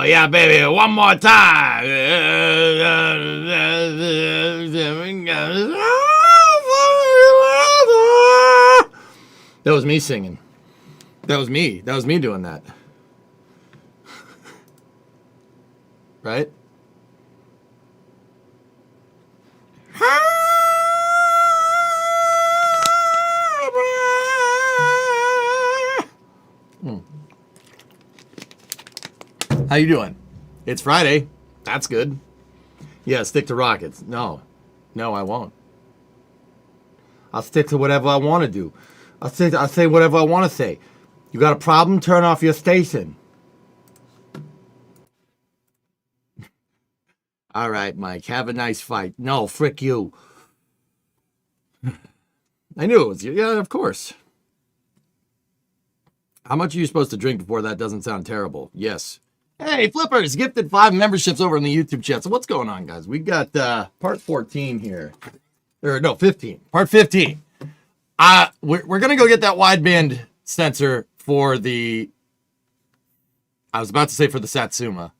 Oh, yeah, baby, one more time. That was me singing. That was me. That was me doing that. Right? How you doing? It's Friday. That's good. Yeah, stick to rockets. No, I won't. I'll stick to whatever I want to do. I'll say whatever I want to say. You got a problem? Turn off your station. All right, Mike. Have a nice fight. No, frick you. I knew it was you. Yeah, of course. How much are you supposed to drink before that doesn't sound terrible? Yes. Hey, Flippers, gifted 5 memberships over in the YouTube chat. So what's going on, guys? We got part 14 here. Or no, 15. Part 15. We're going to go get that wideband sensor for the... I was about to say for the Satsuma.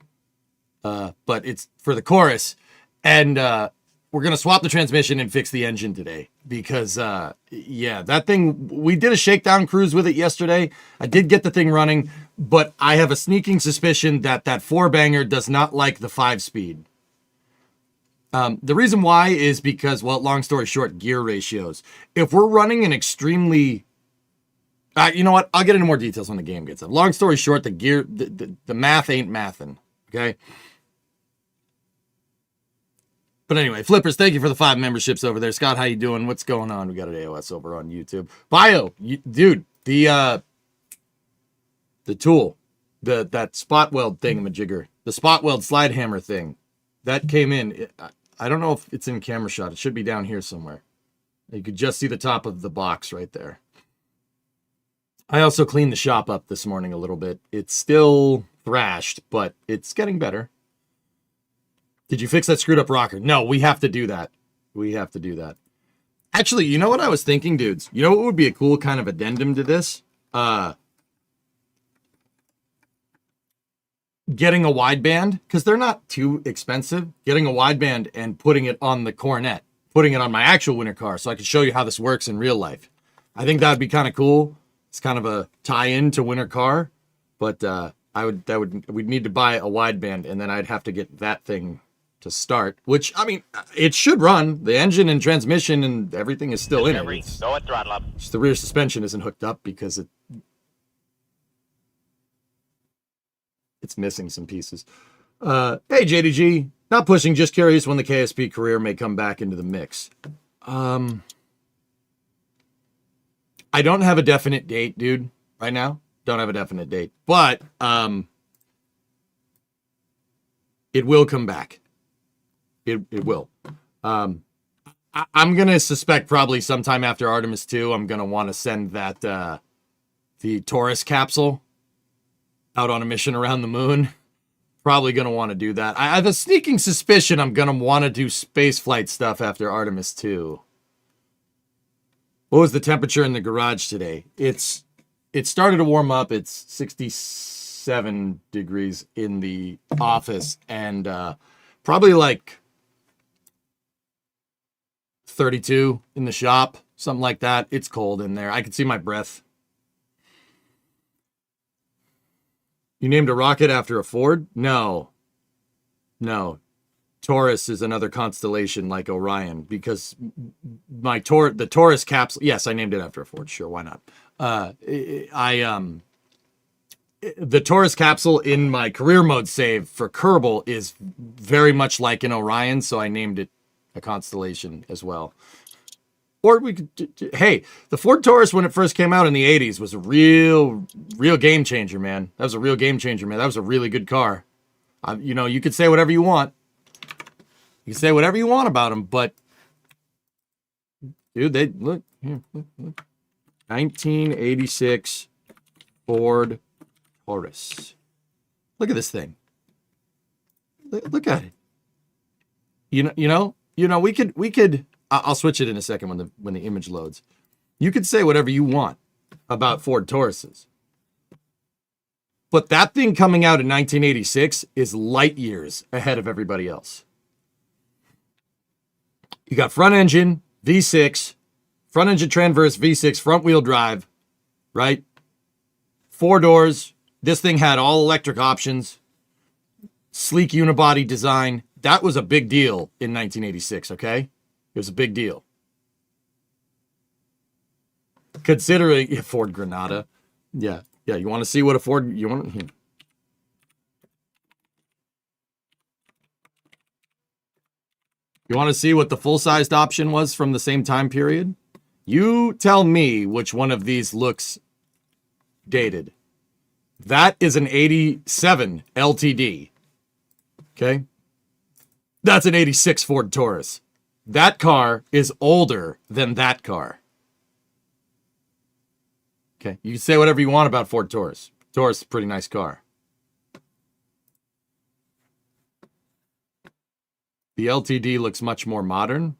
But it's for the chorus. And we're going to swap the transmission and fix the engine today. Because, yeah, that thing... We did a shakedown cruise with it yesterday. I did get the thing running. But I have a sneaking suspicion that that 4-banger does not like the 5-speed. The reason why is because, well, long story short, gear ratios. If we're running an extremely... you know what? I'll get into more details when the game gets up. Long story short, the math ain't mathin'. Okay? But anyway, Flippers, thank you for the 5 memberships over there. Scott, how you doing? What's going on? We got an AOS over on YouTube. Bio, dude, the tool, that spot weld thingamajigger, the spot weld slide hammer thing, that came in. I don't know if it's in camera shot. It should be down here somewhere. You could just see the top of the box right there. I also cleaned the shop up this morning a little bit. It's still thrashed, but it's getting better. Did you fix that screwed up rocker? No, we have to do that. We have to do that. Actually, you know what I was thinking, dudes? You know what would be a cool kind of addendum to this? Getting a wideband, because they're not too expensive. Getting a wideband and putting it on the Coronet. Putting it on my actual winter car so I can show you how this works in real life. I think that would be kind of cool. It's kind of a tie-in to winter car. But we'd need to buy a wideband, and then I'd have to get that thing to start. Which, I mean, it should run. The engine and transmission and everything is still in it. Go at throttle up. Just the rear suspension isn't hooked up because it's missing some pieces. Hey, JDG. Not pushing, just curious when the KSP career may come back into the mix. I don't have a definite date, dude, right now. Don't have a definite date. But it will come back. It will. I'm going to suspect probably sometime after Artemis 2, I'm going to want to send that the Taurus capsule out on a mission around the moon. Probably going to want to do that. I have a sneaking suspicion I'm going to want to do space flight stuff after Artemis 2. What was the temperature in the garage today? It started to warm up. It's 67 degrees in the office and probably like 32 in the shop, something like that. It's cold in there. I can see my breath. You named a rocket after a Ford? No. Taurus is another constellation like Orion because the Taurus capsule. Yes, I named it after a Ford. Sure, why not? The Taurus capsule in my career mode save for Kerbal is very much like an Orion, so I named it a constellation as well. Or we could, hey, the Ford Taurus when it first came out in the 80s was a real game changer, man. That was a real game changer, man. That was a really good car. You know, you could say whatever you want. You can say whatever you want about them, but dude, they look here. Look. 1986 Ford Taurus. Look at this thing. Look at it. You know. We could. I'll switch it in a second when the image loads. You could say whatever you want about Ford Tauruses. But that thing coming out in 1986 is light years ahead of everybody else. You got front engine, V6, front engine transverse, V6, front wheel drive, right? 4 doors. This thing had all electric options, sleek unibody design. That was a big deal in 1986, okay? It was a big deal. Considering Ford Granada. Yeah, you want to see what a Ford... You want to see what the full-sized option was from the same time period? You tell me which one of these looks dated. That is an 87 LTD. Okay? That's an 86 Ford Taurus. That car is older than that car. Okay? You can say whatever you want about Ford Taurus. Taurus is a pretty nice car. The LTD looks much more modern.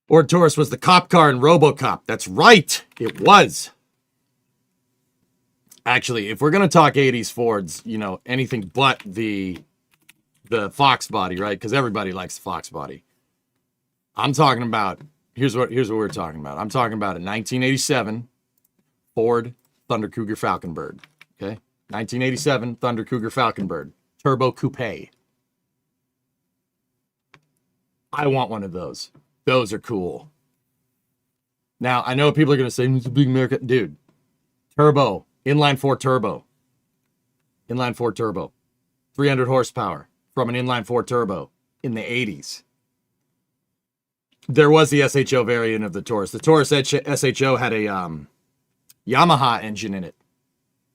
Ford Taurus was the cop car in RoboCop. That's right. It was. Actually, if we're going to talk 80s Fords, you know, anything but the Fox body, right? Because everybody likes the Fox body. I'm talking about, here's what we're talking about. I'm talking about a 1987 Ford Thunder Cougar Falconbird. Okay? 1987 Thunder Cougar Falconbird. Turbo Coupe. I want one of those. Those are cool. Now, I know people are going to say, it's a big American. Dude, turbo. Inline 4 turbo. Inline 4 turbo. 300 horsepower from an inline 4 turbo in the 80s. There was the SHO variant of the Taurus. The Taurus SHO had a Yamaha engine in it.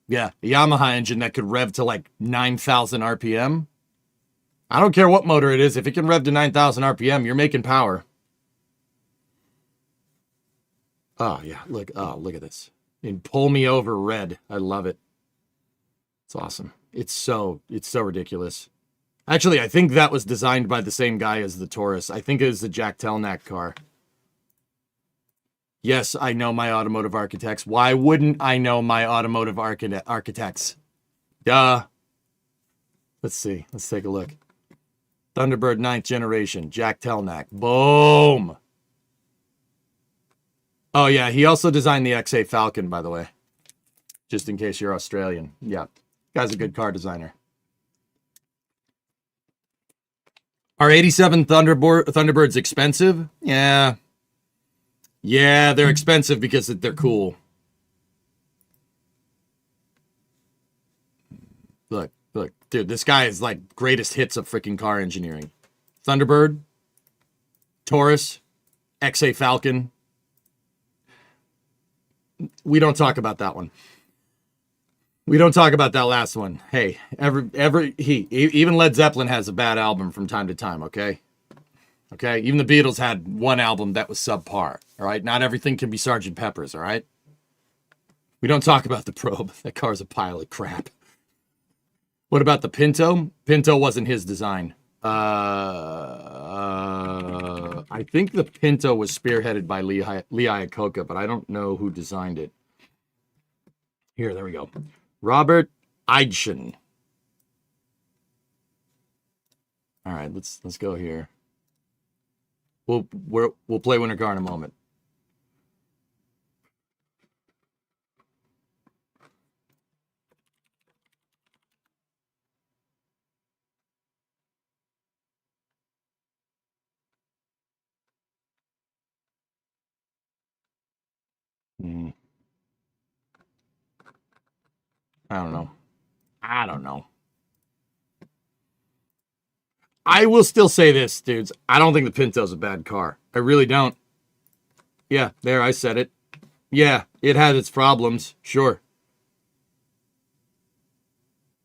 Yeah, a Yamaha engine that could rev to like 9,000 RPM. I don't care what motor it is. If it can rev to 9,000 RPM, you're making power. Oh, yeah. Look at this. And pull me over red. I love it. It's awesome. It's so ridiculous. Actually, I think that was designed by the same guy as the Taurus. I think it was the Jack Telnack car. Yes, I know my automotive architects. Why wouldn't I know my automotive architects? Duh. Let's see. Let's take a look. Thunderbird 9th generation. Jack Telnack. Boom. Oh, yeah. He also designed the XA Falcon, by the way. Just in case you're Australian. Yeah. Guy's a good car designer. Are 87 Thunderbirds expensive? Yeah. Yeah, they're expensive because they're cool. Look. Dude, this guy is like greatest hits of freaking car engineering. Thunderbird, Taurus, XA Falcon. We don't talk about that one. We don't talk about that last one. Hey, even Led Zeppelin has a bad album from time to time, okay? Okay? Even the Beatles had one album that was subpar, all right? Not everything can be Sgt. Pepper's, all right? We don't talk about the Probe. That car's a pile of crap. What about the Pinto? Pinto wasn't his design. I think the Pinto was spearheaded by Lee Iacocca, but I don't know who designed it. Here, there we go. Robert Eidschen. All right, let's go here. We'll play Winter Car in a moment. I don't know. I will still say this, dudes. I don't think the Pinto's a bad car. I really don't. Yeah, there, I said it. Yeah, it had its problems. Sure.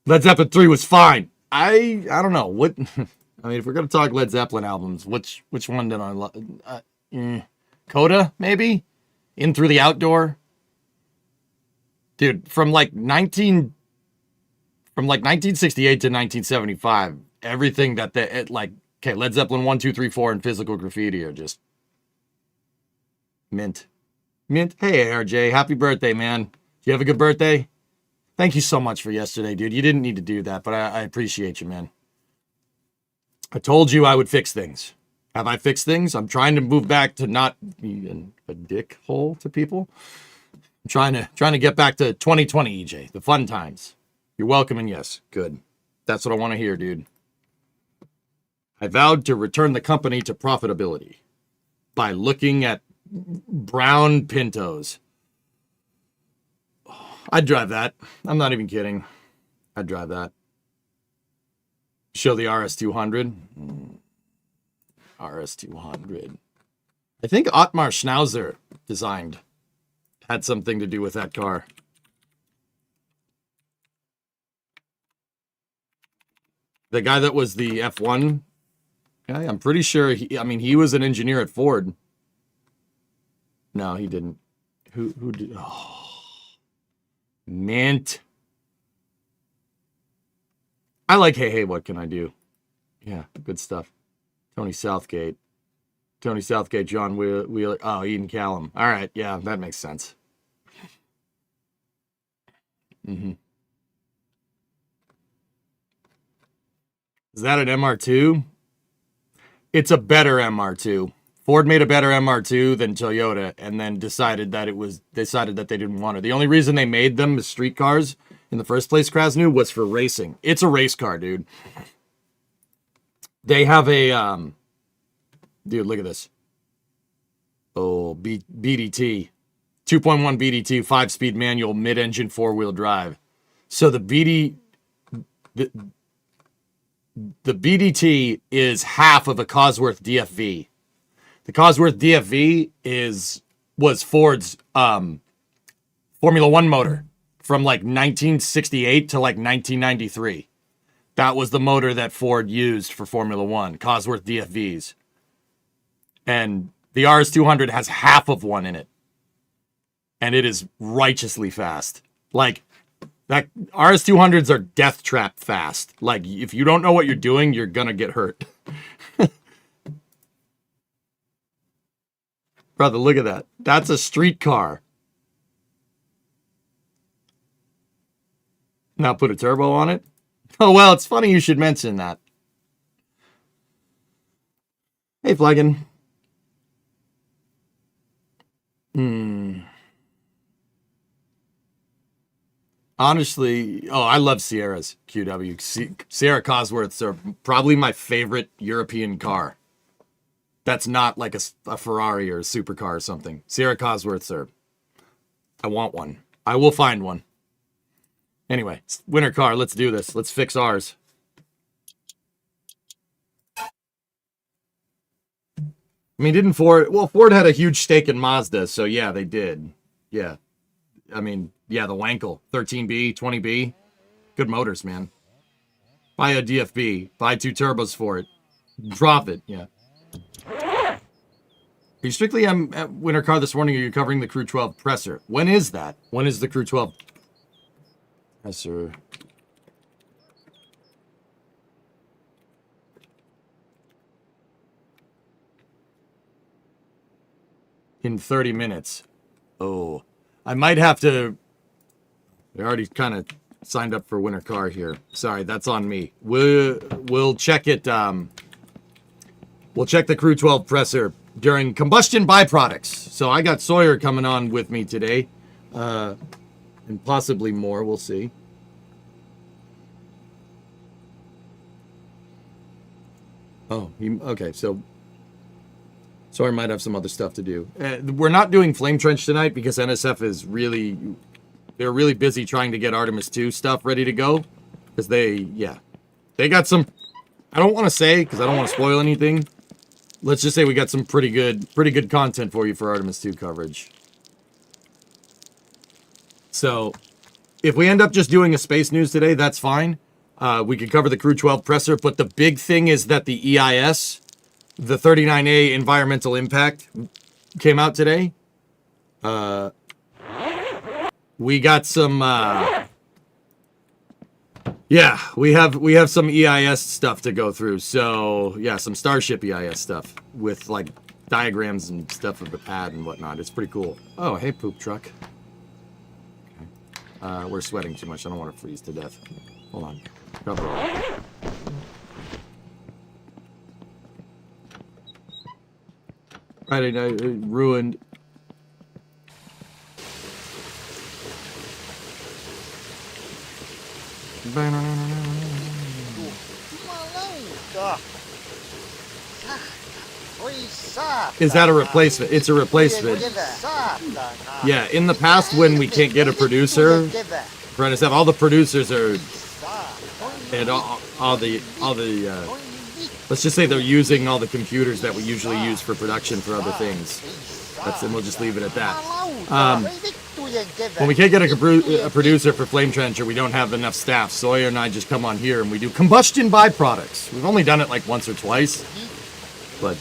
Led Zeppelin 3 was fine. I don't know. What I mean, if we're going to talk Led Zeppelin albums, which one did I love? Coda, maybe? In Through the Outdoor? Dude, from like 1968 to 1975, everything that Okay, Led Zeppelin 1, 2, 3, 4 and physical graffiti are just mint. Mint. Hey, RJ, happy birthday, man. Did you have a good birthday? Thank you so much for yesterday, dude. You didn't need to do that, but I appreciate you, man. I told you I would fix things. Have I fixed things? I'm trying to move back to not being a dick hole to people. I'm trying to get back to 2020, EJ, the fun times. You're welcome, and yes, good. That's what I want to hear, dude. I vowed to return the company to profitability by looking at brown Pintos. I'd drive that. I'm not even kidding. I'd drive that. Show the RS200. RS200. I think Ottmar Schnauzer had something to do with that car. The guy that was the F1 guy, I'm pretty sure he was an engineer at Ford. No, he didn't. Who did? Oh. Mint. I like Hey, what can I do? Yeah, good stuff. Tony Southgate, John Wheeler. Oh, Eden Callum. All right, yeah, that makes sense. Is that an MR2? It's a better MR2. Ford made a better MR2 than Toyota, and then decided that they didn't want it. The only reason they made them as street cars in the first place, Krasnu, was for racing. It's a race car, dude. They have a dude, look at this. Oh, BDT. 2.1 BDT, 5-speed manual, mid-engine, 4-wheel drive. So the BDT is half of a Cosworth DFV. The Cosworth DFV was Ford's Formula One motor from like 1968 to like 1993. That was the motor that Ford used for Formula One, Cosworth DFVs. And the RS200 has half of one in it. And it is righteously fast. Like, that RS200s are death trap fast. Like, if you don't know what you're doing, you're gonna get hurt. Brother, look at that. That's a street car. Now put a turbo on it? Oh, well, it's funny you should mention that. Hey, Flagon. Honestly, I love Sierras, QW. Sierra Cosworths are probably my favorite European car. That's not like a Ferrari or a supercar or something. Sierra Cosworths are... I want one. I will find one. Anyway, winter car, let's do this. Let's fix ours. I mean, didn't Ford... Well, Ford had a huge stake in Mazda, so yeah, they did. Yeah. I mean, yeah, the Wankel. 13B, 20B. Good motors, man. Buy a DFB. Buy 2 turbos for it. Drop it, yeah. Are you strictly at winter car this morning, or are you covering the Crew 12 presser? When is that? When is the Crew 12 presser? In 30 minutes. Oh, I might have to... I already kind of signed up for winter car here. Sorry, that's on me. We'll check it. We'll check the Crew 12 presser during combustion byproducts. So I got Sawyer coming on with me today. And possibly more, we'll see. Oh, okay, so Sawyer might have some other stuff to do. We're not doing Flame Trench tonight because NSF is really... They're really busy trying to get Artemis 2 stuff ready to go. Because they got some... I don't want to say, because I don't want to spoil anything. Let's just say we got some pretty good content for you for Artemis 2 coverage. So, if we end up just doing a space news today, that's fine. We could cover the Crew 12 presser, but the big thing is that the EIS, the 39A environmental impact, came out today. We got some Yeah, we have some EIS stuff to go through. So yeah, some Starship EIS stuff with like diagrams and stuff of the pad and whatnot. It's pretty cool. Oh, hey, poop truck. Okay. We're sweating too much. I don't want to freeze to death. Hold on. Cover all. Right, I ruined. Is that a replacement? It's a replacement. Yeah, in the past when we can't get a producer, all the producers are, and all the let's just say they're using all the computers that we usually use for production for other things. And we'll just leave it at that. When we can't get a producer for Flame Trencher, we don't have enough staff. Sawyer and I just come on here and we do combustion byproducts. We've only done it like once or twice, but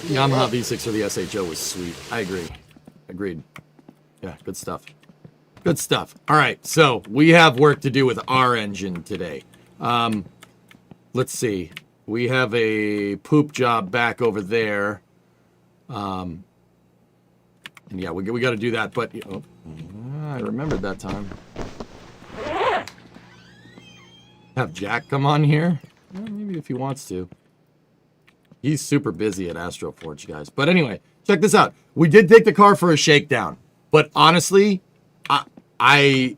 Yamaha V6 for the SHO was sweet. I agree. Agreed. Yeah, good stuff. Good stuff. All right, so we have work to do with our engine today. Let's see. We have a poop job back over there. And yeah, we got to do that, but I remembered that time. Have Jack come on here? Well, maybe if he wants to. He's super busy at Astroforge, guys. But anyway, check this out. We did take the car for a shakedown, but honestly, I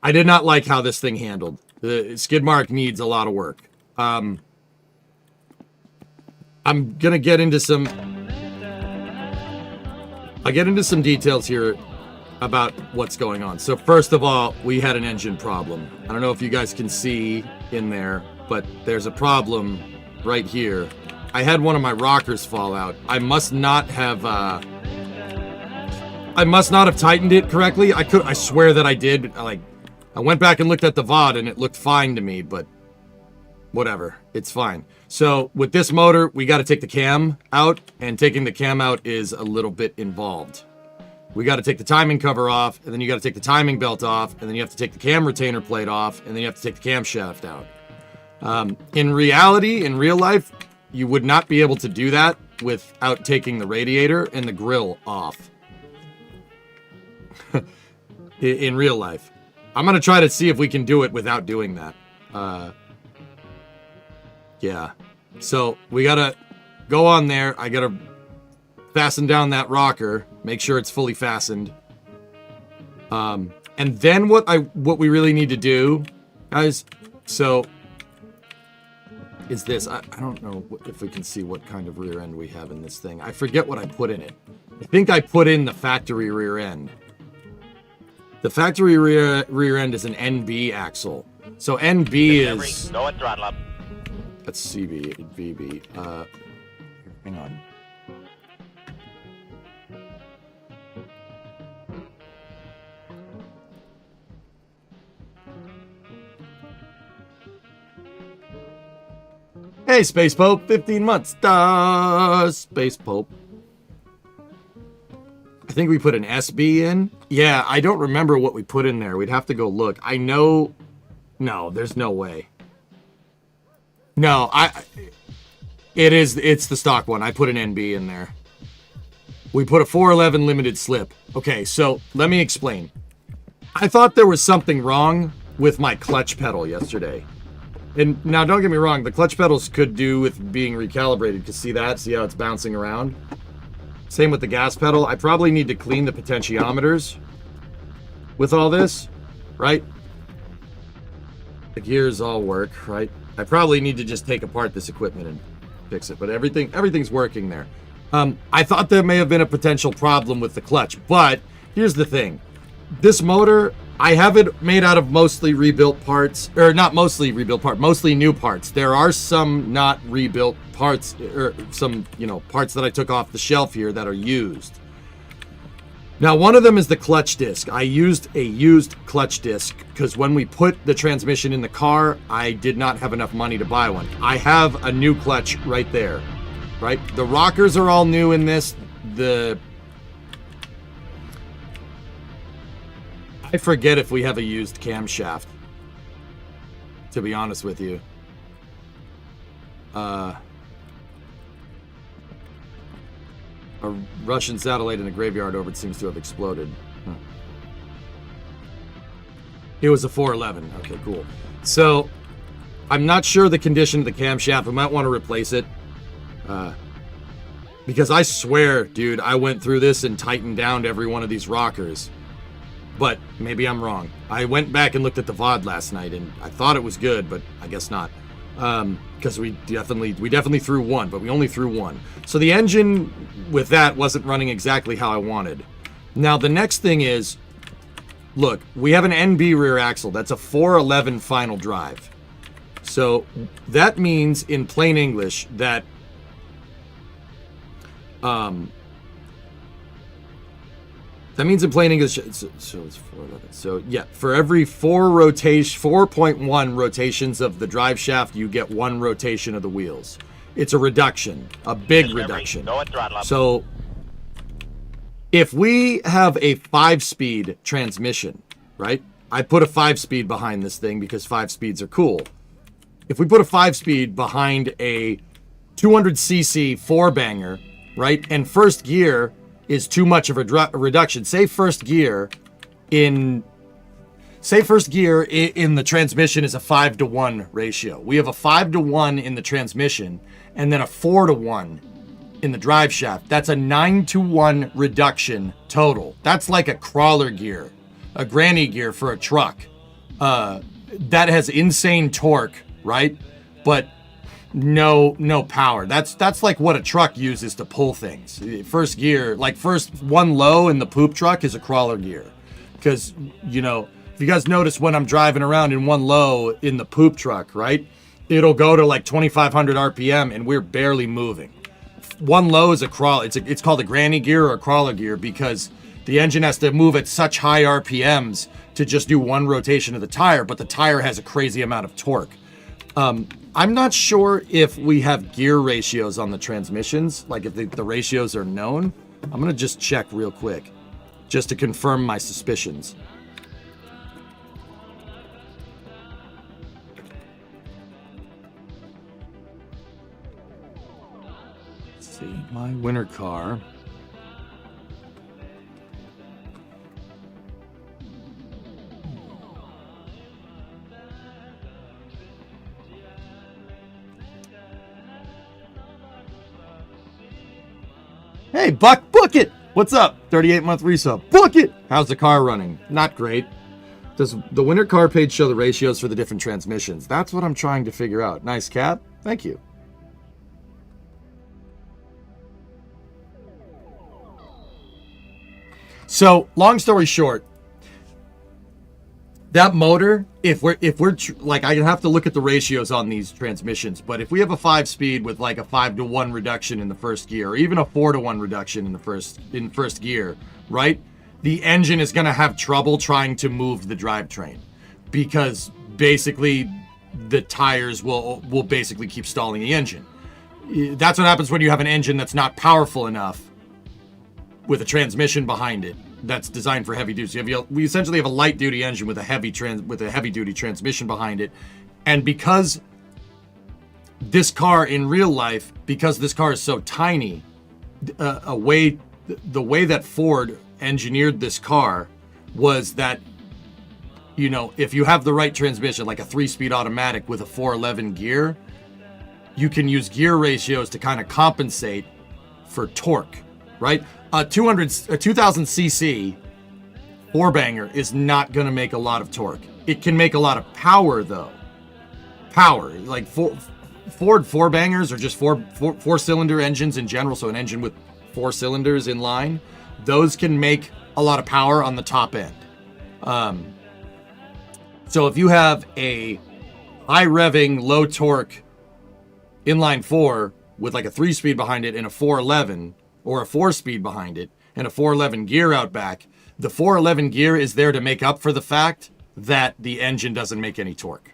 did not like how this thing handled. The skid mark needs a lot of work. I'm gonna get into some. I'll get into some details here about what's going on. So first of all, we had an engine problem. I don't know if you guys can see in there, but there's a problem right here. I had one of my rockers fall out. I must not have tightened it correctly. I swear that I did. I went back and looked at the VOD and it looked fine to me, but whatever, it's fine. So with this motor, we got to take the cam out, and taking the cam out is a little bit involved. We got to take the timing cover off, and then you got to take the timing belt off, and then you have to take the cam retainer plate off, and then you have to take the camshaft out. In reality, in real life, you would not be able to do that without taking the radiator and the grill off. In real life. I'm going to try to see if we can do it without doing that. Yeah. So we got to go on there. I got to fasten down that rocker, make sure it's fully fastened. And then what we really need to do, guys, so is this. I don't know if we can see what kind of rear end we have in this thing. I forget what I put in it. I think I put in the factory rear end. The factory rear end is an NB axle. So NB is... Go at throttle up. That's CB, VB. Hang on. Hey, Space Pope, 15 months. Space Pope. I think we put an SB in. Yeah, I don't remember what we put in there. We'd have to go look. I know... No, there's no way. No, it's the stock one. I put an NB in there. We put a 411 limited slip. Okay, so let me explain. I thought there was something wrong with my clutch pedal yesterday. And now don't get me wrong, the clutch pedals could do with being recalibrated. Because see that? See how it's bouncing around? Same with the gas pedal. I probably need to clean the potentiometers with all this, right? The gears all work, right? I probably need to just take apart this equipment and fix it, but everything's working there. I thought there may have been a potential problem with the clutch, but here's the thing. This motor, I have it made out of mostly rebuilt parts, or not mostly rebuilt parts, mostly new parts. There are some not rebuilt parts, or some, parts that I took off the shelf here that are used. Now, one of them is the clutch disc. I used a used clutch disc because when we put the transmission in the car, I did not have enough money to buy one. I have a new clutch right there, right? The rockers are all new in this. I forget if we have a used camshaft, to be honest with you. A Russian satellite in a graveyard over it seems to have exploded. Huh. It was a 411. Okay, cool. So, I'm not sure the condition of the camshaft. We might want to replace it. Because I swear, dude, I went through this and tightened down every one of these rockers. But maybe I'm wrong. I went back and looked at the VOD last night, and I thought it was good, but I guess not. Because we definitely threw one, but we only threw one. So the engine with that wasn't running exactly how I wanted. Now the next thing is, look, we have an NB rear axle. That's a 411 final drive. So that means in plain English that that means in plain English, so it's 411. So yeah, for every 4.1 rotations of the drive shaft, you get 1 rotation of the wheels. It's a reduction, a big reduction. So if we have a 5-speed transmission, right? I put a 5-speed behind this thing because 5 speeds are cool. If we put a 5-speed behind a 200cc 4-banger, right, and first gear is too much of a reduction. Say first gear in the transmission is a 5-to-1 ratio. We have a 5-to-1 in the transmission and then a 4-to-1 in the drive shaft. That's a 9-to-1 reduction total. That's like a crawler gear, a granny gear for a truck. That has insane torque, right? But no power. That's like what a truck uses to pull things. First gear, like first one low in the poop truck is a crawler gear. Because, you know, if you guys notice when I'm driving around in one low in the poop truck, right? It'll go to like 2,500 RPM and we're barely moving. One low is a crawl. It's called a granny gear or a crawler gear because the engine has to move at such high RPMs to just do one rotation of the tire, but the tire has a crazy amount of torque. I'm not sure if we have gear ratios on the transmissions, like if the ratios are known. I'm going to just check real quick, just to confirm my suspicions. Let's see, my winter car. Hey, Buck, book it! What's up? 38-month resub. Book it! How's the car running? Not great. Does the winter car page show the ratios for the different transmissions? That's what I'm trying to figure out. Nice cap. Thank you. So, long story short, that motor, if we're like, I have to look at the ratios on these transmissions, but if we have a 5-speed with like a 5-to-1 reduction in the first gear, or even a 4-to-1 reduction in first gear, right? The engine is going to have trouble trying to move the drivetrain because basically the tires will basically keep stalling the engine. That's what happens when you have an engine that's not powerful enough with a transmission behind it that's designed for heavy duty. So we essentially have a light duty engine with a heavy duty transmission behind it. And because this car in real life, because this car is so tiny, the way that Ford engineered this car was that, you know, if you have the right transmission, like a 3-speed automatic with a 411 gear, you can use gear ratios to kind of compensate for torque, right? A 2000cc 4-banger is not going to make a lot of torque. It can make a lot of power, though. Power. Like Ford 4-bangers are just four-cylinder engines in general, so an engine with 4 cylinders in line. Those can make a lot of power on the top end. So if you have a high-revving, low-torque inline 4 with like a 3-speed behind it and a 411, or a 4-speed behind it, and a 411 gear out back, the 411 gear is there to make up for the fact that the engine doesn't make any torque.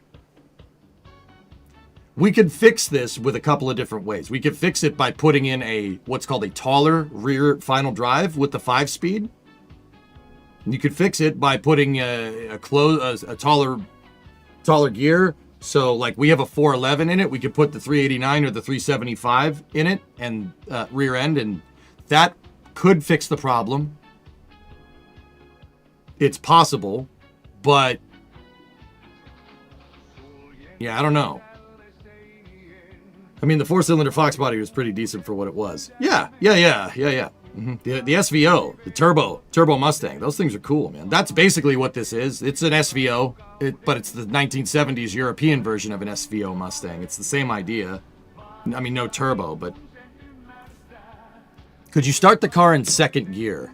We could fix this with a couple of different ways. We could fix it by putting in a what's called a taller rear final drive with the 5-speed. You could fix it by putting a taller gear. So like we have a 411 in it, we could put the 389 or the 375 in it and rear end, and that could fix the problem. It's possible, but yeah, I don't know. I mean, the 4-cylinder Fox body was pretty decent for what it was. Yeah. Mm-hmm. The SVO, the turbo Mustang, those things are cool, man. That's basically what this is. It's an SVO, but it's the 1970s European version of an SVO Mustang. It's the same idea. I mean, no turbo, but could you start the car in second gear?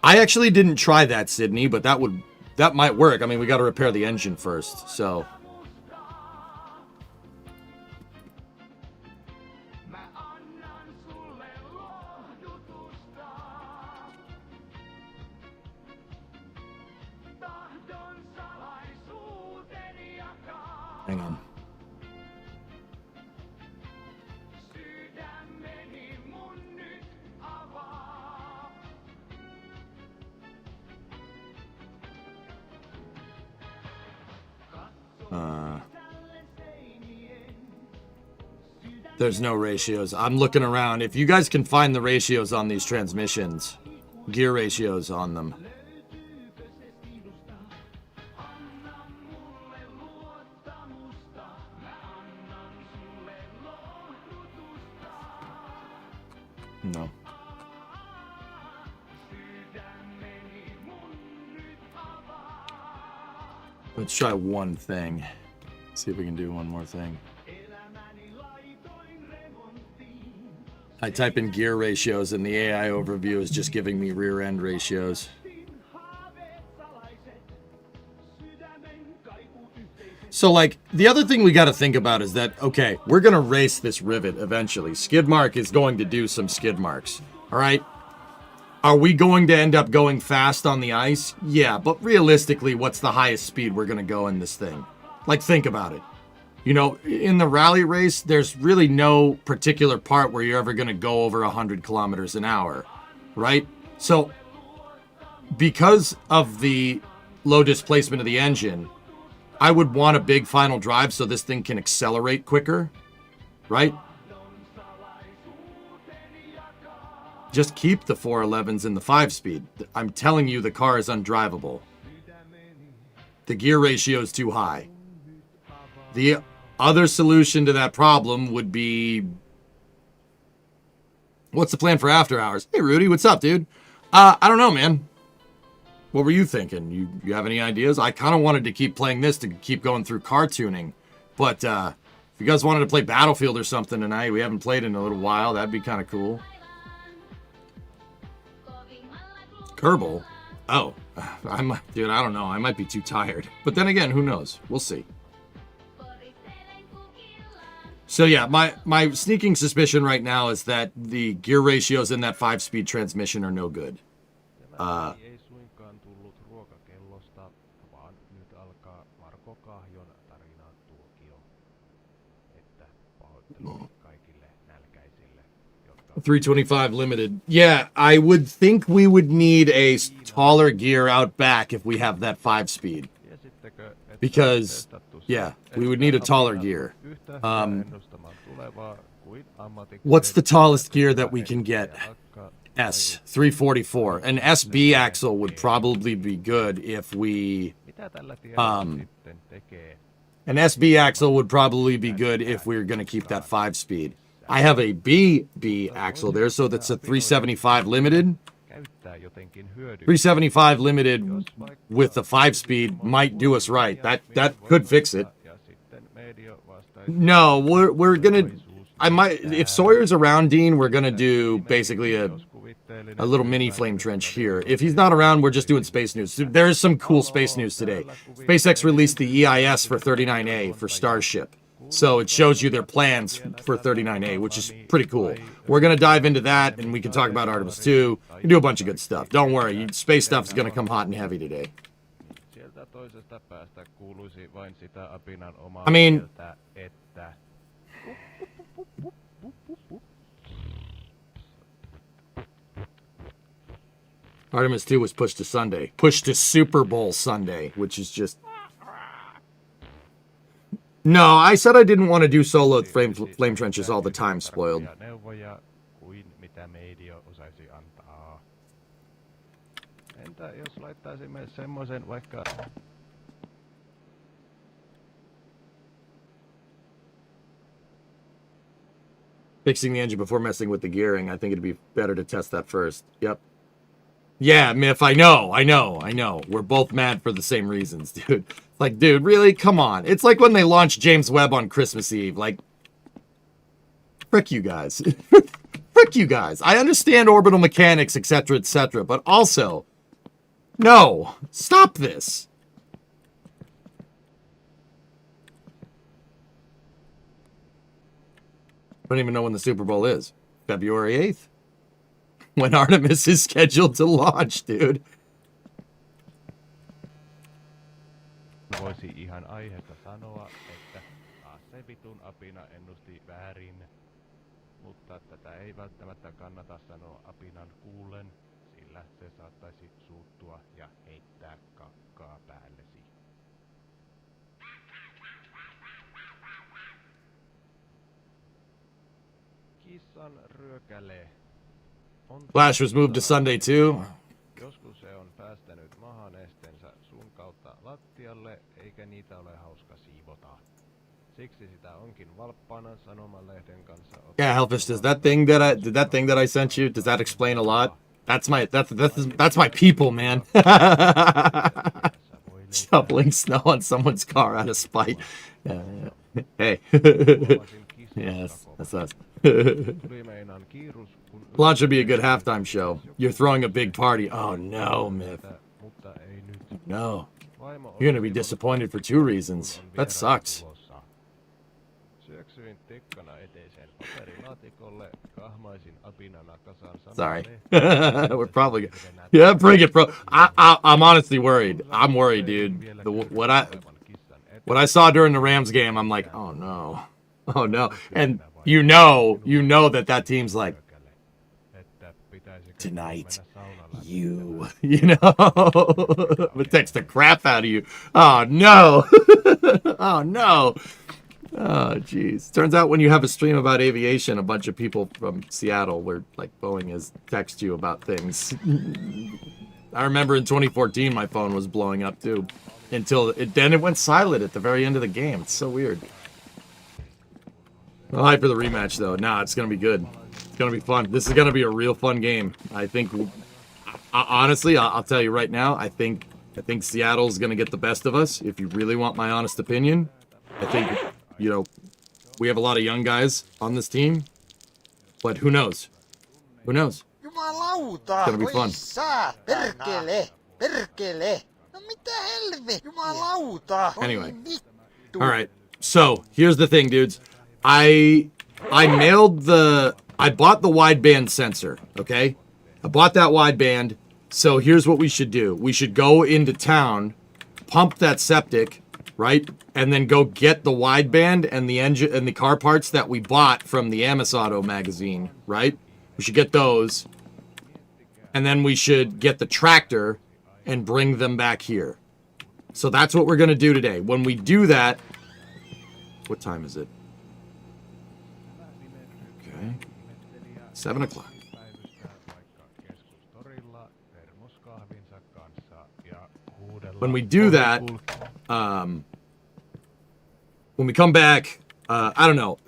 I actually didn't try that, Sydney, but that might work. I mean, we got to repair the engine first, so. Hang on. There's no ratios. I'm looking around. If you guys can find the ratios on these transmissions, gear ratios on them. No. Let's try one thing. See if we can do one more thing. I type in gear ratios and the AI overview is just giving me rear end ratios. So like the other thing we got to think about is that, okay, we're going to race this rivet eventually. Skid mark is going to do some skid marks. All right. Are we going to end up going fast on the ice? Yeah, but realistically, what's the highest speed we're going to go in this thing? Like, think about it. You know, in the rally race, there's really no particular part where you're ever going to go over 100 kilometers an hour, right? So, because of the low displacement of the engine, I would want a big final drive so this thing can accelerate quicker, right? Just keep the 411s in the 5-speed. I'm telling you, the car is undrivable. The gear ratio is too high. The other solution to that problem would be... What's the plan for after hours? Hey, Rudy, what's up, dude? I don't know, man. What were you thinking? You have any ideas? I kind of wanted to keep playing this to keep going through car tuning. But if you guys wanted to play Battlefield or something tonight, we haven't played in a little while. That'd be kind of cool. Kerbal? Oh, dude, I don't know. I might be too tired. But then again, who knows? We'll see. So yeah, my sneaking suspicion right now is that the gear ratios in that 5-speed transmission are no good. $325 limited. Yeah, I would think we would need a taller gear out back if we have that 5-speed. Because, yeah, we would need a taller gear. What's the tallest gear that we can get? S, 344. An SB axle would probably be good if we... an SB axle would probably be good if we were going to keep that 5-speed. I have a BB axle there, so that's a 375 limited. 375 limited with the 5-speed might do us right. That could fix it. No, we're gonna... I might... If Sawyer's around, Dean, we're gonna do basically a little mini flame trench here. If he's not around, we're just doing space news. There is some cool space news today. SpaceX released the EIS for 39A for Starship. So it shows you their plans for 39A, which is pretty cool. We're going to dive into that, and we can talk about Artemis 2. We can do a bunch of good stuff. Don't worry, space stuff is going to come hot and heavy today. I mean, Artemis 2 was pushed to Sunday. Pushed to Super Bowl Sunday, which is just... No, I said I didn't want to do solo flame trenches all the time, spoiled. Fixing the engine before messing with the gearing. I think it'd be better to test that first. Yep. Yeah, Miff, I know. We're both mad for the same reasons, dude. Like, dude, really? Come on. It's like when they launched James Webb on Christmas Eve. Like, frick you guys. Frick you guys. I understand orbital mechanics, etc., but also, no. Stop this. I don't even know when the Super Bowl is. February 8th. When Artemis is scheduled to launch, dude. Voisi ihan aiheesta sanoa, että se vitun apina ennusti väärin, mutta tätä ei välttämättä kannata sanoa apinan kuullen, sillä se saattaisi suuttua ja heittää kakkaa päällesi. Kissan ryökäle. Flash was moved to Sunday too. Joskus se on päästänyt mahanesteensä sun kautta lattialle, eikä niitä ole hauska siivota. Siksi sitä onkin valppaana sanomalehden kanssa. Yeah, Hellfish, does that thing that I sent you, does that explain a lot? That's my people, man. Shoveling snow on someone's car out of spite. Hey. Yes, that's us. Launch would be a good halftime show. You're throwing a big party. Oh no, Myth. No. You're gonna be disappointed for 2 reasons. That sucks. Sorry. We're probably... Yeah, bring it, bro. I'm honestly worried. I'm worried, dude. What I saw during the Rams game, I'm like, oh no. Oh no. And you know that team's like, tonight, you know, would text the crap out of you. Oh no. Oh no. Oh jeez. Turns out when you have a stream about aviation, a bunch of people from Seattle were like Boeing has text you about things. I remember in 2014 my phone was blowing up too. Then it went silent at the very end of the game. It's so weird. I'm hyped for the rematch though. Nah, it's gonna be good. It's gonna be fun. This is gonna be a real fun game. I think honestly, I'll tell you right now, I think Seattle's gonna get the best of us, if you really want my honest opinion. I think, you know, we have a lot of young guys on this team, but who knows? Who knows? It's gonna be fun. Anyway. Alright. So, here's the thing, dudes. I bought the wideband sensor, okay? I bought that wideband. So here's what we should do. We should go into town, pump that septic, right? And then go get the wideband and the engine and the car parts that we bought from the Amos Auto magazine, right? We should get those. And then we should get the tractor and bring them back here. So that's what we're going to do today. When we do that, what time is it? Okay. 7 o'clock. When we do that, when we come back, I don't know.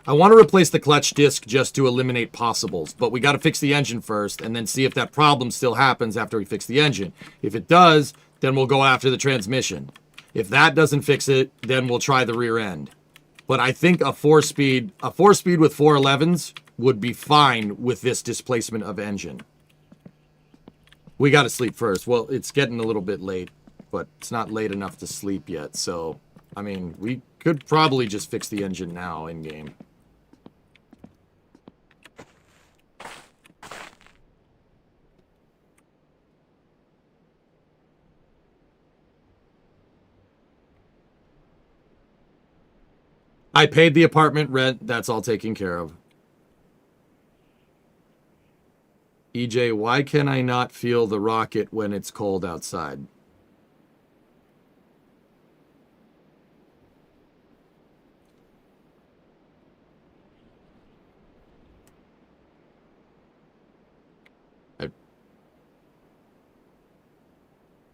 I want to replace the clutch disc just to eliminate possibles, but we got to fix the engine first and then see if that problem still happens after we fix the engine. If it does, then we'll go after the transmission. If that doesn't fix it, then we'll try the rear end. But I think a 4-speed with 411s would be fine with this displacement of engine. We got to sleep first. Well, it's getting a little bit late, but it's not late enough to sleep yet. So, I mean, we could probably just fix the engine now in game. I paid the apartment rent. That's all taken care of. EJ, why can I not feel the rocket when it's cold outside?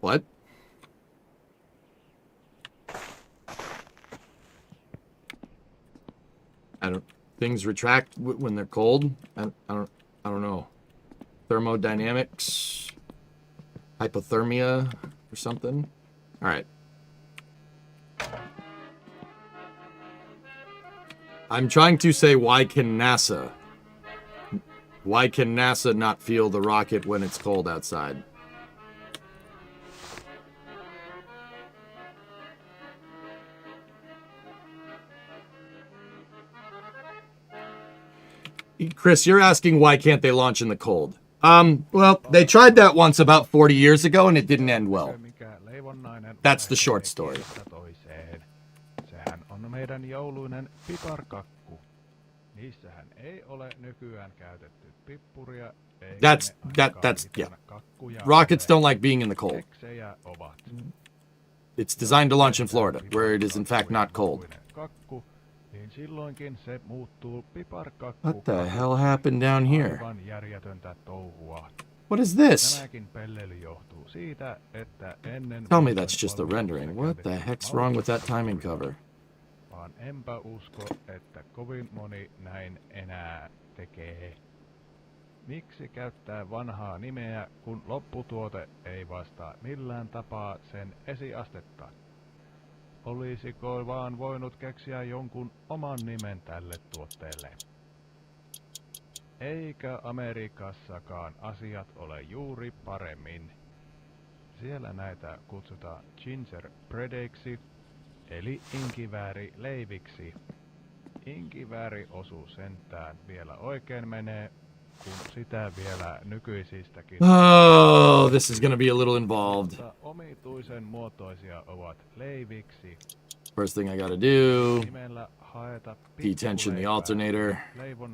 What? I don't. Things retract when they're cold. I don't know. Thermodynamics, hypothermia, or something. All right. I'm trying to say, why can NASA? Why can NASA not feel the rocket when it's cold outside? Chris, you're asking why can't they launch in the cold? Well, they tried that once about 40 years ago and it didn't end well. That's the short story. Sehän on meidän jouluinen piparkakku. Niissähän ei ole nykyään käytetty pippuria. That's yeah. Rockets don't like being in the cold. It's designed to launch in Florida, where it is in fact not cold. What the hell happened down here? What is this? Tell me that's just the rendering. What the heck's wrong with that timing cover? Enpä usko, että kovin moni näin enää tekee. Miksi käyttää vanhaa nimeä, kun lopputuote ei vastaa millään tapaa sen esiastetta? Olisiko vaan voinut keksiä jonkun oman nimen tälle tuotteelle? Eikä Amerikassakaan asiat ole juuri paremmin. Siellä näitä kutsutaan gingerbreadeiksi, eli inkiväärileiviksi. Inkivääri-osuus sentään vielä oikein menee, kun sitä vielä nykyisistäkin. Oh, this is gonna be a little involved. Omituisen muotoisia ovat leiviksi. First thing I gotta do, detension the alternator,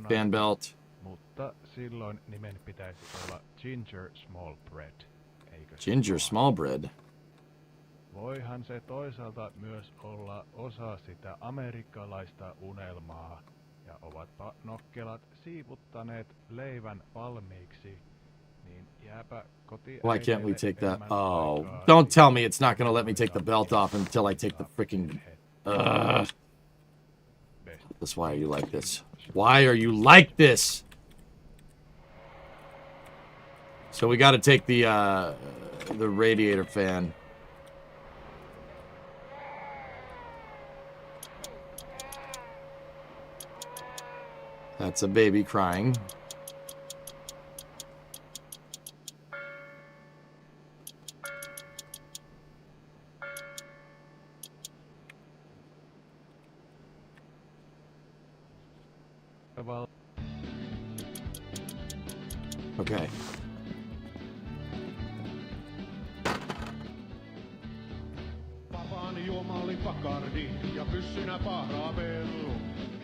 fan belt. Mutta silloin nimen pitäisi olla Ginger Small Bread, eikö? Ginger Small Bread? Voihan se toisaalta myös olla osa sitä amerikkalaista unelmaa, ja ovatpa nokkelat siivuttaneet leivän valmiiksi, niin jääpä kotiin. Why can't we take that? Oh, don't tell me it's not gonna let me take the belt off until I take the freaking. That's why are you like this? Why are you like this? So we got to take the radiator fan. That's a baby crying. Okay. Papaani juoma oli pakardi ja pyssynä pahraavellu.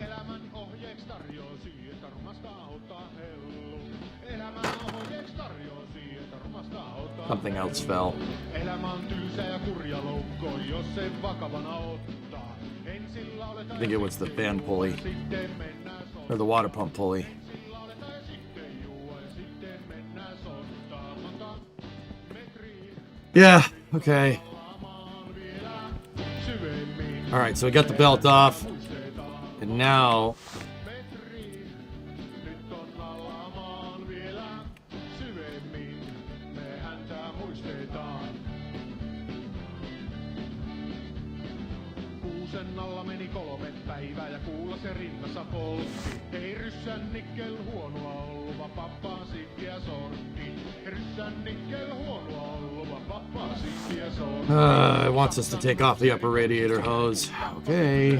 Elämän ohjeeksi tarjosi, että rumasta auttaa hellu. Elämän ohjeeksi tarjosi, että rumasta auttaa. Something else fell. Elämä on tylsä ja kurja loukko, jos se vakavana ottaa. Ensillä I think it was the fan pulley. Or the water pump pulley. Yeah, okay. Alright, so we got the belt off. And now... Kuusen alla meni 3 päivää ja kuulla se rinnassa poltti. Ei ryssän nikkel huonoa ollut, vaan pappaan sikkiä sortti. Ryssän nikkel huonoa ollut, vaan pappaan sikkiä sortti. It wants us to take off the upper radiator hose. Okay.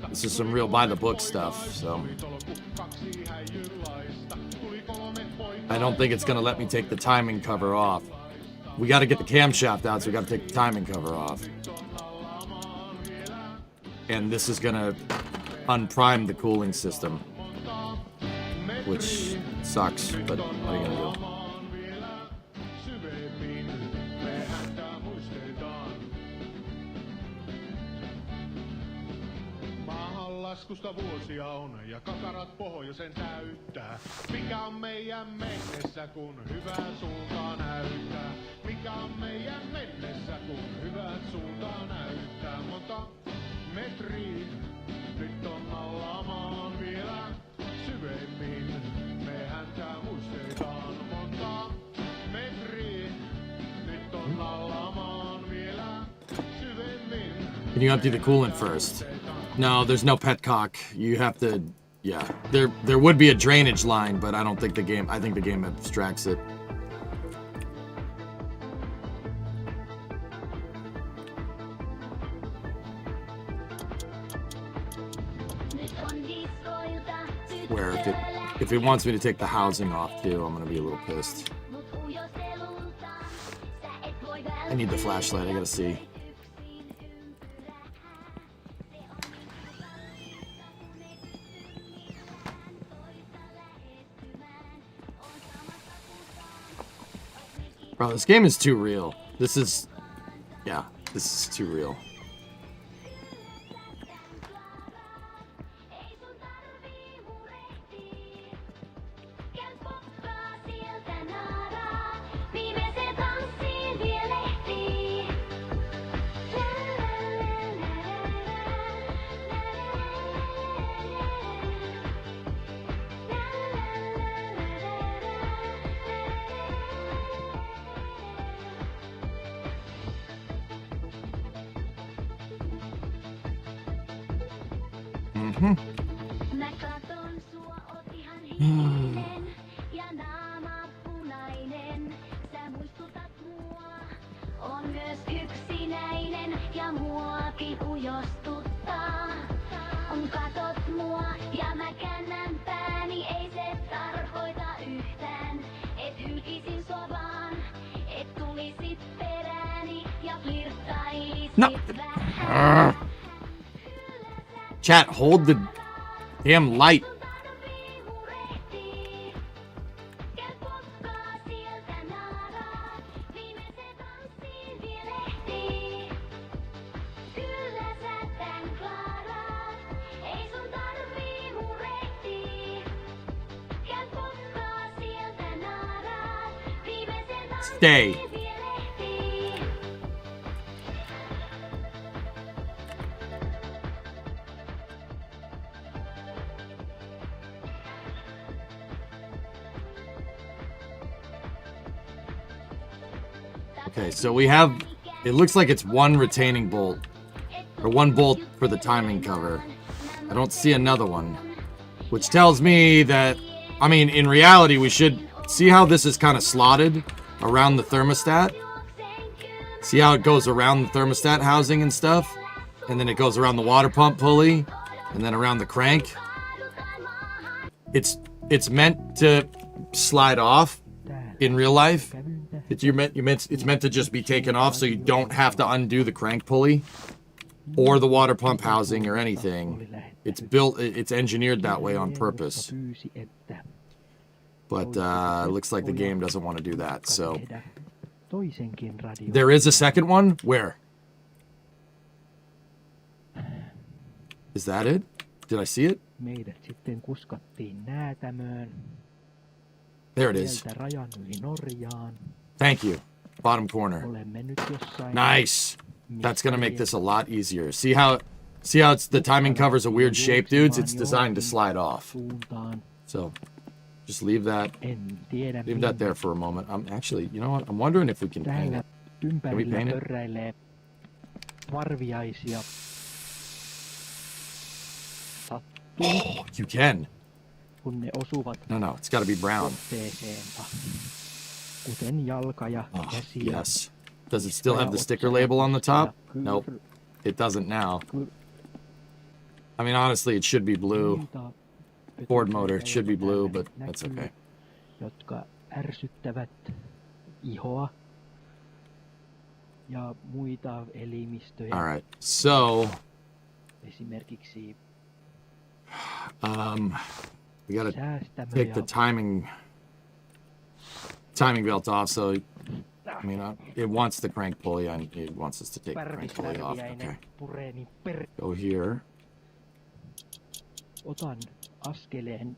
This is some real by-the-book stuff, so... I don't think it's gonna let me take the timing cover off. We gotta get the camshaft out, so we gotta take the timing cover off. And this is gonna unprime the cooling system, which sucks, but what are you gonna do? Laskusta vuosia on ja kakarat pohjoisen täyttää. Mikä on meidän mennessä, kun hyvää suuntaa näyttää? Mikä on meidän mennessä, kun hyvää suuntaa näyttää? Monta metriä, nyt on alla maan vielä syvemmin. Me häntä muistetaan monta metriä, nyt on alla maan vielä syvemmin. Can you empty the coolant first? No, there's no petcock. You have to, yeah. There would be a drainage line, but I don't think I think the game abstracts it. Where if it wants me to take the housing off too, I'm gonna be a little pissed. I need the flashlight, I gotta see. Bro, this game is too real. This is too real. Mä katon sua, oot ihan hiljainen ja naama punainen. Sä muistutat mua, on myös yksinäinen ja muakin ujostuttaa. On katot mua ja mä käännän pääni, ei se tarkoita yhtään, et hylkisin sua vaan, et tulisit perääni ja flirttaisit vähän. Chat, hold the damn light. Stay. Okay, so we have, it looks like it's one retaining bolt, or one bolt for the timing cover. I don't see another one, which tells me that, I mean, in reality, we should see how this is kind of slotted around the thermostat. See how it goes around the thermostat housing and stuff? And then it goes around the water pump pulley, and then around the crank. It's meant to slide off in real life. It's meant to just be taken off so you don't have to undo the crank pulley or the water pump housing or anything. It's engineered that way on purpose. But it looks like the game doesn't want to do that. So there is a second one. Where? Is that it? Did I see it? Meidät sitten kuskattiin Näätämöön. There it is. Sieltä rajan yli Norjaan. Thank you. Bottom corner. Olemme nyt jossain. Nice. That's gonna make this a lot easier. See how it's the timing cover's a weird shape, dudes? It's designed to slide off. So just leave that there for a moment. I'm actually, you know what? I'm wondering if we can paint it. Can we paint it? Pörräilee varviaisia. Oh, you can. Kun ne osuvat No, it's gotta be brown. kohteeseensa. Kuten jalka ja käsi. Yes. Does it still have the sticker label on the top? Nope. It doesn't now. I mean, honestly, it should be blue. Ford motor, it should be blue, but that's okay. Jotka ärsyttävät ihoa ja muita elimistöjä. All right. So Esimerkiksi We gotta Säästämö take the ja timing belt off. So, I mean, it wants the crank pulley, and it wants us to take the crank pulley off. Okay, värvisärviäinen pureeni go here. Otan askeleen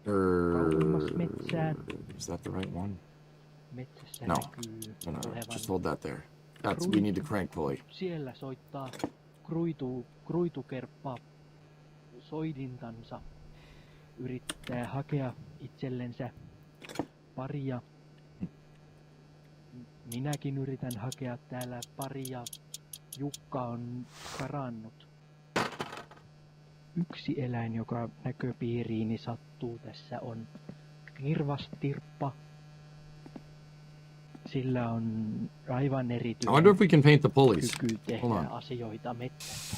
kauemmas metsään. Is that the right one? Metsässä No. näkyy No, olevan. just hold that there. We need the crank pulley. Siellä soittaa kruitukerppa soidintansa. Yrittää hakea itsellensä paria. Minäkin yritän hakea täällä paria. Jukka on karannut. Yksi eläin, joka näköpiiriini sattuu tässä, on kirvastirppa. Sillä on aivan I erityinen wonder if we can paint the pulleys. kyky Hold tehdä on. asioita metsässä.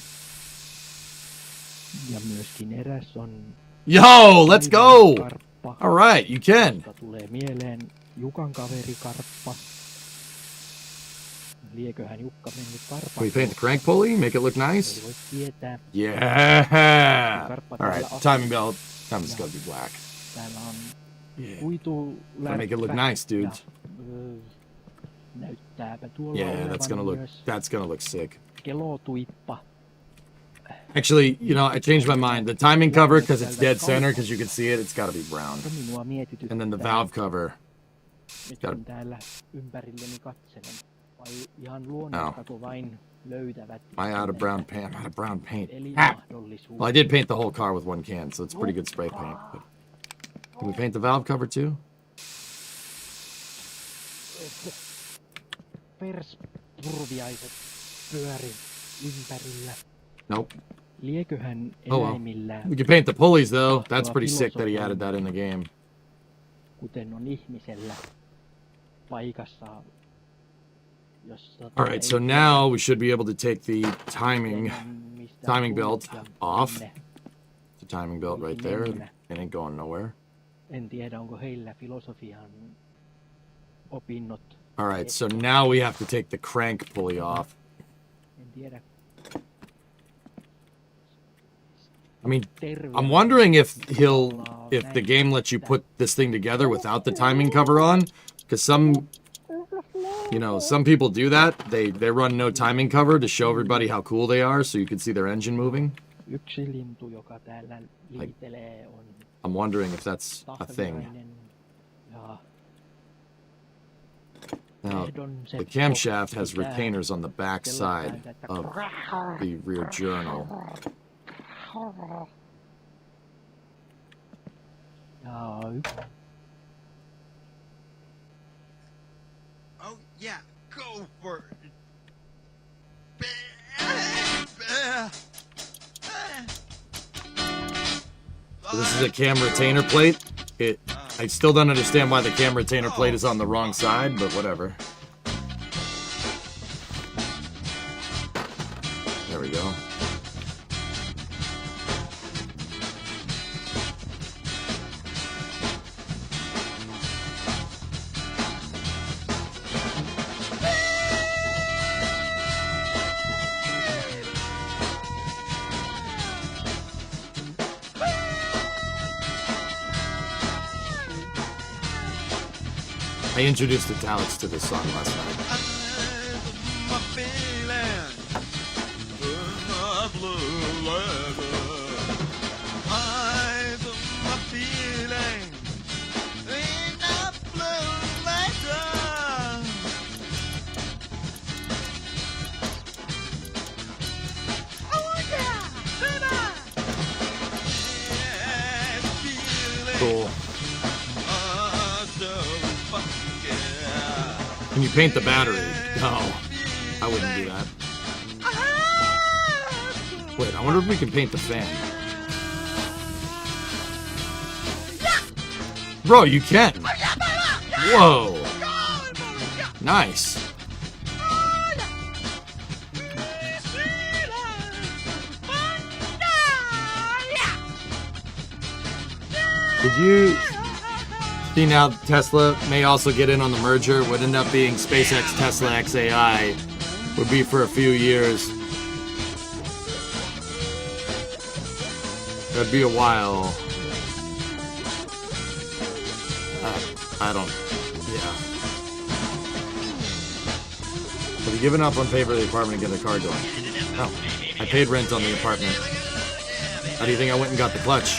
Ja myöskin eräs on Yo, let's go! karppa, All right, you can. josta tulee mieleen Jukan kaveri karppa. Lieköhän Jukka mennyt karpan? Can we paint the crank pulley? Make it look Ei nice? voi tietää. Yeah. All right, timing belt. Time's gotta be black. Täällä on Yeah. kuitu Make it look nice, dude. Näyttääpä tuolla Yeah, olevan that's gonna look sick. kelotuippa. Actually, you know, I changed my mind. The timing cover, because it's dead center, because you can see it, it's got to be brown. Minua mietityttää. And then the valve cover. Nyt got- kun täällä ympärilleni katselen. Vai ihan luonnosta vain löytävät I out of brown paint. I'm out of brown paint. eli Ah! mahdollisuus. Well, I did paint the whole car with one can, so it's pretty good spray paint. But can we paint the valve cover too? Persturviaiset pyöri ympärillä. Nope. Lieköhän Oh, well. eläimillä, We can paint the pulleys though. That's pretty sick that he added that in the game. kuten on ihmisellä, paikassa, jossa All right, so now we should be able to take the timing belt off. The timing belt right there. It ain't going nowhere. En tiedä, onko heillä filosofian opinnot. All right, so now we have to take the crank pulley off. En tiedä. I mean, Terve. I'm wondering if the game lets you put this thing together without the timing cover on, because some people do that. They run no timing cover to show everybody how cool they are, so you can see their engine moving. Yksi lintu, joka täällä liitelee, on I'm wondering if that's a thing. tahviainen ja Now, ehdon the seppo camshaft has pitää retainers on the back side of the rear journal. ja Oh yeah, go for it. So this is a cam retainer plate. I still don't understand why the cam retainer plate is on the wrong side, but whatever. There we go. I introduced italics to this song last night. My feeling, my blue leather. My feeling, in the blue leather. Oh yeah, feeling. Cool. So fucking yeah. Can you paint the battery? No, I wouldn't do that. Wait, I wonder if we can paint the fan. Bro, you can. Whoa. Nice. Did you see now Tesla may also get in on the merger? Would end up being SpaceX Tesla XAI. Would be for a few years. That'd be a while. I don't. Yeah. Have you given up on favor of the apartment to get the car going? No. I paid rent on the apartment. How do you think I went and got the clutch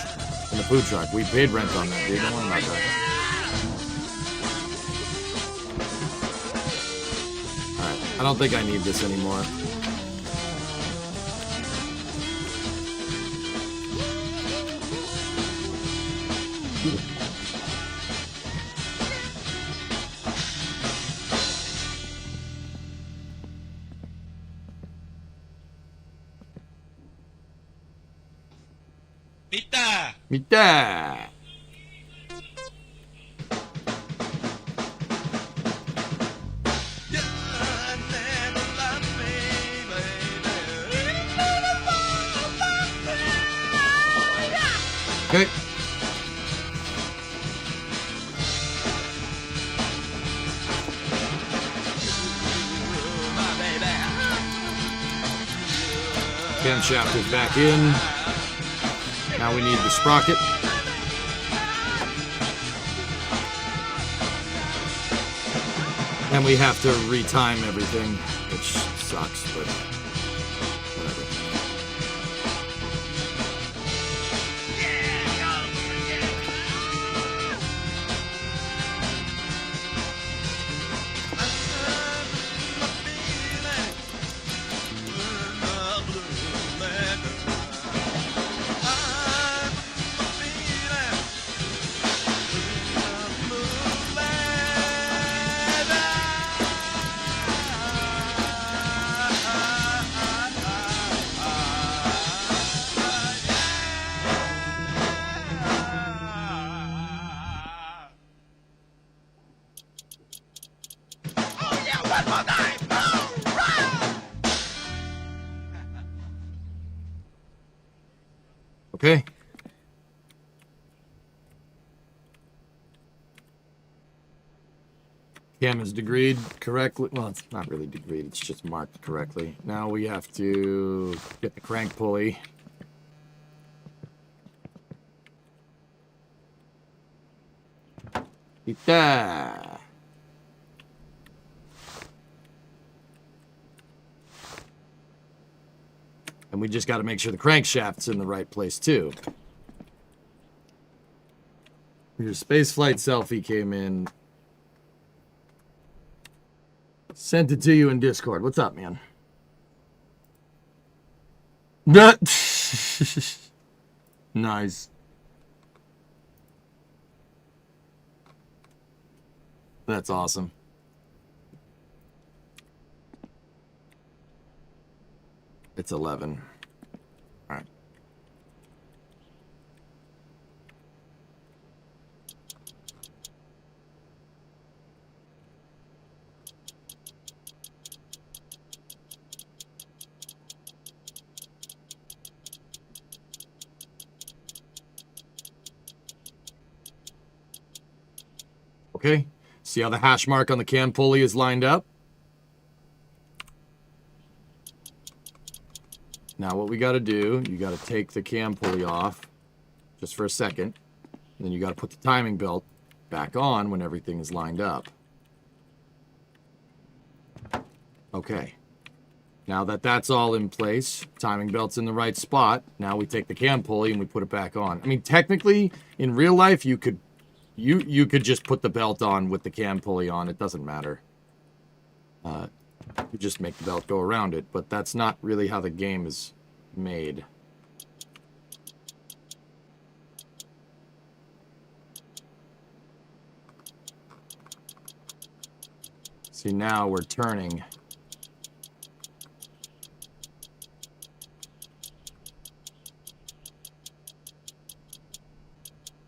in the food truck? We paid rent on that, dude. Don't worry about that. Alright. I don't think I need this anymore. Mitä? Mitä? Okay. Camshaft is back in. Now we need the sprocket. And we have to retime everything, which sucks, but whatever. Okay. Cam is degreed correctly. Well, it's not really degreed. It's just marked correctly. Now we have to get the crank pulley. Ita. And we just got to make sure the crankshaft's in the right place, too. Your spaceflight selfie came in. Sent it to you in Discord. What's up, man? Nice. That's awesome. It's 11. All right. Okay. See how the hash mark on the cam pulley is lined up? Now what we got to do, you got to take the cam pulley off just for a second. And then you got to put the timing belt back on when everything is lined up. Okay. Now that that's all in place, timing belt's in the right spot, now we take the cam pulley and we put it back on. I mean, technically, in real life, you could just put the belt on with the cam pulley on. It doesn't matter. You just make the belt go around it, but that's not really how the game is made. See, now we're turning.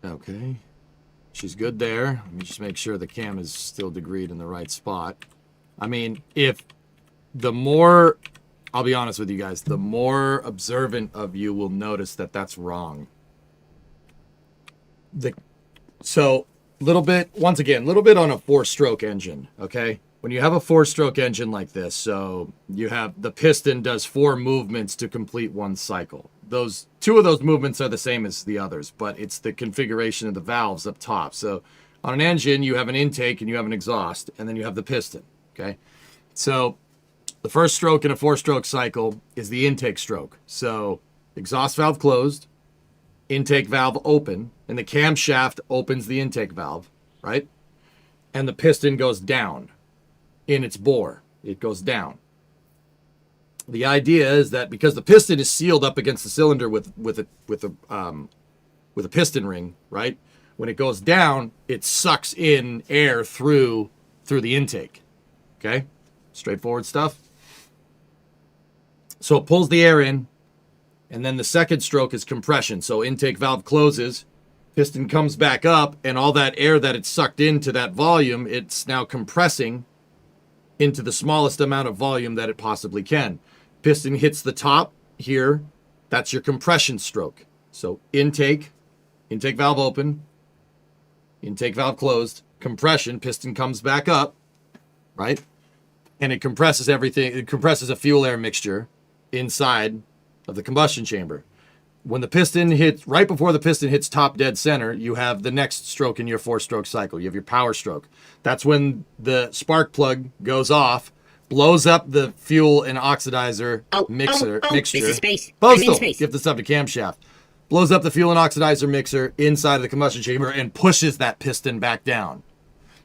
Okay. She's good there. Let me just make sure the cam is still degreed in the right spot. I mean, if the more, I'll be honest with you guys, the more observant of you will notice that that's wrong. So, little bit, once again, little bit on a 4-stroke engine, okay? When you have a 4-stroke engine like this, so you have, the piston does 4 movements to complete 1 cycle. those two of those movements are the same as the others, but it's the configuration of the valves up top. So on an engine, you have an intake and you have an exhaust, and then you have the piston. Okay, so the first stroke in a 4-stroke cycle is the intake stroke. So exhaust valve closed, intake valve open, and the camshaft opens the intake valve, right? And the piston goes down in its bore. It goes down. The idea is that because the piston is sealed up against the cylinder with a piston ring, right? When it goes down, it sucks in air through the intake. Okay? Straightforward stuff. So it pulls the air in, and then the second stroke is compression. So intake valve closes, piston comes back up, and all that air that it sucked into that volume, it's now compressing into the smallest amount of volume that it possibly can. Piston hits the top here. That's your compression stroke. So intake valve open, intake valve closed, compression, piston comes back up, right? And it compresses everything. It compresses a fuel air mixture inside of the combustion chamber. When the piston hits, right before the piston hits top dead center, you have the next stroke in your 4-stroke cycle. You have your power stroke. That's when the spark plug goes off, blows up the fuel and oxidizer mixture. This is space. Postal, I'm in space. give this up to camshaft. Blows up the fuel and oxidizer mixer inside of the combustion chamber and pushes that piston back down.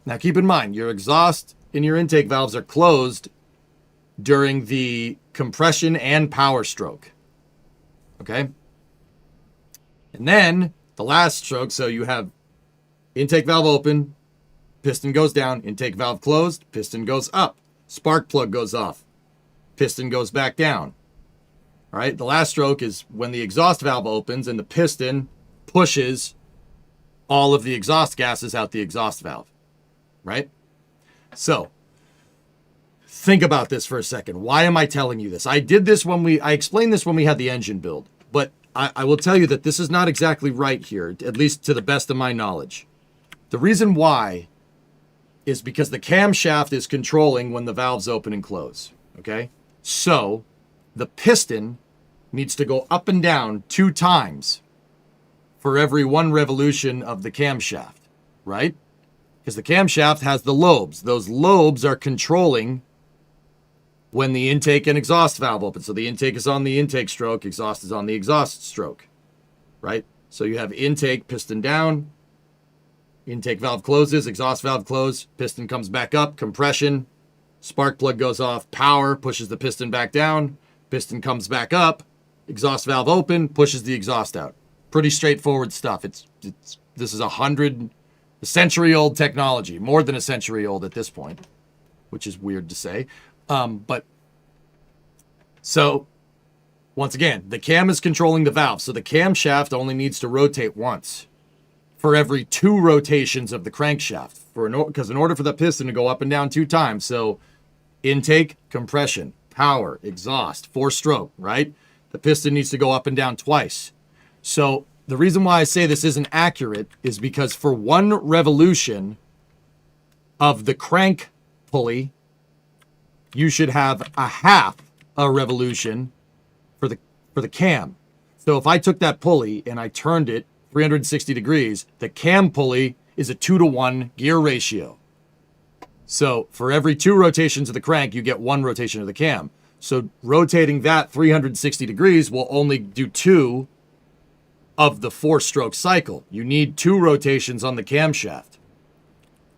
Now keep in mind, your exhaust and your intake valves are closed during the compression and power stroke. Okay? And then the last stroke, so you have intake valve open, piston goes down, intake valve closed, piston goes up, spark plug goes off, piston goes back down. All right, the last stroke is when the exhaust valve opens and the piston pushes all of the exhaust gases out the exhaust valve, right? So think about this for a second. Why am I telling you this? I explained this when we had the engine build, but I will tell you that this is not exactly right here, at least to the best of my knowledge. The reason why is because the camshaft is controlling when the valves open and close, okay? So the piston needs to go up and down 2 times for every 1 revolution of the camshaft, right? Because the camshaft has the lobes. Those lobes are controlling when the intake and exhaust valve open. So the intake is on the intake stroke, exhaust is on the exhaust stroke, right? So you have intake, piston down, intake valve closes, exhaust valve closed, piston comes back up, compression, spark plug goes off, power pushes the piston back down, piston comes back up, exhaust valve open, pushes the exhaust out. Pretty straightforward stuff. This is a century-old technology, more than a century old at this point, which is weird to say. But so once again, the cam is controlling the valve. So the camshaft only needs to rotate once for every 2 rotations of the crankshaft because in order for the piston to go up and down 2 times. So intake, compression, power, exhaust, 4-stroke, right? The piston needs to go up and down twice. So the reason why I say this isn't accurate is because for 1 revolution of the crank pulley, you should have a half a revolution for the cam. So if I took that pulley and I turned it 360 degrees, the cam pulley is a 2-to-1 gear ratio. So for every 2 rotations of the crank, you get 1 rotation of the cam. So rotating that 360 degrees will only do 2 of the 4-stroke cycle. You need 2 rotations on the camshaft.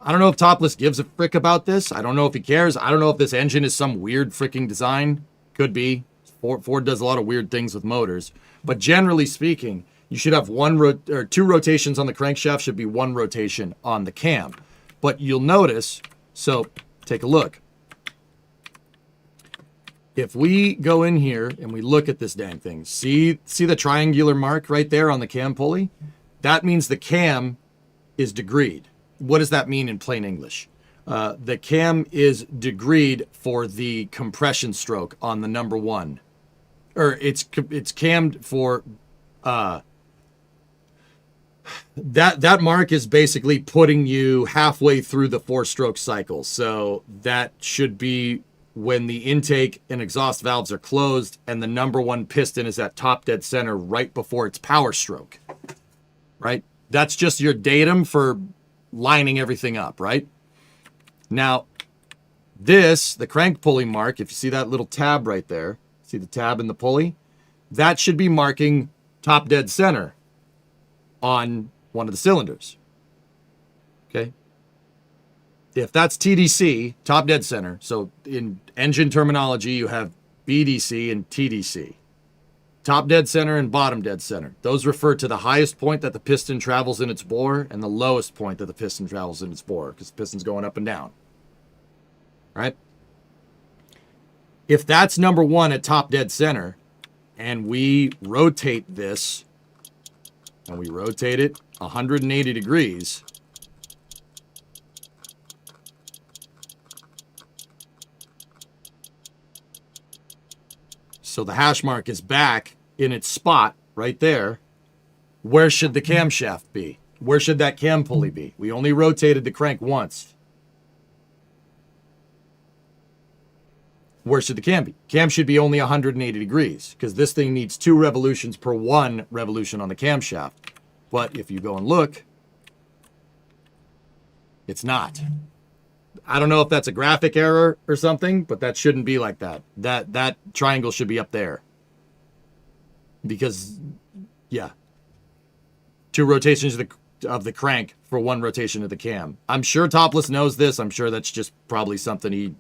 I don't know if Topless gives a frick about this. I don't know if he cares. I don't know if this engine is some weird freaking design. Could be. Ford does a lot of weird things with motors. But generally speaking, you should have 2 rotations on the crankshaft, should be 1 rotation on the cam. But you'll notice, so take a look. If we go in here and we look at this dang thing, see the triangular mark right there on the cam pulley? That means the cam is degreed. What does that mean in plain English? The cam is degreed for the compression stroke on the number 1. Or it's cammed for that mark is basically putting you halfway through the 4-stroke cycle. So that should be when the intake and exhaust valves are closed and the number one piston is at top dead center right before its power stroke, right? That's just your datum for lining everything up, right? Now, this, the crank pulley mark, if you see that little tab right there, see the tab in the pulley? That should be marking top dead center on one of the cylinders. Okay? If that's TDC, top dead center, so in engine terminology, you have BDC and TDC. Top dead center and bottom dead center. Those refer to the highest point that the piston travels in its bore and the lowest point that the piston travels in its bore, because the piston's going up and down. Right? If that's number one at top dead center, and we rotate this, and we rotate it 180 degrees, so the hash mark is back in its spot right there, where should the camshaft be? Where should that cam pulley be? We only rotated the crank once. Where should the cam be? Cam should be only 180 degrees because this thing needs 2 revolutions per 1 revolution on the camshaft. But if you go and look, it's not. I don't know if that's a graphic error or something, but that shouldn't be like that. That triangle should be up there. Because, yeah. 2 rotations of the crank for 1 rotation of the cam. I'm sure Topless knows this. I'm sure that's just probably something he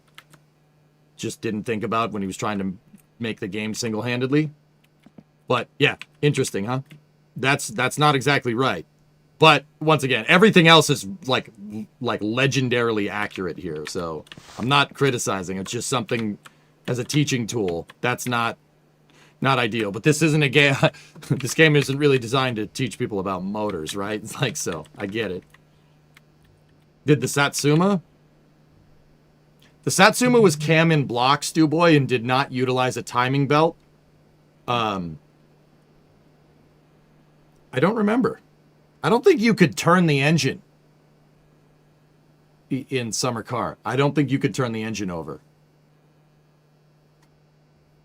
just didn't think about when he was trying to make the game single-handedly. But yeah, interesting, huh? That's not exactly right. But once again, everything else is like legendarily accurate here. So I'm not criticizing. It's just something as a teaching tool. That's not ideal. But this isn't a game. This game isn't really designed to teach people about motors, right? It's like, so I get it. Did the Satsuma? The Satsuma was cam in block, Stu Boy, and did not utilize a timing belt. I don't remember. I don't think you could turn the engine in Summer Car. I don't think you could turn the engine over.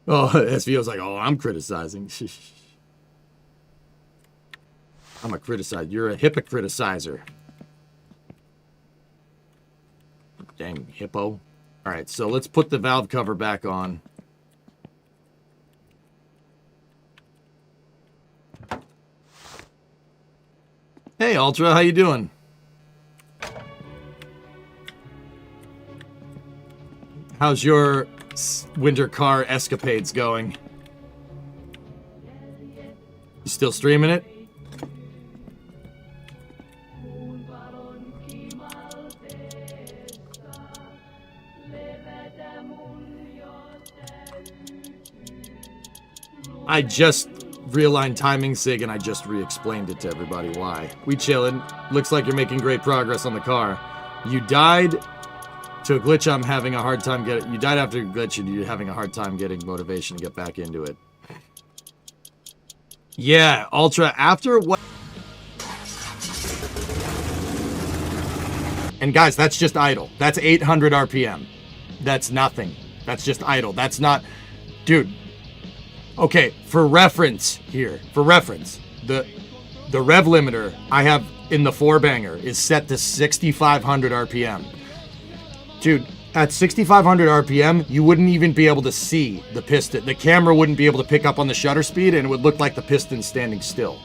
Oh, SVO's like, oh, I'm criticizing. I'm a criticizer. You're a hypocriticizer. Dang hippo. All right, so let's put the valve cover back on. Hey, Ultra, how you doing? How's your winter car escapades going? You still streaming it? I just realigned timing sig and I just re-explained it to everybody why. We chillin'. Looks like you're making great progress on the car. You died to a glitch I'm having a hard time getting. You died after a glitch and you're having a hard time getting motivation to get back into it. Yeah, Ultra, after what... And guys, that's just idle. That's 800 RPM. That's nothing. That's just idle. That's not... Dude. Okay, for reference here. For reference. The rev limiter I have in the 4-banger is set to 6,500 RPM. Dude, at 6,500 RPM, you wouldn't even be able to see the piston. The camera wouldn't be able to pick up on the shutter speed, and it would look like the piston's standing still.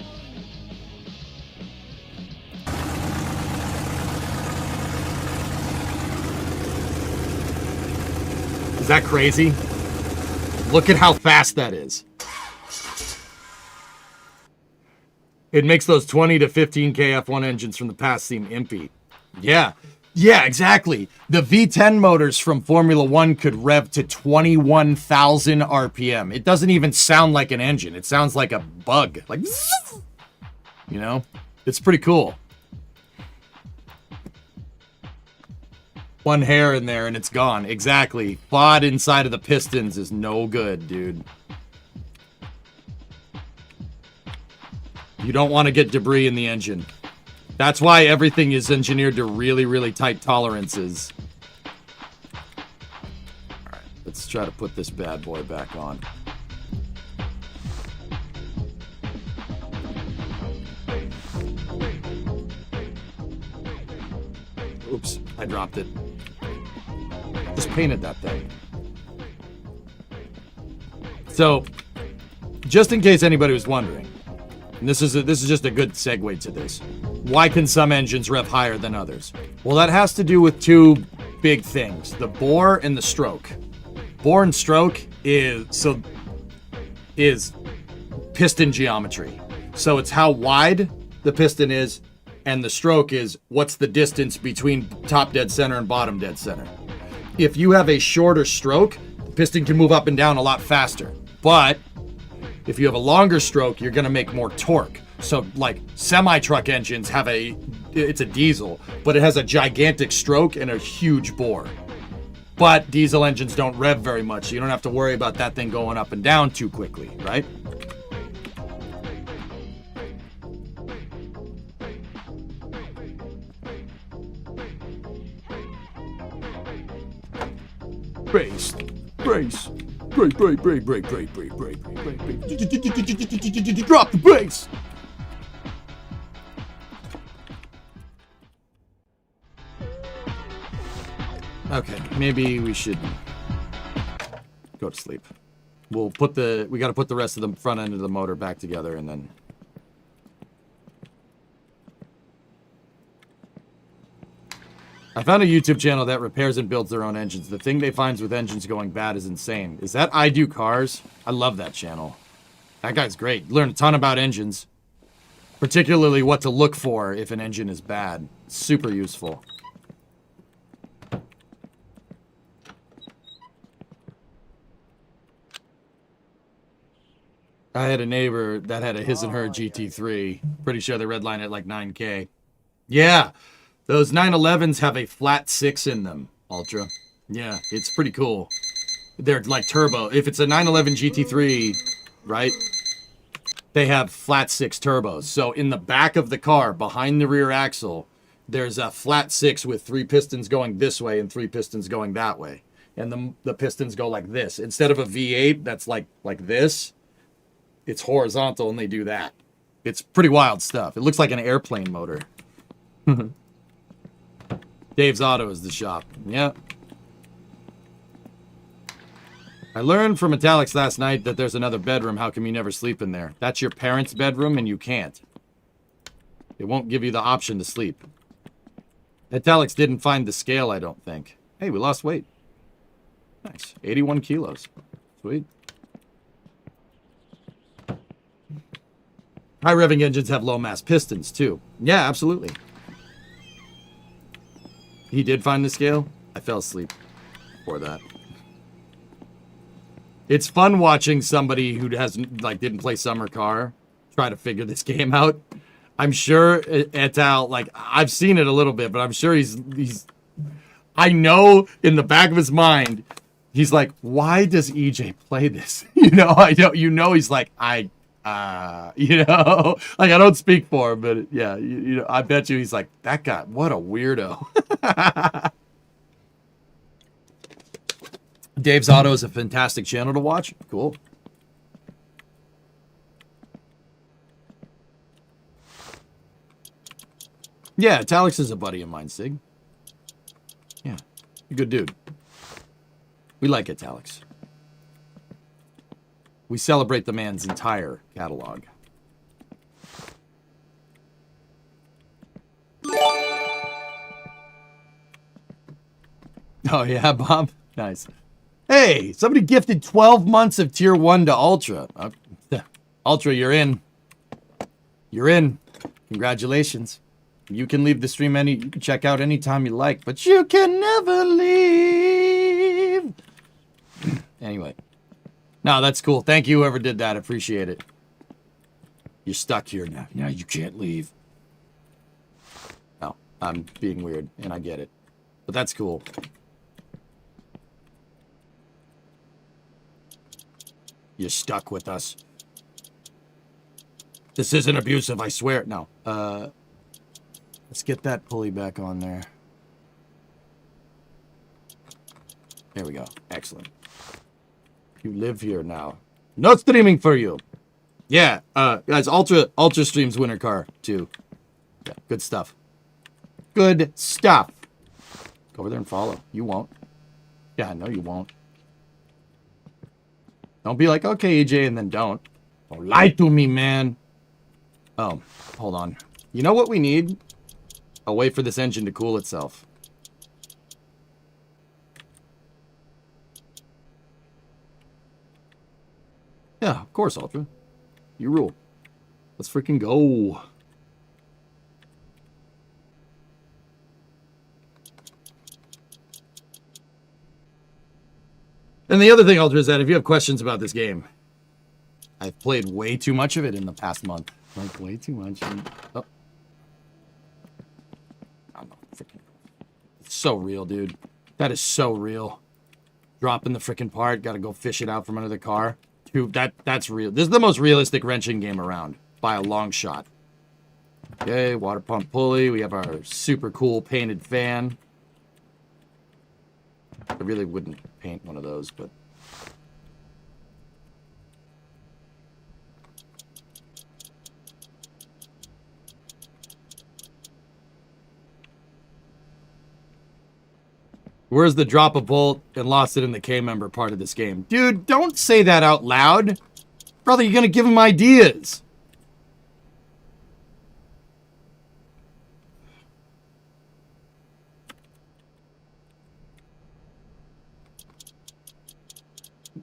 Is that crazy? Look at how fast that is. It makes those 20 to 15K F1 engines from the past seem impy. Yeah. Yeah, exactly. The V10 motors from Formula 1 could rev to 21,000 RPM. It doesn't even sound like an engine. It sounds like a bug. Like, you know? It's pretty cool. One hair in there and it's gone. Exactly. FOD inside of the pistons is no good, dude. You don't want to get debris in the engine. That's why everything is engineered to really, really tight tolerances. All right, Let's try to put this bad boy back on. Oops, I dropped it. Just painted that thing. So, just in case anybody was wondering, and this is just a good segue to this. Why can some engines rev higher than others? Well, that has to do with two big things: the bore and the stroke. Bore and stroke is piston geometry. So it's how wide the piston is, and the stroke is what's the distance between top dead center and bottom dead center. If you have a shorter stroke, the piston can move up and down a lot faster. But if you have a longer stroke, you're going to make more torque. So like semi-truck engines have it's a diesel, but it has a gigantic stroke and a huge bore. But diesel engines don't rev very much, so you don't have to worry about that thing going up and down too quickly, right? Brace, brace, brake, brake, brake, brake, brake, brake, brake, brake, brake. Drop the brakes. Okay, maybe we should go to sleep. We got to put the rest of the front end of the motor back together and then. I found a YouTube channel that repairs and builds their own engines. The thing they find with engines going bad is insane. Is that I Do Cars? I love that channel. That guy's great. Learn a ton about engines. Particularly what to look for if an engine is bad. Super useful. I had a neighbor that had a his and her GT3. Pretty sure they redline at like 9K. Yeah, those 911s have a flat 6 in them, Ultra. Yeah, it's pretty cool. They're like turbo. If it's a 911 GT3, right, they have flat 6 turbos. So in the back of the car, behind the rear axle, there's a flat 6 with 3 pistons going this way and 3 pistons going that way. And the pistons go like this. Instead of a V8 that's like this, it's horizontal and they do that. It's pretty wild stuff. It looks like an airplane motor. Dave's Auto is the shop. Yeah. I learned from Metallics last night that there's another bedroom. How come you never sleep in there? That's your parents' bedroom and you can't. It won't give you the option to sleep. Metallics didn't find the scale, I don't think. Hey, we lost weight. Nice. 81 kilos. Sweet. High revving engines have low mass pistons too. Yeah, absolutely. He did find the scale. I fell asleep for that. It's fun watching somebody who didn't play summer car try to figure this game out. I'm sure Etal, I've seen it a little bit, but I'm sure he's I know in the back of his mind, he's like, why does EJ play this? He's like, I don't speak for him, but yeah, I bet you he's like, that guy, what a weirdo. Dave's Auto is a fantastic channel to watch. Cool. Yeah, Talix is a buddy of mine, Sig. Yeah, a good dude. We like Talix. We celebrate the man's entire catalog. Oh, yeah, Bob? Nice. Hey, somebody gifted 12 months of Tier 1 to Ultra. Ultra, you're in. You're in. Congratulations. You can leave the stream you can check out anytime you like, but you can never leave. Anyway. No, that's cool. Thank you, whoever did that. Appreciate it. You're stuck here now. Now you can't leave. No, I'm being weird, and I get it. But that's cool. You're stuck with us. This isn't abusive, I swear. No. Let's get that pulley back on there. There we go. Excellent. You live here now. No streaming for you. Yeah, guys, Ultra streams winter car too. Yeah, good stuff. Good stuff. Go over there and follow. You won't. Yeah, no, you won't. Don't be like, okay, AJ, and then don't. Don't lie to me, man. Oh, hold on. You know what we need? A way for this engine to cool itself. Yeah, of course, Ultra. You rule. Let's freaking go. And the other thing, Ultra, is that if you have questions about this game, I've played way too much of it in the past month. Like, way too much. Oh. I'm not freaking... It's so real, dude. That is so real. Dropping the freaking part, gotta go fish it out from under the car. Dude, that's real. This is the most realistic wrenching game around, by a long shot. Okay, water pump pulley. We have our super cool painted fan. I really wouldn't paint one of those, but... Where's the drop a bolt and lost it in the K-member part of this game? Dude, don't say that out loud. Brother, you're going to give him ideas.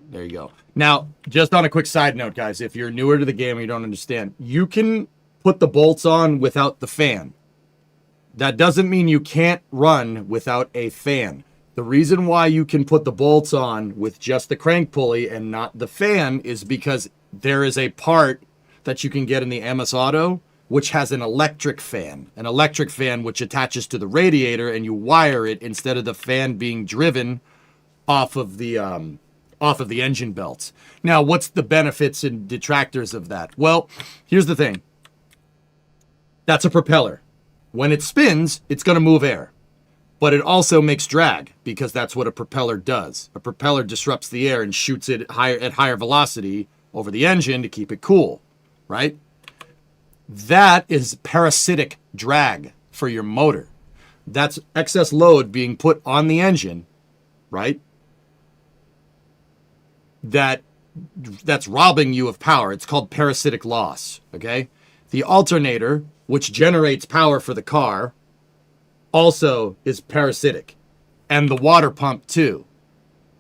There you go. Now, just on a quick side note, guys, if you're newer to the game and you don't understand, you can put the bolts on without the fan. That doesn't mean you can't run without a fan. The reason why you can put the bolts on with just the crank pulley and not the fan is because there is a part that you can get in the MS Auto which has an electric fan which attaches to the radiator, and you wire it instead of the fan being driven off of the engine belts. Now, what's the benefits and detractors of that? Well, here's the thing. That's a propeller. When it spins, it's going to move air. But it also makes drag, because that's what a propeller does. A propeller disrupts the air and shoots it at higher velocity over the engine to keep it cool, right? That is parasitic drag for your motor. That's excess load being put on the engine, right? That's robbing you of power. It's called parasitic loss, okay? The alternator, which generates power for the car, also is parasitic, and the water pump too.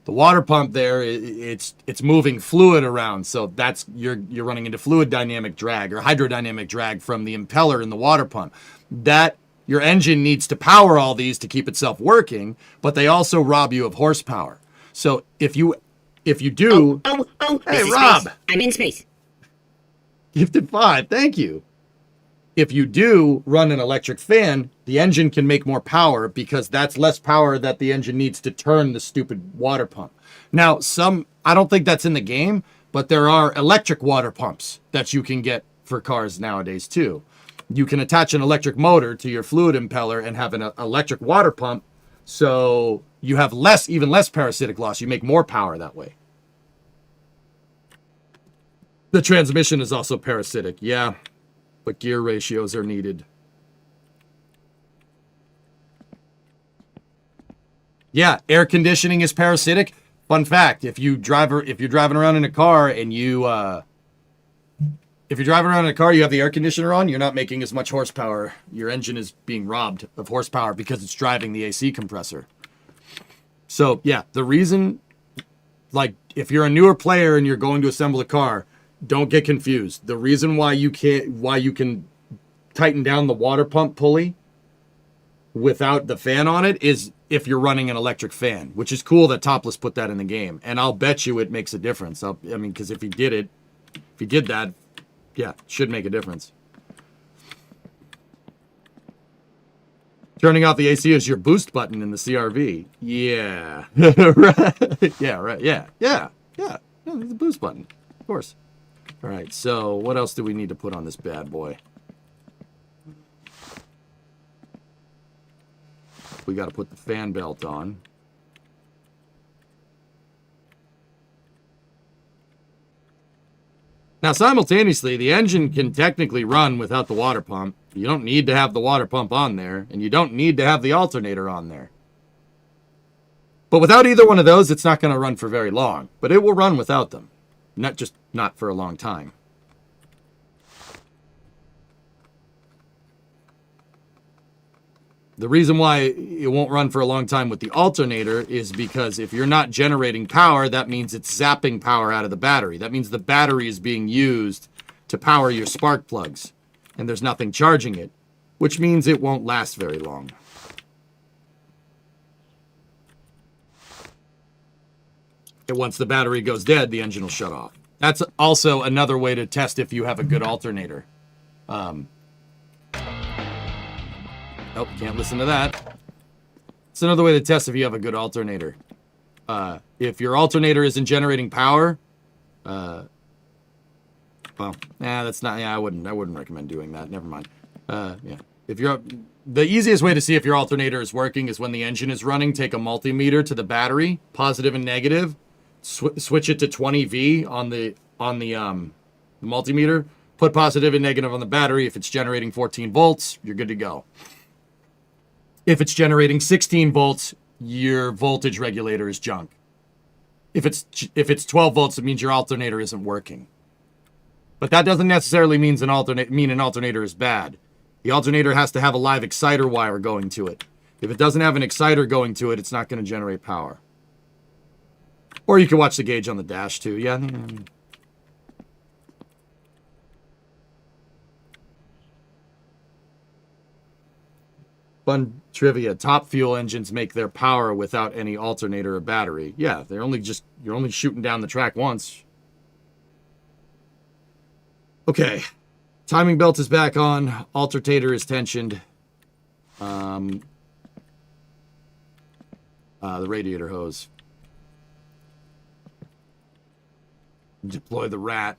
The water pump there, it's moving fluid around, so that's you're running into fluid dynamic drag or hydrodynamic drag from the impeller in the water pump. That your engine needs to power all these to keep itself working, but they also rob you of horsepower. So if you do, hey Rob, space. I'm in space. Gifted 5, thank you. If you do run an electric fan, the engine can make more power because that's less power that the engine needs to turn the stupid water pump. Now, I don't think that's in the game, but there are electric water pumps that you can get for cars nowadays too. You can attach an electric motor to your fluid impeller and have an electric water pump, so you have even less parasitic loss. You make more power that way. The transmission is also parasitic, yeah. But gear ratios are needed. Yeah, air conditioning is parasitic. Fun fact: if you're driving around in a car and you have the air conditioner on, you're not making as much horsepower. Your engine is being robbed of horsepower because it's driving the AC compressor. So yeah, the reason, like, if you're a newer player and you're going to assemble a car, don't get confused. The reason why you can tighten down the water pump pulley without the fan on it is if you're running an electric fan, which is cool that Topless put that in the game. And I'll bet you it makes a difference. Because if he did that, yeah, it should make a difference. Turning off the AC is your boost button in the CRV. Yeah. Right. Yeah, right. Yeah. The boost button, of course. All right, so what else do we need to put on this bad boy? We got to put the fan belt on. Now, simultaneously, the engine can technically run without the water pump. You don't need to have the water pump on there, and you don't need to have the alternator on there. But without either one of those, it's not going to run for very long. But it will run without them. Not for a long time. The reason why it won't run for a long time with the alternator is because if you're not generating power, that means it's zapping power out of the battery. That means the battery is being used to power your spark plugs, and there's nothing charging it, which means it won't last very long. And once the battery goes dead, the engine will shut off. That's also another way to test if you have a good alternator. Nope, can't listen to that. It's another way to test if you have a good alternator. If your alternator isn't generating power, that's not. Yeah, I wouldn't recommend doing that. Never mind. Yeah, the easiest way to see if your alternator is working is when the engine is running. Take a multimeter to the battery, positive and negative. Switch it to 20V on the multimeter. Put positive and negative on the battery. If it's generating 14 volts, you're good to go. If it's generating 16 volts, your voltage regulator is junk. If it's 12 volts, it means your alternator isn't working. But that doesn't necessarily mean an alternator is bad. The alternator has to have a live exciter wire going to it. If it doesn't have an exciter going to it, it's not going to generate power. Or you can watch the gauge on the dash too. Yeah. Fun trivia. Top fuel engines make their power without any alternator or battery. Yeah, you're only shooting down the track once. Okay. Timing belt is back on. Alternator is tensioned. The radiator hose. Deploy the rat.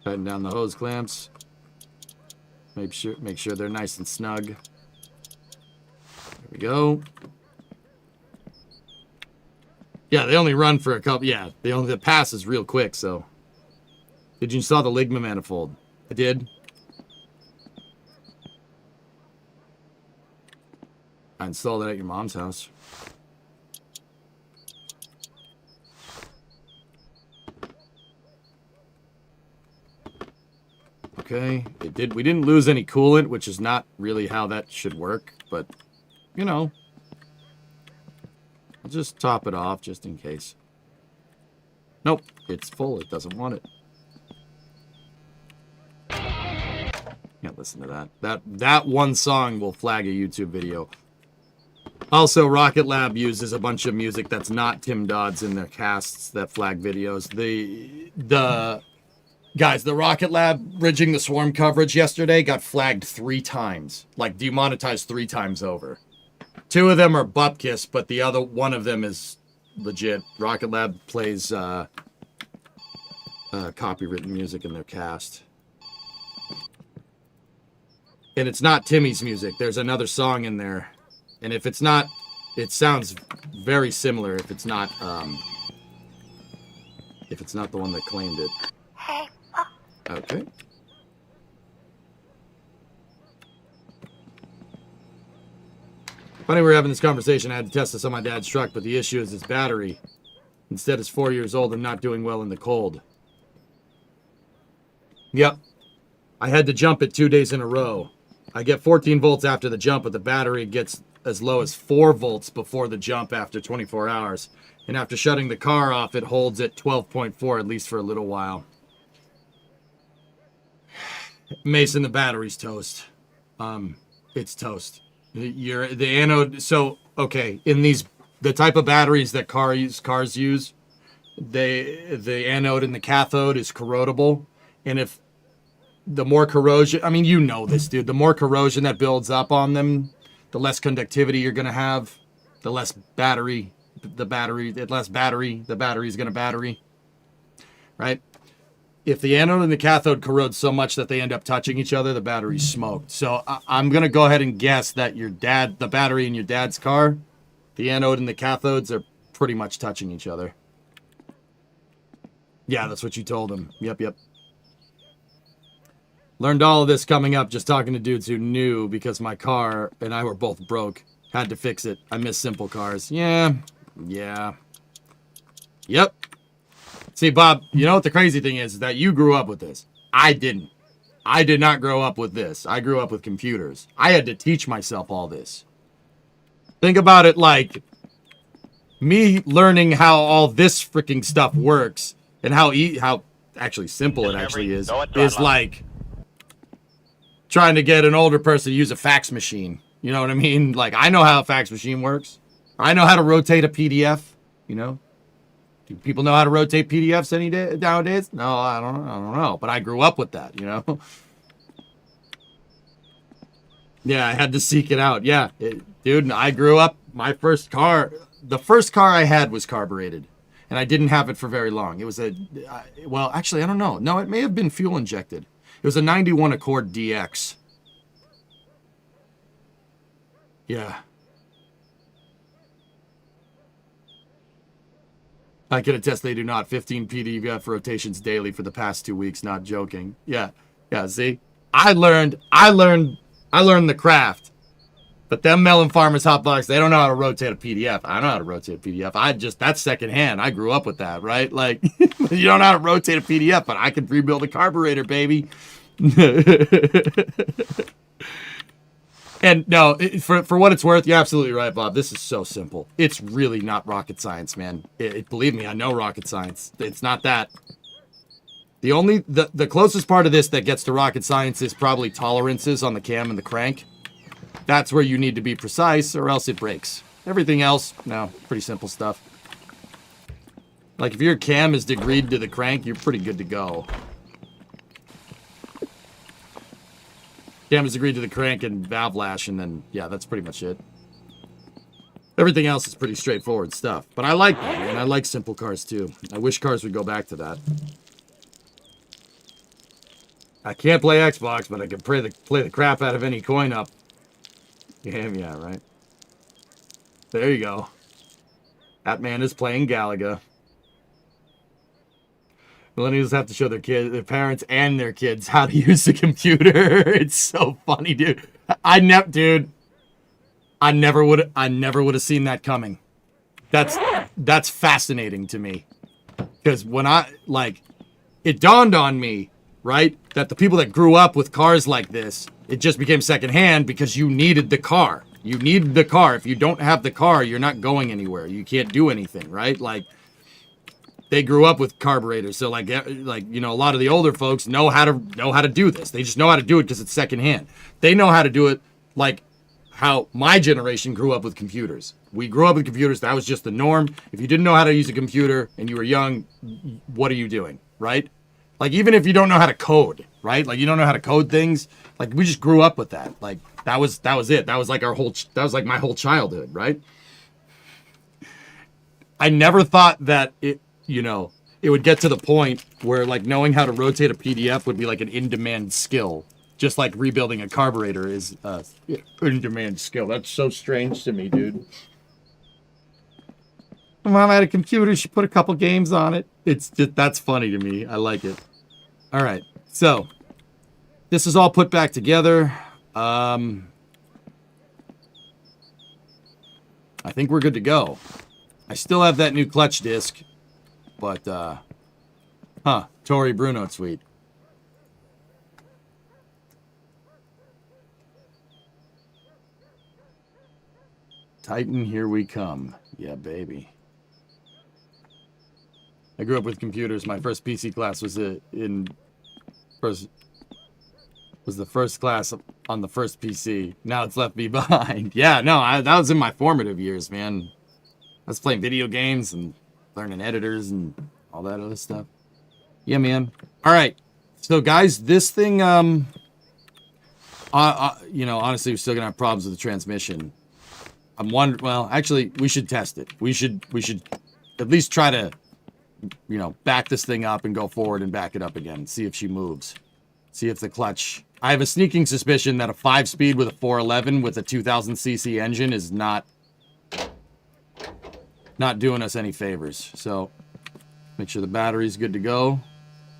Tighten down the hose clamps. Make sure they're nice and snug. There we go. Yeah, they only run for a couple. Yeah, the pass is real quick. So, did you install the Ligma manifold? I did. I installed it at your mom's house. Okay, it did. We didn't lose any coolant, which is not really how that should work, but you know, I'll just top it off just in case. Nope, it's full. It doesn't want it. Can't listen to that. That one song will flag a YouTube video. Also, Rocket Lab uses a bunch of music that's not Tim Dodd's in their casts that flag videos. The guys, the Rocket Lab Bridging the Swarm coverage yesterday got flagged 3 times. Like, demonetized 3 times over. 2 of them are bupkis, but the other one of them is legit. Rocket Lab plays copywritten music in their cast. And it's not Timmy's music. There's another song in there. And if it's not, it sounds very similar if it's not the one that claimed it. Okay. Funny we're having this conversation. I had to test this on my dad's truck, but the issue is its battery. Instead, it's 4 years old and not doing well in the cold. Yep. I had to jump it 2 days in a row. I get 14 volts after the jump, but the battery gets as low as 4 volts before the jump after 24 hours. And after shutting the car off, it holds at 12.4, at least for a little while. Mason, the battery's toast. It's toast. The anode. So, okay, in the type of batteries that cars use, the anode and the cathode is corrodable. And if the more corrosion, I mean, you know this, dude. The more corrosion that builds up on them, the less conductivity you're going to have, the less battery is going to battery, right? if the anode and the cathode corrode so much that they end up touching each other, the battery's smoked. So I'm going to go ahead and guess that the battery in your dad's car, the anode and the cathodes are pretty much touching each other. Yeah, that's what you told him. Yep. Learned all of this coming up just talking to dudes who knew because my car and I were both broke. Had to fix it. I miss simple cars. Yeah. Yep. See, Bob, you know what the crazy thing is that you grew up with this. I didn't. I did not grow up with this. I grew up with computers. I had to teach myself all this. Think about it like me learning how all this freaking stuff works and how actually simple it actually is like trying to get an older person to use a fax machine. You know what I mean? Like, I know how a fax machine works. I know how to rotate a PDF, you know? Do people know how to rotate PDFs nowadays? No, I don't know. But I grew up with that, you know? Yeah, I had to seek it out. Yeah, dude, I grew up, the first car I had was carbureted. And I didn't have it for very long. It was well, actually, I don't know. No, it may have been fuel injected. It was a 91 Accord DX. Yeah. I can attest they do not. 15 PDF rotations daily for the past 2 weeks. Not joking. Yeah. See, I learned the craft. But them melon farmers hotbox, they don't know how to rotate a PDF. I know how to rotate a PDF. That's secondhand. I grew up with that, right? Like, you don't know how to rotate a PDF, but I can rebuild a carburetor, baby. And no, for what it's worth, you're absolutely right, Bob. This is so simple. It's really not rocket science, man. Believe me, I know rocket science. It's not that. The closest part of this that gets to rocket science is probably tolerances on the cam and the crank. That's where you need to be precise or else it breaks. Everything else, no, pretty simple stuff. Like if your cam is degreed to the crank, you're pretty good to go. Cam is degreed to the crank and valve lash, and then, yeah, that's pretty much it. Everything else is pretty straightforward stuff. But I like that, man. I like simple cars, too. I wish cars would go back to that. I can't play Xbox, but I can play the crap out of any coin up. Yeah, right. There you go. That man is playing Galaga. Millennials have to show their parents and their kids how to use the computer. It's so funny, dude. I never would have seen that coming. That's fascinating to me. Because when it dawned on me, right, that the people that grew up with cars like this, it just became secondhand because you needed the car. You needed the car. If you don't have the car, you're not going anywhere. You can't do anything, right? Like, they grew up with carburetors, so like you know, a lot of the older folks know how to do this. They just know how to do it because it's secondhand. They know how to do it like how my generation grew up with computers. We grew up with computers. That was just the norm. If you didn't know how to use a computer and you were young, what are you doing, right? Like, even if you don't know how to code, right? Like, you don't know how to code things. Like, we just grew up with that. Like, that was it. That was like my whole childhood, right? I never thought that it would get to the point where, like, knowing how to rotate a PDF would be, like, an in-demand skill. Just like rebuilding a carburetor is an in-demand skill. That's so strange to me, dude. My mom had a computer. She put a couple games on it. That's funny to me. I like it. All right. So, this is all put back together. I think we're good to go. I still have that new clutch disc. But, Tori Bruno tweet. Titan, here we come. Yeah, baby. I grew up with computers. My first PC class was the first class on the first PC. Now it's left me behind. Yeah, no, that was in my formative years, man. I was playing video games and learning editors and all that other stuff. Yeah, man. All right. So, guys, this thing, honestly, we're still going to have problems with the transmission. I'm wondering, well, actually, we should test it. We should at least try to you know, back this thing up and go forward and back it up again. See if she moves. See if the clutch... I have a sneaking suspicion that a 5-speed with a 411 with a 2000cc engine is not doing us any favors. So, make sure the battery's good to go.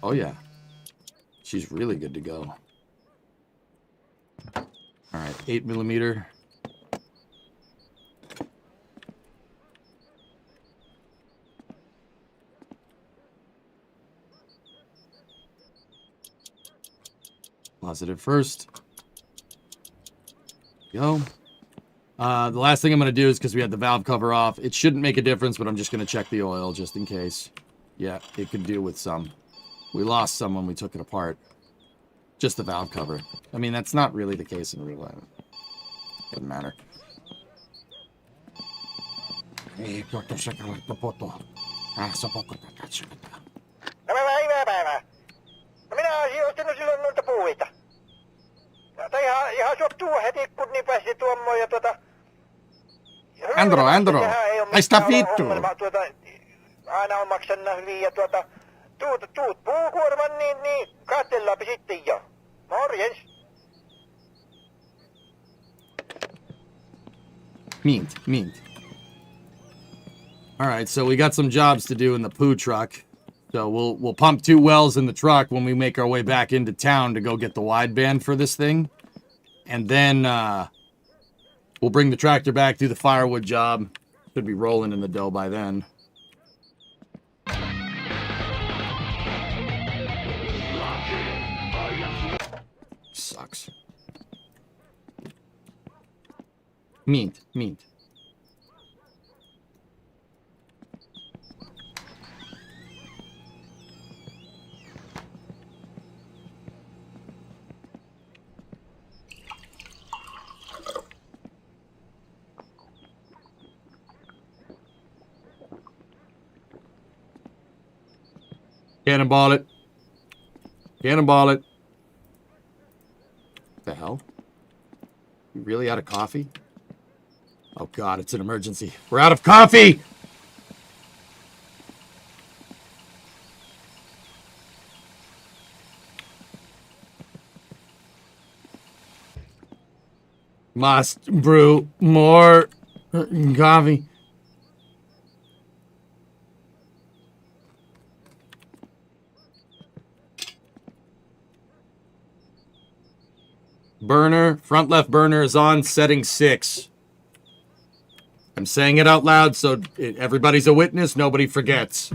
Oh, yeah. She's really good to go. All right, 8mm. Positive first. Go. The last thing I'm going to do is, because we had the valve cover off, it shouldn't make a difference, but I'm just going to check the oil just in case. Yeah, it could do with some. We lost some when we took it apart. Just the valve cover. I mean, that's not really the case in real life. Doesn't matter. Hyvää päivää. No minä olisin ostanut silloin noita puita. Tai ihan soptuu heti, kun niin pääsi tuommoon ja Andro, ai sta vittu! Aina on maksanna hyvin ja tuut puukuorman, niin katsellaanpa sitten jo. Morjens. Mint. All right, so we got some jobs to do in the poo truck. So we'll pump 2 wells in the truck when we make our way back into town to go get the wideband for this thing. And then we'll bring the tractor back, do the firewood job. Should be rolling in the dough by then. Sucks. Mint. Cannonball it. The hell? You really out of coffee? Oh God, it's an emergency. We're out of coffee! Must brew more coffee. Burner, front left burner is on setting 6. I'm saying it out loud so everybody's a witness, nobody forgets.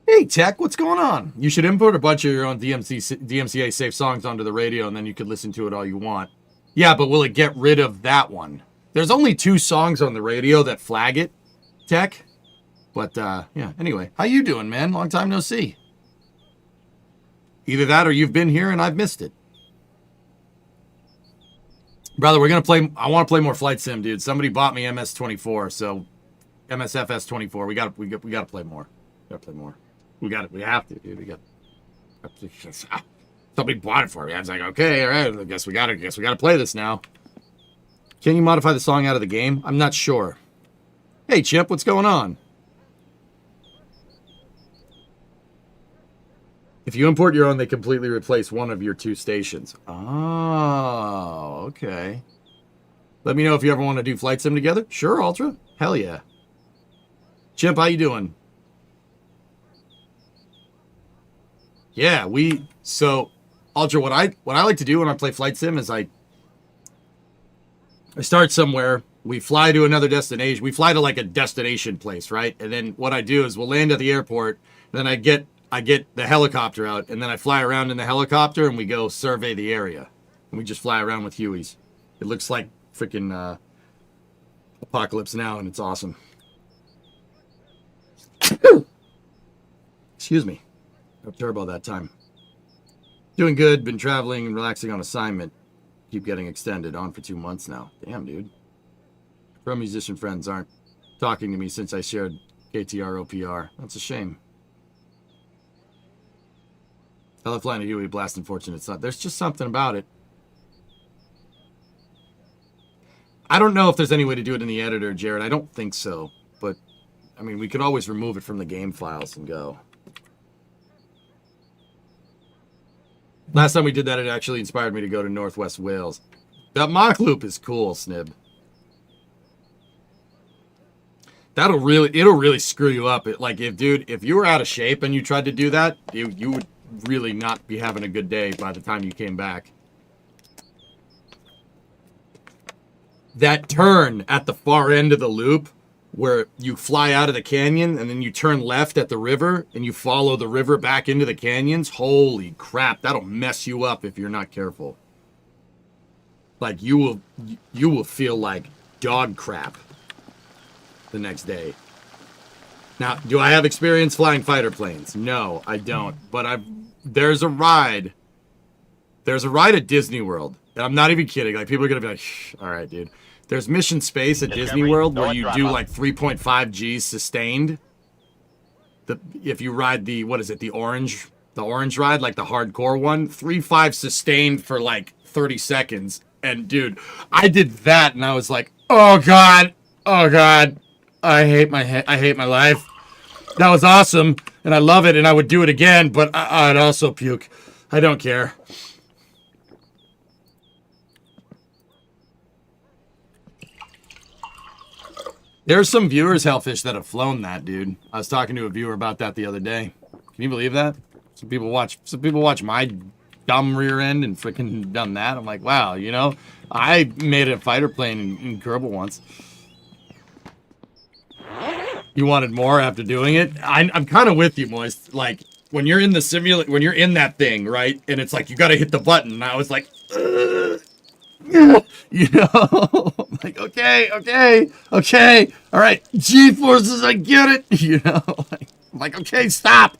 Hey, Tech, what's going on? You should import a bunch of your own DMCA safe songs onto the radio, and then you could listen to it all you want. Yeah, but will it get rid of that one? There's only 2 songs on the radio that flag it, Tech. But, yeah, anyway. How you doing, man? Long time no see. Either that or you've been here and I've missed it. Brother, we're going to play... I want to play more Flight Sim, dude. Somebody bought me MS-24, so... MSFS-24. We got to play more. We got to play more. We have to, dude. Somebody bought it for me. I was like, okay, all right. I guess we got to play this now. Can you modify the song out of the game? I'm not sure. Hey, Chip, what's going on? If you import your own, they completely replace one of your 2 stations. Oh, okay. Let me know if you ever want to do Flight Sim together. Sure, Ultra. Hell yeah. Chimp, how you doing? Yeah, so Ultra, what I like to do when I play Flight Sim is I start somewhere, we fly to another destination. We fly to like a destination place, right? And then what I do is we'll land at the airport, and then I get the helicopter out, and then I fly around in the helicopter, and we go survey the area. And we just fly around with Hueys. It looks like freaking Apocalypse Now, and it's awesome. Excuse me. No turbo that time. Doing good. Been traveling and relaxing on assignment. Keep getting extended. On for 2 months now. Damn, dude. Pro musician friends aren't talking to me since I shared KTR OPR. That's a shame. I love flying a Huey, blasting Fortunate Son. There's just something about it. I don't know if there's any way to do it in the editor, Jared. I don't think so. But, I mean, we could always remove it from the game files and go. Last time we did that, it actually inspired me to go to Northwest Wales. That mock loop is cool, Snib. It'll really screw you up. Like, if you were out of shape and you tried to do that, you would really not be having a good day by the time you came back. That turn at the far end of the loop, where you fly out of the canyon and then you turn left at the river and you follow the river back into the canyons, holy crap, that'll mess you up if you're not careful. Like, you will feel like dog crap the next day. Now, do I have experience flying fighter planes? No, I don't. But there's a ride at Disney World, and I'm not even kidding. Like, people are gonna be like, all right, dude. There's Mission Space at Disney World where you do like 3.5 G's sustained. If you ride the orange ride, like the hardcore one, 3.5 sustained for like 30 seconds. And dude, I did that and I was like, oh god, I hate my life. That was awesome and I love it and I would do it again, but I'd also puke. I don't care. There's some viewers, Hellfish, that have flown that, dude. I was talking to a viewer about that the other day. Can you believe that? Some people watch my dumb rear end and freaking done that. I'm like, wow, you know, I made a fighter plane in Kerbal once. You wanted more after doing it? I'm kind of with you, Moist. Like, when you're in the when you're in that thing, right? And it's like, you got to hit the button. And I was like, you know, like, okay, all right, G-forces, I get it, you know, like, okay, stop.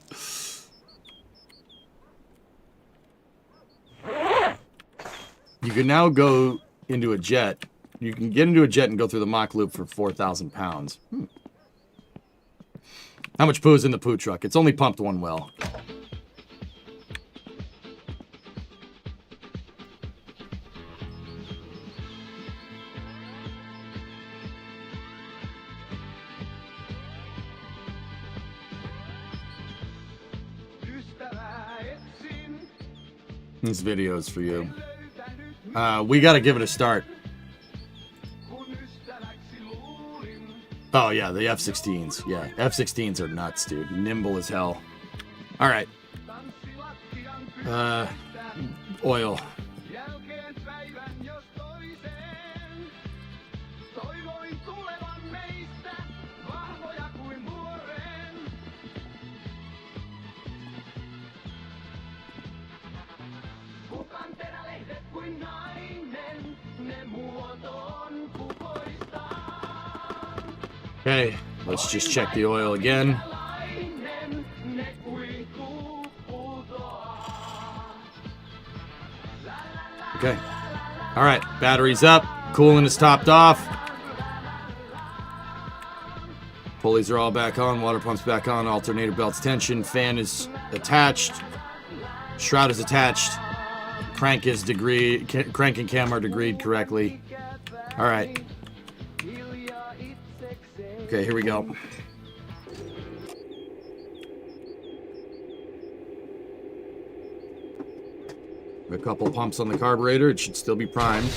You can now go into a jet. You can get into a jet and go through the mock loop for 4,000 pounds. How much poo is in the poo truck? It's only pumped one well. This video is for you. We got to give it a start. Oh, yeah, the F-16s. Yeah, F-16s are nuts, dude. Nimble as hell. All right. Oil. Okay, let's just check the oil again. Okay. All right, battery's up. Coolant is topped off. Pulleys are all back on. Water pump's back on. Alternator belt's tension. Fan is attached. Shroud is attached. Crank and cam are degreed correctly. All right. Okay, here we go. A couple pumps on the carburetor. It should still be primed.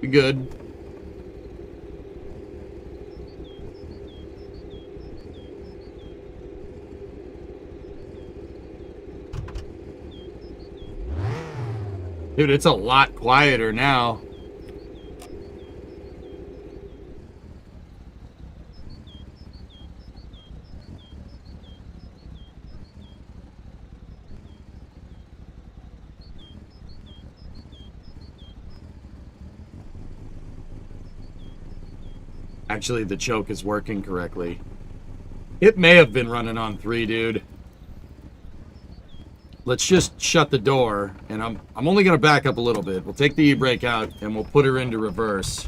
Be good. Dude, it's a lot quieter now. Actually, the choke is working correctly. It may have been running on 3, dude. Let's just shut the door, and I'm only going to back up a little bit. We'll take the e-brake out, and we'll put her into reverse.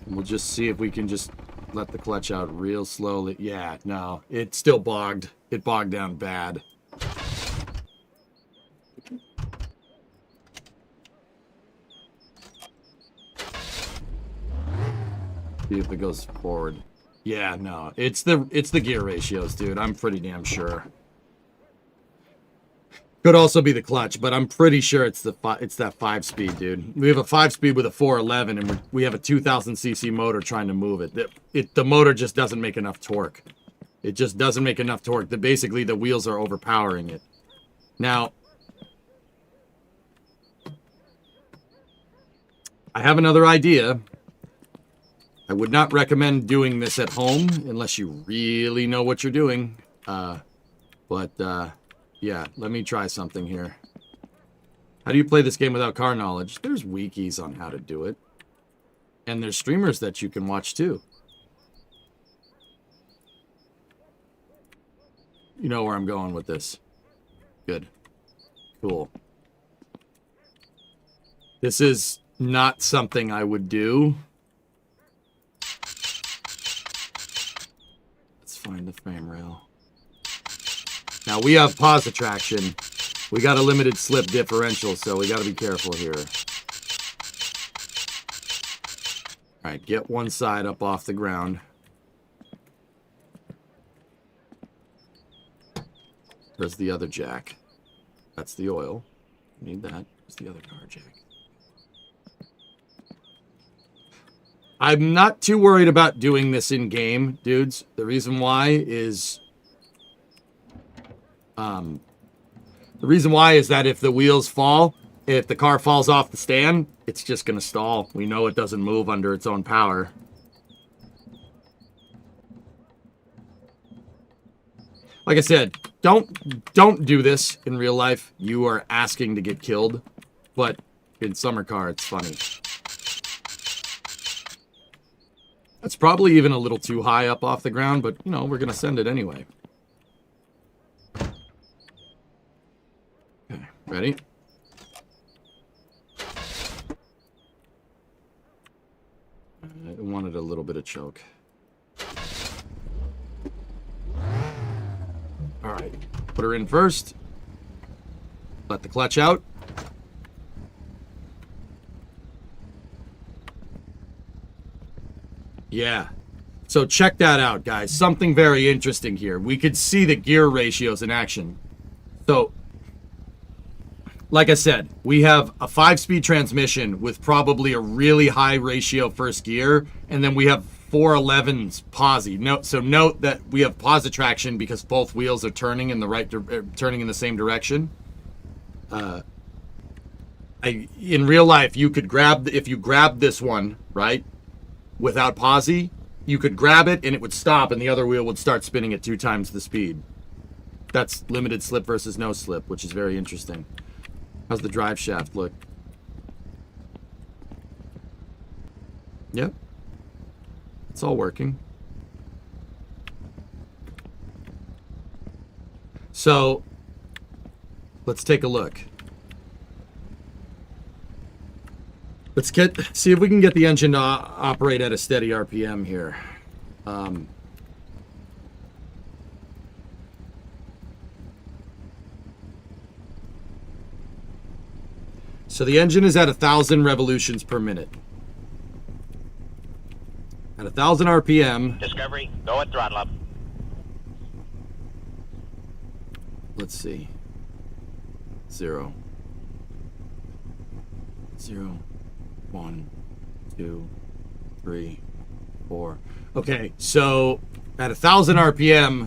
And we'll just see if we can just let the clutch out real slowly. Yeah, no, it still bogged. It bogged down bad. See if it goes forward. Yeah, no, it's the gear ratios, dude. I'm pretty damn sure. Could also be the clutch, but I'm pretty sure it's that 5-speed, dude. We have a 5-speed with a 411, and we have a 2,000 cc motor trying to move it. The motor just doesn't make enough torque. It just doesn't make enough torque. Basically, the wheels are overpowering it. Now, I have another idea. I would not recommend doing this at home unless you really know what you're doing. Yeah, let me try something here. How do you play this game without car knowledge? There's wikis on how to do it. And there's streamers that you can watch too. You know where I'm going with this. Good. Cool. This is not something I would do. Let's find the frame rail. Now, we have pause attraction. We got a limited slip differential, so we got to be careful here. All right, get one side up off the ground. Where's the other jack? That's the oil. Need that. Where's the other car jack? I'm not too worried about doing this in game, dudes. The reason why is... the reason why is that if the wheels fall, if the car falls off the stand, it's just going to stall. We know it doesn't move under its own power. Like I said, don't do this in real life. You are asking to get killed. But in summer car, it's funny. That's probably even a little too high up off the ground, but, you know, we're going to send it anyway. Okay, ready? I wanted a little bit of choke. All right, put her in first. Let the clutch out. Yeah. So check that out, guys. Something very interesting here. We could see the gear ratios in action. So, like I said, we have a 5-speed transmission with probably a really high ratio first gear, and then we have 411's posi. So note that we have pause attraction because both wheels are turning in the turning in the same direction. In real life, you could if you grab this one, right, without posi, you could grab it and it would stop, and the other wheel would start spinning at 2 times the speed. That's limited slip versus no slip, which is very interesting. How's the drive shaft look? Yep. It's all working. So, let's take a look. Let's see if we can get the engine to operate at a steady RPM here. So the engine is at 1,000 revolutions per minute. At 1,000 RPM. Discovery, go at throttle up. Let's see. 0. 0. 1, 2, 3, 4. Okay, so at 1,000 RPM,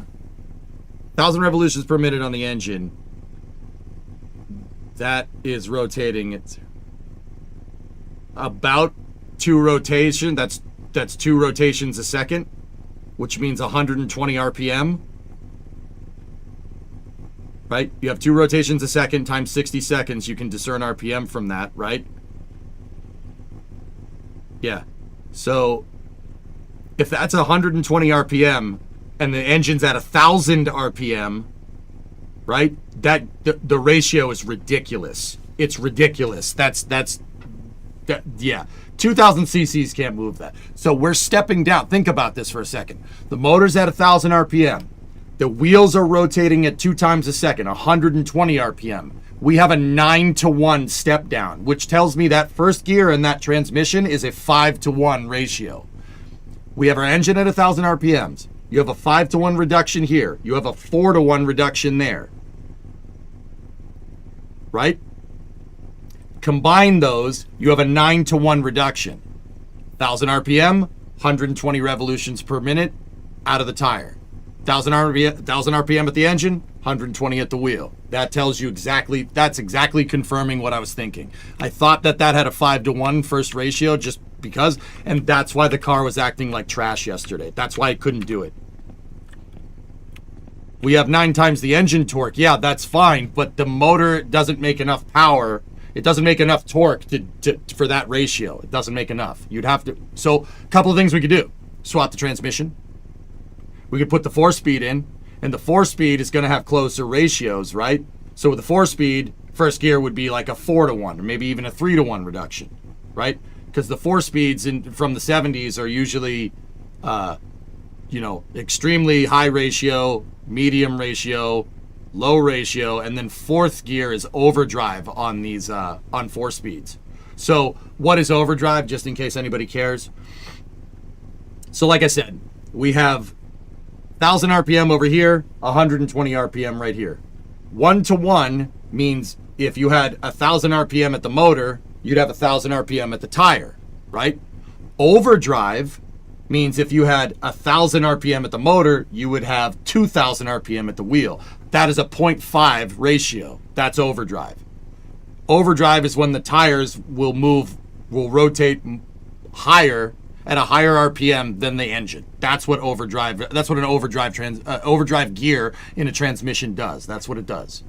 1,000 revolutions per minute on the engine, that is rotating at about 2 rotations. That's 2 rotations a second, which means 120 RPM. Right? You have 2 rotations a second times 60 seconds. You can discern RPM from that, right? Yeah. So if that's 120 RPM and the engine's at 1,000 RPM, right? The ratio is ridiculous. It's ridiculous. That's Yeah, 2,000 cc's can't move that. So we're stepping down. Think about this for a second. The motor's at 1,000 RPM. The wheels are rotating at 2 times a second, 120 RPM. We have a 9-to-1 step down, which tells me that first gear and that transmission is a 5-to-1 ratio. We have our engine at 1,000 RPMs. You have a 5-to-1 reduction here. You have a 4-to-1 reduction there. Right? Combine those, you have a 9-to-1 reduction. 1,000 RPM, 120 revolutions per minute out of the tire. 1,000 RPM at the engine, 120 at the wheel. That tells you exactly, that's exactly confirming what I was thinking. I thought that that had a 5-to-1 first ratio just because, and that's why the car was acting like trash yesterday. That's why I couldn't do it. We have 9 times the engine torque. Yeah, that's fine, but the motor doesn't make enough power. It doesn't make enough torque for that ratio. It doesn't make enough. You'd have to, so a couple of things we could do. Swap the transmission. We could put the 4-speed in, and the 4-speed is going to have closer ratios, right? So with the 4-speed, first gear would be like a 4-to-1, or maybe even a 3-to-1 reduction, right? Because the 4-speeds from the 70s are usually, you know, extremely high ratio, medium ratio, low ratio, and then 4th gear is overdrive on these on 4-speeds. So what is overdrive, just in case anybody cares? So like I said, we have 1,000 RPM over here, 120 RPM right here. 1-to-1 means if you had 1,000 RPM at the motor, you'd have 1,000 RPM at the tire, right? Overdrive means if you had 1,000 RPM at the motor, you would have 2,000 RPM at the wheel. That is a 0.5 ratio. That's overdrive. Overdrive is when the tires will rotate higher at a higher RPM than the engine. That's what overdrive. That's what an overdrive gear in a transmission does. That's what it does.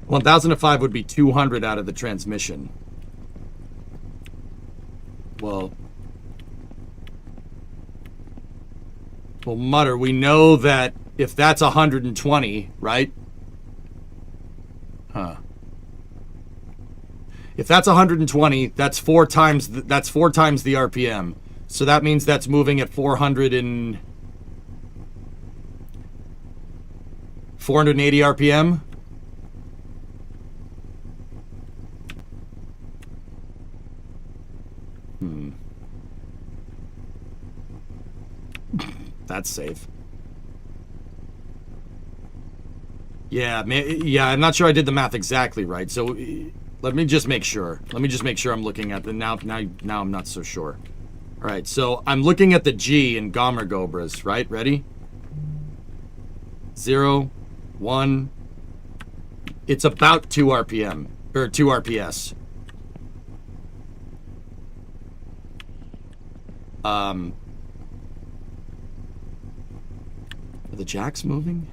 $1,005 would be 200 out of the transmission. Well, Mutter, we know that if that's 120, right? Huh. If that's 120, that's 4 times the RPM. So that means that's moving at 480 RPM. That's safe. Yeah, I'm not sure I did the math exactly right. So let me just make sure. Let me just make sure I'm looking at the now I'm not so sure. All right, so I'm looking at the G in Gomer Gobras, right? Ready? 0, 1. It's about 2 RPM or 2 RPS. Are the jacks moving?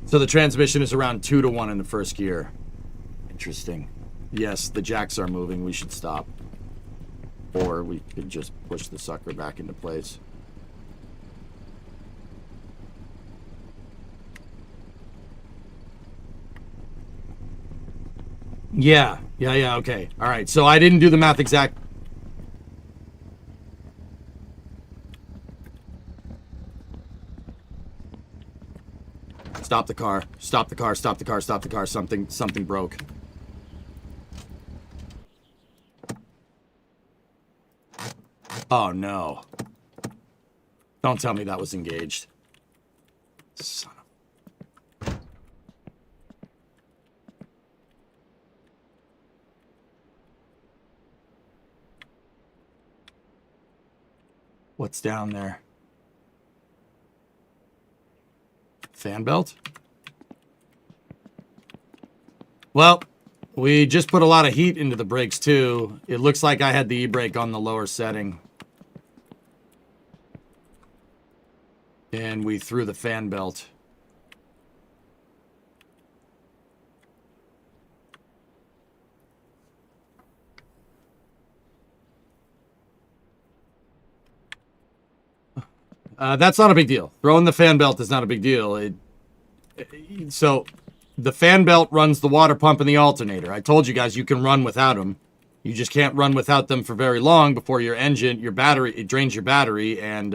So the transmission is around 2-to-1 in the first gear. Interesting. Yes, the jacks are moving. We should stop. Or we could just push the sucker back into place. Yeah, okay. All right, so I didn't do the math exact. Stop the car. Stop the car. Stop the car. Stop the car. Something broke. Oh, no. Don't tell me that was engaged. Son of... What's down there? Fan belt? Well, we just put a lot of heat into the brakes too. It looks like I had the e-brake on the lower setting. And we threw the fan belt. That's not a big deal. Throwing the fan belt is not a big deal. So the fan belt runs the water pump and the alternator. I told you guys you can run without them. You just can't run without them for very long before your engine, your battery, it drains your battery and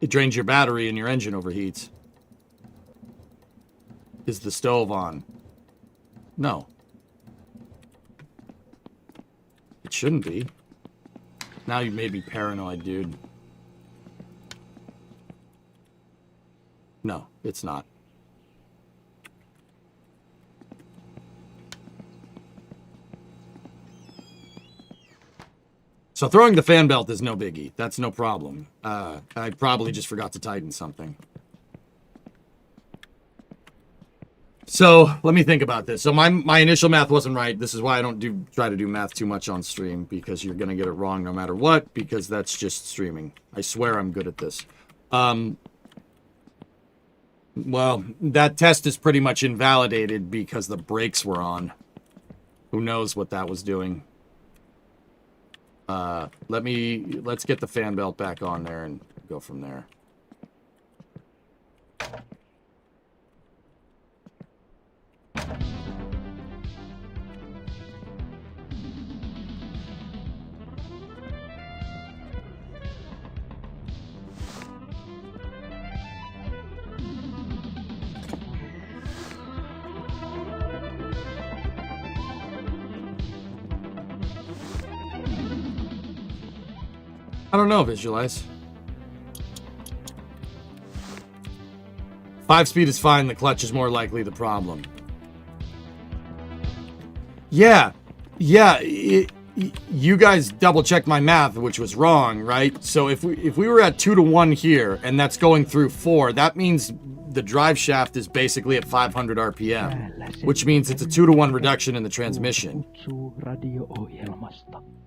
it drains your battery and your engine overheats. Is the stove on? No. It shouldn't be. Now you made me paranoid, dude. No, it's not. So throwing the fan belt is no biggie. That's no problem. I probably just forgot to tighten something. So let me think about this. So my initial math wasn't right. This is why I don't try to do math too much on stream, because you're gonna get it wrong no matter what, because that's just streaming. I swear I'm good at this. Well, that test is pretty much invalidated because the brakes were on. Who knows what that was doing? Let's get the fan belt back on there and go from there. I don't know, Visualize. 5-speed is fine, the clutch is more likely the problem. Yeah, you guys double-checked my math, which was wrong, right? So if we were at 2-to-1 here, and that's going through 4, that means the drive shaft is basically at 500 RPM, which means it's a 2-to-1 reduction in the transmission.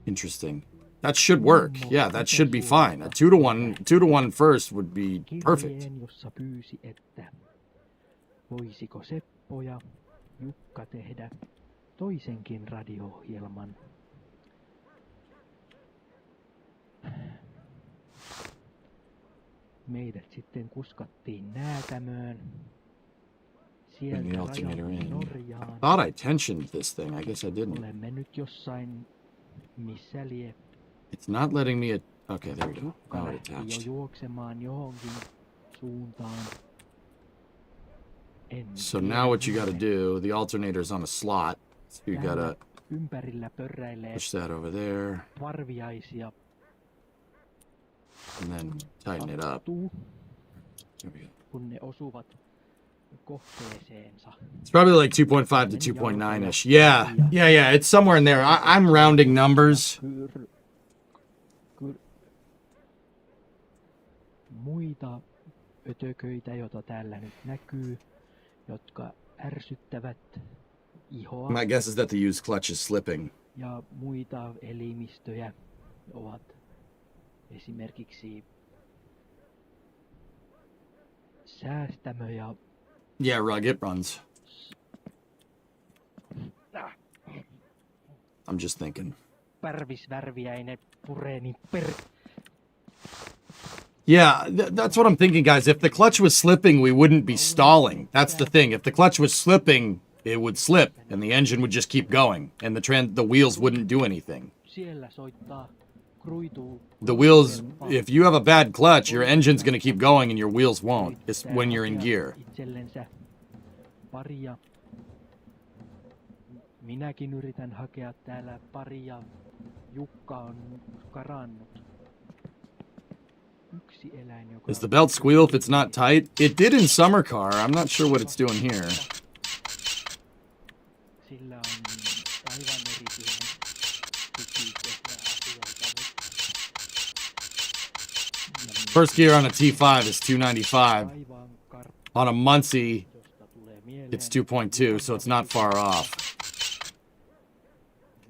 Interesting. That should work. Yeah, that should be fine. A 2-to-1 first would be perfect. Voisiko Seppo ja Jukka tehdä toisenkin radio-ohjelman? Meidät sitten kuskattiin Näätämöön. Sieltä rajalle Norjaan. Thought I tensioned this thing. I guess I didn't. Olemme nyt jossain missä lie. It's not letting me... Okay, there we go. Jukka Now it lähti jo attached. juoksemaan johonkin suuntaan. So now what you gotta do, the alternator's on a slot. So you gotta Ympärillä pörräilee push that over there. varviaisia. And then tighten it up. Tuu, There we go. kun ne osuvat kohteeseensa. It's probably like 2.5 to 2.9-ish. Yeah, it's somewhere in there. I'm rounding numbers. Muita ötököitä, joita täällä nyt näkyy, jotka ärsyttävät ihoa. My guess is that the used clutch is slipping. Ja muita elimistöjä ovat esimerkiksi säästämö ja Yeah, Rug, it runs. I'm just thinking. pärvisvärviäinen pureeni Yeah, that's what I'm thinking, guys. If the clutch was slipping, we wouldn't be stalling. That's the thing. If the clutch was slipping, it would slip, and the engine would just keep going, and the wheels wouldn't do anything. Siellä soittaa kruitu. The wheels, if you have a bad clutch, your engine's going to keep going, and your wheels won't. It's when you're in gear. Itsellensä paria. Minäkin yritän hakea täällä paria. Jukka on karannut. Yksi eläin, joka Does the belt squeal if it's not tight? It did in summer car. I'm not sure what it's doing here. sillä on aivan erityinen tuki tehdä asioita. First gear on a T5 is 295. Aivan On a Muncie, josta tulee mieleen. it's 2.2, so it's not far off.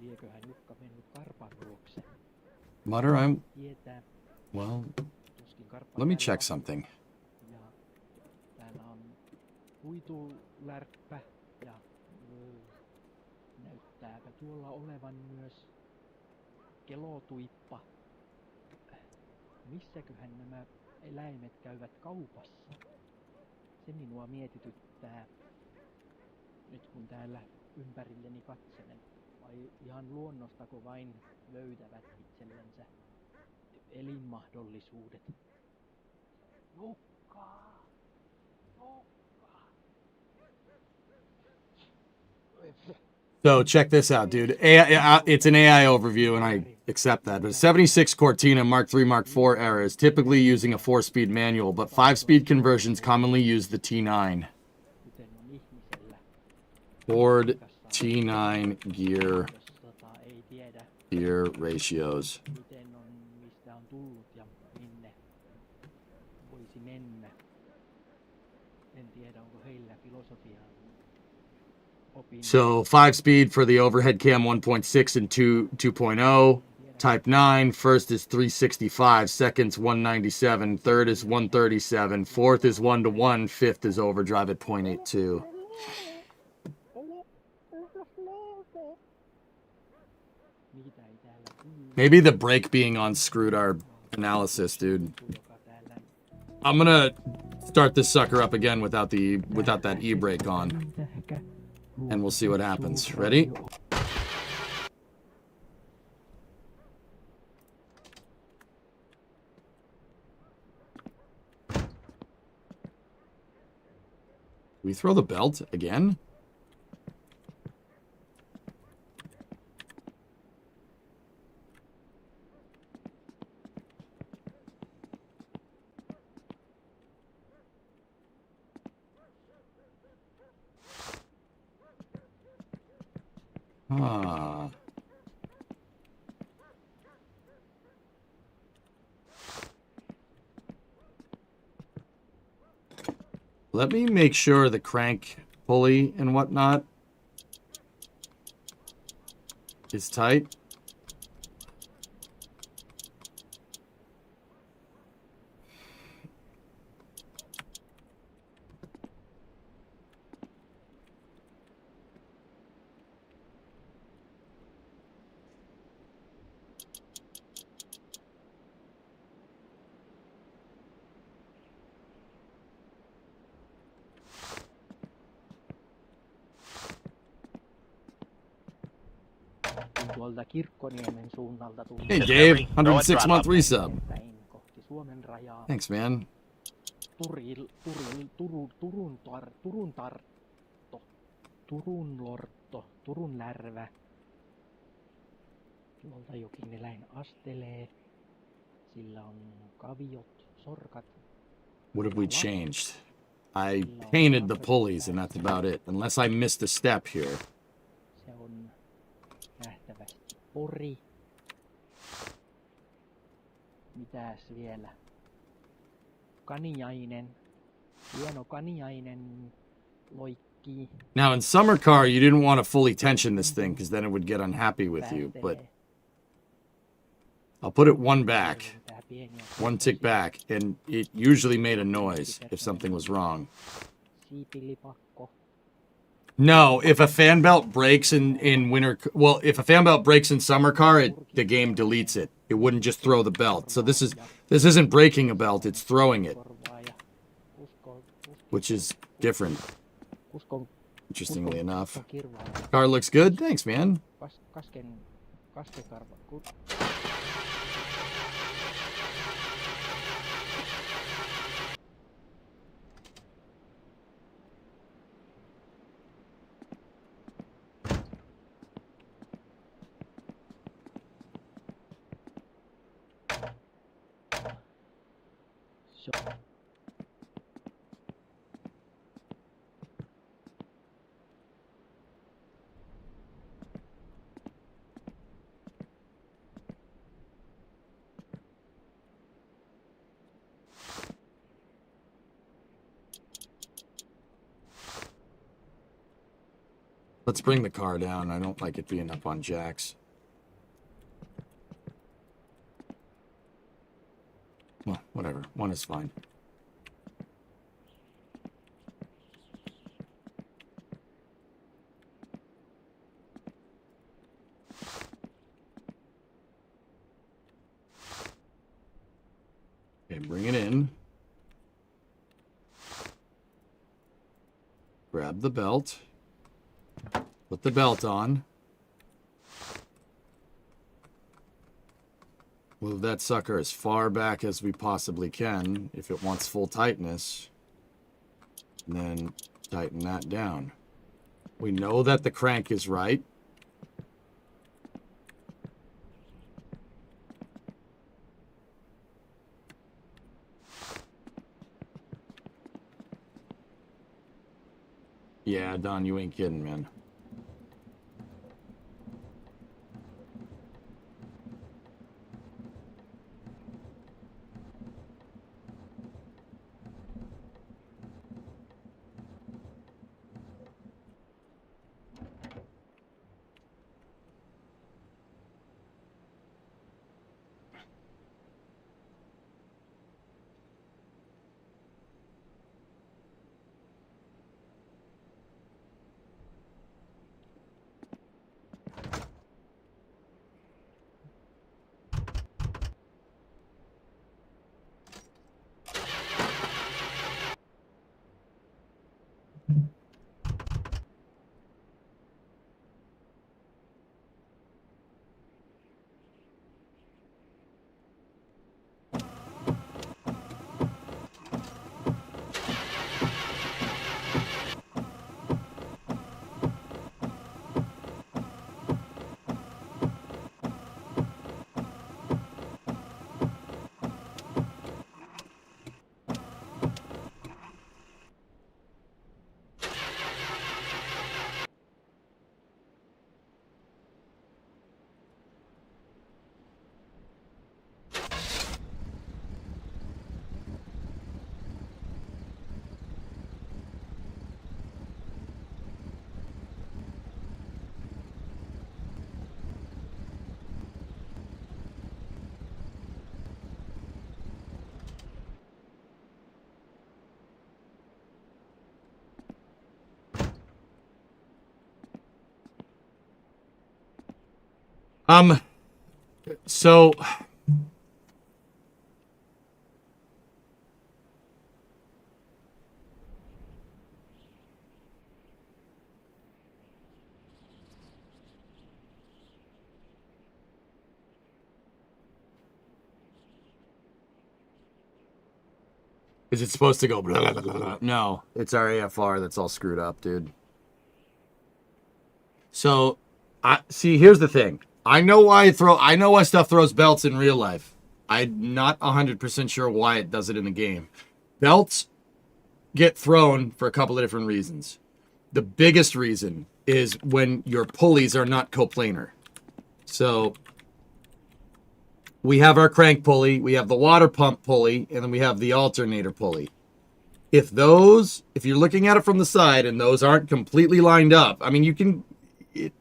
Lieköhän Jukka mennyt karpan luokse. Mutter, I'm... Tietää, Well, tuskin karppa let me täällä check something. on. Ja täällä on huitulärppä Näyttääpä tuolla olevan myös kelotuippa. Missäköhän nämä eläimet käyvät kaupassa? Se minua mietityttää, nyt kun täällä ympärilleni katselen. Vai ihan luonnostako vain löytävät itsellensä elinmahdollisuudet? Jukka! So check this out, dude. It's an AI overview, and I accept that. But 76 Cortina Mark III, Mark IV era is typically using a 4-speed manual, but 5-speed conversions commonly use the T9. Kuten on ihmisellä, Ford T9 gear ei tiedä ratios. miten on, mistä on tullut ja minne voisi mennä. En tiedä, onko heillä filosofiaa opin. So 5-speed for the overhead cam 1.6 and 2.0. Type 9, first is 365, second's 197, third is 137, fourth is 1-to-1, fifth is overdrive at 0.82. Niitä ei täällä kuulu, Maybe the brake being on screwed our analysis, dude. joka täällä I'm gonna start this sucker up again without that e-brake on, tähkä. and we'll see what happens. Ready? We throw the belt again? Ah. Let me make sure the crank pulley and whatnot is tight. Kun tuolta Kirkkoniemen suunnalta tuli Hey, Dave, 106-month resub. päin kohti Suomen rajaa. Thanks, man. Turun lortto, Turun lärvä. Tuolta jokin eläin astelee. Sillä on kaviot, sorkat. What have we changed? I painted the pulleys, and that's about it. Unless I missed a step here. Se on nähtävästi pori. Mitäs vielä? Kaniainen. Hieno kaniainen loikkii. Now, in summer car, you didn't want to fully tension this thing because then it would get unhappy with you. But I'll put it one back, Tää pieniä one tick back, and it usually made a noise if something was wrong. siipilipakko. No, if a fan belt breaks in winter, well, if a fan belt breaks in summer car, the game deletes it. It wouldn't just throw the belt. So this isn't breaking a belt; it's throwing it, Korvaaja. which is different. Uskon Interestingly enough, kirvaa. car looks good. Thanks, man. Kaskekarva. Let's bring the car down. I don't like it being up on jacks. Well, whatever. One is fine. Okay, bring it in. Grab the belt. Put the belt on. Move that sucker as far back as we possibly can if it wants full tightness. And then tighten that down. We know that the crank is right. Yeah, Don, you ain't kidding, man. So is it supposed to go blah, blah, blah, blah? No, it's our AFR that's all screwed up, dude. So, here's the thing. I know why stuff throws belts in real life. I'm not 100% sure why it does it in the game. Belts get thrown for a couple of different reasons. The biggest reason is when your pulleys are not coplanar. So we have our crank pulley, we have the water pump pulley, and then we have the alternator pulley. If you're looking at it from the side and those aren't completely lined up, I mean,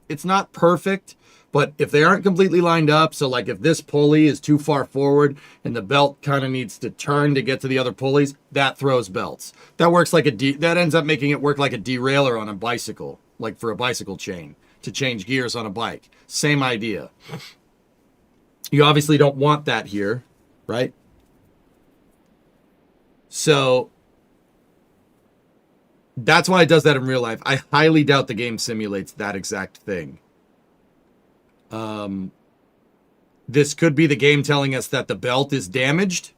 it's not perfect, but if they aren't completely lined up, so like if this pulley is too far forward and the belt kind of needs to turn to get to the other pulleys, that throws belts. That works like that ends up making it work like a derailleur on a bicycle, like for a bicycle chain to change gears on a bike. Same idea. You obviously don't want that here, right? So that's why it does that in real life. I highly doubt the game simulates that exact thing. This could be the game telling us that the belt is damaged.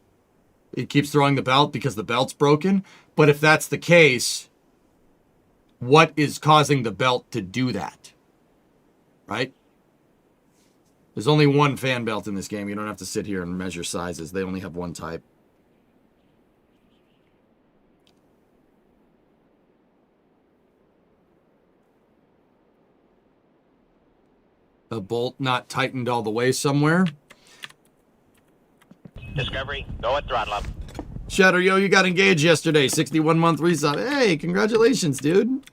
It keeps throwing the belt because the belt's broken. But if that's the case, what is causing the belt to do that? Right? There's only one fan belt in this game. You don't have to sit here and measure sizes. They only have one type. A bolt not tightened all the way somewhere. Discovery, go at throttle up. Shadow, yo, you got engaged yesterday. 61-month resub. Hey, congratulations, dude.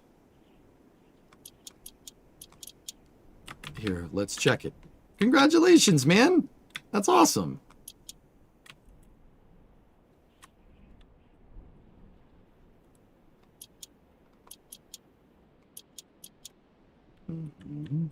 Here, let's check it. Congratulations, man. That's awesome. Mm-hmm.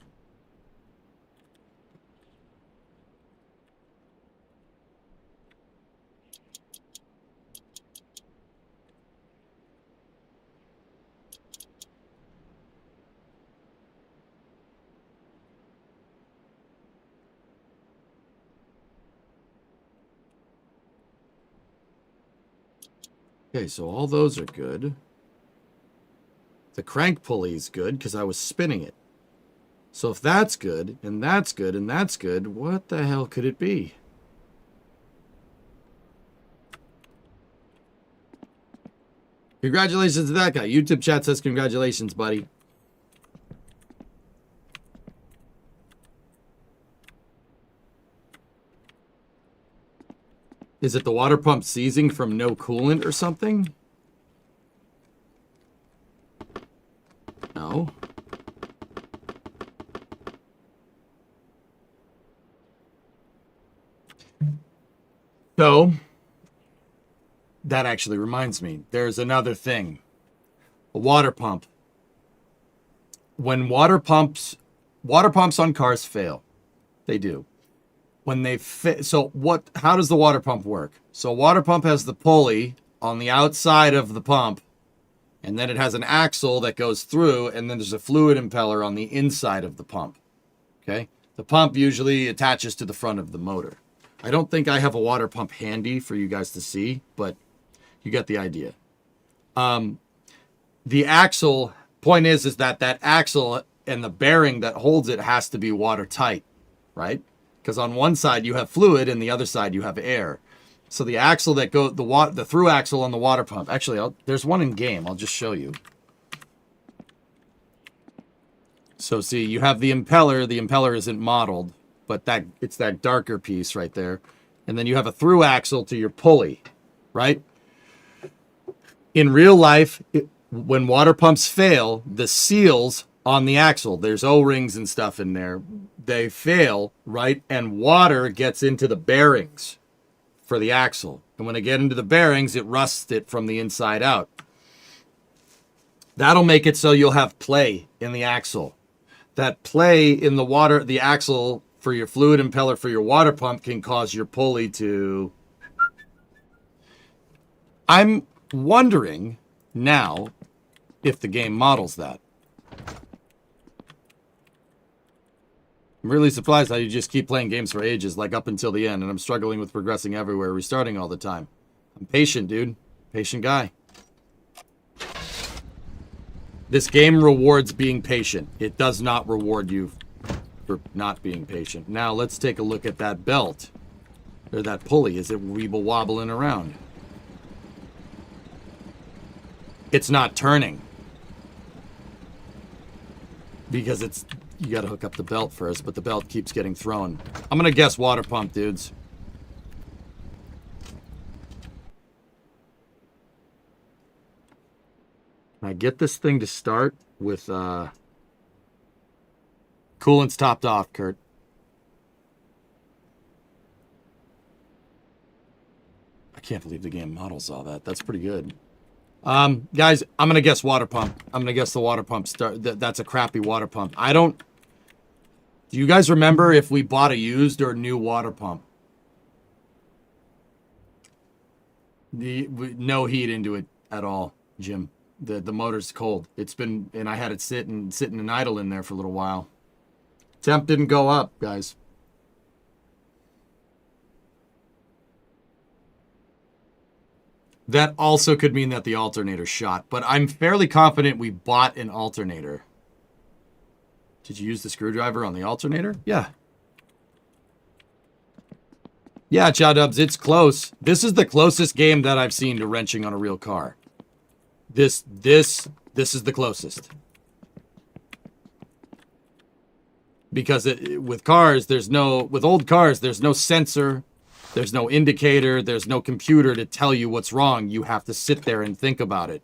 Okay, so all those are good. The crank pulley is good because I was spinning it. So if that's good, and that's good, and that's good, what the hell could it be? Congratulations to that guy. YouTube chat says congratulations, buddy. Is it the water pump seizing from no coolant or something? No. So, that actually reminds me. There's another thing. A water pump. When water pumps on cars fail. They do. When they fit, so what, how does the water pump work? So a water pump has the pulley on the outside of the pump, and then it has an axle that goes through, and then there's a fluid impeller on the inside of the pump. Okay? The pump usually attaches to the front of the motor. I don't think I have a water pump handy for you guys to see, but you get the idea. The axle, point is that that axle and the bearing that holds it has to be watertight, right? Because on one side you have fluid and the other side you have air. So the axle that goes, the through axle on the water pump. Actually, there's one in game. I'll just show you. So see, you have the impeller. The impeller isn't modeled, but it's that darker piece right there. And then you have a through axle to your pulley, right? In real life, when water pumps fail, the seals on the axle, there's O-rings and stuff in there, they fail, right? And water gets into the bearings for the axle. And when they get into the bearings, it rusts it from the inside out. That'll make it so you'll have play in the axle. That play in the water, the axle for your fluid impeller for your water pump can cause your pulley to... I'm wondering now if the game models that. I'm really surprised how you just keep playing games for ages, like up until the end, and I'm struggling with progressing everywhere, restarting all the time. I'm patient, dude. Patient guy. This game rewards being patient. It does not reward you for not being patient. Now, let's take a look at that belt. Or that pulley. Is it weeble-wobbling around? It's not turning. Because it's... You gotta hook up the belt first, but the belt keeps getting thrown. I'm gonna guess water pump, dudes. Can I get this thing to start with, coolant's topped off, Kurt. I can't believe the game models all that. That's pretty good. Guys, I'm gonna guess water pump. I'm gonna guess the water pump that's a crappy water pump. Do you guys remember if we bought a used or new water pump? No heat into it at all, Jim. The motor's cold. It's been, and I had it sitting and idle in there for a little while. Temp didn't go up, guys. That also could mean that the alternator shot, but I'm fairly confident we bought an alternator. Did you use the screwdriver on the alternator? Yeah. Yeah, Chowdubs, it's close. This is the closest game that I've seen to wrenching on a real car. This is the closest. Because with old cars, there's no sensor. There's no indicator. There's no computer to tell you what's wrong. You have to sit there and think about it.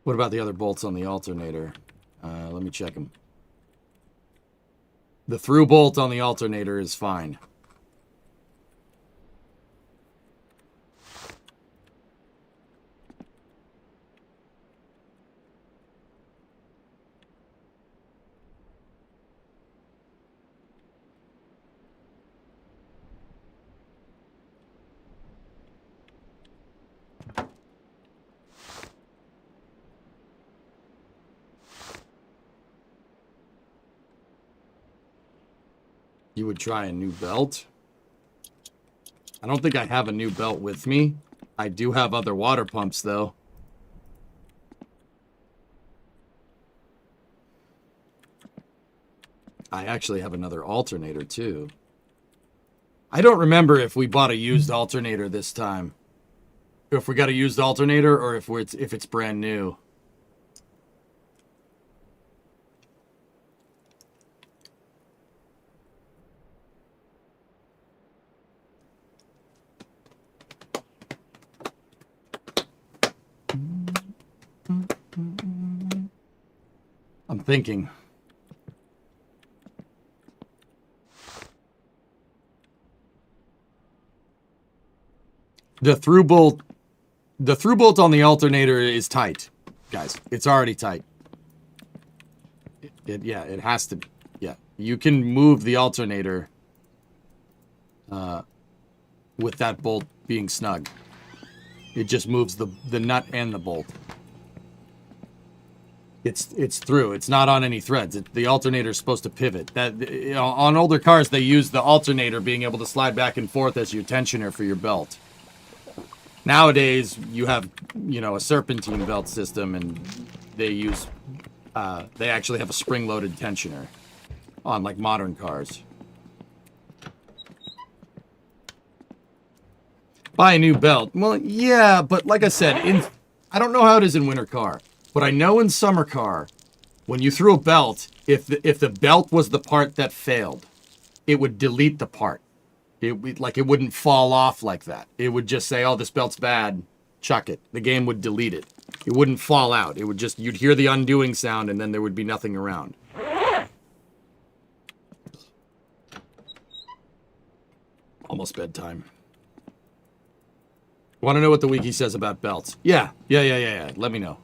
What about the other bolts on the alternator? Let me check them. The through bolt on the alternator is fine. You would try a new belt? I don't think I have a new belt with me. I do have other water pumps, though. I actually have another alternator, too. I don't remember if we bought a used alternator this time. If we got a used alternator or if it's brand new. I'm thinking. The through bolt on the alternator is tight, guys. It's already tight. Yeah, it has to be. Yeah, you can move the alternator with that bolt being snug. It just moves the nut and the bolt. It's through. It's not on any threads. The alternator is supposed to pivot. On older cars, they use the alternator being able to slide back and forth as your tensioner for your belt. Nowadays, you have, a serpentine belt system, and they actually have a spring-loaded tensioner on, like, modern cars. Buy a new belt. Well, yeah, but like I said, I don't know how it is in winter car, but I know in summer car, when you threw a belt, if the belt was the part that failed, it would delete the part. It wouldn't fall off like that. It would just say, oh, this belt's bad, chuck it. The game would delete it. It wouldn't fall out. It would just, you'd hear the undoing sound and then there would be nothing around. Almost bedtime. Want to know what the wiki says about belts? Yeah. Let me know.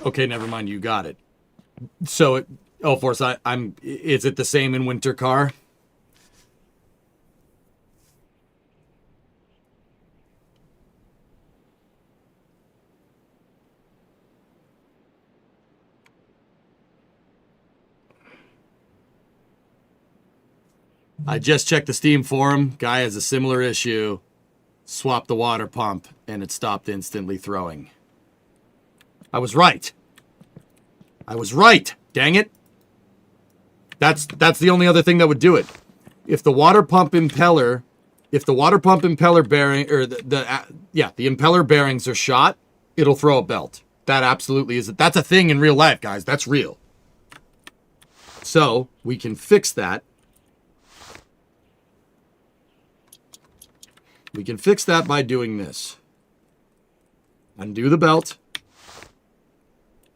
Okay, never mind. You got it. So, Force, is it the same in winter car? I just checked the Steam forum. Guy has a similar issue. Swapped the water pump, and it stopped instantly throwing. I was right. Dang it. That's the only other thing that would do it. If the water pump impeller bearing, or the impeller bearings are shot, it'll throw a belt. That absolutely is. That's a thing in real life, guys. That's real. So we can fix that. We can fix that by doing this. Undo the belt.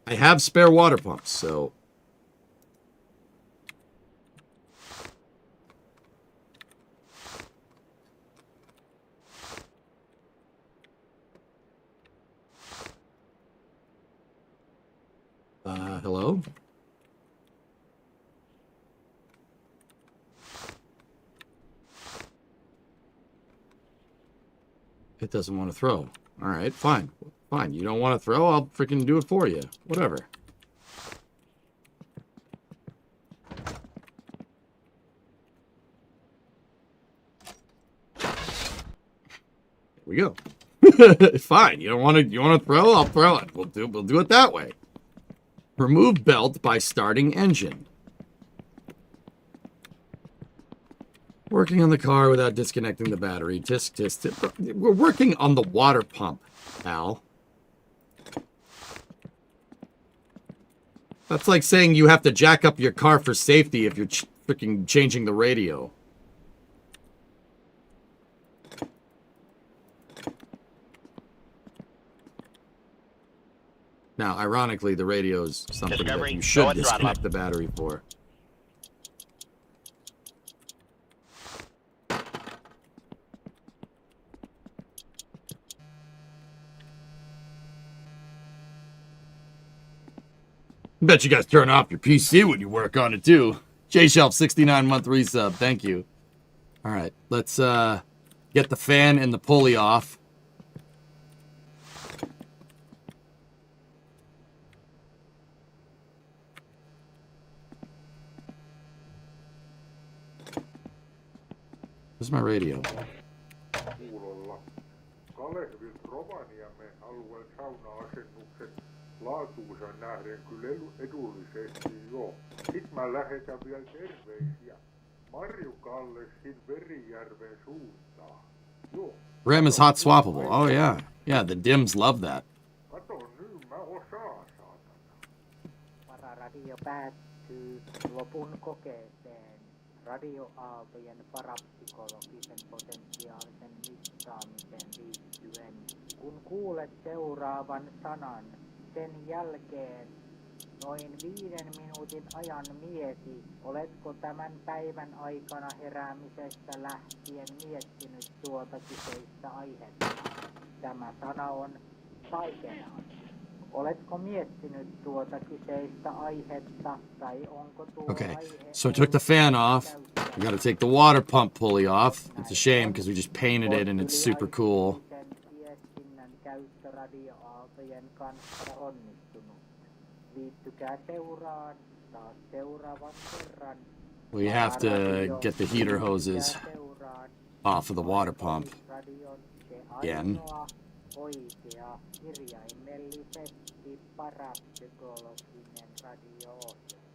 I have spare water pumps, so... hello? It doesn't want to throw. All right, fine. Fine, you don't want to throw? I'll freaking do it for you. Whatever. Here we go. Fine, you want to throw? I'll throw it. We'll do it that way. Remove belt by starting engine. Working on the car without disconnecting the battery. We're working on the water pump, Al. That's like saying you have to jack up your car for safety if you're freaking changing the radio. Now, ironically, the radio is something that you should disconnect the battery for. Bet you guys turn off your PC when you work on it too. J-Shelf 69-month resub. Thank you. All right, let's get the fan and the pulley off. Where's my radio? Kuulolla. Kalehvin Rovaniemen alueen sauna-asennukset laatuunsa nähden kyllä edullisesti jo. Sit mä lähetän vielä terveisiä Marju-Kalle sin Verijärven suuntaan. Joo. RAM is hot swappable. Oh yeah. Yeah, the Dims love that. Kato nyt, mä osaan, saatana. Vararadio päättyy lopun kokeeseen. Radioaaltojen parapsykologisen potentiaalisen mittaamisen liittyen. Kun kuulet seuraavan sanan, sen jälkeen noin 5 minuutin ajan mieti, oletko tämän päivän aikana heräämisestä lähtien miettinyt tuota kyseistä aihetta. Tämä sana on taikeana. Oletko miettinyt tuota kyseistä aihetta tai onko tuo Okay, aihe so I took the fan off. We gotta take the water pump pulley off. It's a shame because we just painted it and it's super cool. viestinnän käyttö radioaaltojen kanssa onnistunut. Liittykää seuraan taas seuraavan kerran. We have to get the heater hoses off of the water pump again. Oikea kirjaimellisesti parapsykologinen radio-ohjelma.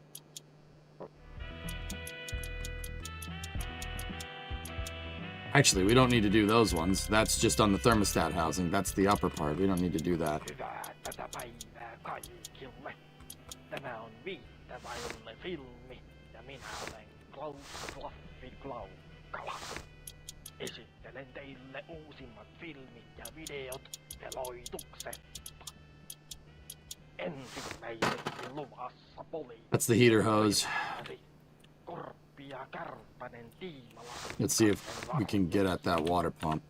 Actually, we don't need to do those ones. That's just on the thermostat housing. That's the upper part. We don't need to do that. Hyvää tätä päivää kaikille. Tämä on viittavaille filmi ja minä olen Klaffi Klaukala. Esittelen teille uusimmat filmit ja videot veloituksesta. Ensimmäiseksi luvassa poliisi. That's the heater hose. Korppi ja Kärpänen tiimala. Let's see if we can get at that water pump.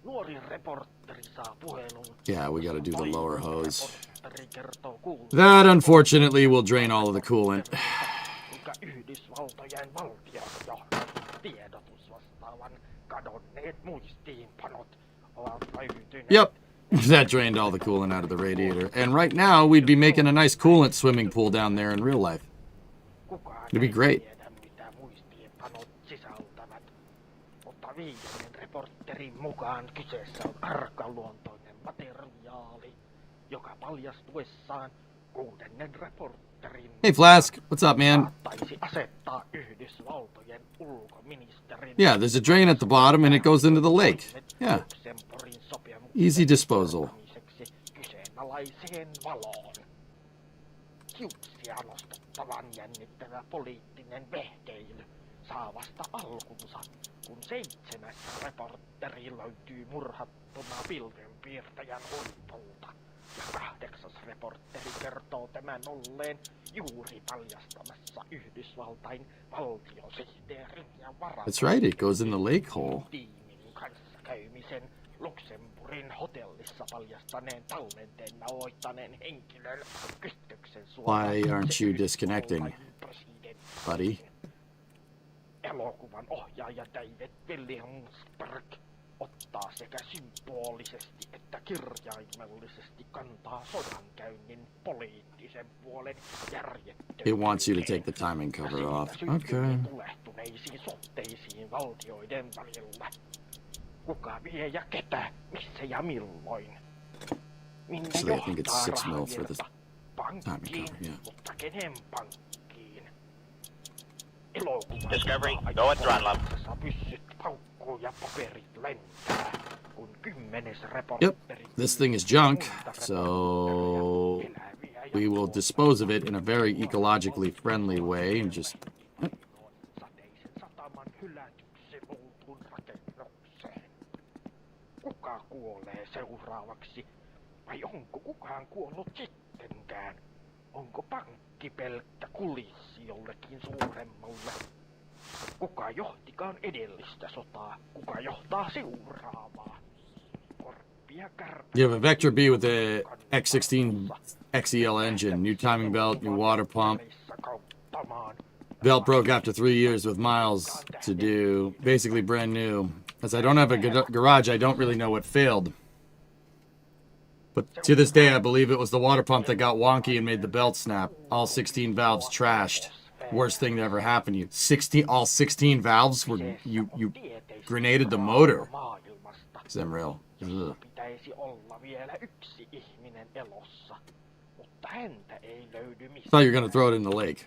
Nuori reporteri saa puhelun. Yeah, we gotta do the lower hose. Reporteri kertoo kuuluu. That, unfortunately, will drain all of the coolant. Kuinka Yhdysvaltojen valtionjohdon tiedotusvastaavan kadonneet muistiinpanot ovat löytyneet. Yep, that drained all the coolant out of the radiator. And right now, we'd be making a nice coolant swimming pool down there in real life. Kukaan It'd be ei great. tiedä, mitä muistiinpanot sisältävät. Mutta viimeinen reporterin mukaan kyseessä on arkaluontoinen materiaali, joka paljastuessaan 6. reporterin Hey, Flask, what's up, man? saattaisi asettaa Yhdysvaltojen ulkoministerin Yeah, there's a drain at the bottom and it goes into the lake. Yeah, Luxemburgin sopimuksen easy disposal. ottamiseksi kyseenalaiseen valoon. Hiuksia nostettavan jännittävä poliittinen vehkeily saa vasta alkunsa, kun 7. reporteri löytyy murhattuna pilvenpiirtäjän huipulta. Ja 8. reporteri kertoo tämän olleen juuri paljastamassa Yhdysvaltain valtiosihteerin ja That's right, it goes in the lake hole. tiimin kanssa käymisen Luxemburgin hotellissa paljastaneen tallenteen nauhoittaneen henkilön kytköksen Why aren't you disconnecting, buddy? Elokuvan ohjaaja David Williamsburg ottaa sekä symbolisesti että kirjaimellisesti kantaa sodankäynnin poliittisen puolen järjettömyyteen. It wants you to take the timing cover off. Okay. Tulehtuneisiin suhteisiin valtioiden välillä. Kuka vie ja ketä, missä ja milloin? Minne Actually, I think it's johtaa 6 mil for the rahavirta? timing Pankkiin, cover, yeah. mutta kenen pankkiin? Elokuvan Discovery, go at throttle up. pyssyt paukkuu ja paperit lentää, kun 10. reporteri... Yep, this thing is junk, so we will dispose of it in a very ecologically friendly way and just... Sateisen sataman hylätyksi muutun rakennukseen. Kuka kuolee seuraavaksi? Vai onko kukaan kuollut sittenkään? Onko pankki pelkkä kulissi jollekin suuremmalle? Kuka johtikaan edellistä sotaa? Kuka johtaa seuraavaa? You have a Vector B with a X16 XEL engine, new timing belt, new water pump. Belt broke after 3 years with miles to do. Basically brand new. As I don't have a garage, I don't really know what failed. But to this day, I believe it was the water pump that got wonky and made the belt snap. All 16 valves trashed. Worst thing to ever happen to you. All 16 valves were you grenaded the motor. Zemreal. Ugh. Pitäisi olla vielä yksi ihminen elossa, mutta häntä ei löydy mistään. Thought you were gonna throw it in the lake.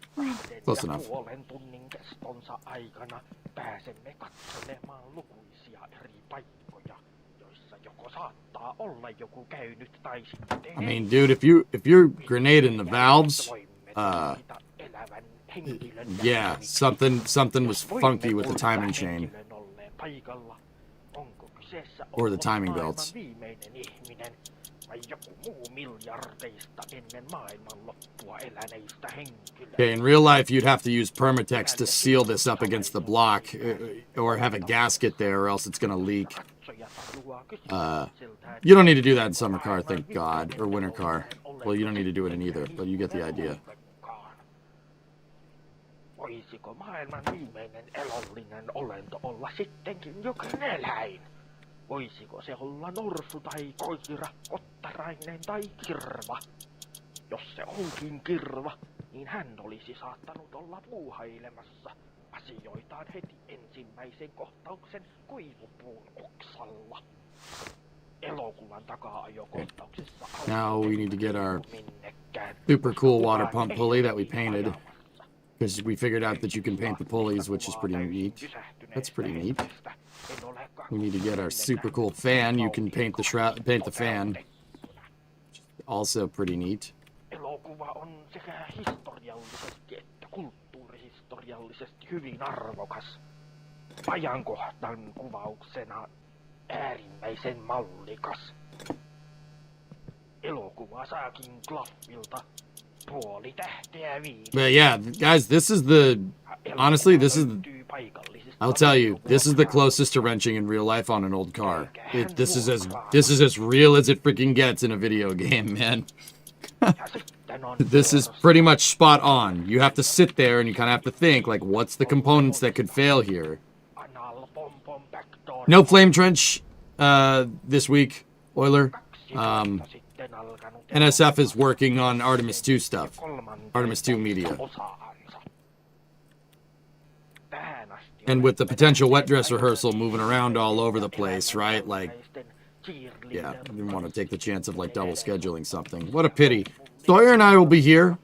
Close enough. Puolen tunnin kestonsa aikana pääsemme katselemaan lukuisia eri paikkoja, joissa joko saattaa olla joku käynyt tai sitten I mean, dude, if you're grenading the valves, yeah, something was funky with the timing chain. Or the timing belts. Okay, in real life, you'd have to use Permatex to seal this up against the block, or have a gasket there, or else it's gonna leak. You don't need to do that in summer car, thank God, or winter car. Well, you don't need to do it in either, but you get the idea. Voisiko maailman viimeinen elollinen olento olla sittenkin jokin eläin? Voisiko se olla norsu tai koira, kottarainen tai kirva? Jos se onkin kirva, niin hän olisi saattanut olla puuhailemassa asioitaan heti ensimmäisen kohtauksen kuivupuun oksalla. Elokuvan taka-ajokohtauksessa Now we need to get our super cool water pump pulley that we painted. Because we figured out that you can paint the pulleys, which is pretty neat. That's pretty neat. We need to get our super cool fan. You can paint the fan. Also pretty neat. Elokuva on sekä historiallisesti että kulttuurihistoriallisesti hyvin arvokas. Ajankohtan kuvauksena äärimmäisen mallikas. Elokuva saakin Klaffilta puoli tähteä 5. But yeah, guys, honestly, I'll tell you, this is the closest to wrenching in real life on an old car. This is as real as it freaking gets in a video game, man. This is pretty much spot on. You have to sit there and you kind of have to think, like, what's the components that could fail here? No flame trench this week, Euler. NSF is working on Artemis 2 stuff. Artemis 2 media. And with the potential wet dress rehearsal moving around all over the place, right? Like, yeah, I didn't want to take the chance of, like, double scheduling something. What a pity. Sawyer and I will be here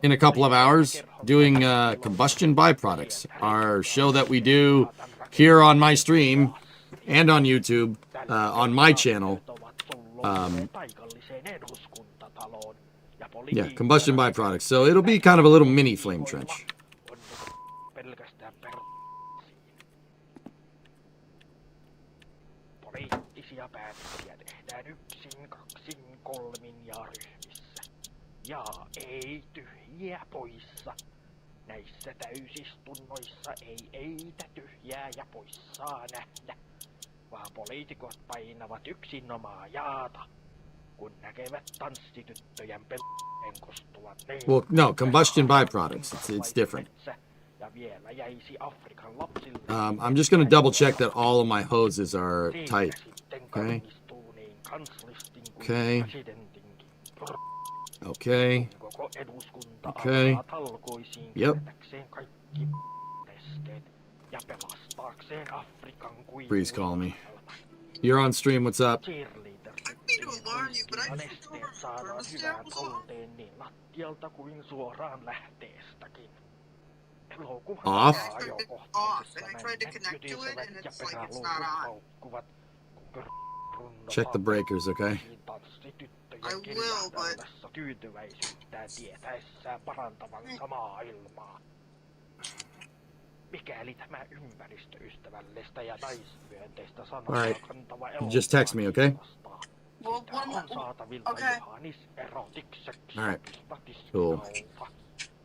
in a couple of hours doing combustion byproducts. Our show that we do here on my stream and on YouTube, on my channel. Yeah, combustion byproducts. So it'll be kind of a little mini flame trench. Poliittisia päätöksiä tehdään yksin, kaksin, kolmin ja ryhmissä. Ja ei tyhjiä poissa. Näissä täysistunnoissa ei eitä tyhjää ja poissaa nähdä, vaan poliitikot painavat yksinomaa jaata, kun näkevät tanssityttöjen penkostuvat. Well, no, combustion byproducts. It's different. I'm just going to double check that all of my hoses are tight. Okay. Okay. Okay. Okay. Yep. Breeze calling me. You're on stream. What's up? I didn't mean to alarm you, but I just over my thermostat was off. Off, and I tried to connect to it, and it's like it's not on. Check the breakers, okay? I will, but Mikäli tämä ympäristöystävällistä ja naismyönteistä sanaa Alright. kantava Just text me, okay? well, on saatavilla okay. Johannis erotikseksi. Alright. Cool.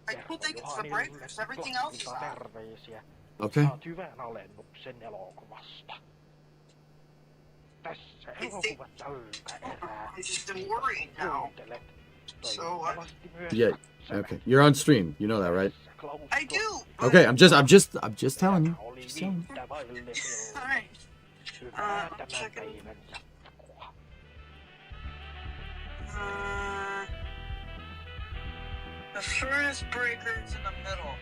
I don't think it's the breakers. Everything else is on. Terveisiä. Okay. Saat hyvän alennuksen elokuvasta. Tässä I think- elokuvat I just am worried now. Kuuntelet. So, Toivottavasti myös Yeah. katsele. Okay. You're on stream. You know that, right? I do. but- Okay. I'm just telling you. Oli Just telling you. viittä vaille All right. Hyvää I'm tämän checking. päivän jatkoa. The furnace breaker is in the middle.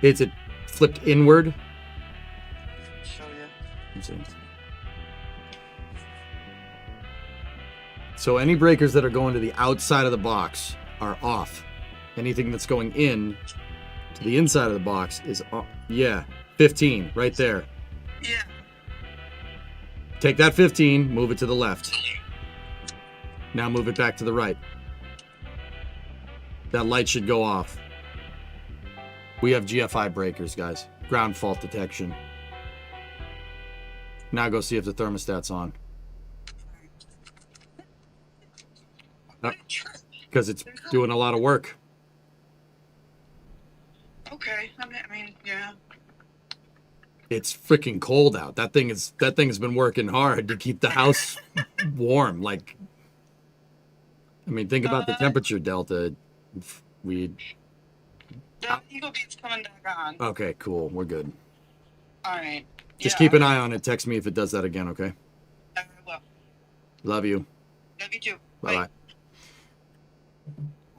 It's it flipped inward. Show you. I'm saying. So any breakers that are going to the outside of the box are off. Anything that's going in to the inside of the box is off. Yeah, 15 right there. Yeah. Take that 15, move it to the left. Now move it back to the right. That light should go off. We have GFI breakers, guys. Ground fault detection. Now go see if the thermostat's on. Because it's doing a lot of work. Okay. I mean, yeah. It's freaking cold out. That thing's been working hard to keep the house warm. Like, I mean, think about the temperature delta. We The Eagle Beat's coming back on. okay, cool. We're good. All right. Just Yeah, keep an eye on it. Text me if it does that again, okay? I will. Love you. Love you too. Bye bye.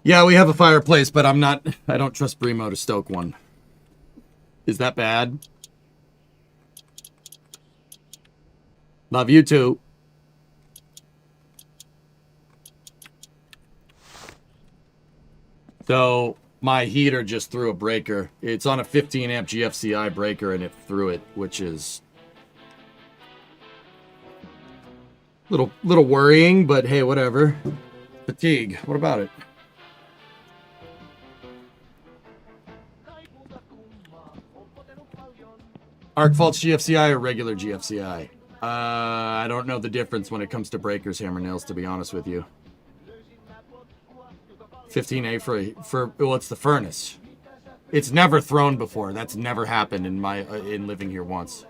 Yeah, we have a fireplace, but I don't trust Bremo to stoke one. Is that bad? Love you too. So my heater just threw a breaker. It's on a 15 amp GFCI breaker and it threw it, which is little worrying, but hey, whatever. Fatigue. What about it? Arc Faults GFCI or regular GFCI? I don't know the difference when it comes to breakers, hammer nails, to be honest with you. 15A for well, it's the furnace. It's never thrown before. That's never happened in my in living here once.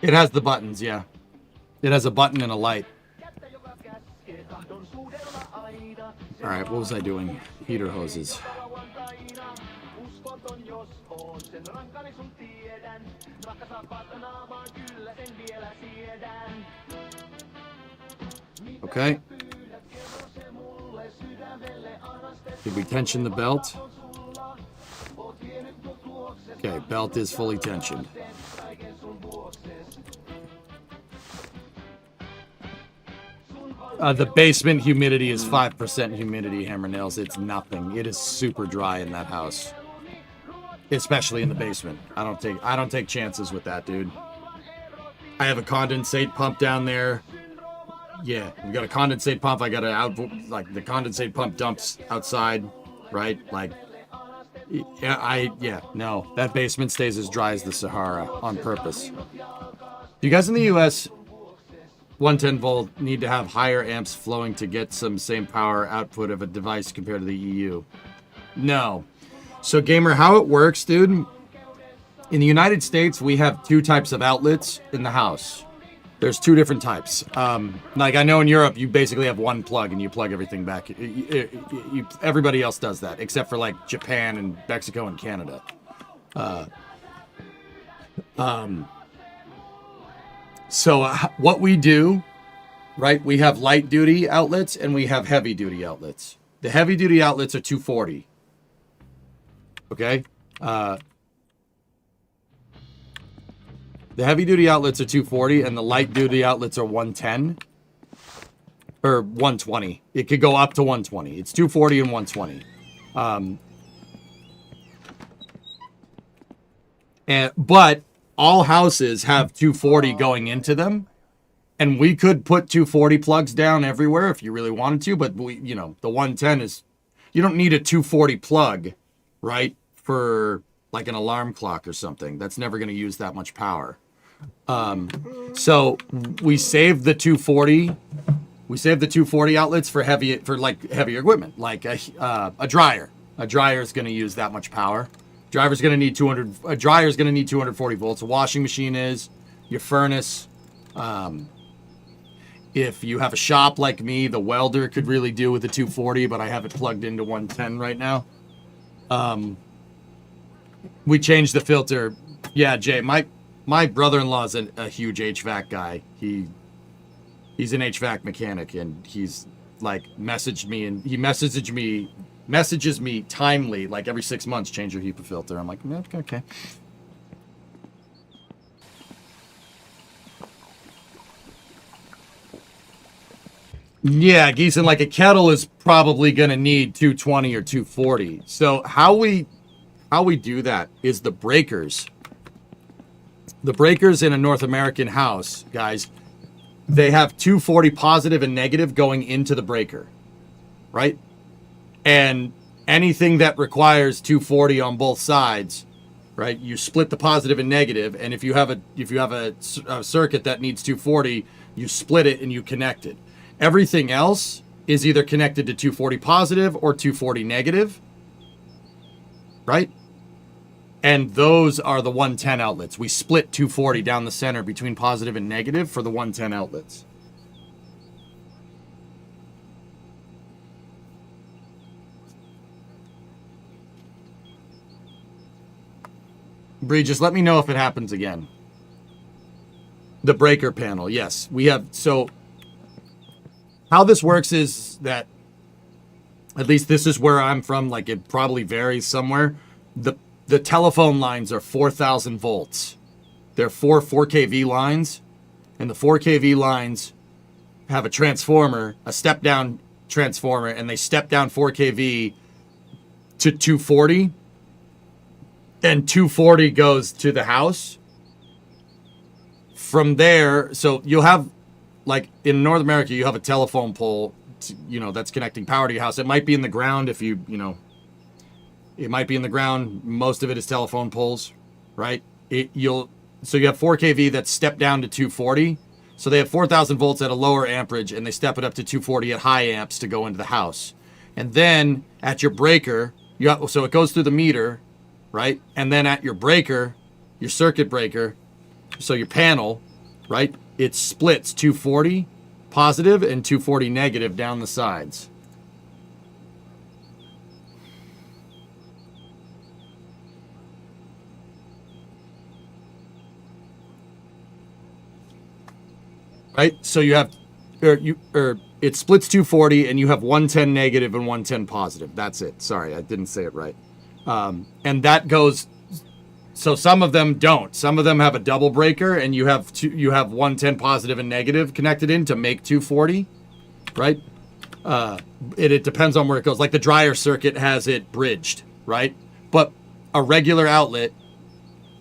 It has the buttons, yeah. It has a button and a light. All right, what was I doing? Heater hoses. Okay. Did we tension the belt? Okay, belt is fully tensioned. The basement humidity is 5% humidity, hammer nails. It's nothing. It is super dry in that house. Especially in the basement. I don't take chances with that, dude. I have a condensate pump down there. Yeah, we got a condensate pump. I got like the condensate pump dumps outside, right? Like, no. That basement stays as dry as the Sahara on purpose. You guys in the US 110 volt need to have higher amps flowing to get some same power output of a device compared to the EU. No. So gamer, how it works, dude, in the United States, we have two types of outlets in the house. There's two different types. Like I know in Europe, you basically have one plug and you plug everything back. Everybody else does that, except for like Japan and Mexico and Canada. So what we do, right, we have light duty outlets and we have heavy duty outlets. The heavy duty outlets are 240. Okay? The heavy duty outlets are 240 and the light duty outlets are 110 or 120. It could go up to 120. It's 240 and 120. But all houses have 240 going into them, and we could put 240 plugs down everywhere if you really wanted to, but we, you know, the 110 is, you don't need a 240 plug, right, for like an alarm clock or something. That's never going to use that much power. So we save the 240 We save the 240 outlets for heavier equipment, like a dryer. A dryer is going to use that much power. A dryer is going to need 240 volts. A washing machine is. Your furnace. If you have a shop like me, the welder could really do with the 240, but I have it plugged into 110 right now. We changed the filter. Yeah, Jay, my brother-in-law's a huge HVAC guy. He's an HVAC mechanic, and he's like messaged me, and he messages me timely, like every 6 months, change your HEPA filter. I'm like, okay. Yeah, Geeson, like a kettle is probably going to need 220 or 240. So how we do that is the breakers. The breakers in a North American house, guys, they have 240 positive and negative going into the breaker, right? And anything that requires 240 on both sides, right? You split the positive and negative, and if you have a circuit that needs 240, you split it and you connect it. Everything else is either connected to 240 positive or 240 negative, right? And those are the 110 outlets. We split 240 down the center between positive and negative for the 110 outlets. Bree, just let me know if it happens again. The breaker panel, yes. We have, so how this works is that, at least this is where I'm from, like it probably varies somewhere. The telephone lines are 4,000 volts. They're 4 kV lines, and the 4 kV lines have a transformer, a step-down transformer, and they step down 4 kV to 240, and 240 goes to the house. From there, so you'll have, like in North America, you have a telephone pole, that's connecting power to your house. It might be in the ground if it might be in the ground. Most of it is telephone poles, right? So you have 4 kV that's stepped down to 240. So they have 4,000 volts at a lower amperage, and they step it up to 240 at high amps to go into the house. And then at your breaker, so it goes through the meter, right? And then at your breaker, your circuit breaker, so your panel, right? It splits 240 positive and 240 negative down the sides. Right? So you have, it splits 240 and you have 110 negative and 110 positive. That's it. Sorry, I didn't say it right. And that goes, so some of them don't. Some of them have a double breaker and you have 110 positive and negative connected in to make 240, right? It depends on where it goes. Like the dryer circuit has it bridged, right? But a regular outlet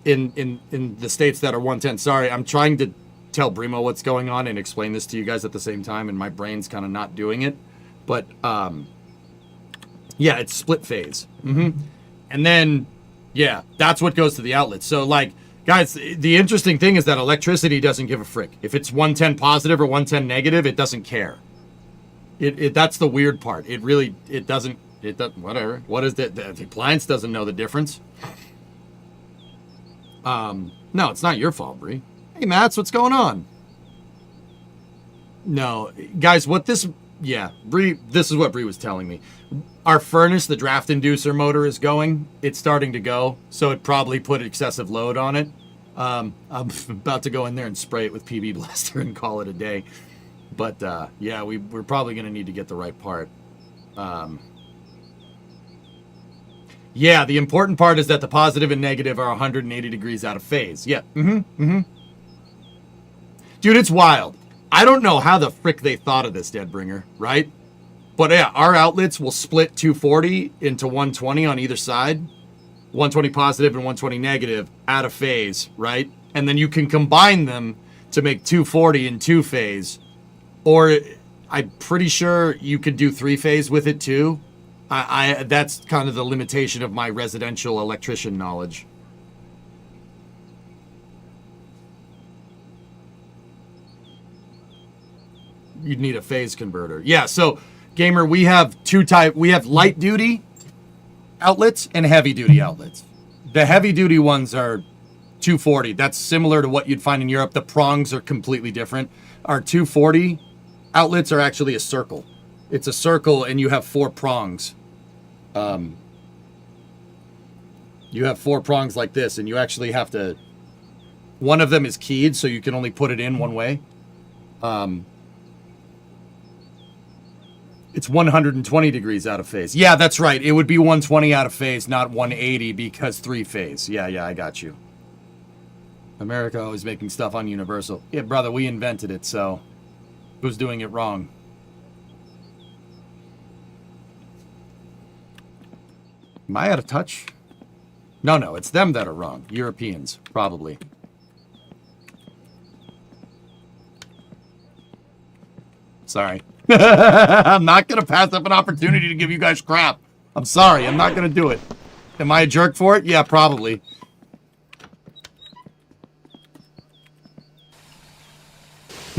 in the states that are 110, sorry, I'm trying to tell Brimo what's going on and explain this to you guys at the same time, and my brain's kind of not doing it. But yeah, it's split phase. And then, yeah, that's what goes to the outlet. So, like, guys, the interesting thing is that electricity doesn't give a frick. If it's 110 positive or 110 negative, it doesn't care. That's the weird part. It doesn't, whatever. What is that? The appliance doesn't know the difference. No, it's not your fault, Bree. Hey, Mats, what's going on? No, guys, Bree, this is what Bree was telling me. Our furnace, the draft inducer motor is going. It's starting to go, so it probably put excessive load on it. I'm about to go in there and spray it with PB Blaster and call it a day. But, yeah, we're probably going to need to get the right part. Yeah, the important part is that the positive and negative are 180 degrees out of phase. Yeah, Dude, it's wild. I don't know how the frick they thought of this, Deadbringer, right? But yeah, our outlets will split 240 into 120 on either side. 120 positive and 120 negative out of phase, right? And then you can combine them to make 240 in two phase. Or I'm pretty sure you could do three phase with it too. That's kind of the limitation of my residential electrician knowledge. you'd need a phase converter. Yeah, so gamer, we have we have light duty outlets and heavy duty outlets. The heavy duty ones are 240. That's similar to what you'd find in Europe. The prongs are completely different. Our 240 outlets are actually a circle. It's a circle and you have 4 prongs. You have 4 prongs like this, and you actually have to, one of them is keyed, so you can only put it in one way. It's 120 degrees out of phase. Yeah, that's right. It would be 120 out of phase, not 180, because 3-phase. Yeah, I got you. America always making stuff on universal. Yeah, brother, we invented it, so who's doing it wrong? Am I out of touch? No, it's them that are wrong. Europeans, probably. Sorry. I'm not going to pass up an opportunity to give you guys crap. I'm sorry. I'm not going to do it. Am I a jerk for it? Yeah, probably.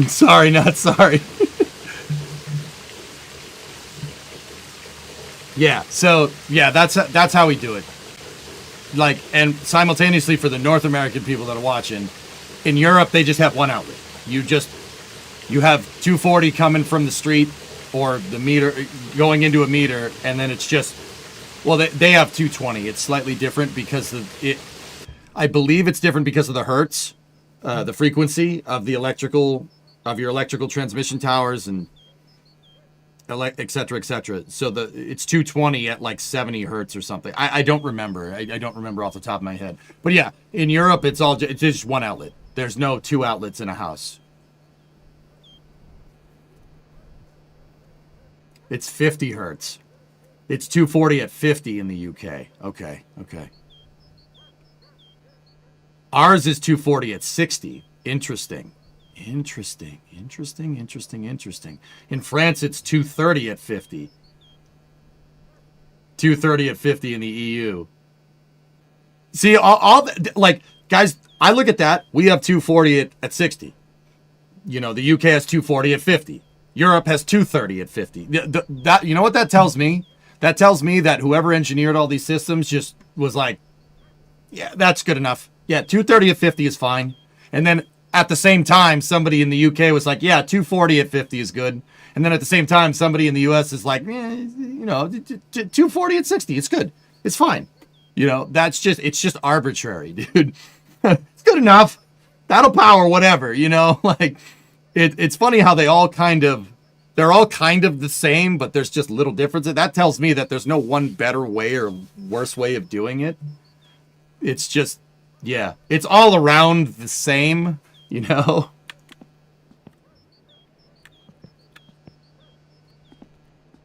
Sorry, not sorry. Yeah, so, yeah, that's how we do it. Like, and simultaneously for the North American people that are watching, in Europe, they just have one outlet. You have 240 coming from the street or the meter going into a meter, and then it's just, well, they have 220. It's slightly different because I believe it's different because of the hertz, the frequency of the of your electrical transmission towers and et cetera, et cetera. So it's 220 at like 70 hertz or something. I don't remember. I don't remember off the top of my head. But yeah, in Europe, it's just one outlet. There's no 2 outlets in a house. It's 50 hertz. It's 240 at 50 in the UK. Okay. Ours is 240 at 60. Interesting. In France, it's 230 at 50. 230 at 50 in the EU. See, like, guys, I look at that. We have 240 at 60. You know, the UK has 240 at 50. Europe has 230 at 50. That, you know what that tells me? That tells me that whoever engineered all these systems just was like, yeah, that's good enough. Yeah, 230 at 50 is fine. And then at the same time, somebody in the UK was like, yeah, 240 at 50 is good. And then at the same time, somebody in the US is like, 240 at 60, it's good. It's fine. You know, it's just arbitrary, dude. It's good enough. That'll power whatever, you know? Like, it's funny how they're all kind of the same, but there's just little differences. That tells me that there's no one better way or worse way of doing it. It's just, yeah, it's all around the same. You know?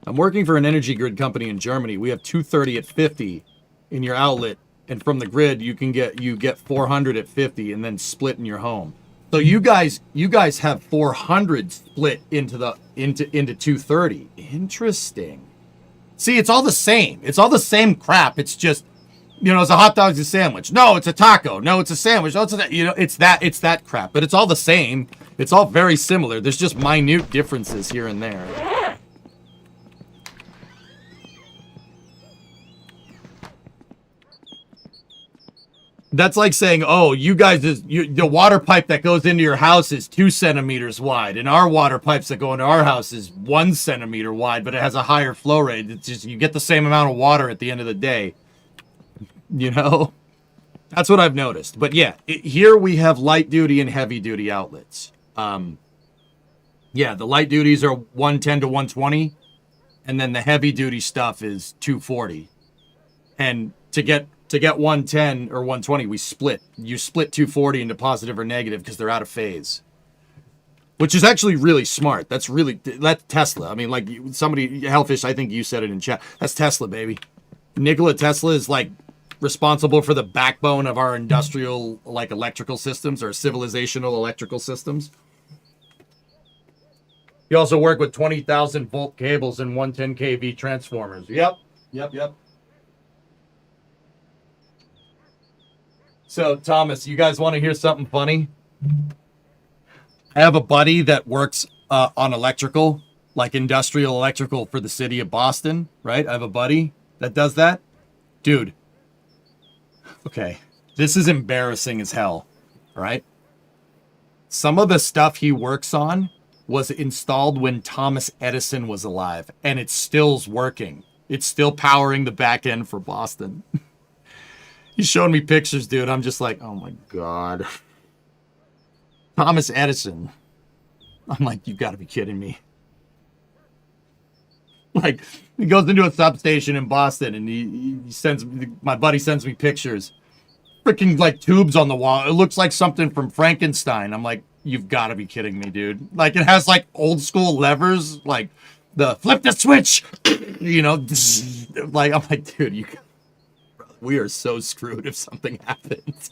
I'm working for an energy grid company in Germany. We have 230 at 50 in your outlet, and from the grid you get 400 at 50 and then split in your home. So you guys have 400 split into 230. Interesting. See, it's all the same. It's all the same crap. It's just, you know, it's a hot dog's a sandwich. No, it's a taco. No, it's a sandwich. No, it's that crap. But it's all the same. It's all very similar. There's just minute differences here and there. That's like saying, oh, you guys, the water pipe that goes into your house is 2 centimeters wide, and our water pipes that go into our house is 1 centimeter wide, but it has a higher flow rate. It's just, you get the same amount of water at the end of the day. You know, that's what I've noticed. But yeah, here we have light duty and heavy duty outlets. Yeah, the light duties are 110 to 120, and then the heavy duty stuff is 240. And to get 110 or 120, you split 240 into positive or negative because they're out of phase. Which is actually really smart. That's Tesla. I mean, like somebody, Hellfish, I think you said it in chat. That's Tesla, baby. Nikola Tesla is like responsible for the backbone of our industrial, like, electrical systems or civilizational electrical systems. You also work with 20,000 volt cables and 110 kV transformers. Yep. So, Thomas, you guys want to hear something funny? I have a buddy that works on electrical, like industrial electrical for the city of Boston, right? I have a buddy that does that. Dude, okay, this is embarrassing as hell, right? Some of the stuff he works on was installed when Thomas Edison was alive, and it still's working. It's still powering the back end for Boston. He's showing me pictures, dude. I'm just like, oh my God. Thomas Edison. I'm like, you gotta be kidding me. Like, he goes into a substation in Boston, and he sends, my buddy sends me pictures. Freaking, like, tubes on the wall. It looks like something from Frankenstein. I'm like, you've got to be kidding me, dude. Like, it has, like, old school levers, like, the flip the switch, you know, like, I'm like, dude, we are so screwed if something happens.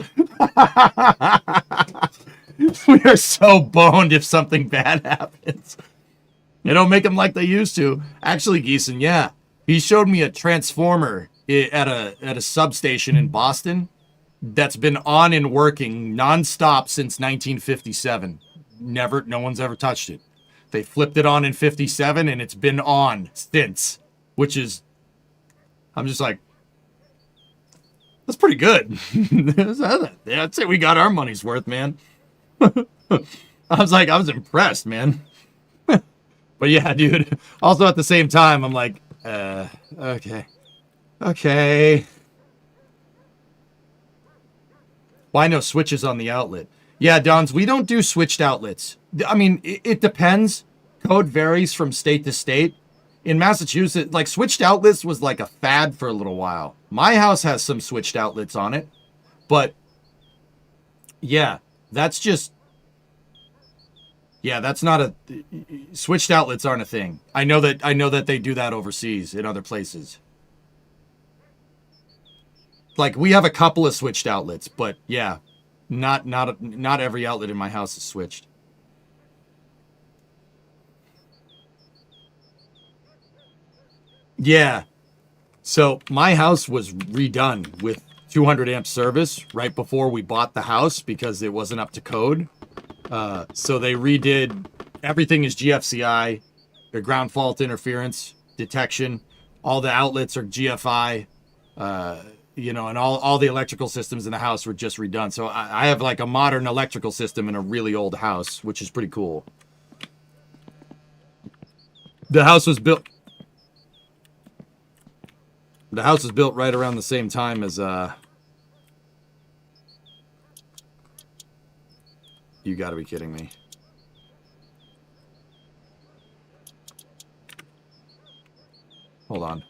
We are so boned if something bad happens. They don't make them like they used to. Actually, Geeson, yeah. He showed me a transformer at a substation in Boston that's been on and working nonstop since 1957. No one's ever touched it. They flipped it on in 57 and it's been on since, which is, I'm just like, that's pretty good. I'd say we got our money's worth, man. I was impressed, man. But yeah, dude. Also at the same time, I'm like, okay. Why no switches on the outlet? Yeah, Dons, we don't do switched outlets. I mean, it depends. Code varies from state to state. In Massachusetts, like, switched outlets was like a fad for a little while. My house has some switched outlets on it. But, yeah, that's just... Yeah, that's not a... Switched outlets aren't a thing. I know that they do that overseas in other places. Like, we have a couple of switched outlets, but yeah, not every outlet in my house is switched. Yeah. So my house was redone with 200 amp service right before we bought the house because it wasn't up to code. So they redid everything is GFCI, their ground fault interference detection. All the outlets are GFI. You know, and all the electrical systems in the house were just redone. So I have like a modern electrical system in a really old house, which is pretty cool. The house was built right around the same time as you gotta be kidding me. Hold on.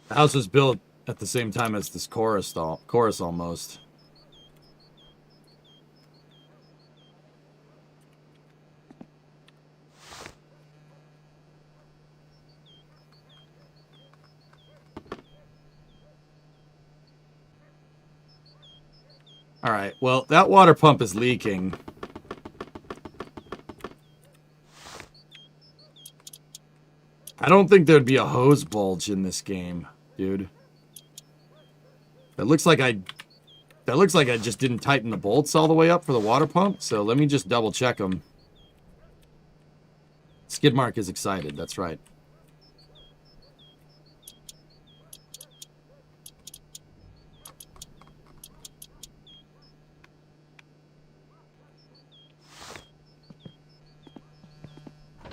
The house was built at the same time as this chorus almost. All right, well, that water pump is leaking. I don't think there'd be a hose bulge in this game, dude. That looks like I just didn't tighten the bolts all the way up for the water pump, so let me just double check them. Skidmark is excited, that's right.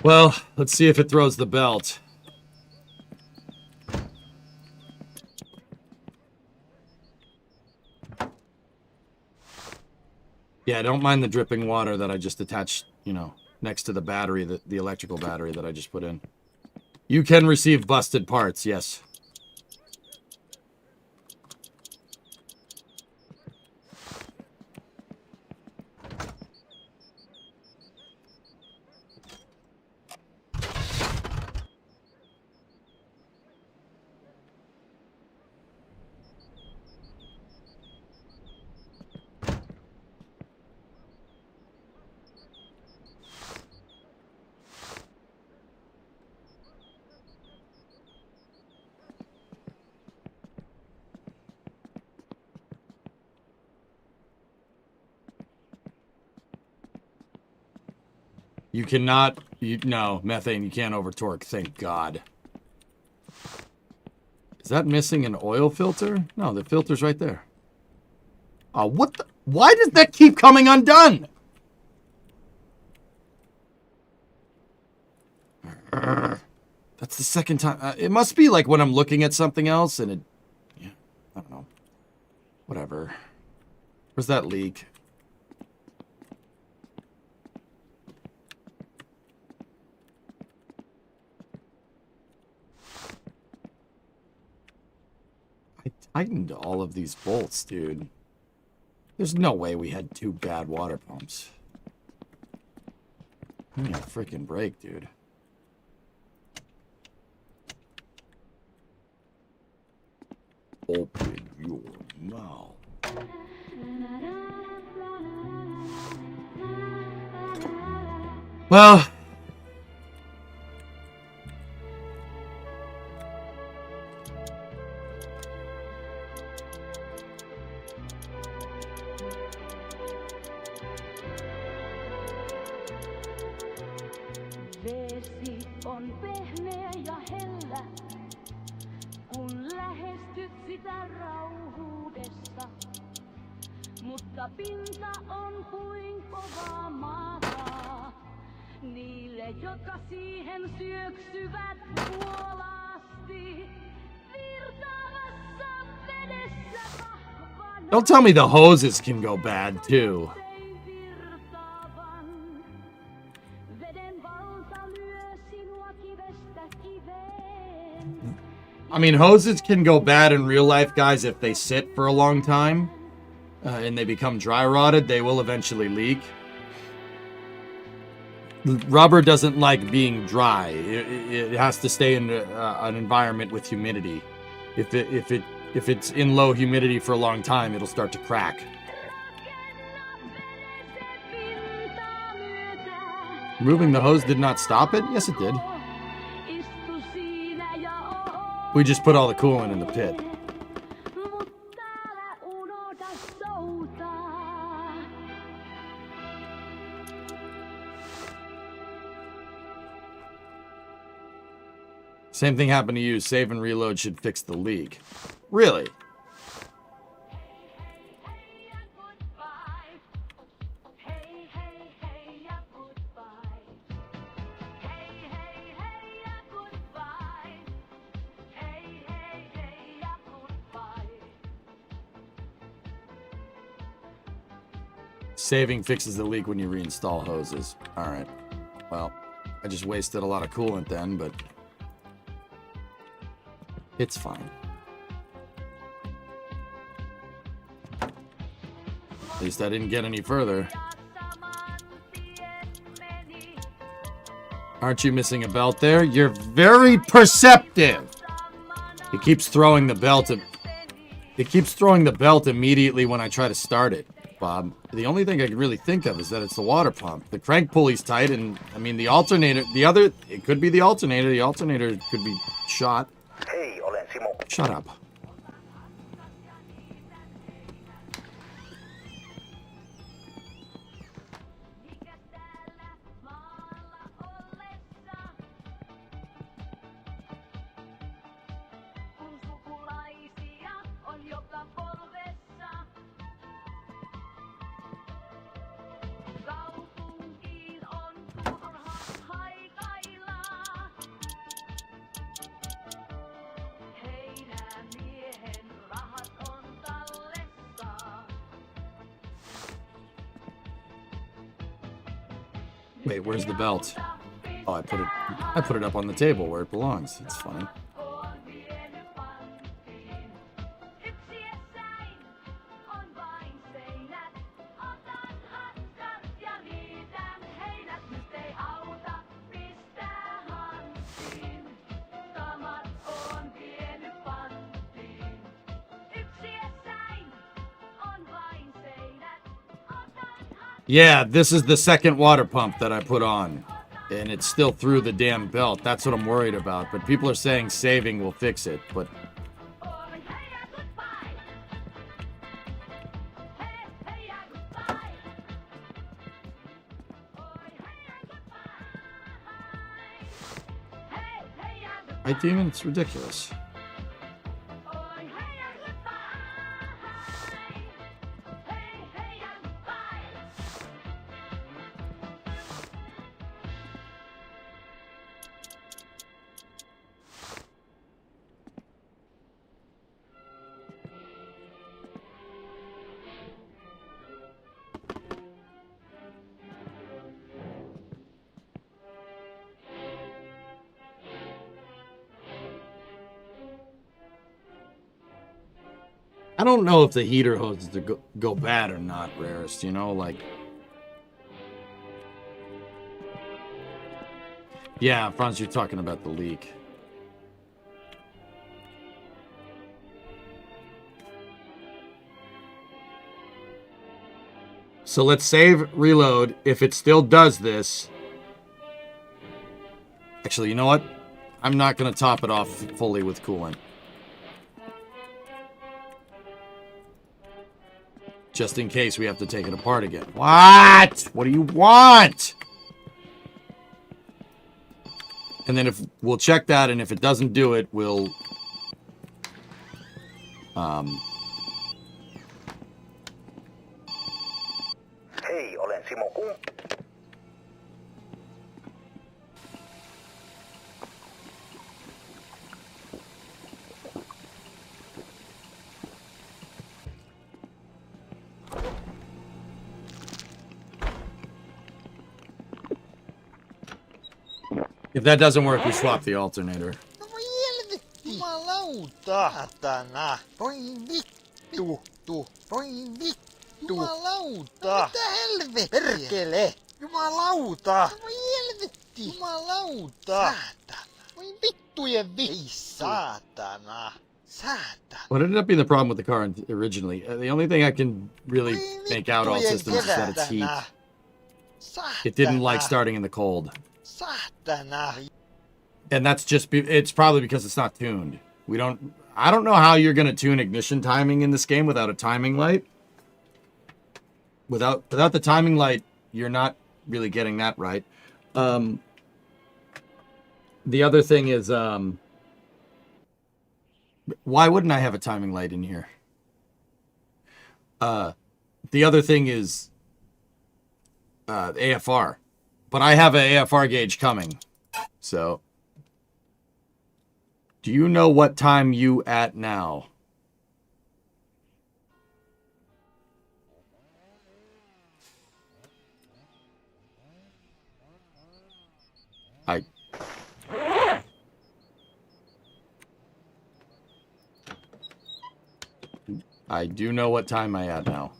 Well, let's see if it throws the belt. Yeah, don't mind the dripping water that I just attached, you know, next to the battery, the electrical battery that I just put in. You can receive busted parts, yes. You cannot... no, methane, you can't over-torque. Thank God. Is that missing an oil filter? No, the filter's right there. Oh, what the... Why does that keep coming undone? That's the second time. It must be like when I'm looking at something else and it... Yeah, I don't know. Whatever. Where's that leak? I tightened all of these bolts, dude. There's no way we had 2 bad water pumps. Give me a freaking break, dude. Open your mouth. Well... Vesi on pehmeä ja hellä, kun lähestyt sitä rauhuudessa. Mutta pinta on kuin kovaa maata, niille jotka siihen syöksyvät vuolaasti. Virtaavassa vedessä vahvana. Don't tell me the hoses can go bad, too. I mean, hoses can go bad in real life, guys, if they sit for a long time and they become dry rotted. They will eventually leak. Rubber doesn't like being dry. It has to stay in an environment with humidity. If it's in low humidity for a long time, it'll start to crack. Removing the hose did not stop it? Yes, it did. We just put all the coolant in the pit. Same thing happened to you. Save and reload should fix the leak. Really? Saving fixes the leak when you reinstall hoses. All right. Well, I just wasted a lot of coolant then, but it's fine. At least I didn't get any further. Aren't you missing a belt there? You're very perceptive. It keeps throwing the belt. It keeps throwing the belt immediately when I try to start it, Bob. The only thing I can really think of is that it's the water pump. The crank pulley's tight, and I mean the alternator. It could be the alternator. The alternator could be shot. Hei, olen Simo. Shut up. Wait, where's the belt? Oh, I put it up on the table where it belongs. It's funny. Yeah, this is the second water pump that I put on, and it's still through the damn belt. That's what I'm worried about, but people are saying saving will fix it, but... Right, Demon? It's ridiculous. I don't know if the heater hoses go bad or not, Rarest, you know, like... Yeah, Franz, you're talking about the leak. So let's save, reload. If it still does this... Actually, you know what? I'm not going to top it off fully with coolant. Just in case we have to take it apart again. What? What do you want? And then if we'll check that, and if it doesn't do it, we'll Hei, olen Simo Kump. if that doesn't work, we swap the alternator. No voi helvetti! Jumalauta! Satana! Voi vittu! Voi vittu! Jumalauta! Mitä helvettiä? Perkele! Jumalauta! No voi helvetti! Jumalauta! Saatana! Voi vittujen vittu! Saatana! Saatana! What ended up being the problem with the car originally? The only thing I can really make out all systems is that it's heat. It didn't like starting in the cold. Saatana! And that's just, it's probably because it's not tuned. I don't know how you're going to tune ignition timing in this game without a timing light. Without the timing light, you're not really getting that right. The other thing is, why wouldn't I have a timing light in here? The other thing is AFR. But I have an AFR gauge coming. So, do you know what time you at now? I do know what time I at now.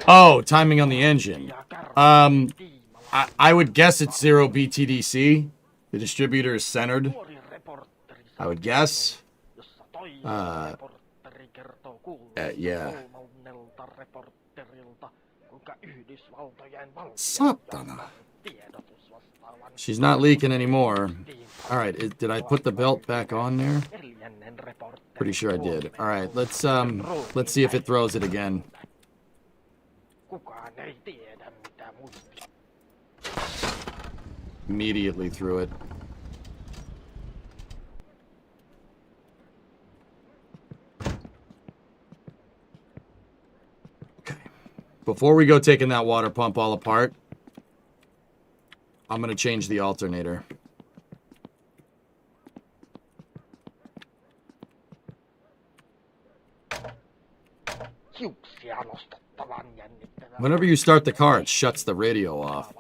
Oh, timing on the engine. I would guess it's 0 BTDC. The distributor is centered. I would guess. Yeah. Satana. She's not leaking anymore. Alright, did I put the belt back on there? Pretty sure I did. Alright, let's see if it throws it again. Immediately threw it. Okay. Before we go taking that water pump all apart, I'm going to change the alternator. Whenever you start the car, it shuts the radio off.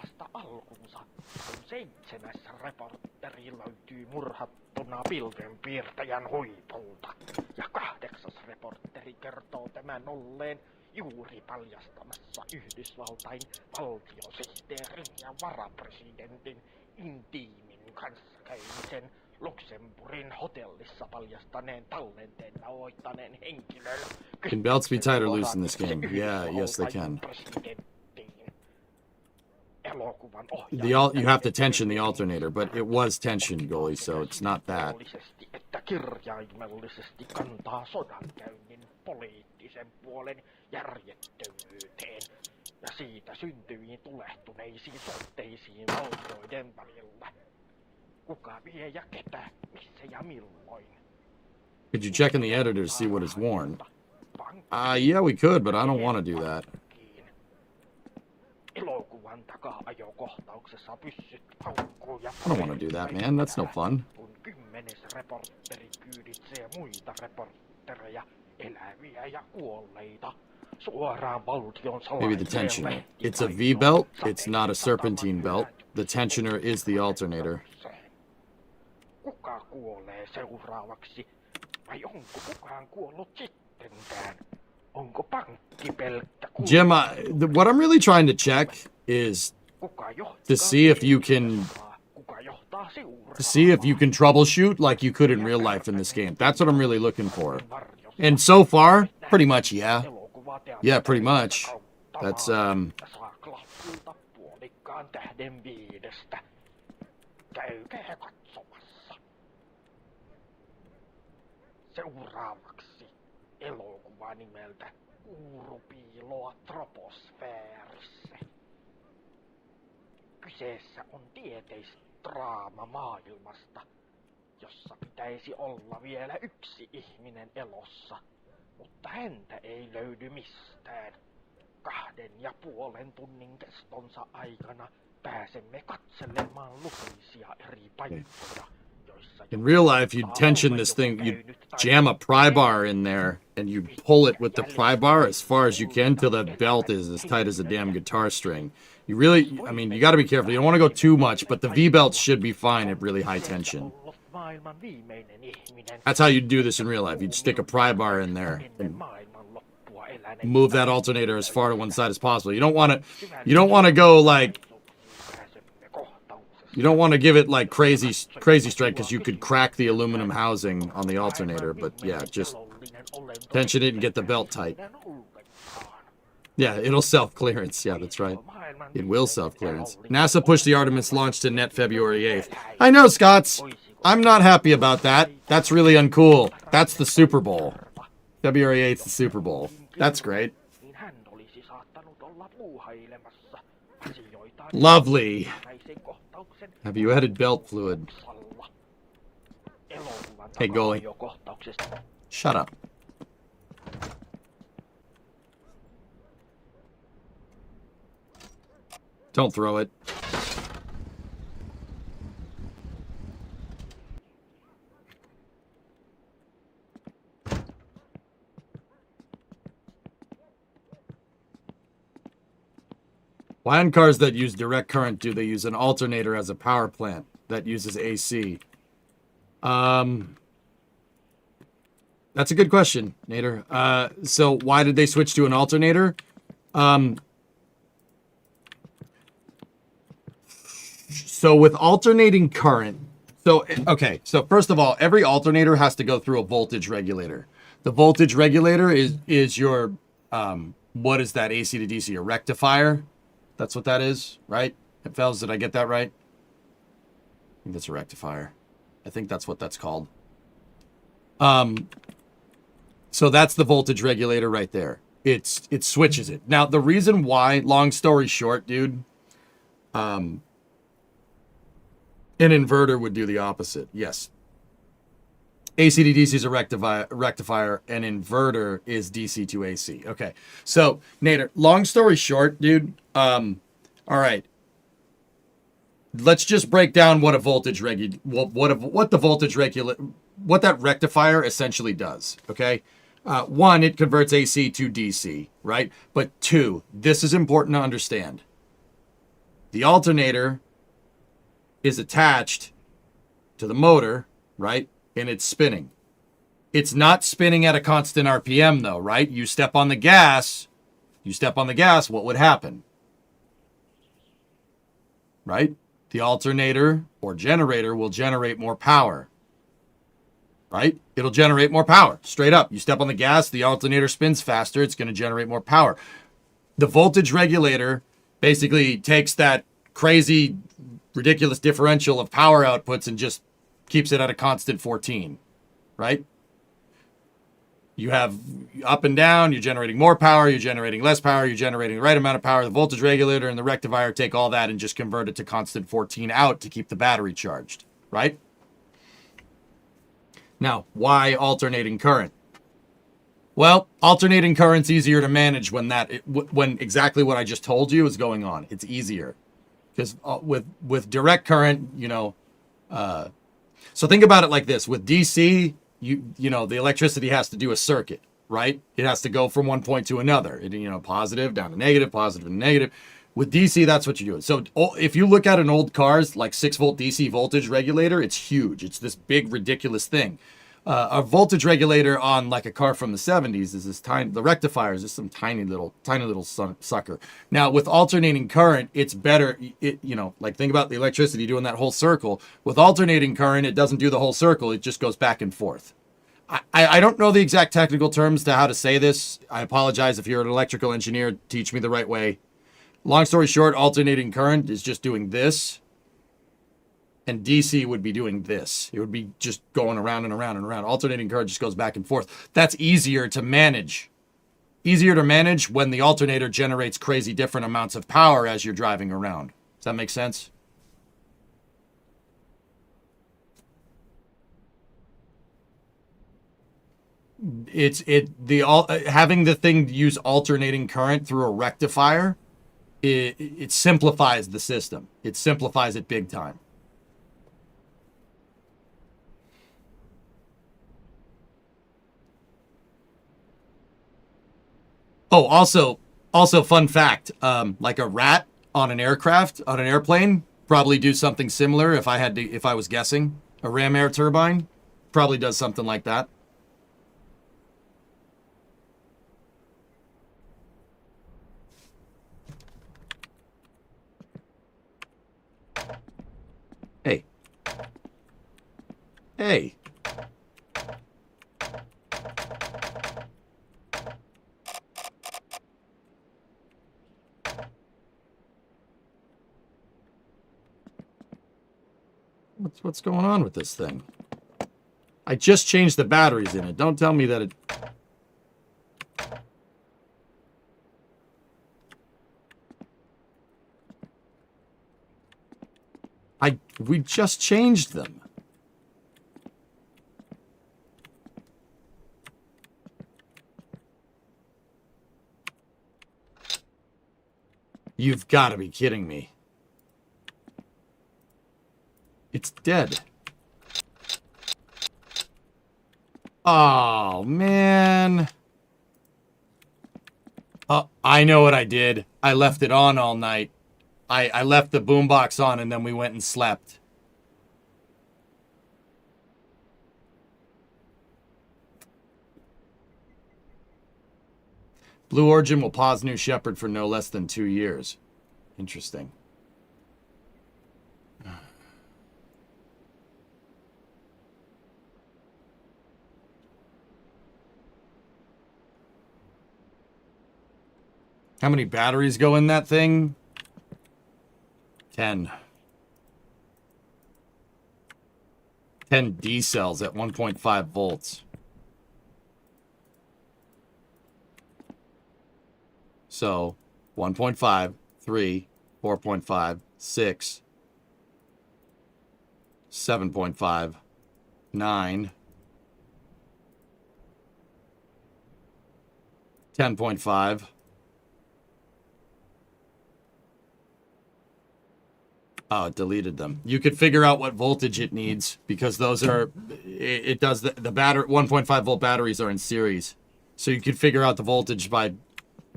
Murhattuna pilvenpiirtäjän huipulta. Ja 8. reporteri kertoo tämän olleen juuri paljastamassa Yhdysvaltain valtiosihteerin ja varapresidentin intiimin kanssakäymisen Luxemburgin hotellissa paljastaneen tallenteen nauhoittaneen henkilön. Can belts be tied or loose in this game? Yeah, yes they can. elokuvan You have to tension the alternator, but it was tensioned, goalie, so it's not that. Että kirjaimellisesti kantaa sodankäynnin poliittisen puolen järjettömyyteen ja siitä syntyviin tulehtuneisiin sotteisiin valtioiden välillä. Kuka vie ja ketä, missä ja milloin? Could you check in the editor to see what is worn? Yeah, we could, but I don't want to do that. Elokuvan taka-ajokohtauksessa pyssyt paukkuu ja I don't want to do that, man. That's no fun. kun 10. reporteri kyyditsee muita reportereja, eläviä ja kuolleita, suoraan valtion Maybe the tensioner. It's a V-belt. It's not a serpentine belt. The tensioner is the alternator. Kuka kuolee seuraavaksi? Vai onko kukaan kuollut sittenkään? Onko pankki pelkkä Jim, what I'm really trying to check is to see if you can troubleshoot like you could in real life in this game. That's what I'm really looking for. And so far, pretty much, yeah. Yeah, pretty much. That's Käykää katsomassa. Seuraavaksi elokuva nimeltä Kuurupiiloa troposfäärissä. Kyseessä on tieteisdraama maailmasta, jossa pitäisi olla vielä yksi ihminen elossa, mutta häntä ei löydy mistään. 2,5 tunnin kestonsa aikana pääsemme katselemaan lukuisia eri paikkoja, joissa in real life, you'd tension this thing, you'd jam a pry bar in there, and you'd pull it with the pry bar as far as you can till the belt is as tight as a damn guitar string. You really, I mean, you got to be careful. You don't want to go too much, but the V-belt should be fine at really high tension. That's how you'd do this in real life. You'd stick a pry bar in there and move that alternator as far to one side as possible. You don't want to go like, you don't want to give it like crazy strength because you could crack the aluminum housing on the alternator. But yeah, just tension it and get the belt tight. Yeah, it'll self-clearance. Yeah, that's right. It will self-clearance. NASA pushed the Artemis launch to net February 8th. I know, Scots. I'm not happy about that. That's really uncool. That's the Super Bowl. February 8th, the Super Bowl. That's great. Lovely. Have you added belt fluid? Hey, goalie. Shut up. Don't throw it. Why on cars that use direct current do they use an alternator as a power plant that uses AC? That's a good question, Nader. So why did they switch to an alternator? So with alternating current, okay, so first of all, every alternator has to go through a voltage regulator. The voltage regulator is your, what is that, AC to DC, a rectifier? That's what that is, right? Fellas, did I get that right? I think that's a rectifier. I think that's what that's called. So that's the voltage regulator right there. It switches it. Now, the reason why, long story short, dude, an inverter would do the opposite. Yes. AC to DC is a rectifier. An inverter is DC to AC. Okay. So, Nader, long story short, dude, all right. Let's just break down what a voltage what that rectifier essentially does, okay? One, it converts AC to DC, right? But two, this is important to understand. The alternator is attached to the motor, right? And it's spinning. It's not spinning at a constant RPM though, right? You step on the gas, what would happen? Right? The alternator or generator will generate more power. Right? It'll generate more power. Straight up. You step on the gas, the alternator spins faster, it's going to generate more power. The voltage regulator basically takes that crazy, ridiculous differential of power outputs and just keeps it at a constant 14, right? You have up and down, you're generating more power, you're generating less power, you're generating the right amount of power. The voltage regulator and the rectifier take all that and just convert it to constant 14 out to keep the battery charged, right? Now, why alternating current? Well, alternating current's easier to manage when when exactly what I just told you is going on. It's easier because with direct current, so think about it like this. With DC, you know, the electricity has to do a circuit, right? It has to go from one point to another. Positive down to negative, positive to negative. With DC, that's what you do. So if you look at an old car's like 6-volt DC voltage regulator, it's huge. It's this big, ridiculous thing. A voltage regulator on like a car from the 70s is this tiny. The rectifier is just some tiny little sucker. Now with alternating current, it's better. Like think about the electricity doing that whole circle. With alternating current, it doesn't do the whole circle. It just goes back and forth. I don't know the exact technical terms to how to say this. I apologize if you're an electrical engineer. Teach me the right way. Long story short, alternating current is just doing this. And DC would be doing this. It would be just going around and around and around. Alternating current just goes back and forth. That's easier to manage. Easier to manage when the alternator generates crazy different amounts of power as you're driving around. Does that make sense? Having the thing use alternating current through a rectifier, it simplifies the system. It simplifies it big time. Oh, also fun fact, like a rat on an airplane, probably do something similar if I was guessing. A ram air turbine probably does something like that. Hey. Hey. What's going on with this thing? I just changed the batteries in it. Don't tell me that it... We just changed them. You've got to be kidding me. It's dead. Oh, man. I know what I did. I left it on all night. I left the boombox on and then we went and slept. Blue Origin will pause New Shepard for no less than 2 years. Interesting. How many batteries go in that thing? 10. 10 D cells at 1.5 volts. So 1.5, 3, 4.5, 6, 7.5, 9, 10.5. Oh, it deleted them. You could figure out what voltage it needs because those are, it does the battery, 1.5 volt batteries are in series. So you could figure out the voltage by,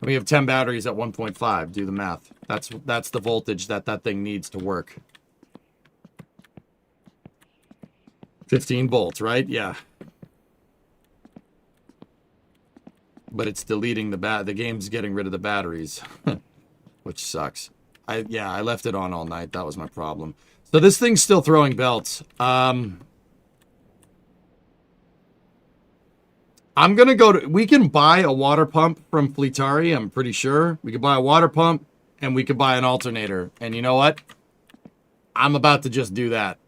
we have 10 batteries at 1.5. Do the math. That's the voltage that thing needs to work. 15 volts, right? Yeah. But it's deleting the game's getting rid of the batteries, which sucks. I left it on all night. That was my problem. So this thing's still throwing belts. I'm going to we can buy a water pump from Fleetari, I'm pretty sure. We can buy a water pump and we could buy an alternator. And you know what? I'm about to just do that.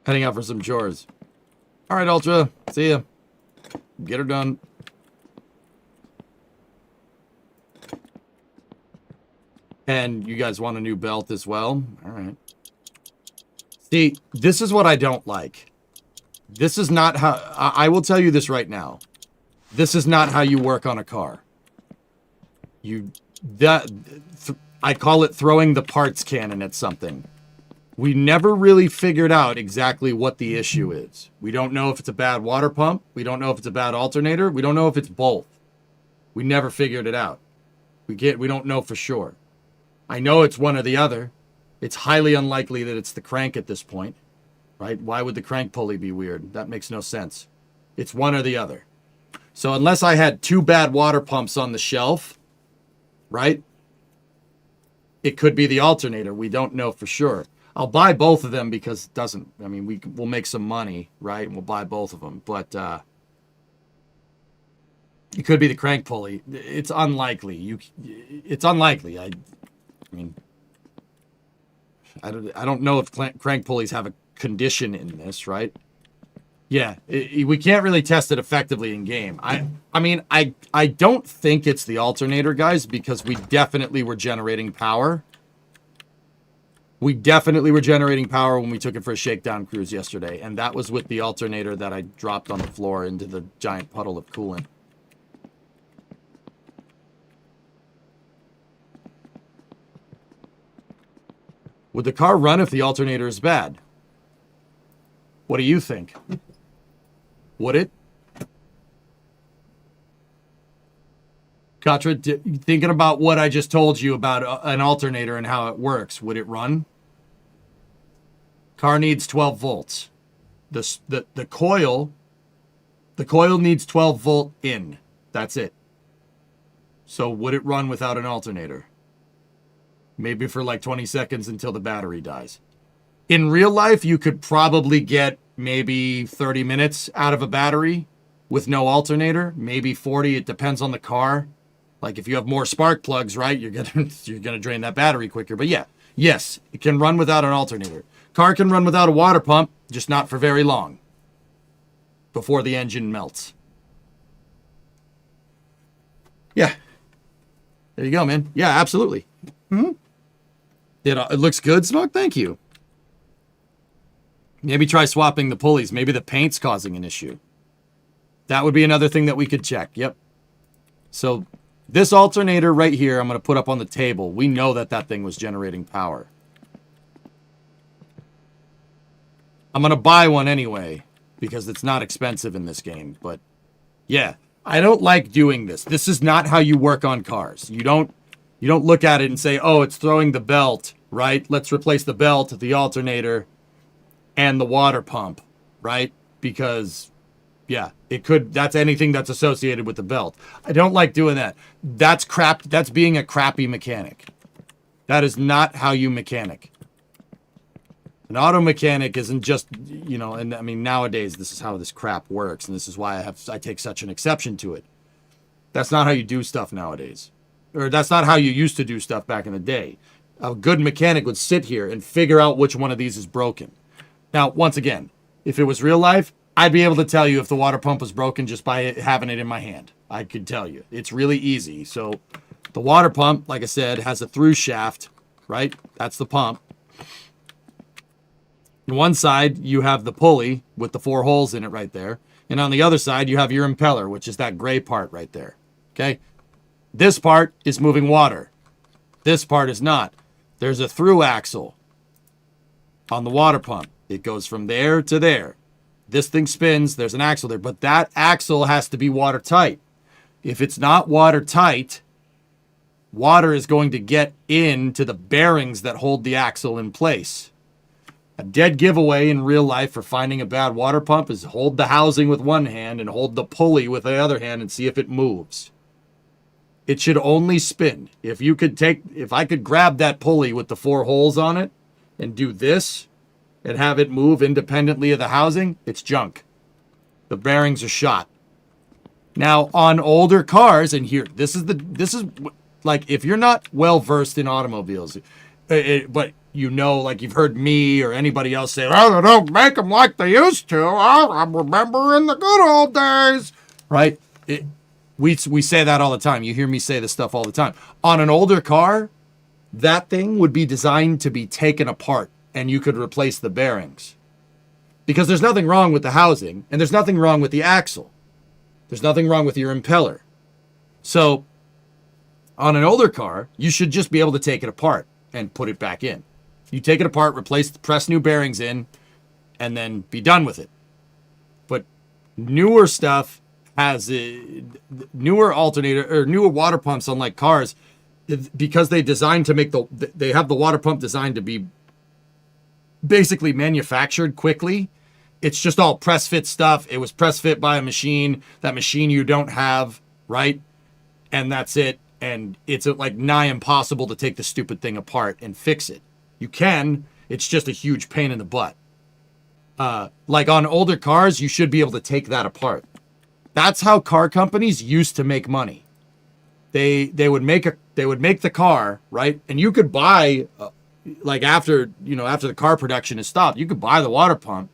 Heading out for some chores. All right, Ultra. See ya. Get her done. And you guys want a new belt as well? All right. See, this is what I don't like. This is not how... I will tell you this right now. This is not how you work on a car. I call it throwing the parts cannon at something. We never really figured out exactly what the issue is. We don't know if it's a bad water pump. We don't know if it's a bad alternator. We don't know if it's both. We never figured it out. We don't know for sure. I know it's one or the other. It's highly unlikely that it's the crank at this point, right? Why would the crank pulley be weird? That makes no sense. It's one or the other. So unless I had 2 bad water pumps on the shelf, right? It could be the alternator. We don't know for sure. I'll buy both of them because it doesn't... I mean, we'll make some money, right? And we'll buy both of them. But it could be the crank pulley. It's unlikely. It's unlikely. I mean, I don't know if crank pulleys have a condition in this, right? Yeah, we can't really test it effectively in game. I mean, I don't think it's the alternator, guys, because we definitely were generating power. We definitely were generating power when we took it for a shakedown cruise yesterday, and that was with the alternator that I dropped on the floor into the giant puddle of coolant. Would the car run if the alternator is bad? What do you think? Would it? Katra, thinking about what I just told you about an alternator and how it works, would it run? Car needs 12 volts. The coil needs 12 volt in. That's it. So would it run without an alternator? Maybe for like 20 seconds until the battery dies. In real life, you could probably get maybe 30 minutes out of a battery with no alternator. Maybe 40. It depends on the car. Like if you have more spark plugs, right, you're gonna drain that battery quicker. But yeah, yes, it can run without an alternator. Car can run without a water pump, just not for very long. Before the engine melts. Yeah. There you go, man. Yeah, absolutely. Mm-hmm. It looks good, Smoke? Thank you. Maybe try swapping the pulleys. Maybe the paint's causing an issue. That would be another thing that we could check. Yep. So this alternator right here, I'm going to put up on the table. We know that that thing was generating power. I'm going to buy one anyway because it's not expensive in this game. But yeah, I don't like doing this. This is not how you work on cars. You don't look at it and say, oh, it's throwing the belt, right? Let's replace the belt, the alternator, and the water pump, right? Because, yeah, it could, that's anything that's associated with the belt. I don't like doing that. That's crap. That's being a crappy mechanic. That is not how you mechanic. An auto mechanic isn't just, you know, and I mean, nowadays, this is how this crap works. And this is why I take such an exception to it. That's not how you do stuff nowadays. Or that's not how you used to do stuff back in the day. A good mechanic would sit here and figure out which one of these is broken. Now, once again, if it was real life, I'd be able to tell you if the water pump was broken just by having it in my hand. I could tell you. It's really easy. So the water pump, like I said, has a through shaft, right? That's the pump. On one side, you have the pulley with the 4 holes in it right there. And on the other side, you have your impeller, which is that gray part right there. Okay? This part is moving water. This part is not. There's a through axle on the water pump. It goes from there to there. This thing spins. There's an axle there. But that axle has to be watertight. If it's not watertight, water is going to get into the bearings that hold the axle in place. A dead giveaway in real life for finding a bad water pump is hold the housing with one hand and hold the pulley with the other hand and see if it moves. It should only spin. If I could grab that pulley with the 4 holes on it and do this and have it move independently of the housing, it's junk. The bearings are shot. Now, on older cars, and here, this is like, if you're not well versed in automobiles, but you know, like you've heard me or anybody else say, oh, they don't make them like they used to. I remember in the good old days, right? We say that all the time. You hear me say this stuff all the time. On an older car, that thing would be designed to be taken apart and you could replace the bearings. Because there's nothing wrong with the housing and there's nothing wrong with the axle. There's nothing wrong with your impeller. So on an older car, you should just be able to take it apart and put it back in. You take it apart, press new bearings in, and then be done with it. But newer stuff has newer alternator or newer water pumps, unlike cars, because they designed to make they have the water pump designed to be basically manufactured quickly. It's just all press fit stuff. It was press fit by a machine. That machine you don't have, right? And that's it. And it's like nigh impossible to take the stupid thing apart and fix it. You can. It's just a huge pain in the butt. Like on older cars, you should be able to take that apart. That's how car companies used to make money. They would make the car, right? And you could buy, like after the car production is stopped, you could buy the water pump.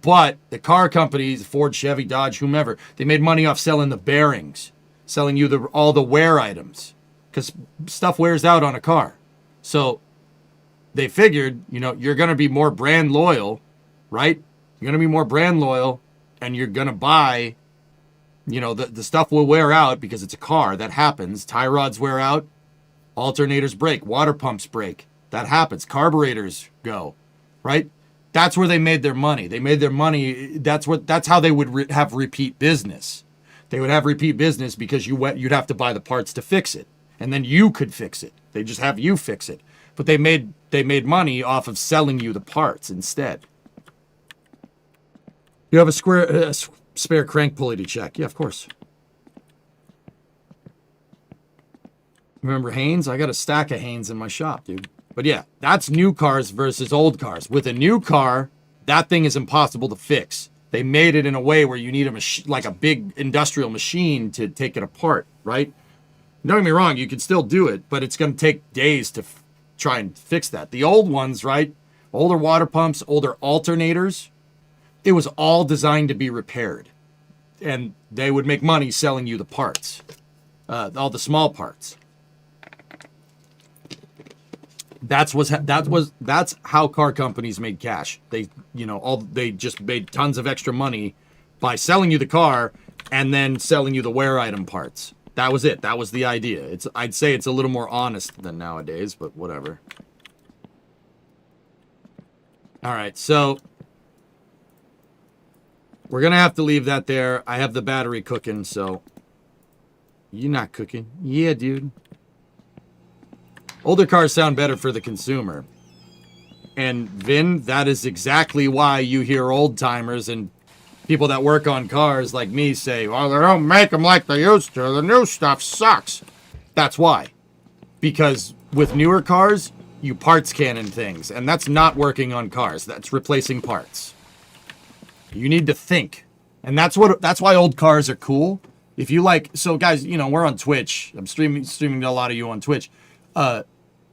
But the car companies, Ford, Chevy, Dodge, whomever, they made money off selling the bearings, selling you all the wear items, because stuff wears out on a car. So they figured, you're going to be more brand loyal, right? You're going to be more brand loyal, and you're going to buy, the stuff will wear out because it's a car. That happens. Tie rods wear out. Alternators break. Water pumps break. That happens. Carburetors go, right? That's where they made their money. They made their money. That's how they would have repeat business. They would have repeat business because you'd have to buy the parts to fix it, and then you could fix it. They just have you fix it. But they made money off of selling you the parts instead. You have a spare crank pulley to check. Yeah, of course. Remember Haynes? I got a stack of Haynes in my shop, dude. But yeah, that's new cars versus old cars. With a new car, that thing is impossible to fix. They made it in a way where you need like a big industrial machine to take it apart, right? Don't get me wrong, you can still do it, but it's going to take days to try and fix that. The old ones, right? Older water pumps, older alternators, it was all designed to be repaired. And they would make money selling you the parts, all the small parts. That's how car companies made cash. They just made tons of extra money by selling you the car and then selling you the wear item parts. That was it. That was the idea. I'd say it's a little more honest than nowadays, but whatever. All right, so we're gonna have to leave that there. I have the battery cooking, so you're not cooking. Yeah, dude. Older cars sound better for the consumer. And Vin, that is exactly why you hear old timers and people that work on cars like me say, well, they don't make them like they used to. The new stuff sucks. That's why. Because with newer cars, you parts cannon things. And that's not working on cars. That's replacing parts. You need to think. And that's why old cars are cool. If you like, so guys, we're on Twitch. I'm streaming to a lot of you on Twitch.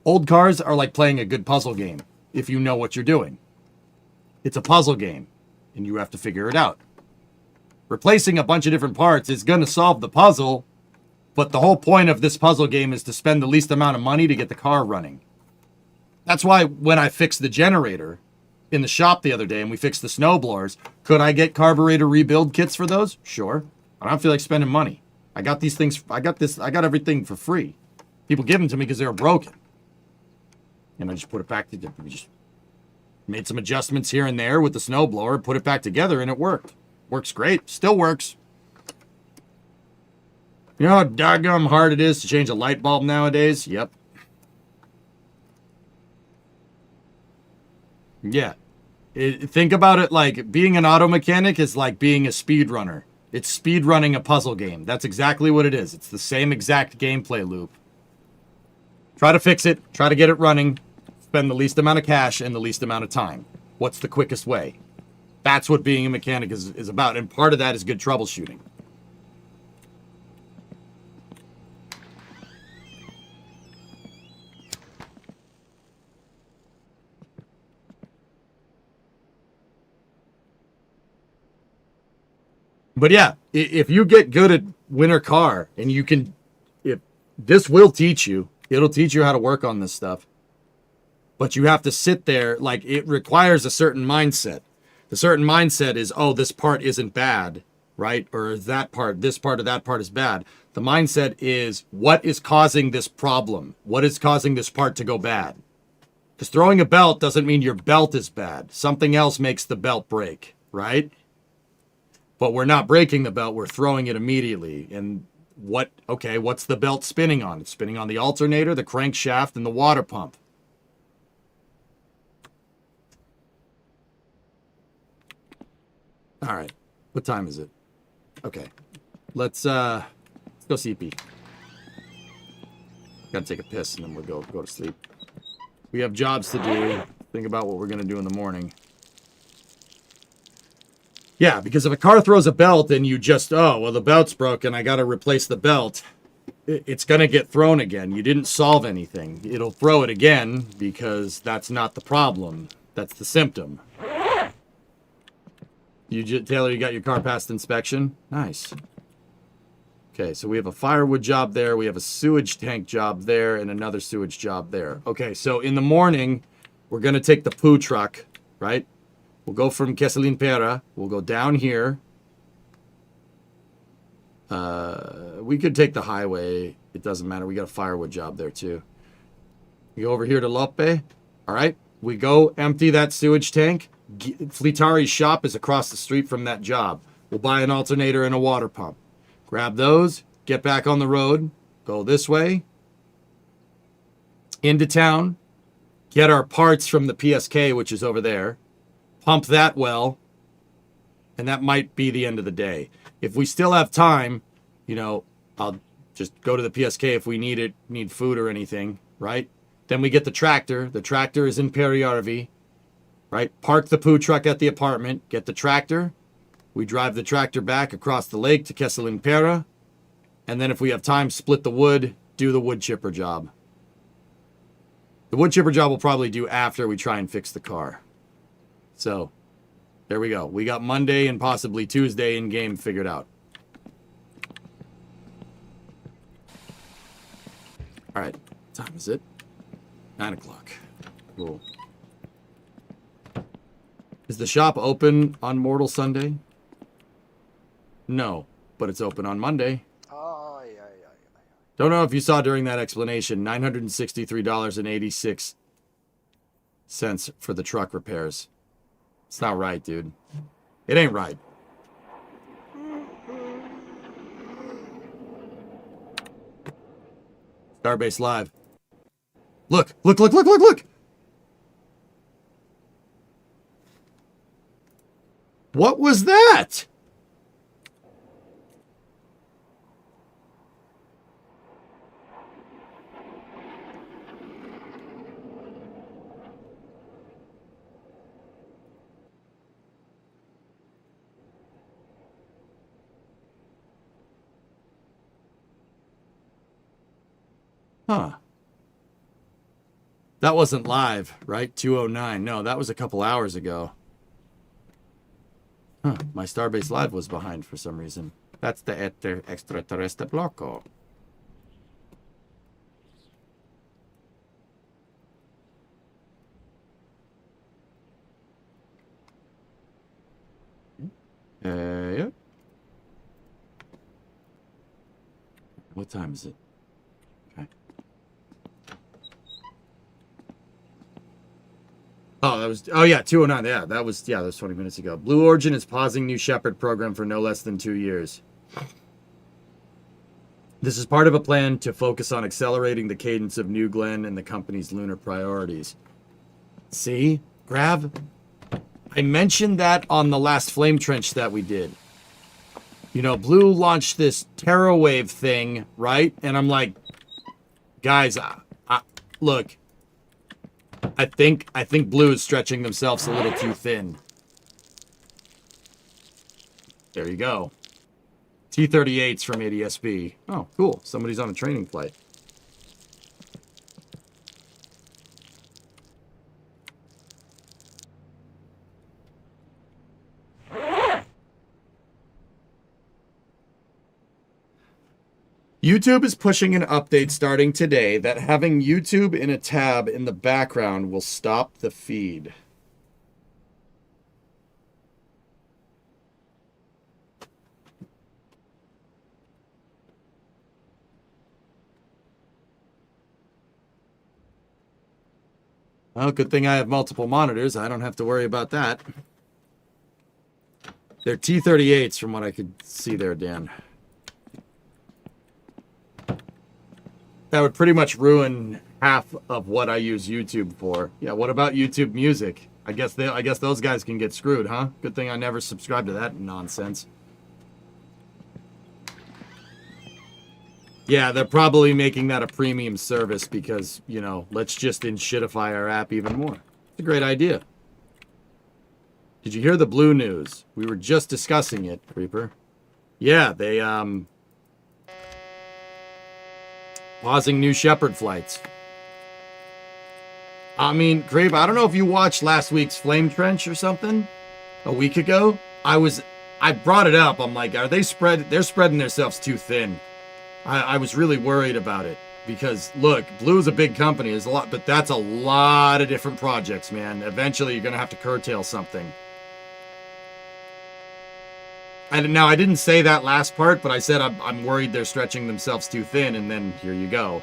Old cars are like playing a good puzzle game if you know what you're doing. It's a puzzle game, and you have to figure it out. Replacing a bunch of different parts is going to solve the puzzle, but the whole point of this puzzle game is to spend the least amount of money to get the car running. That's why when I fixed the generator in the shop the other day and we fixed the snow blowers, could I get carburetor rebuild kits for those? Sure. I don't feel like spending money. I got these things. I got everything for free. People give them to me because they were broken. And I just put it back together. We just made some adjustments here and there with the snowblower, put it back together, and it worked. Works great. Still works. You know how doggone hard it is to change a light bulb nowadays? Yep. Yeah. Think about it like being an auto mechanic is like being a speedrunner. It's speedrunning a puzzle game. That's exactly what it is. It's the same exact gameplay loop. Try to fix it. Try to get it running. Spend the least amount of cash and the least amount of time. What's the quickest way? That's what being a mechanic is about. And part of that is good troubleshooting. But yeah, if you get good at winter car and you can, if this will teach you, it'll teach you how to work on this stuff. But you have to sit there, like it requires a certain mindset. The certain mindset is, oh, this part isn't bad, right? Or that part, this part of that part is bad. The mindset is, what is causing this problem? What is causing this part to go bad? Because throwing a belt doesn't mean your belt is bad. Something else makes the belt break, right? But we're not breaking the belt, we're throwing it immediately. And what's the belt spinning on? It's spinning on the alternator, the crankshaft, and the water pump. All right, what time is it? Okay, let's go CP. Gotta take a piss and then we'll go to sleep. We have jobs to do. Think about what we're gonna do in the morning. Yeah, because if a car throws a belt and you just, oh, well, the belt's broken, I got to replace the belt, it's going to get thrown again. You didn't solve anything. It'll throw it again because that's not the problem. That's the symptom. Taylor, you got your car past inspection? Nice. Okay, so we have a firewood job there. We have a sewage tank job there and another sewage job there. Okay, so in the morning, we're going to take the poo truck, right? We'll go from Kesalin Pera. We'll go down here. We could take the highway. It doesn't matter. We got a firewood job there too. We go over here to Lope. All right. We go empty that sewage tank. Fleetari's shop is across the street from that job. We'll buy an alternator and a water pump. Grab those. Get back on the road. Go this way. Into town. Get our parts from the PSK, which is over there. Pump that well, and that might be the end of the day. If we still have time, you know, I'll just go to the PSK if we need food or anything, right? Then we get the tractor. The tractor is in Periarvi, right? Park the poo truck at the apartment, get the tractor. We drive the tractor back across the lake to Kesalin Pera, and then if we have time, split the wood, do the wood chipper job. The wood chipper job we'll probably do after we try and fix the car. So, there we go. We got Monday and possibly Tuesday in game figured out. All right. What time is it? 9 o'clock. Cool. Is the shop open on Mortal Sunday? No, but it's open on Monday. Don't know if you saw during that explanation, $963.86 for the truck repairs. It's not right, dude. It ain't right. Starbase Live. Look, look, look, look, look, look! What was that? Huh. That wasn't live, right? 2:09. No, that was a couple hours ago. Huh. My Starbase Live was behind for some reason. That's the extraterrestre bloco. Yeah. What time is it? Okay. Oh yeah, 2:09. Yeah, that was 20 minutes ago. Blue Origin is pausing New Shepard program for no less than 2 years. This is part of a plan to focus on accelerating the cadence of New Glenn and the company's lunar priorities. See? Grav? I mentioned that on the last Flame Trench that we did. You know, Blue launched this TerraWave thing, right? And I'm like, guys, look, I think Blue is stretching themselves a little too thin. There you go. T-38s from ADSB. Oh, cool. Somebody's on a training flight. YouTube is pushing an update starting today that having YouTube in a tab in the background will stop the feed. Well, good thing I have multiple monitors. I don't have to worry about that. They're T38s from what I could see there, Dan. That would pretty much ruin half of what I use YouTube for. Yeah, what about YouTube Music? I guess those guys can get screwed, huh? Good thing I never subscribed to that nonsense. Yeah, they're probably making that a premium service because, you know, let's just inshitify our app even more. It's a great idea. Did you hear the blue news? We were just discussing it, Creeper. Yeah, they, pausing New Shepard flights. I mean, Creep, I don't know if you watched last week's Flame Trench or something a week ago. I brought it up. I'm like, they're spreading themselves too thin. I was really worried about it because look, Blue's a big company. There's a lot, but that's a lot of different projects, man. Eventually you're going to have to curtail something. Now I didn't say that last part, but I said I'm worried they're stretching themselves too thin, and then here you go.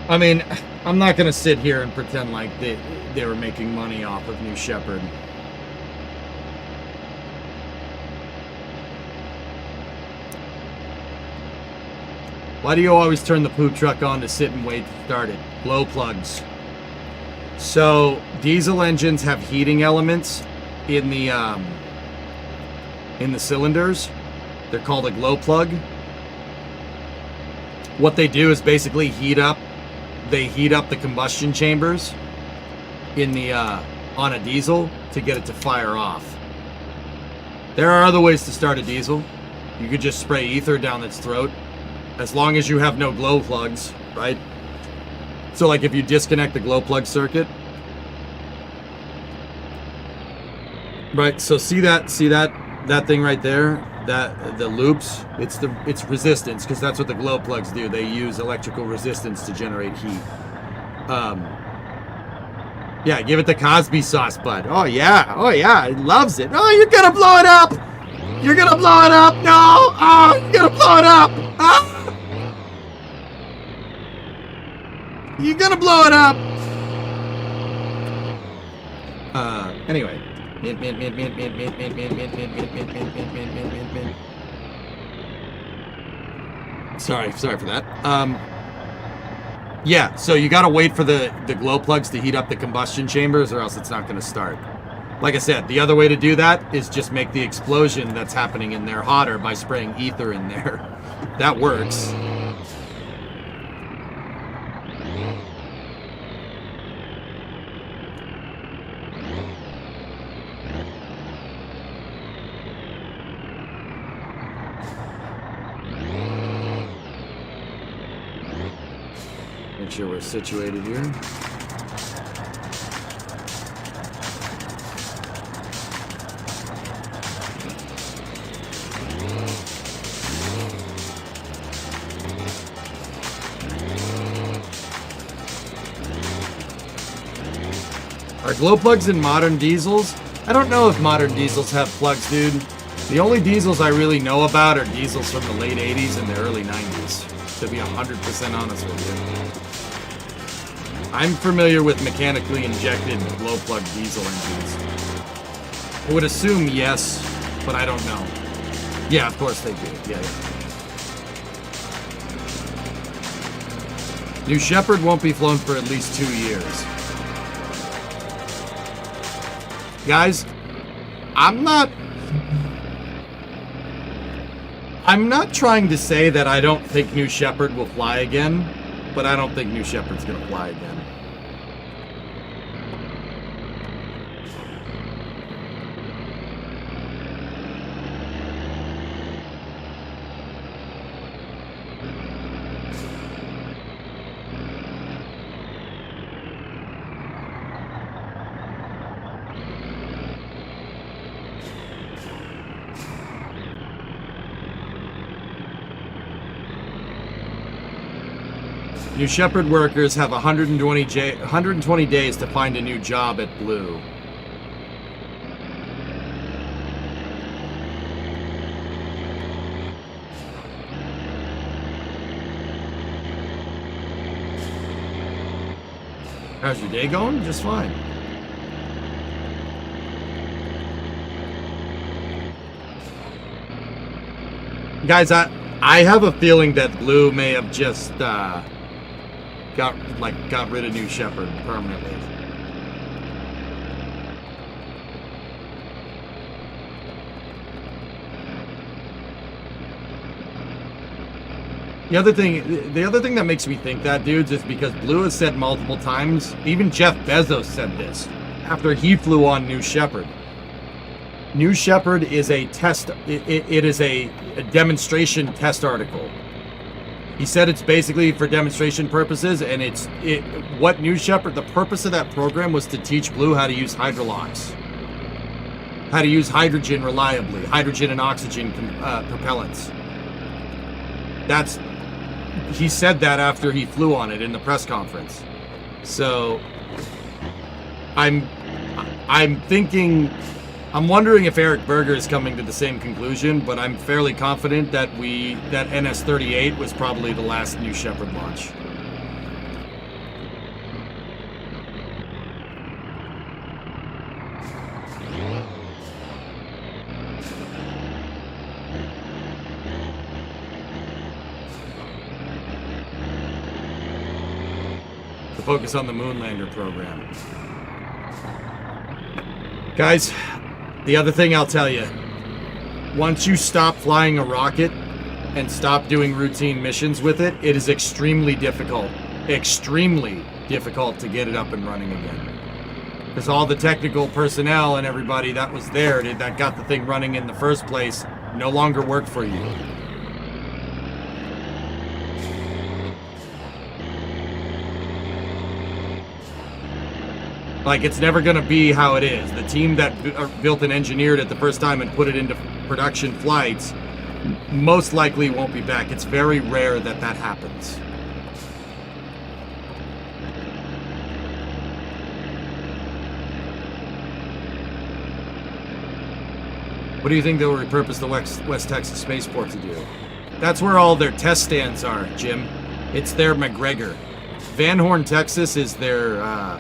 I mean, I'm not going to sit here and pretend like they were making money off of New Shepard. Why do you always turn the poop truck on to sit and wait to start it? Glow plugs. So, diesel engines have heating elements in the cylinders. They're called a glow plug. What they do is basically heat up the combustion chambers in the on a diesel to get it to fire off. There are other ways to start a diesel. You could just spray ether down its throat, as long as you have no glow plugs, right? So like if you disconnect the glow plug circuit, right? So see that thing right there? The loops, it's resistance, because that's what the glow plugs do. They use electrical resistance to generate heat. Yeah, give it the Cosby sauce, bud. Oh yeah, it loves it. Oh, you're gonna blow it up! You're gonna blow it up! No! Oh, you're gonna blow it up! Ah! You're gonna blow it up! Anyway. Sorry for that. Yeah, so you gotta wait for the glow plugs to heat up the combustion chambers, or else it's not gonna start. Like I said, the other way to do that is just make the explosion that's happening in there hotter by spraying ether in there. That works. Make sure we're situated here. Are glow plugs in modern diesels? I don't know if modern diesels have plugs, dude. The only diesels I really know about are diesels from the late 80s and the early 90s, to be 100% honest with you. I'm familiar with mechanically injected glow plug diesel engines. I would assume yes, but I don't know. Yeah, of course they do. Yeah. New Shepard won't be flown for at least 2 years. Guys, I'm not trying to say that I don't think New Shepard will fly again, but I don't think New Shepard's gonna fly again. New Shepard workers have 120 days to find a new job at Blue. How's your day going? Just fine. Guys, I have a feeling that Blue may have just got rid of New Shepard permanently. The other thing that makes me think that, dudes, is because Blue has said multiple times, even Jeff Bezos said this after he flew on New Shepard. New Shepard is a test. It is a demonstration test article. He said it's basically for demonstration purposes, and what New Shepard, the purpose of that program was to teach Blue how to use hydrolox, how to use hydrogen reliably, hydrogen and oxygen propellants. He said that after he flew on it in the press conference. So I'm wondering if Eric Berger is coming to the same conclusion, but I'm fairly confident that NS-38 was probably the last New Shepard launch. To focus on the Moonlander program. Guys, the other thing I'll tell you, once you stop flying a rocket and stop doing routine missions with it, it is extremely difficult to get it up and running again. Because all the technical personnel and everybody that was there that got the thing running in the first place no longer work for you. Like, it's never going to be how it is. The team that built and engineered it the first time and put it into production flights most likely won't be back. It's very rare that that happens. What do you think they'll repurpose the West Texas Spaceport to do? That's where all their test stands are, Jim. It's their McGregor. Van Horn, Texas is their...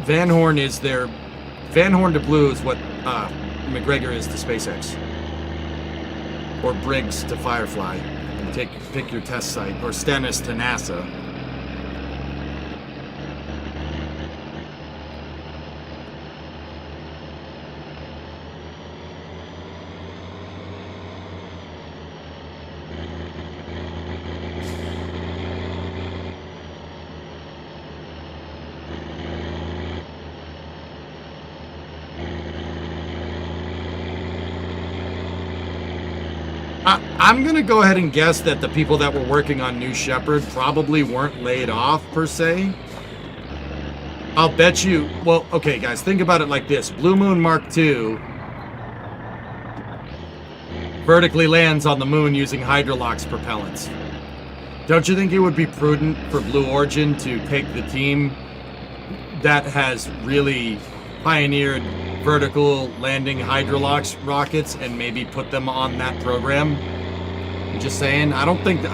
Van Horn to Blue is what McGregor is to SpaceX, or Briggs to Firefly. And pick your test site, or Stennis to NASA. I'm going to go ahead and guess that the people that were working on New Shepard probably weren't laid off, per se. I'll bet you... Well, okay, guys, think about it like this. Blue Moon Mark II vertically lands on the moon using hydrolox propellants. Don't you think it would be prudent for Blue Origin to take the team that has really pioneered vertical landing hydrolox rockets and maybe put them on that program? I'm just saying, I don't think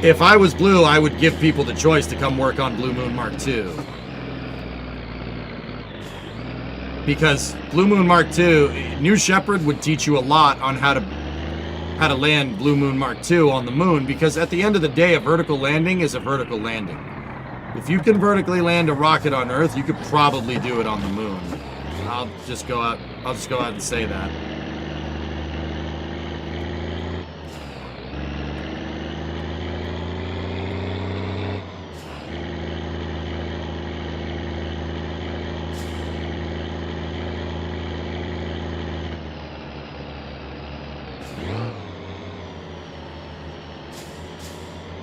if I was Blue, I would give people the choice to come work on Blue Moon Mark II. Because Blue Moon Mark II, New Shepard would teach you a lot on how to land Blue Moon Mark II on the moon, because at the end of the day, a vertical landing is a vertical landing. If you can vertically land a rocket on Earth, you could probably do it on the moon. I'll just go out and say that.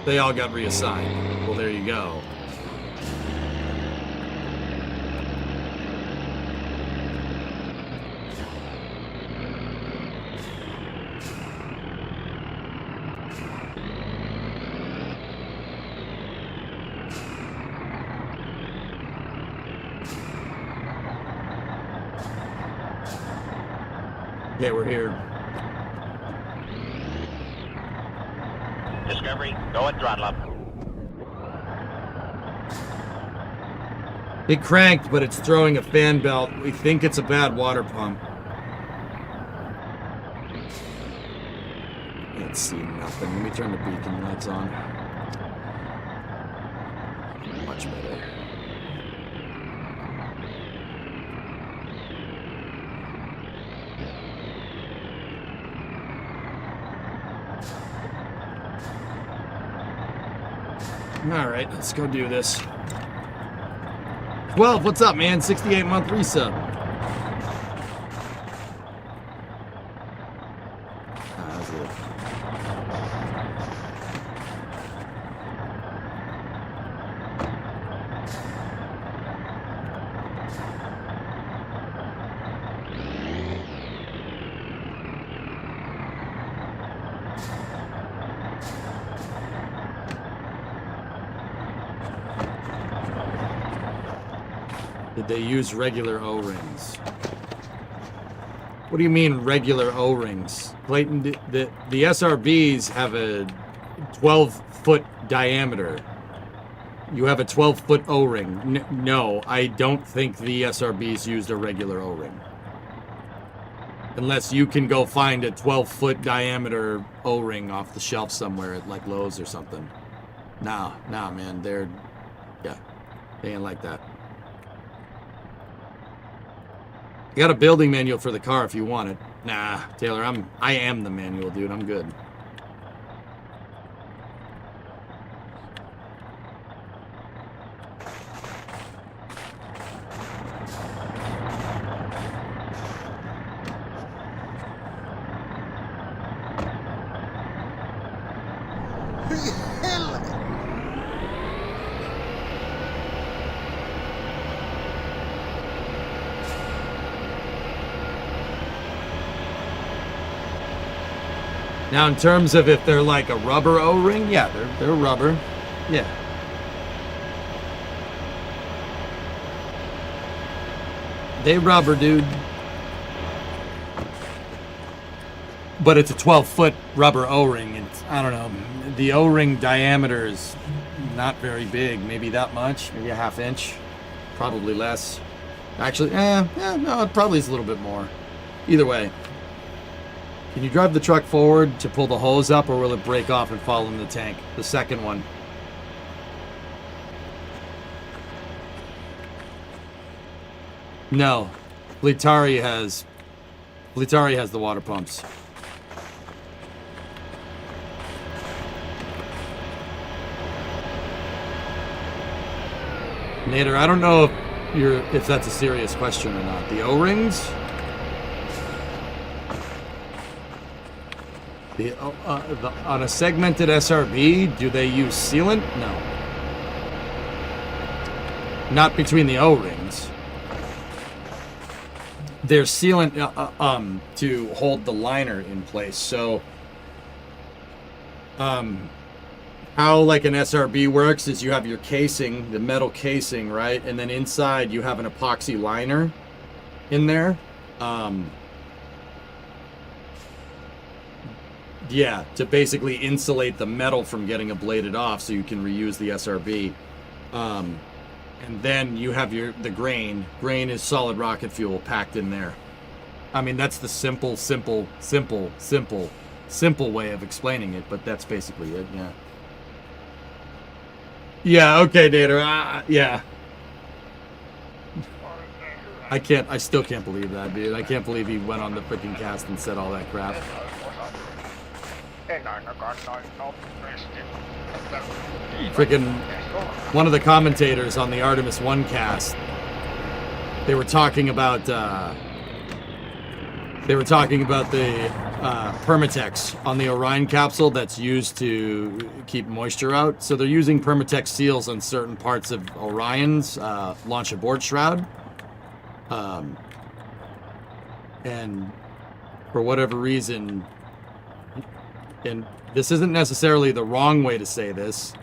They all got reassigned. Well, there you go. Okay, we're here. Discovery, go at throttle up. It cranked, but it's throwing a fan belt. We think it's a bad water pump. Can't see nothing. Let me turn the beacon lights on. Much better. All right, let's go do this. 12, what's up, man? 68-month resub. That's it. Did they use regular O-rings? What do you mean regular O-rings? Clayton, the SRBs have a 12-foot diameter. You have a 12-foot O-ring. No, I don't think the SRBs used a regular O-ring. Unless you can go find a 12-foot diameter O-ring off the shelf somewhere at like Lowe's or something. Nah, man, they ain't like that. You got a building manual for the car if you want it. Nah, Taylor, I am the manual, dude. I'm good. Now, in terms of if they're like a rubber O-ring, yeah, they're rubber. Yeah. They rubber, dude. But it's a 12-foot rubber O-ring. And I don't know. The O-ring diameter is not very big. Maybe that much. Maybe a half inch. Probably less. Actually, no, it probably is a little bit more. Either way. Can you drive the truck forward to pull the hose up, or will it break off and fall in the tank? The second one. No. Blitari has the water pumps. Nader, I don't know if that's a serious question or not. The O-rings? On a segmented SRB, do they use sealant? No. Not between the O-rings. There's sealant to hold the liner in place. So, how like an SRB works is you have your casing, the metal casing, right? And then inside you have an epoxy liner in there. Yeah, to basically insulate the metal from getting ablated off so you can reuse the SRB. And then you have the grain. Grain is solid rocket fuel packed in there. I mean, that's the simple way of explaining it, but that's basically it, yeah. Yeah, okay, Nader. Yeah. I still can't believe that, dude. I can't believe he went on the freaking cast and said all that crap. En ainakaan noin nopeasti. Freaking one of the commentators on the Artemis 1 cast, they were talking about the Permatex on the Orion capsule that's used to keep moisture out. So they're using Permatex seals on certain parts of Orion's launch abort shroud. And for whatever reason, and this isn't necessarily the wrong way to say this.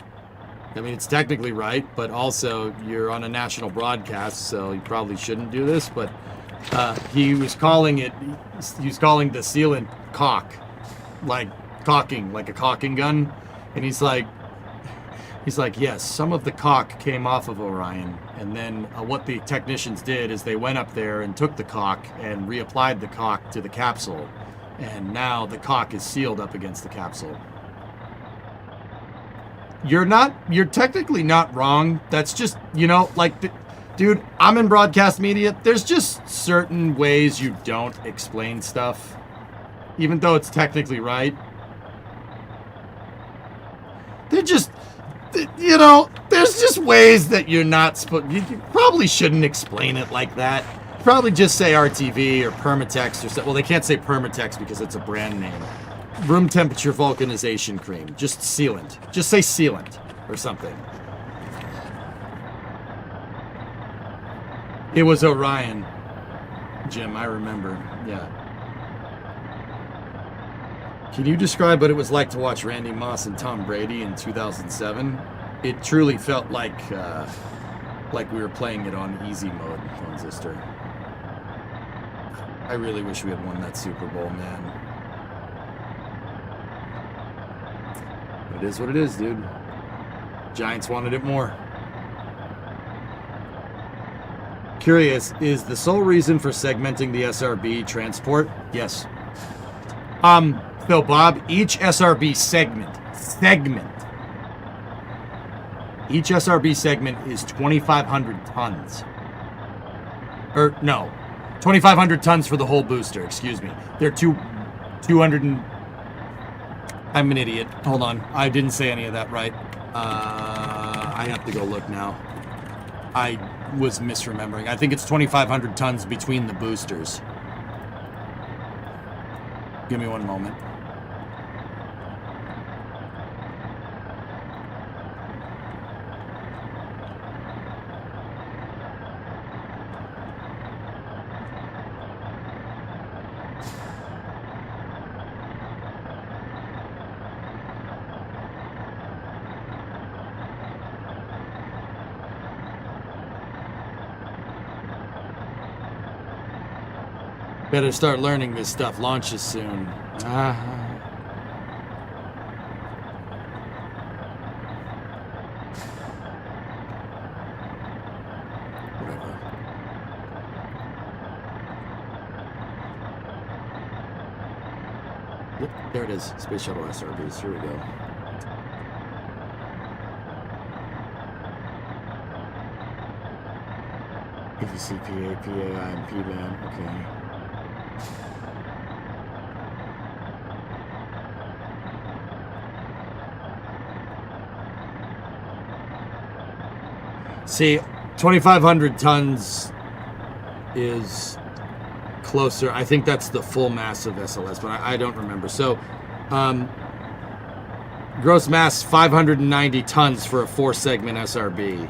I mean, it's technically right, but also you're on a national broadcast, so you probably shouldn't do this. But he was calling the sealant cock, like caulking, like a caulking gun. And he's like, yes, some of the caulk came off of Orion. And then what the technicians did is they went up there and took the caulk and reapplied the caulk to the capsule. And now the caulk is sealed up against the capsule. You're technically not wrong. That's just, dude, I'm in broadcast media. There's just certain ways you don't explain stuff, even though it's technically right. They're just, there's just ways that you're not supposed, you probably shouldn't explain it like that. Probably just say RTV or Permatex or something. Well, they can't say Permatex because it's a brand name. Room temperature vulcanization cream. Just sealant. Just say sealant or something. It was Orion, Jim, I remember. Yeah. Can you describe what it was like to watch Randy Moss and Tom Brady in 2007? It truly felt like we were playing it on easy mode, Transistor. I really wish we had won that Super Bowl, man. It is what it is, dude. Giants wanted it more. Curious, is the sole reason for segmenting the SRB transport? Yes. So Bob, each SRB segment, each SRB segment is 2,500 tons. Or, no, 2,500 tons for the whole booster, excuse me. They're 200 and... I'm an idiot. Hold on. I didn't say any of that right. I have to go look now. I was misremembering. I think it's 2,500 tons between the boosters. Give me one moment. Better start learning this stuff. Launches soon. Whatever. Yep, there it is. Space Shuttle SRBs. Here we go. PVC, PA, PAI, and P-band. Okay. See, 2,500 tons is closer. I think that's the full mass of SLS, but I don't remember. So, gross mass 590 tons for a 4-segment SRB.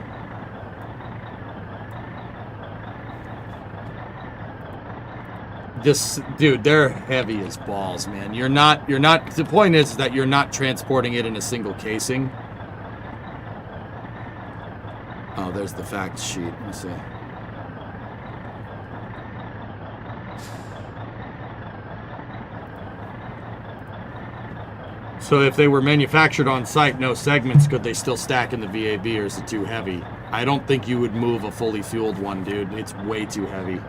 Dude, they're heavy as balls, man. You're not, the point is that you're not transporting it in a single casing. Oh, there's the fact sheet. Let me see. So if they were manufactured on site, no segments, could they still stack in the VAB, or is it too heavy? I don't think you would move a fully fueled one, dude. It's way too heavy.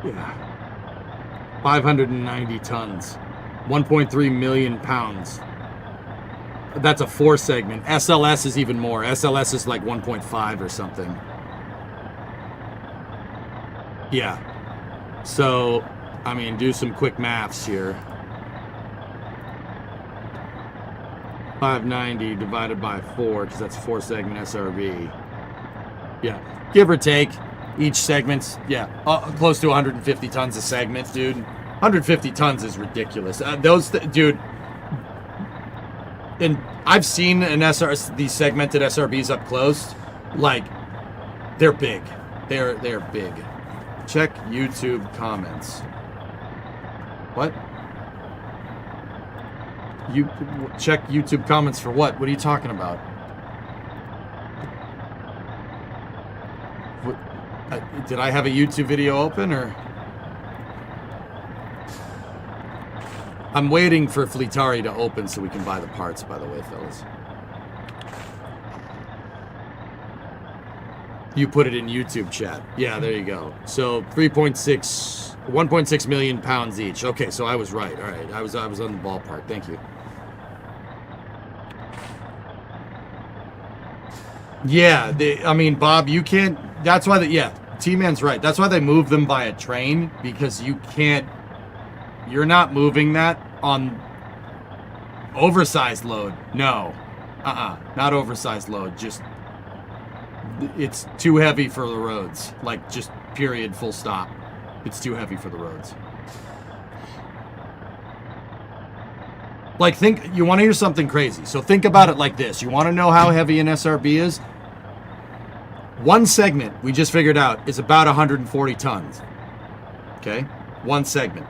Yeah. 590 tons. 1.3 million pounds. That's a 4 segment. SLS is even more. SLS is like 1.5 or something. Yeah. So, I mean, do some quick maths here. 590 divided by 4, because that's 4 segment SRB. Yeah. Give or take. Each segment's, yeah, close to 150 tons a segment, dude. 150 tons is ridiculous. Dude. And I've seen these segmented SRBs up close. Like, they're big. They're big. Check YouTube comments. What? You check YouTube comments for what? What are you talking about? What, did I have a YouTube video open or? I'm waiting for Fleetari to open so we can buy the parts, by the way, fellas. You put it in YouTube chat. Yeah, there you go. So 1.6 million pounds each. Okay, so I was right. All right, I was on the ballpark. Thank you. Yeah, I mean, Bob, you can't. That's why T-Man's right. That's why they move them by a train, because you can't. You're not moving that on oversized load. No. Not oversized load. Just, it's too heavy for the roads. Like, just period, full stop. It's too heavy for the roads. Like, you want to hear something crazy. So think about it like this. You want to know how heavy an SRB is? One segment, we just figured out, is about 140 tons. Okay? One segment.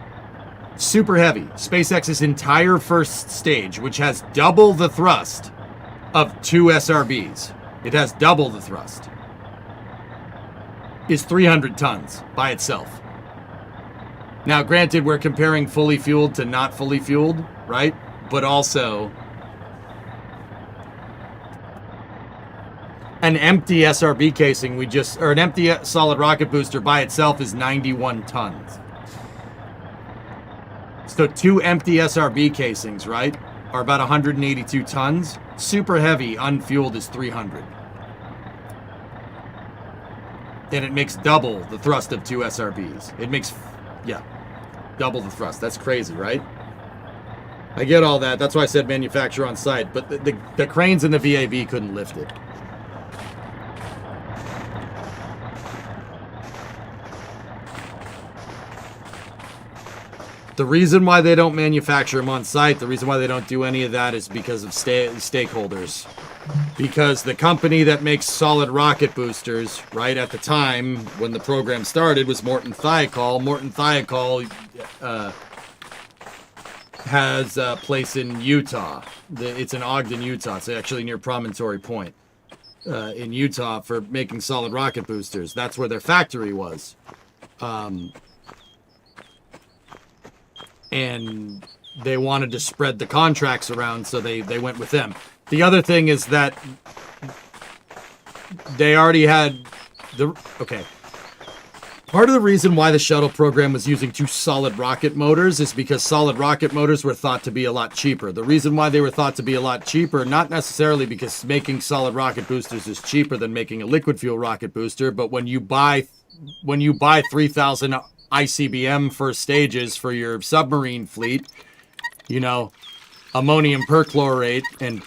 Super heavy. SpaceX's entire first stage, which has double the thrust of 2 SRBs. It has double the thrust. Is 300 tons by itself. Now, granted, we're comparing fully fueled to not fully fueled, right? But also, an empty SRB casing, or an empty solid rocket booster by itself is 91 tons. So 2 empty SRB casings, right, are about 182 tons. Super heavy, unfueled is 300. And it makes double the thrust of 2 SRBs. It makes, yeah, double the thrust. That's crazy, right? I get all that. That's why I said manufacture on site. But the cranes in the VAV couldn't lift it. The reason why they don't manufacture them on site, the reason why they don't do any of that is because of stakeholders. Because the company that makes solid rocket boosters, right, at the time when the program started was Morton Thiokol. Morton Thiokol has a place in Utah. It's in Ogden, Utah. It's actually near Promontory Point in Utah for making solid rocket boosters. That's where their factory was. And they wanted to spread the contracts around, so they went with them. The other thing is that they already had part of the reason why the shuttle program was using 2 solid rocket motors is because solid rocket motors were thought to be a lot cheaper. The reason why they were thought to be a lot cheaper, not necessarily because making solid rocket boosters is cheaper than making a liquid fuel rocket booster, but when you buy 3,000 ICBM first stages for your submarine fleet, you know, ammonium perchlorate and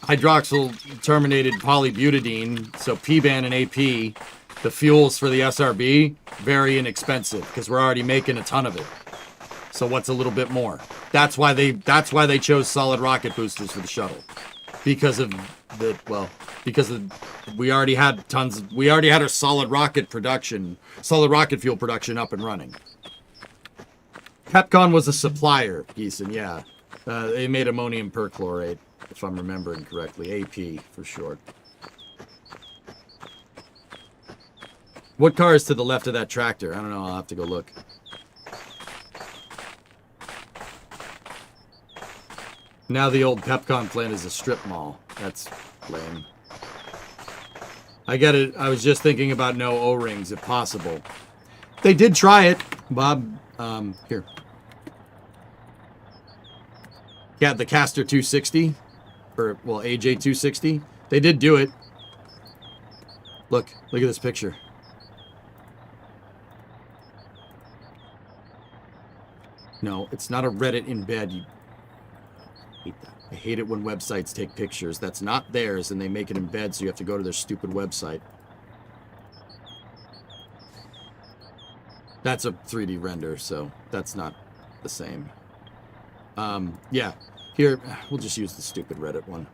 hydroxyl terminated polybutadiene, so PBAN and AP, the fuels for the SRB, very inexpensive because we're already making a ton of it. So what's a little bit more? That's why they chose solid rocket boosters for the shuttle. Because we already had our solid rocket fuel production up and running. Pepcon was a supplier, Geeson, yeah. They made ammonium perchlorate, if I'm remembering correctly. AP for short. What car is to the left of that tractor? I don't know, I'll have to go look. Now the old Pepcon plant is a strip mall. That's lame. I get it. I was just thinking about no O-rings if possible. They did try it, Bob. Here. Yeah, the Caster 260, or well, AJ 260. They did do it. Look at this picture. No, it's not a Reddit embed. You hate that. I hate it when websites take pictures. That's not theirs, and they make it embed, so you have to go to their stupid website. That's a 3D render, so that's not the same. Yeah, here, we'll just use the stupid Reddit one.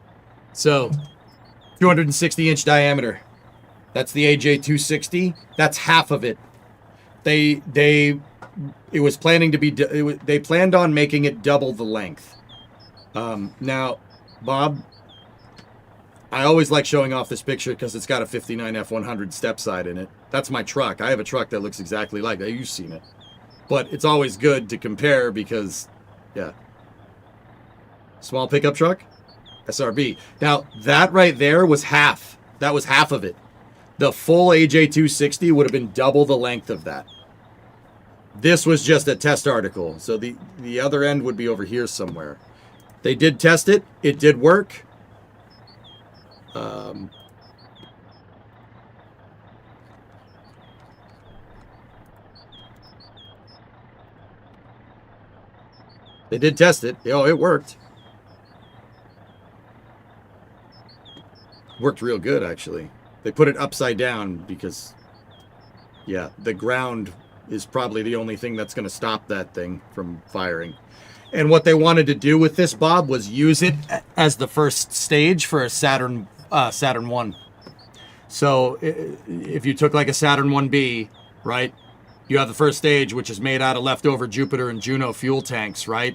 So, 260-inch diameter. That's the AJ260. That's half of it. It was planning to be, they planned on making it double the length. Now, Bob, I always like showing off this picture because it's got a 59 F100 step side in it. That's my truck. I have a truck that looks exactly like that. You've seen it. But it's always good to compare because, yeah. Small pickup truck, SRB. Now, that right there was half. That was half of it. The full AJ260 would have been double the length of that. This was just a test article. So the other end would be over here somewhere. They did test it. It did work. They did test it. Oh, it worked. Worked real good, actually. They put it upside down because, yeah, the ground is probably the only thing that's going to stop that thing from firing. And what they wanted to do with this, Bob, was use it as the first stage for a Saturn 1. So if you took like a Saturn 1B, right? You have the first stage, which is made out of leftover Jupiter and Juno fuel tanks, right?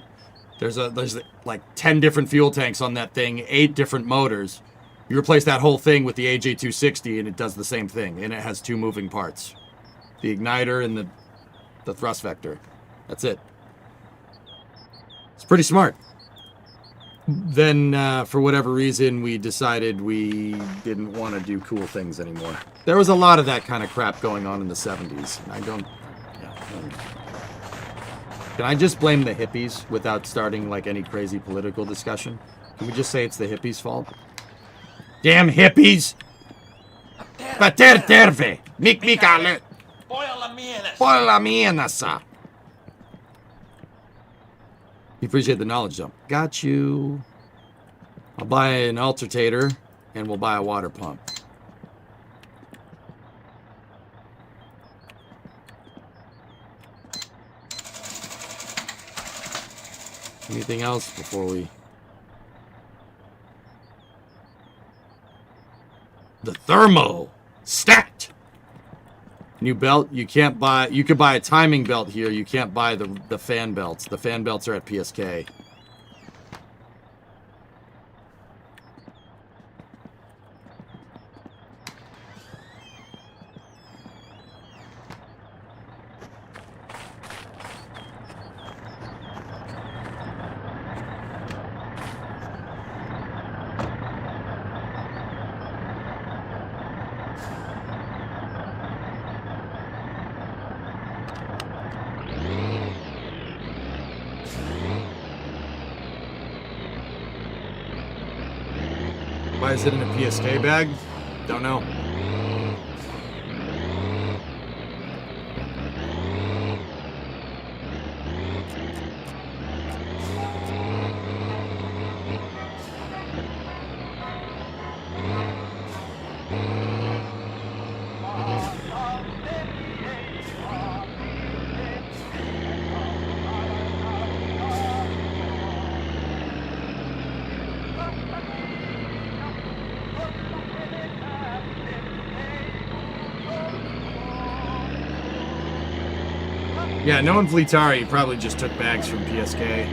There's like 10 different fuel tanks on that thing, 8 different motors. You replace that whole thing with the AJ260, and it does the same thing, and it has 2 moving parts. The igniter and the thrust vector. That's it. It's pretty smart. Then, for whatever reason, we decided we didn't want to do cool things anymore. There was a lot of that kind of crap going on in the 70s. And I don't... Can I just blame the hippies without starting, like, any crazy political discussion? Can we just say it's the hippies' fault? Damn hippies! Pater terve! Mikale! Pojalla mielessä! You appreciate the knowledge dump. Got you. I'll buy an alternator, and we'll buy a water pump. Anything else before we... The thermo! Stat! New belt, you can't buy... You could buy a timing belt here. You can't buy the fan belts. The fan belts are at PSK. Why is it in a PSK bag? Don't know. Yeah, knowing Fleetari, he probably just took bags from PSK.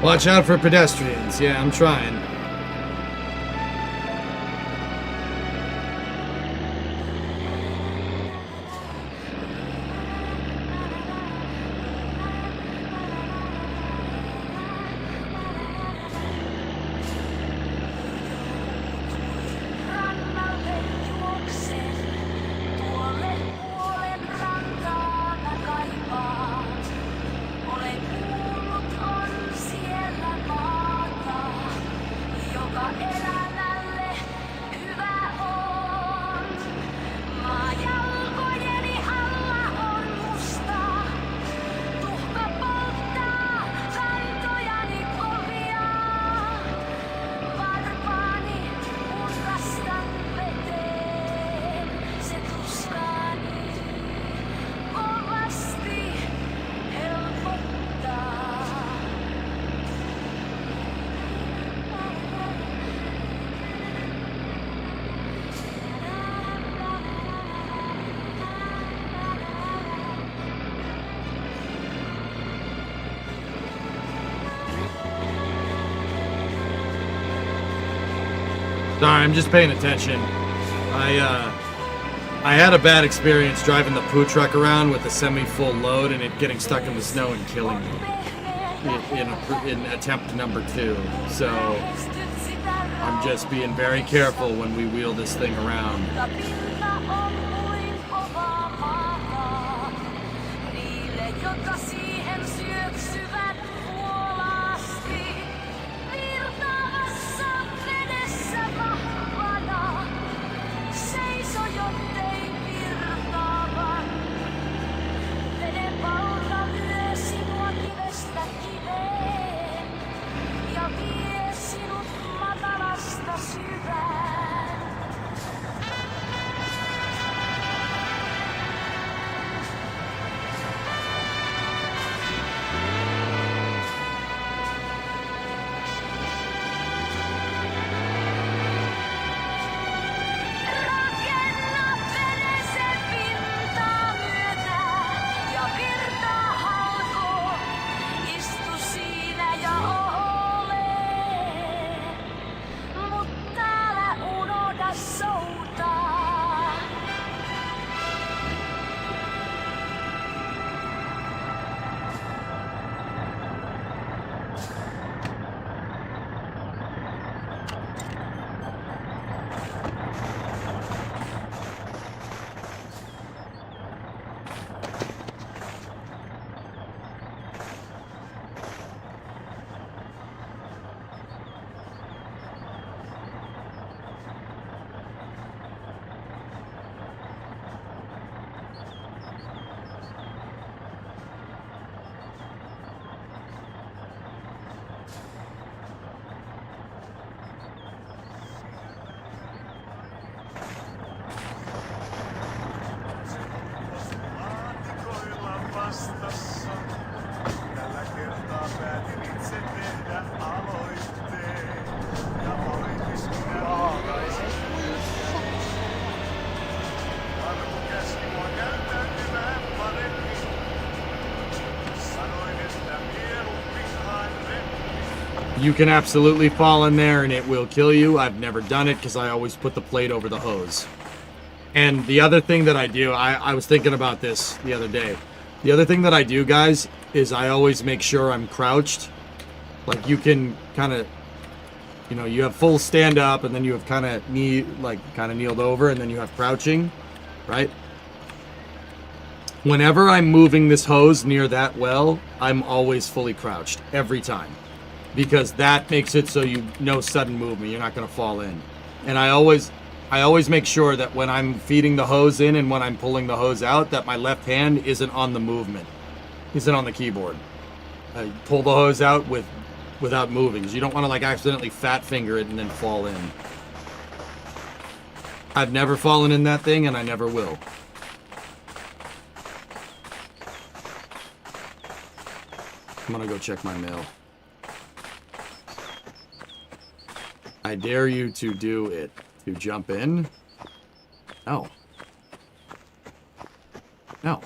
Watch out for pedestrians. Yeah, I'm trying. Rannalle juoksen, tuolle puolen rantaa mä kaipaan. Olen kuullut on siellä maata, joka elämälle hyvä on. Maa jalkojeni alla on musta, tuhka polttaa rantojani kovia. Varpaani uurastan veteen, se tuskaani kovasti helpottaa. Sorry, I'm just paying attention. I had a bad experience driving the poo truck around with a semi-full load and it getting stuck in the snow and killing me in attempt number 2. So I'm just being very careful when we wheel this thing around. Pinta on kuin kovaa maata, niille jotka siihen syöksyvät vuolaasti. Virtaavassa vedessä vahvana, seiso jottei virtaavan. Veden valta lyö sinua kivestä kiveen ja vie sinut matalasta syvään. Rakenna vedessä pintaa myötä ja virta halkoo. Istu siinä ja ole. Mutta älä unohda soutaa. You can absolutely fall in there and it will kill you. I've never done it because I always put the plate over the hose. And the other thing that I do, I was thinking about this the other day. The other thing that I do, guys, is I always make sure I'm crouched. Like you can kind of, you know, you have full stand up and then you have kind of kneeled over and then you have crouching, right? Whenever I'm moving this hose near that well, I'm always fully crouched every time. Because that makes it so you no sudden movement, you're not going to fall in. And I always make sure that when I'm feeding the hose in and when I'm pulling the hose out, that my left hand isn't on the movement, isn't on the keyboard. I pull the hose out without moving, because you don't want to like accidentally fat finger it and then fall in. I've never fallen in that thing and I never will. I'm gonna go check my mail. I dare you to do it. To jump in? No. No.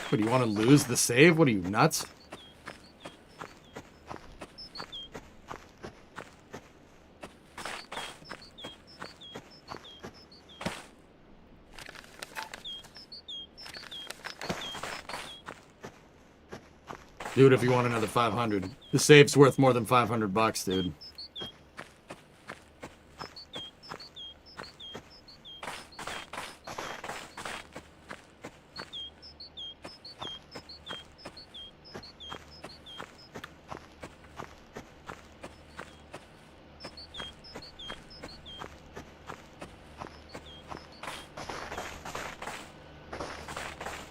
What, do you want to lose the save? What are you, nuts? Do it if you want another 500. The safe's worth more than 500 bucks, dude.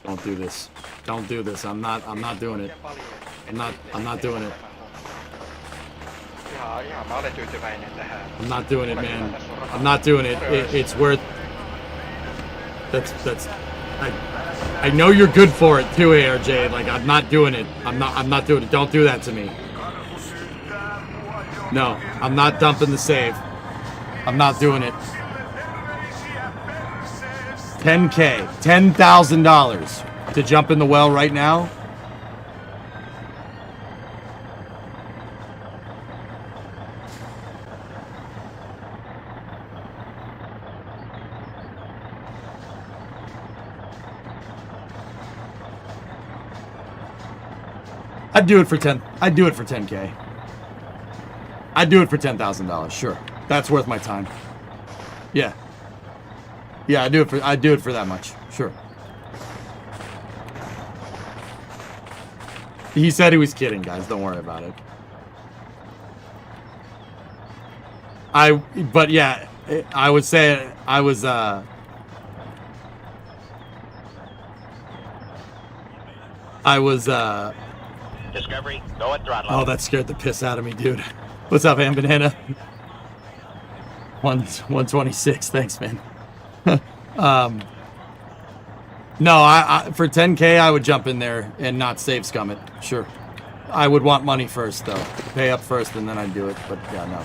Don't do this. Don't do this. I'm not doing it. I'm not doing it. Ihan mä olen tyytyväinen tähän. I'm not doing it, man. I'm not doing it. It's worth. That's. I know you're good for it too, ARJ. Like I'm not doing it. I'm not doing it. Don't do that to me. No, I'm not dumping the save. I'm not doing it. $10K, $10,000 to jump in the well right now. I'd do it for 10. I'd do it for 10K. I'd do it for $10,000. Sure, that's worth my time. Yeah. Yeah, I'd do it for that much. Sure. He said he was kidding, guys. Don't worry about it. But yeah, I would say I was Discovery, go at throttle. Oh, that scared the piss out of me, dude. What's up, Am Banana? 126. Thanks, man. No, I for 10K I would jump in there and not save scum it. Sure. I would want money first though. Pay up first and then I'd do it. But yeah, no.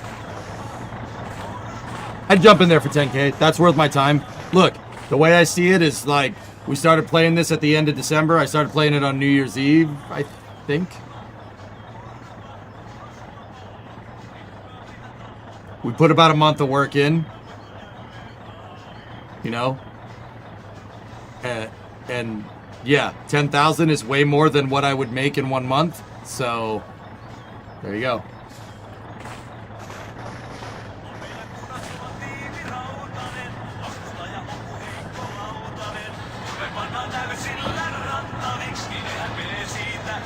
I'd jump in there for 10K. That's worth my time. Look, the way I see it is like we started playing this at the end of December. I started playing it on New Year's Eve, I think. We put about a month of work in. You know? And yeah, 10,000 is way more than what I would make in 1 month. So there you go.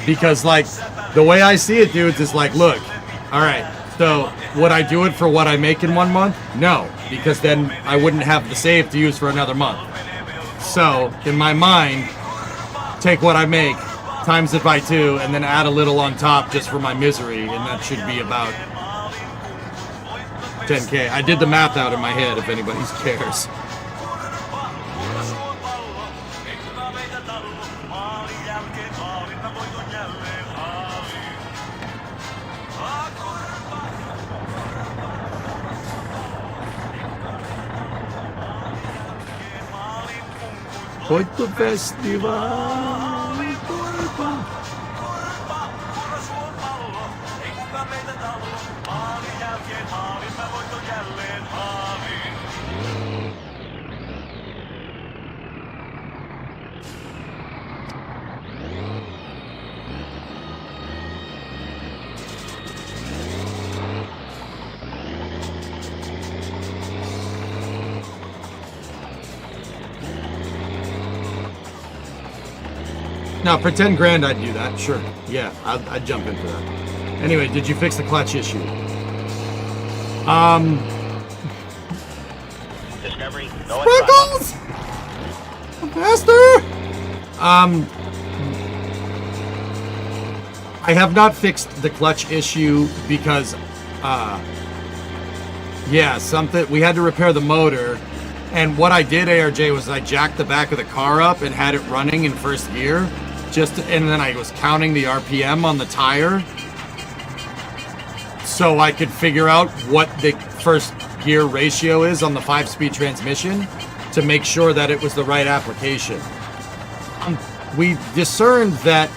Because like the way I see it, dudes, is like, look, all right, so would I do it for what I make in 1 month? No, because then I wouldn't have the save to use for another month. So, in my mind, take what I make, times it by 2, and then add a little on top just for my misery, and that should be about 10K. I did the math out in my head, if anybody cares. Voitto festival. Now, for 10 grand, I'd do that. Sure. Yeah, I'd jump in for that. Anyway, did you fix the clutch issue? Discovery, go at Sprinkles! Faster! I have not fixed the clutch issue because, yeah, we had to repair the motor. And what I did, ARJ, was I jacked the back of the car up and had it running in first gear. And then I was counting the RPM on the tire so I could figure out what the first gear ratio is on the 5-speed transmission to make sure that it was the right application. We discerned that,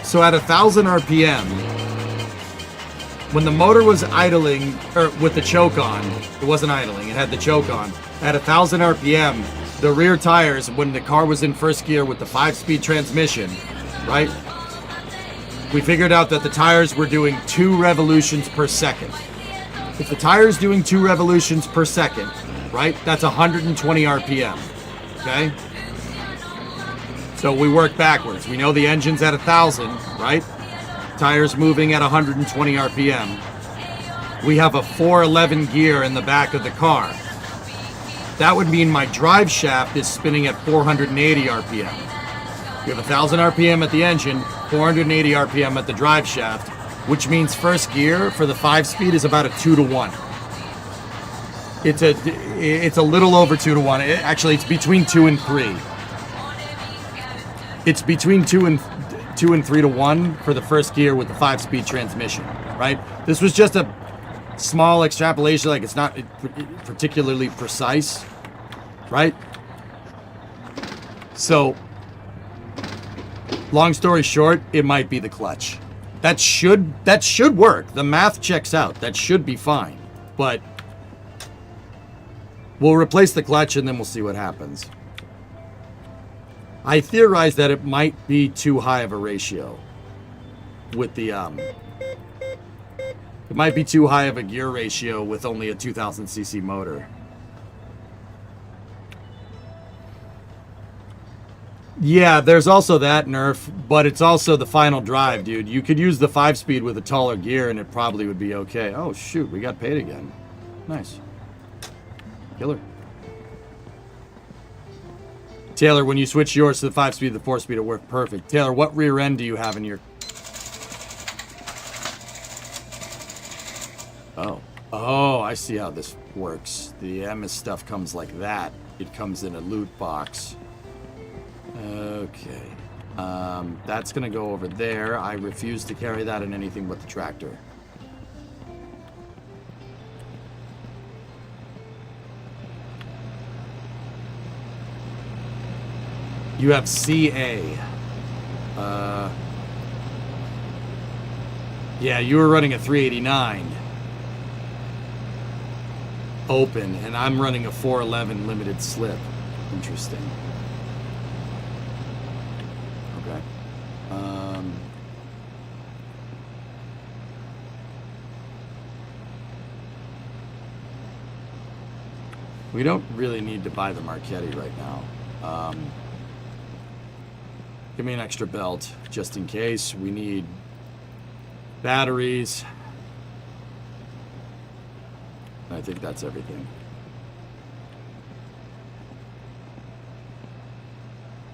so at 1,000 RPM, when the motor was idling, or with the choke on, it wasn't idling, it had the choke on, at 1,000 RPM, the rear tires, when the car was in first gear with the 5-speed transmission, right? We figured out that the tires were doing 2 revolutions per second. If the tire's doing 2 revolutions per second, right, that's 120 RPM, okay? So we work backwards. We know the engine's at 1,000, right? Tires moving at 120 RPM. We have a 411 gear in the back of the car. That would mean my drive shaft is spinning at 480 RPM. You have 1,000 RPM at the engine, 480 RPM at the drive shaft, which means first gear for the 5-speed is about a 2-to-1. It's a little over 2-to-1. Actually, it's between 2 and 3. It's between 2 and 3-to-1 for the first gear with the 5-speed transmission, right? This was just a small extrapolation, like it's not particularly precise, right? So, long story short, it might be the clutch. That should work. The math checks out. That should be fine. But we'll replace the clutch and then we'll see what happens. I theorize that it might be too high of a ratio with the it might be too high of a gear ratio with only a 2000cc motor. Yeah, there's also that nerf, but it's also the final drive, dude. You could use the 5-speed with a taller gear and it probably would be okay. Oh shoot, we got paid again. Nice. Killer. Taylor, when you switch yours to the 5-speed, the 4-speed, it worked perfect. Taylor, what rear end do you have in your... Oh, I see how this works. The MS stuff comes like that. It comes in a loot box. Okay. That's going to go over there. I refuse to carry that in anything but the tractor. You have CA. Yeah, you were running a 389 open, and I'm running a 411 limited slip. Interesting. Okay. We don't really need to buy the Marchetti right now. Give me an extra belt, just in case. We need batteries. I think that's everything.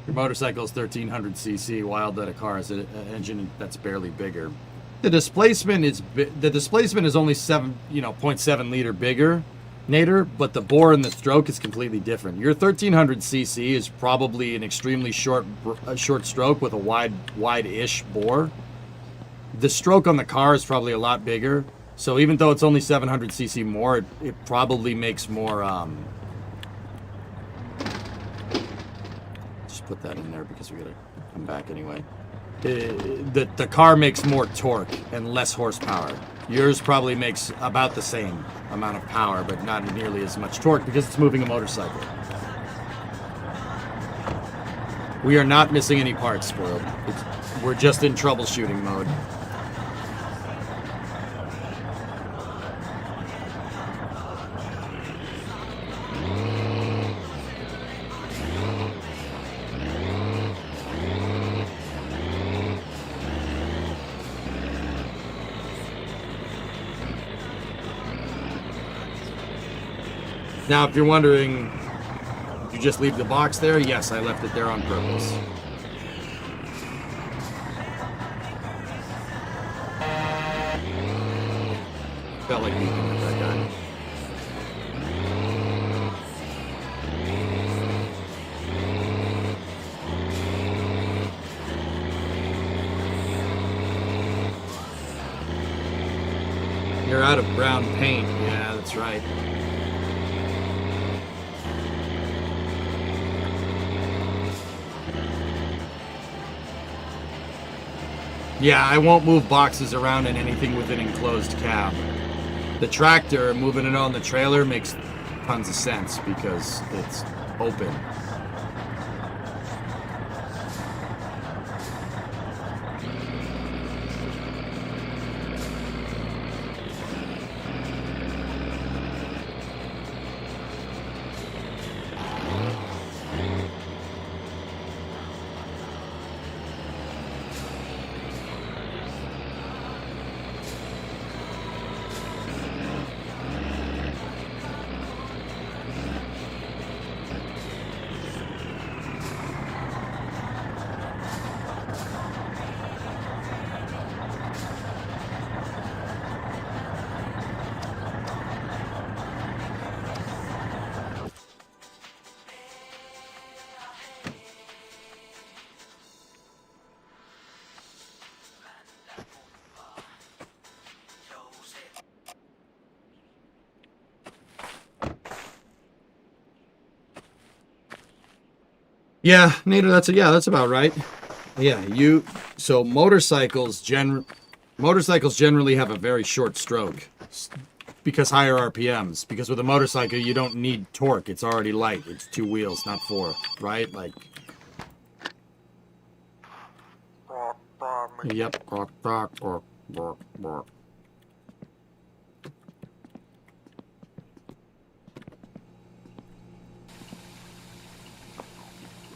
Your motorcycle is 1300cc. Wild that a car has an engine that's barely bigger. The displacement is only 0.7 liter bigger, Nader, but the bore and the stroke is completely different. Your 1300cc is probably an extremely short stroke with a wide-ish bore. The stroke on the car is probably a lot bigger. So even though it's only 700cc more, it probably makes more... Just put that in there because we gotta come back anyway. The car makes more torque and less horsepower. Yours probably makes about the same amount of power, but not nearly as much torque because it's moving a motorcycle. We are not missing any parts, Spoiled. We're just in troubleshooting mode. Now, if you're wondering, did you just leave the box there? Yes, I left it there on purpose. Felt like beating with that guy. You're out of brown paint. Yeah, that's right. Yeah, I won't move boxes around in anything with an enclosed cab. The tractor, moving it on the trailer makes tons of sense because it's open. Yeah, Nader, that's about right. Yeah, so motorcycles generally have a very short stroke because higher RPMs. Because with a motorcycle, you don't need torque. It's already light. It's 2 wheels, not 4, right? Like. Yep.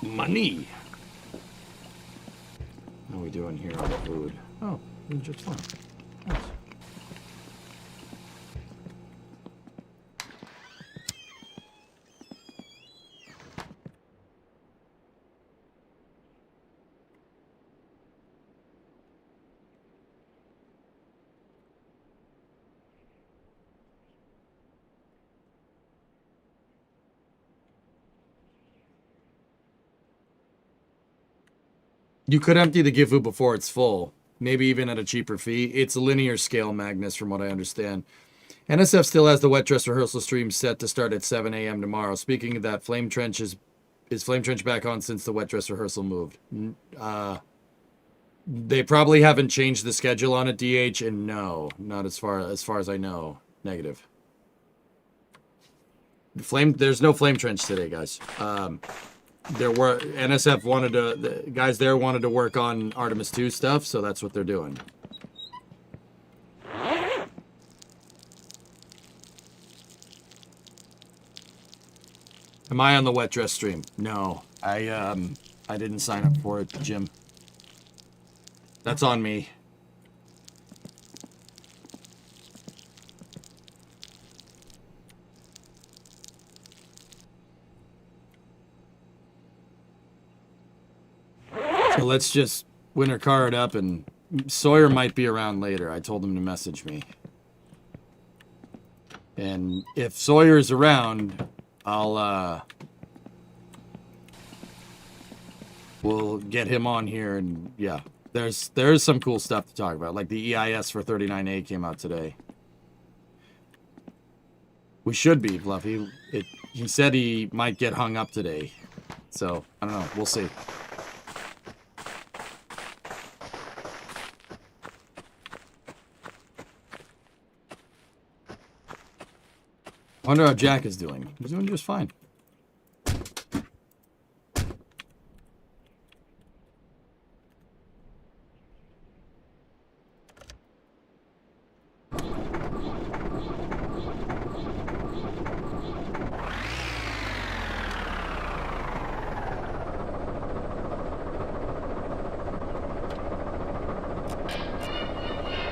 Money. What are we doing here on food? Oh, just fine. Nice. You could empty the Gifu before it's full, maybe even at a cheaper fee. It's a linear scale, Magnus, from what I understand. NSF still has the wet dress rehearsal stream set to start at 7 a.m. tomorrow. Speaking of that, Flame Trench is Flame Trench back on since the wet dress rehearsal moved? They probably haven't changed the schedule on it, DH, and no, not as far as I know. Negative. There's no Flame Trench today, guys. There were NSF the guys there wanted to work on Artemis 2 stuff, so that's what they're doing. Am I on the wet dress stream? No, I didn't sign up for it, Jim. That's on me. So let's just winter car it up, and Sawyer might be around later. I told him to message me. And if Sawyer's around, we'll get him on here, and yeah, there's some cool stuff to talk about. Like the EIS for 39A came out today. We should be, Fluffy. He said he might get hung up today. So, I don't know. We'll see. I wonder how Jack is doing. He's doing just fine.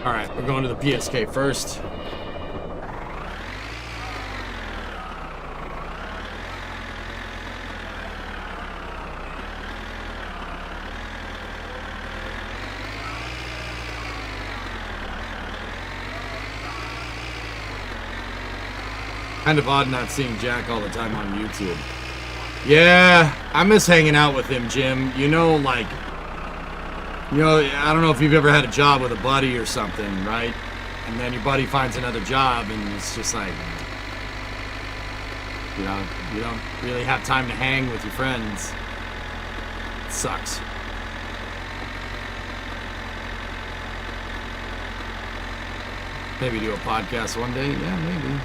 All right, we're going to the PSK first. Kind of odd not seeing Jack all the time on YouTube. Yeah, I miss hanging out with him, Jim. I don't know if you've ever had a job with a buddy or something, right? And then your buddy finds another job, and it's just like, you don't really have time to hang with your friends. It sucks. Maybe do a podcast one day. Yeah, maybe.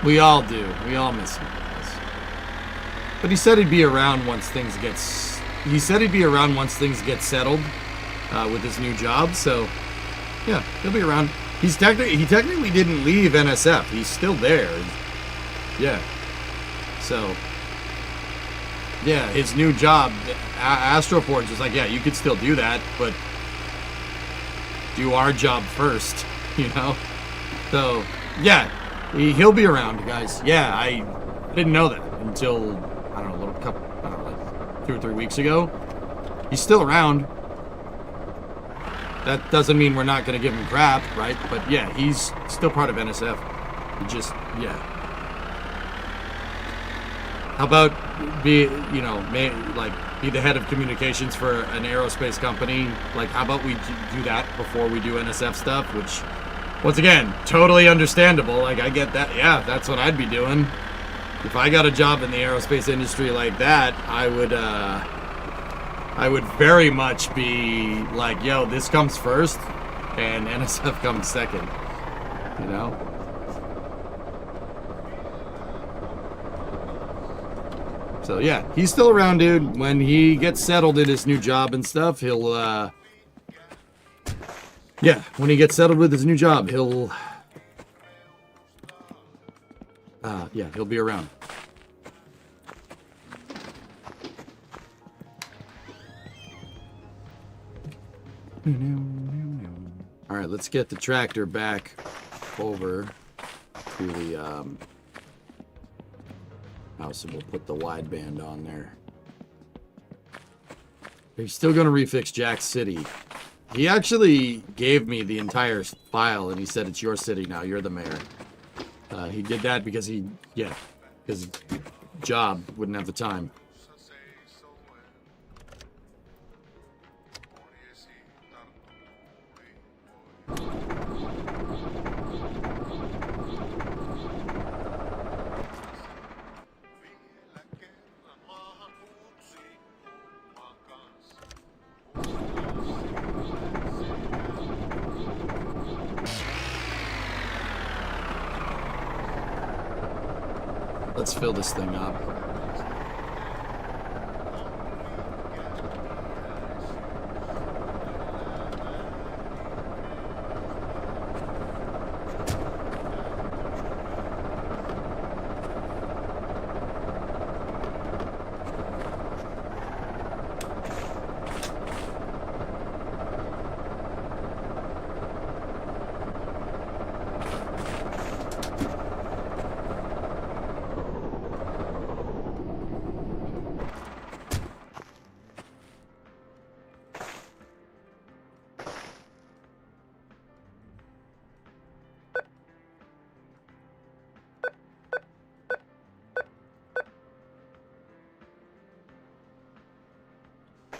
We all do. We all miss him. But he said he'd be around once things get. He said he'd be around once things get settled with his new job. So, yeah, he'll be around. He technically didn't leave NSF. He's still there. Yeah. So, yeah, his new job, Astroports was like, yeah, you could still do that, but do our job first, So, yeah. He'll be around, guys. Yeah, I didn't know that until, I don't know, like 2 or 3 weeks ago. He's still around. That doesn't mean we're not going to give him crap, right? But yeah, he's still part of NSF. He just, yeah. How about be be the head of communications for an aerospace company? Like, how about we do that before we do NSF stuff? Which, once again, totally understandable. Like, I get that. Yeah, that's what I'd be doing. If I got a job in the aerospace industry like that, I would very much be like, yo, this comes first, and NSF comes second. You know? So yeah, he's still around, dude. When he gets settled in his new job and stuff, he'll when he gets settled with his new job, he'll he'll be around. All right, let's get the tractor back over to the house, and we'll put the wideband on there. He's still going to refix Jack City. He actually gave me the entire file, and he said, it's your city now. You're the mayor. He did that because his job wouldn't have the time. Let's fill this thing up.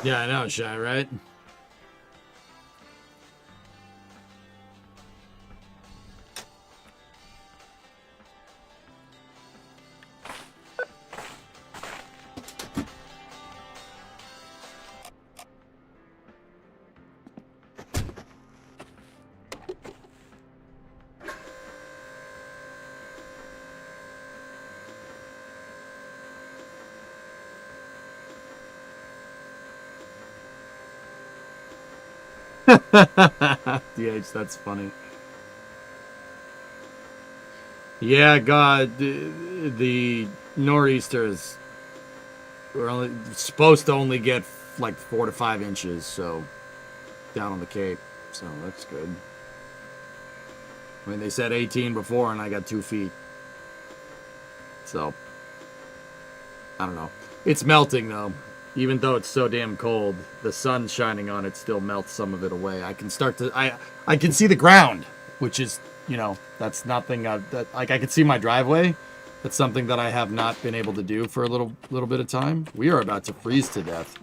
Yeah, I know, Shy, right? DH, that's funny. Yeah, God, the nor'easters were only supposed to only get like 4 to 5 inches, so down on the Cape, so that's good. I mean, they said 18 before, and I got 2 feet. So, I don't know. It's melting, though. Even though it's so damn cold, the sun shining on it still melts some of it away. I can start to... I can see the ground, which is, you know, that's nothing... I can see my driveway. That's something that I have not been able to do for a little bit of time. We are about to freeze to death.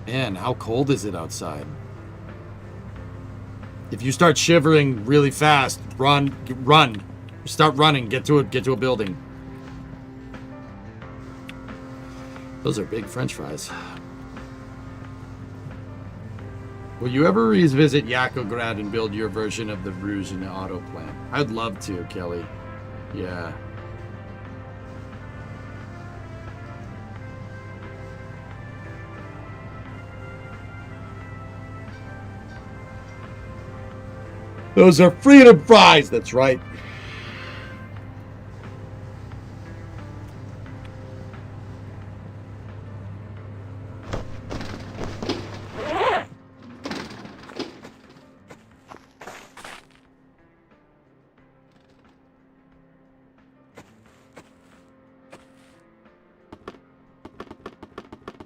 Man, how cold is it outside? If you start shivering really fast, run. Start running, get to a building. Those are big French fries. Will you ever revisit Yakograd and build your version of the Rouge in the auto plant? I'd love to, Kelly. Yeah. Those are freedom fries, that's right.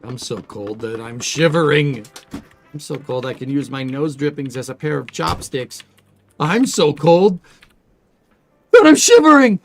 I'm so cold that I'm shivering. I'm so cold I can use my nose drippings as a pair of chopsticks. I'm so cold that I'm shivering.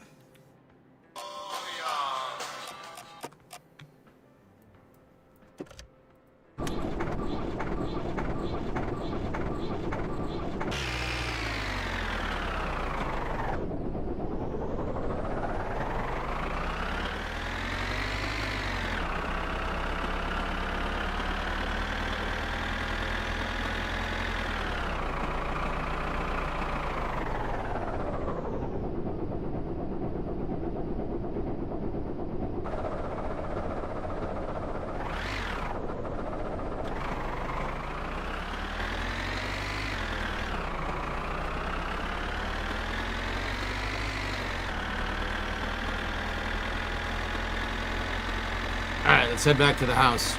Alright, let's head back to the house.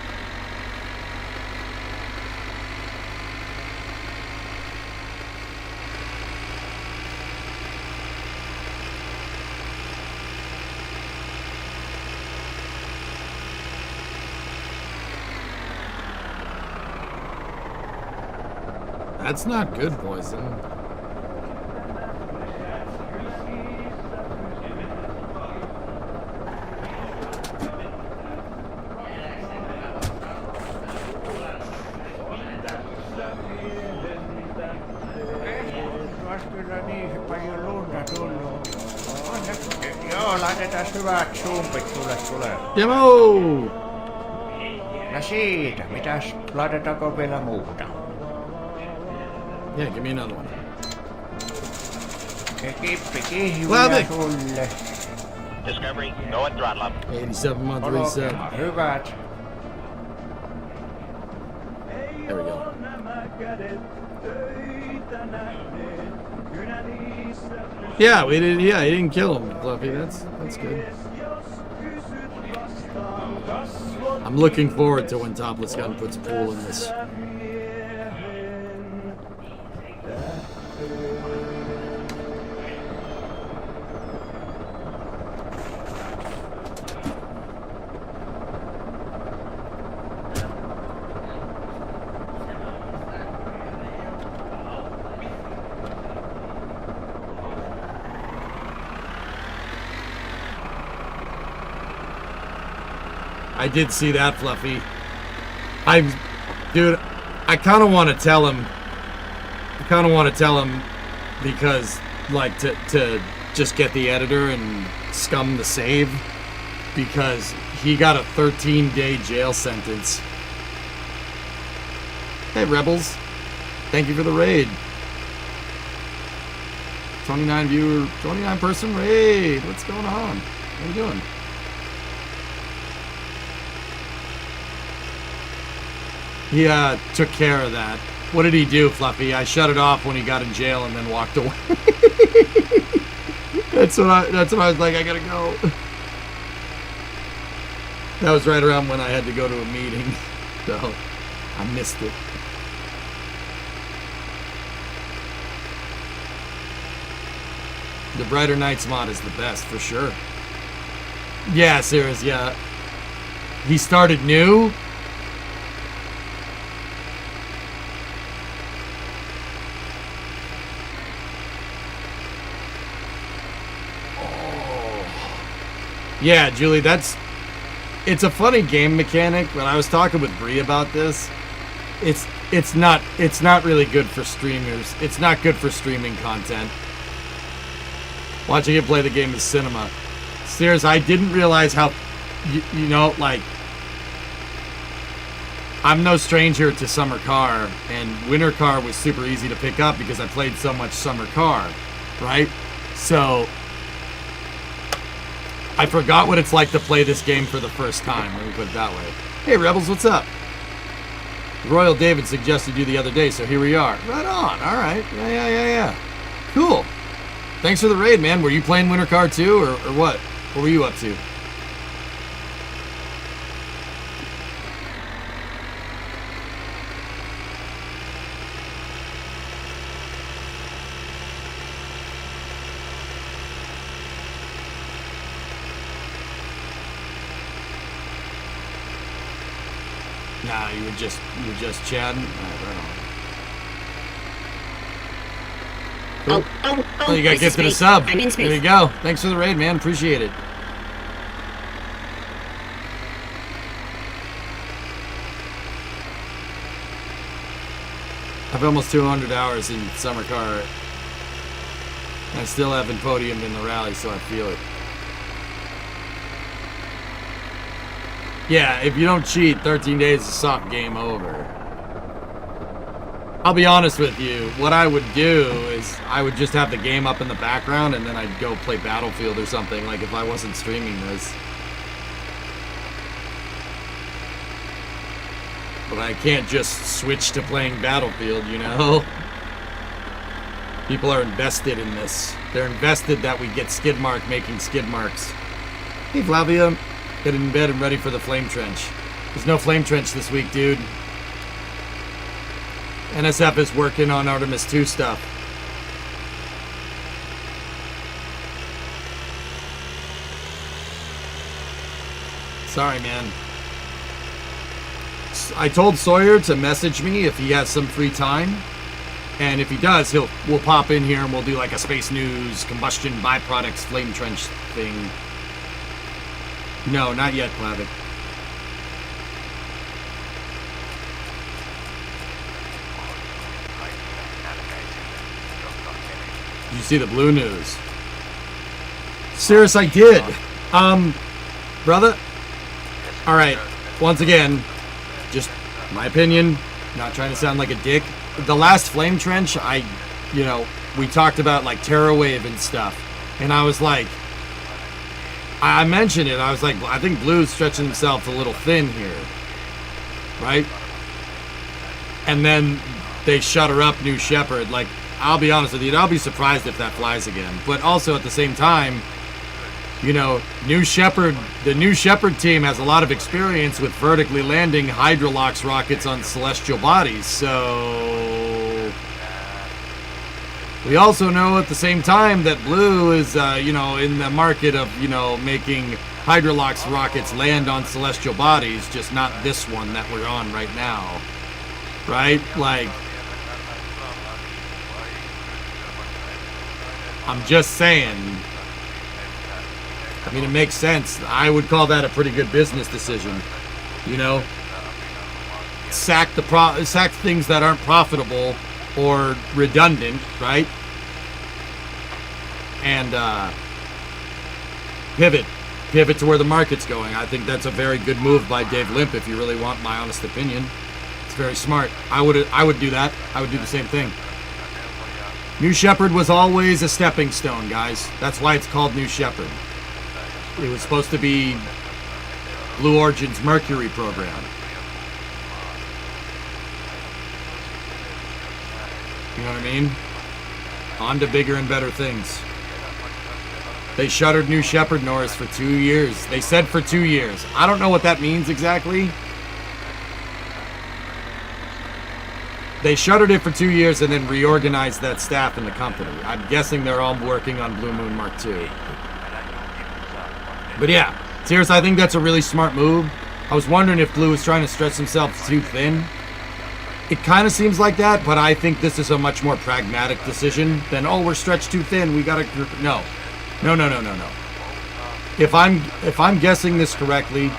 That's not good poison. Joo, laitetaan hyvät sumpit tulee. Demo! No siitä, mitäs, laitetaanko vielä muuta? Yeah, give me another one. Ja kippi kihviä sulle. Discovery, go and throttle up. 87 month reset. Olkoon hyvät. There we go. Yeah, we did. Yeah, he didn't kill him, Fluffy. That's good. I'm looking forward to when Topless Gun puts pool in this. I did see that, Fluffy. Dude, I kind of want to tell him. Because, like, to just get the editor and scum the save. Because he got a 13-day jail sentence. Hey, Rebels. Thank you for the raid. 29 person raid. What's going on? What are you doing? He took care of that. What did he do, Fluffy? I shut it off when he got in jail and then walked away. That's when I was like, I gotta go. That was right around when I had to go to a meeting. So I missed it. The Brighter Nights mod is the best for sure. Yeah, serious, yeah. He started new. Yeah, Julie, it's a funny game mechanic. When I was talking with Bree about this, it's not really good for streamers. It's not good for streaming content. Watching it play the game is cinema. Sears, I didn't realize how, you know, like, I'm no stranger to Summer Car, and Winter Car was super easy to pick up because I played so much Summer Car, right? So I forgot what it's like to play this game for the first time, let me put it that way. Hey, Rebels, what's up? Royal David suggested you the other day, so here we are. Right on, all right. Yeah. Cool. Thanks for the raid, man. Were you playing Winter Car too, or what? What were you up to? You would just chat. Right on. Cool. Oh, you got gifted a sub. There you go. Thanks for the raid, man. Appreciate it. I've almost 200 hours in summer car. I still haven't podiumed in the rally, so I feel it. Yeah, if you don't cheat, 13 days is soft game over. I'll be honest with you. What I would do is I would just have the game up in the background and then I'd go play Battlefield or something, like if I wasn't streaming this. But I can't just switch to playing Battlefield, you know? People are invested in this. They're invested that we get skid mark making skid marks. Hey Flavia, get in bed and ready for the flame trench. There's no flame trench this week, dude. NSF is working on Artemis 2 stuff. Sorry, man. I told Sawyer to message me if he has some free time. And if he does, we'll pop in here and we'll do like a space news, combustion, byproducts, flame trench thing. No, not yet, Plavik. Did you see the blue news? Serious, I did. Brother. All right. Once again, just my opinion. Not trying to sound like a dick. The last flame trench, we talked about like TerraWave and stuff, and I was like, I mentioned it. I was like, I think Blue's stretching himself a little thin here, right? And then they shut her up, New Shepard. Like, I'll be honest with you, I'll be surprised if that flies again. But also at the same time, New Shepard, the New Shepard team has a lot of experience with vertically landing Hydrolox rockets on celestial bodies. So we also know at the same time that Blue is, in the market of, making Hydrolox rockets land on celestial bodies, just not this one that we're on right now. Right? Like, I'm just saying. I mean, it makes sense. I would call that a pretty good business decision. Sack things that aren't profitable or redundant, right? And pivot to where the market's going. I think that's a very good move by Dave Limp. If you really want my honest opinion, it's very smart. I would do that. I would do the same thing. New Shepard was always a stepping stone, guys. That's why it's called New Shepard. It was supposed to be Blue Origin's Mercury program. You know what I mean? On to bigger and better things. They shuttered New Shepard, Norris, for 2 years. They said for 2 years. I don't know what that means exactly. They shuttered it for 2 years and then reorganized that staff in the company. I'm guessing they're all working on Blue Moon Mark II. But yeah, seriously, I think that's a really smart move. I was wondering if Blue was trying to stretch himself too thin. It kind of seems like that, but I think this is a much more pragmatic decision than, oh, we're stretched too thin, we gotta... No. If I'm guessing this correctly,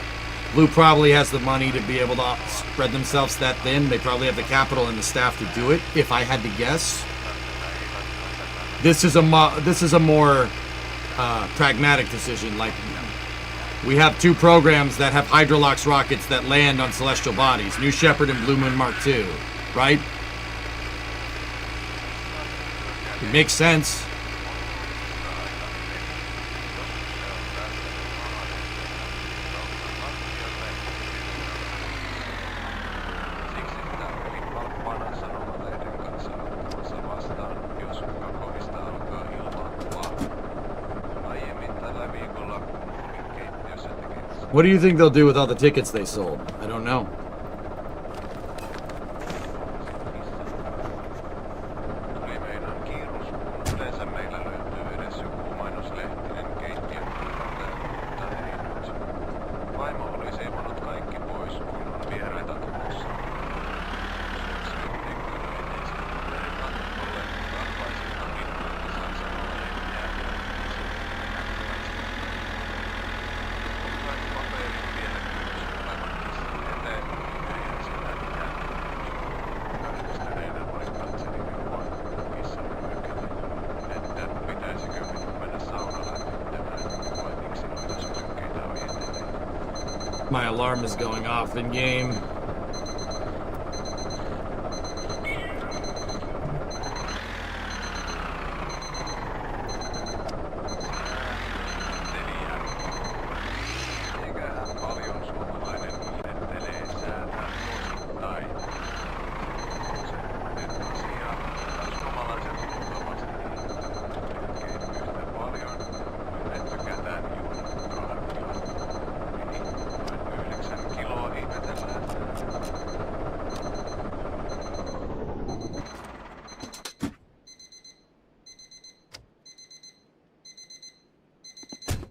Blue probably has the money to be able to spread themselves that thin. They probably have the capital and the staff to do it, if I had to guess. This is a more pragmatic decision. Like, we have two programs that have Hydrolox rockets that land on celestial bodies, New Shepard and Blue Moon Mark II, right? It makes sense. What do you think they'll do with all the tickets they sold? I don't know. My alarm is going off in game.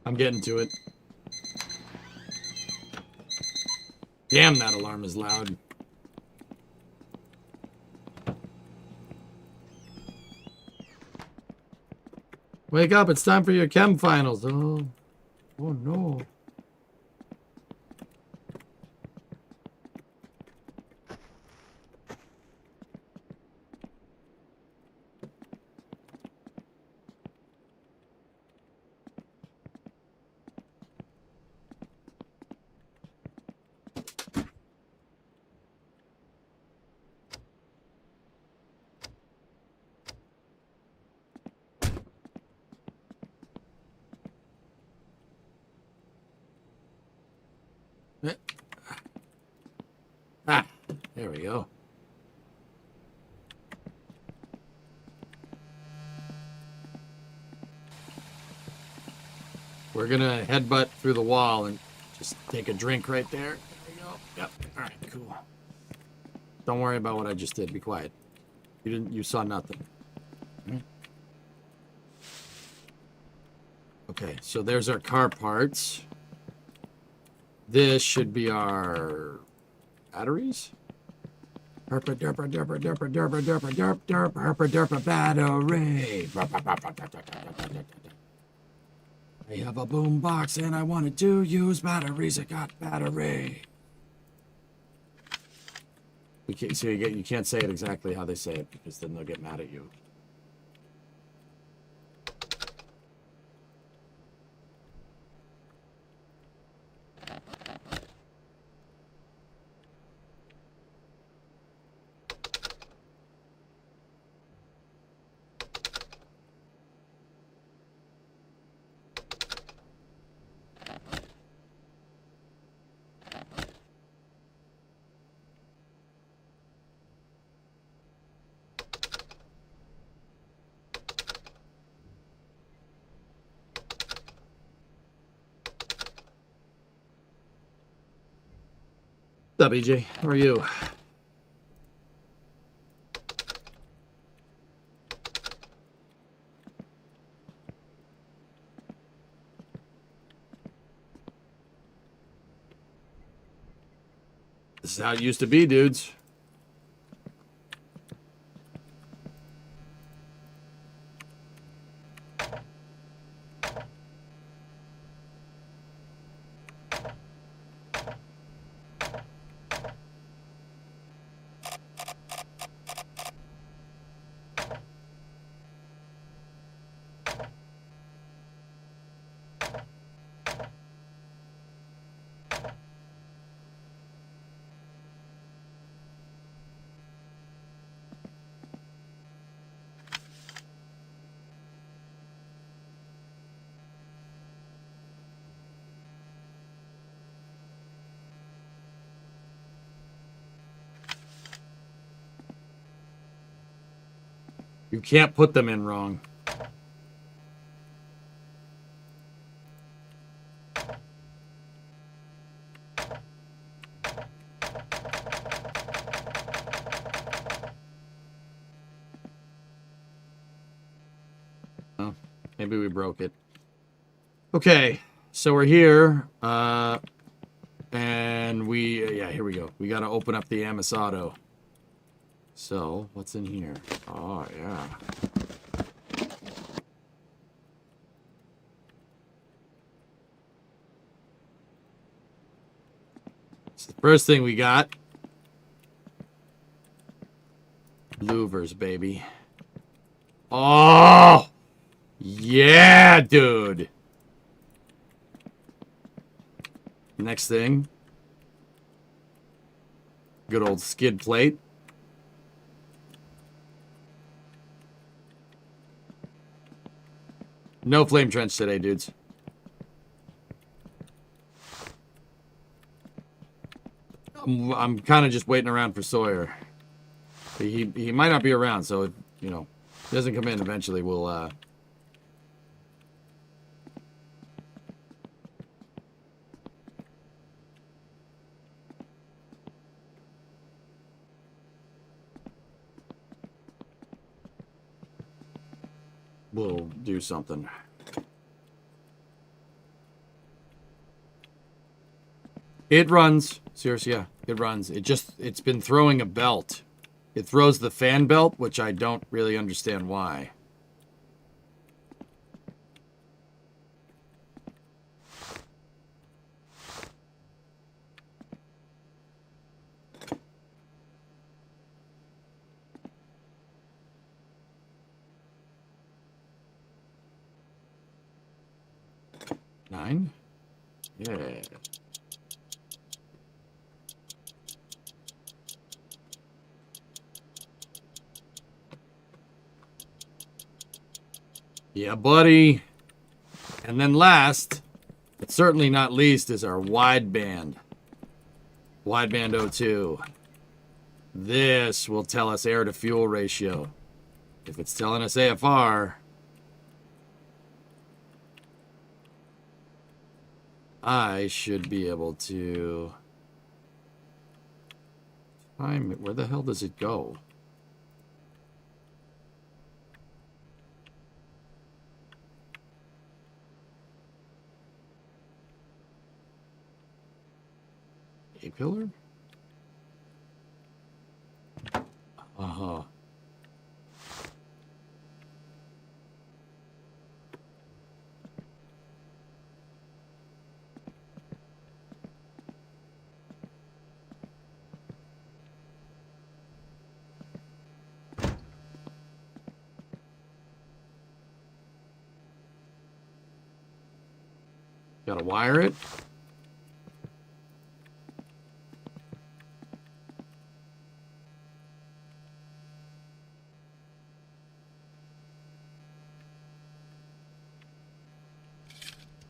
I'm getting to it. Damn, that alarm is loud. Wake up, it's time for your chem finals. Oh no. Ah, there we go. We're gonna headbutt through the wall and just take a drink right there. There we go. Yep. All right, cool. Don't worry about what I just did. Be quiet. You saw nothing. Okay, so there's our car parts. This should be our batteries. Derpa derpa derpa derpa derpa derpa derp derp derpa derpa battery. I have a boom box and I wanted to use batteries. I got battery. You can't, so you can't say it exactly how they say it because then they'll get mad at you. What's up, EJ? How are you? This is how it used to be, dudes. You can't put them in wrong. Oh, maybe we broke it. Okay, so we're here, and yeah, here we go. We got to open up the Amasado. So, what's in here? Oh, yeah. So the first thing we got. Louvers, baby. Oh! Yeah, dude! Next thing. good old skid plate. No flame trench today, dudes. I'm kind of just waiting around for Sawyer. He might not be around, so if, you know, he doesn't come in eventually, we'll do something. It runs. Seriously, yeah, it runs. It's been throwing a belt. It throws the fan belt, which I don't really understand why. Nine? Yeah. Yeah, buddy. And then last, but certainly not least, is our wideband. Wideband 02. This will tell us air to fuel ratio. If it's telling us AFR, I should be able to time it. Where the hell does it go? A pillar? Uh-huh. Gotta wire it.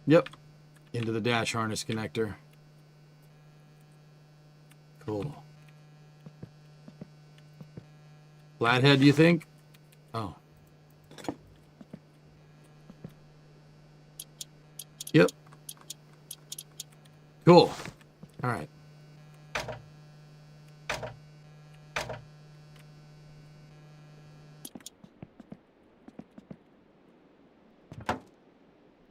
Yep. Into the dash harness connector. Cool. Flathead, do you think? Oh. Yep. Cool. All right.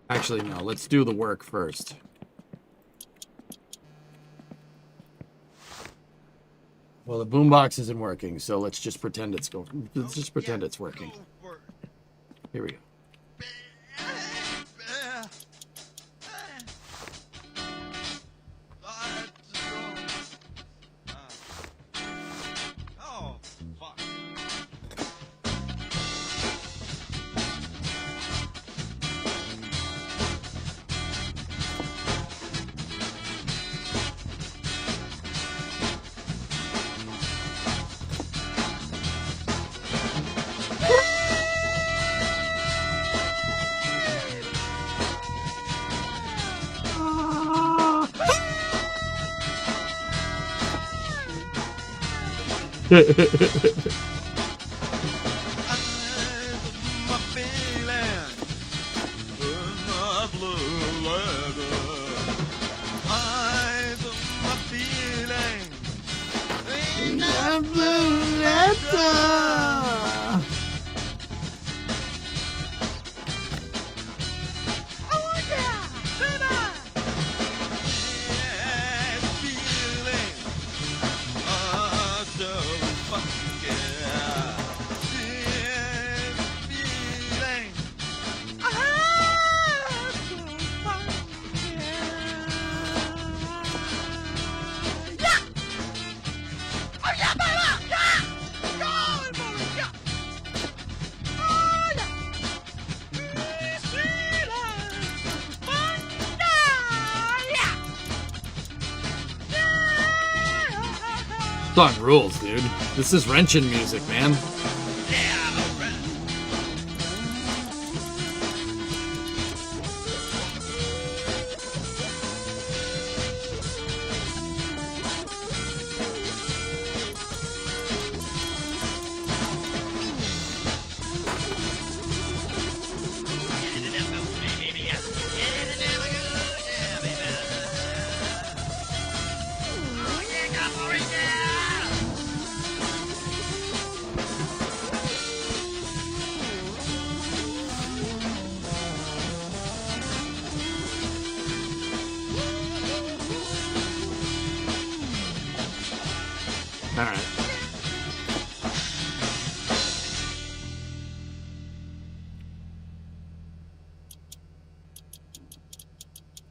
Actually, no. Let's do the work first. Well, the boombox isn't working, so let's just pretend it's going. Let's just pretend it's working. Here we go. Song rules, dude. This is wrenching music, man. All right.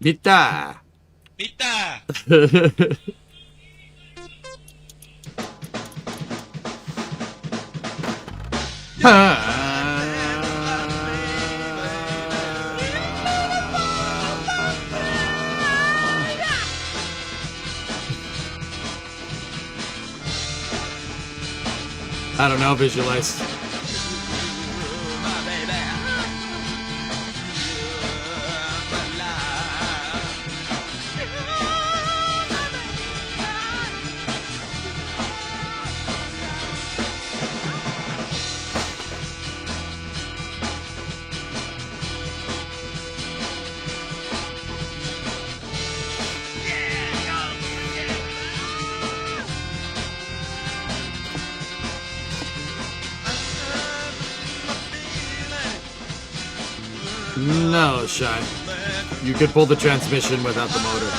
Bita. Mitä? I don't know, visualize. No, Shine. You could pull the transmission without the motor.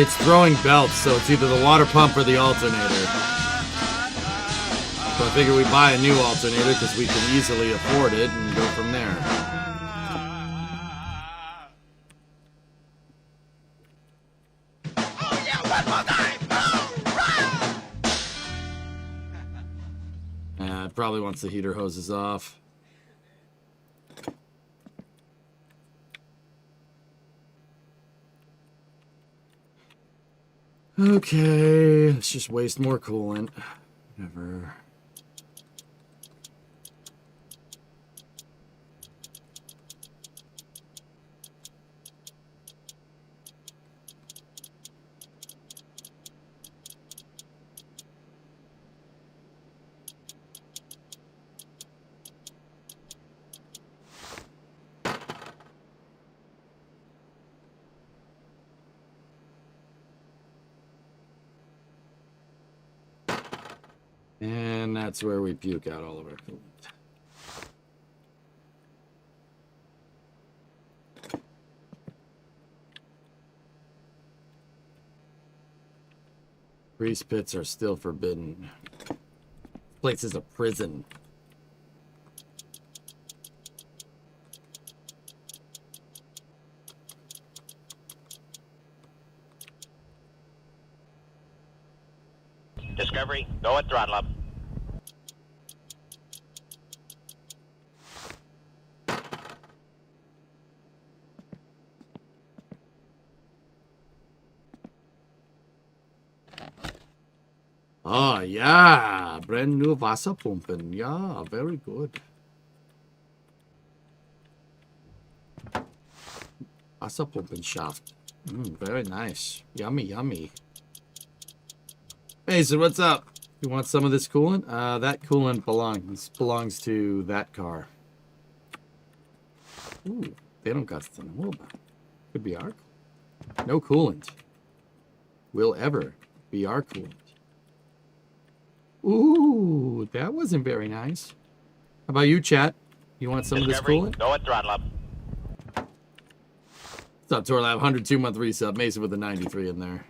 It's throwing belts, so it's either the water pump or the alternator. So I figure we buy a new alternator because we can easily afford it and go from there. It probably wants the heater hoses off. Okay, let's just waste more coolant. Whatever. And that's where we puke out all of our coolant. Grease pits are still forbidden. This place is a prison. Discovery, go at throttle up. Oh, yeah. Brand new Wasserpumpen. Yeah, very good. Wasserpumpenschaft. Very nice. Yummy, yummy. Hey, so what's up? You want some of this coolant? That coolant belongs to that car. Ooh, they don't got to know about it. Could be our coolant. No coolant will ever be our coolant. Ooh, that wasn't very nice. How about you, chat? You want some Discovery, of this coolant? go at throttle up. What's up, Torlab? 102-month resub. Mason with the 93 in there.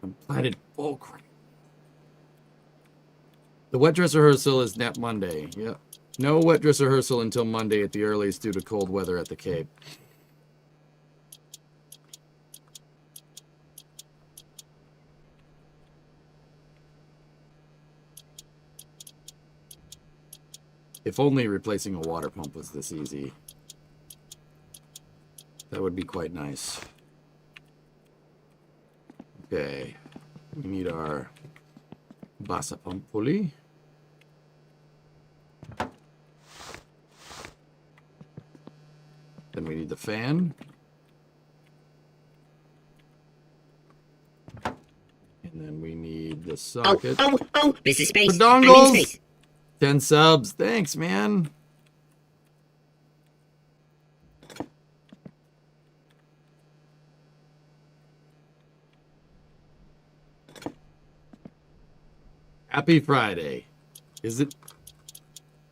Completed fulcrum. The wet dress rehearsal is next Monday. Yep. No wet dress rehearsal until Monday at the earliest due to cold weather at the Cape. If only replacing a water pump was this easy. That That would be quite nice. Okay. We need our bassa pump pulley. Then we need the fan. And then we need the socket. Oh, this is space. For I'm in dongles. space. 10 subs. Thanks, man. Happy Friday. Is it?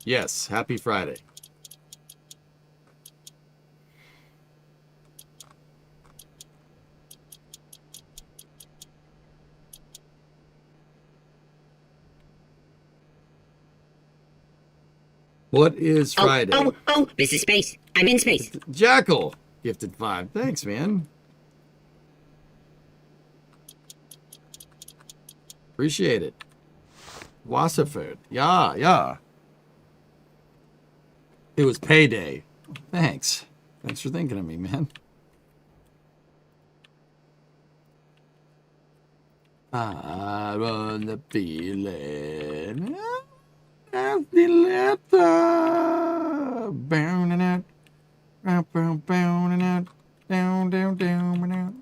Yes, happy Friday. What is Friday? Oh, this is space. I'm in space. Jackal. Gifted 5. Thanks, man. Appreciate it. Wasserford. Yeah. It was payday. Thanks. Thanks for thinking of me, man. I run the feeling. As the letter. Bounding out. Bounding out. Down, and out.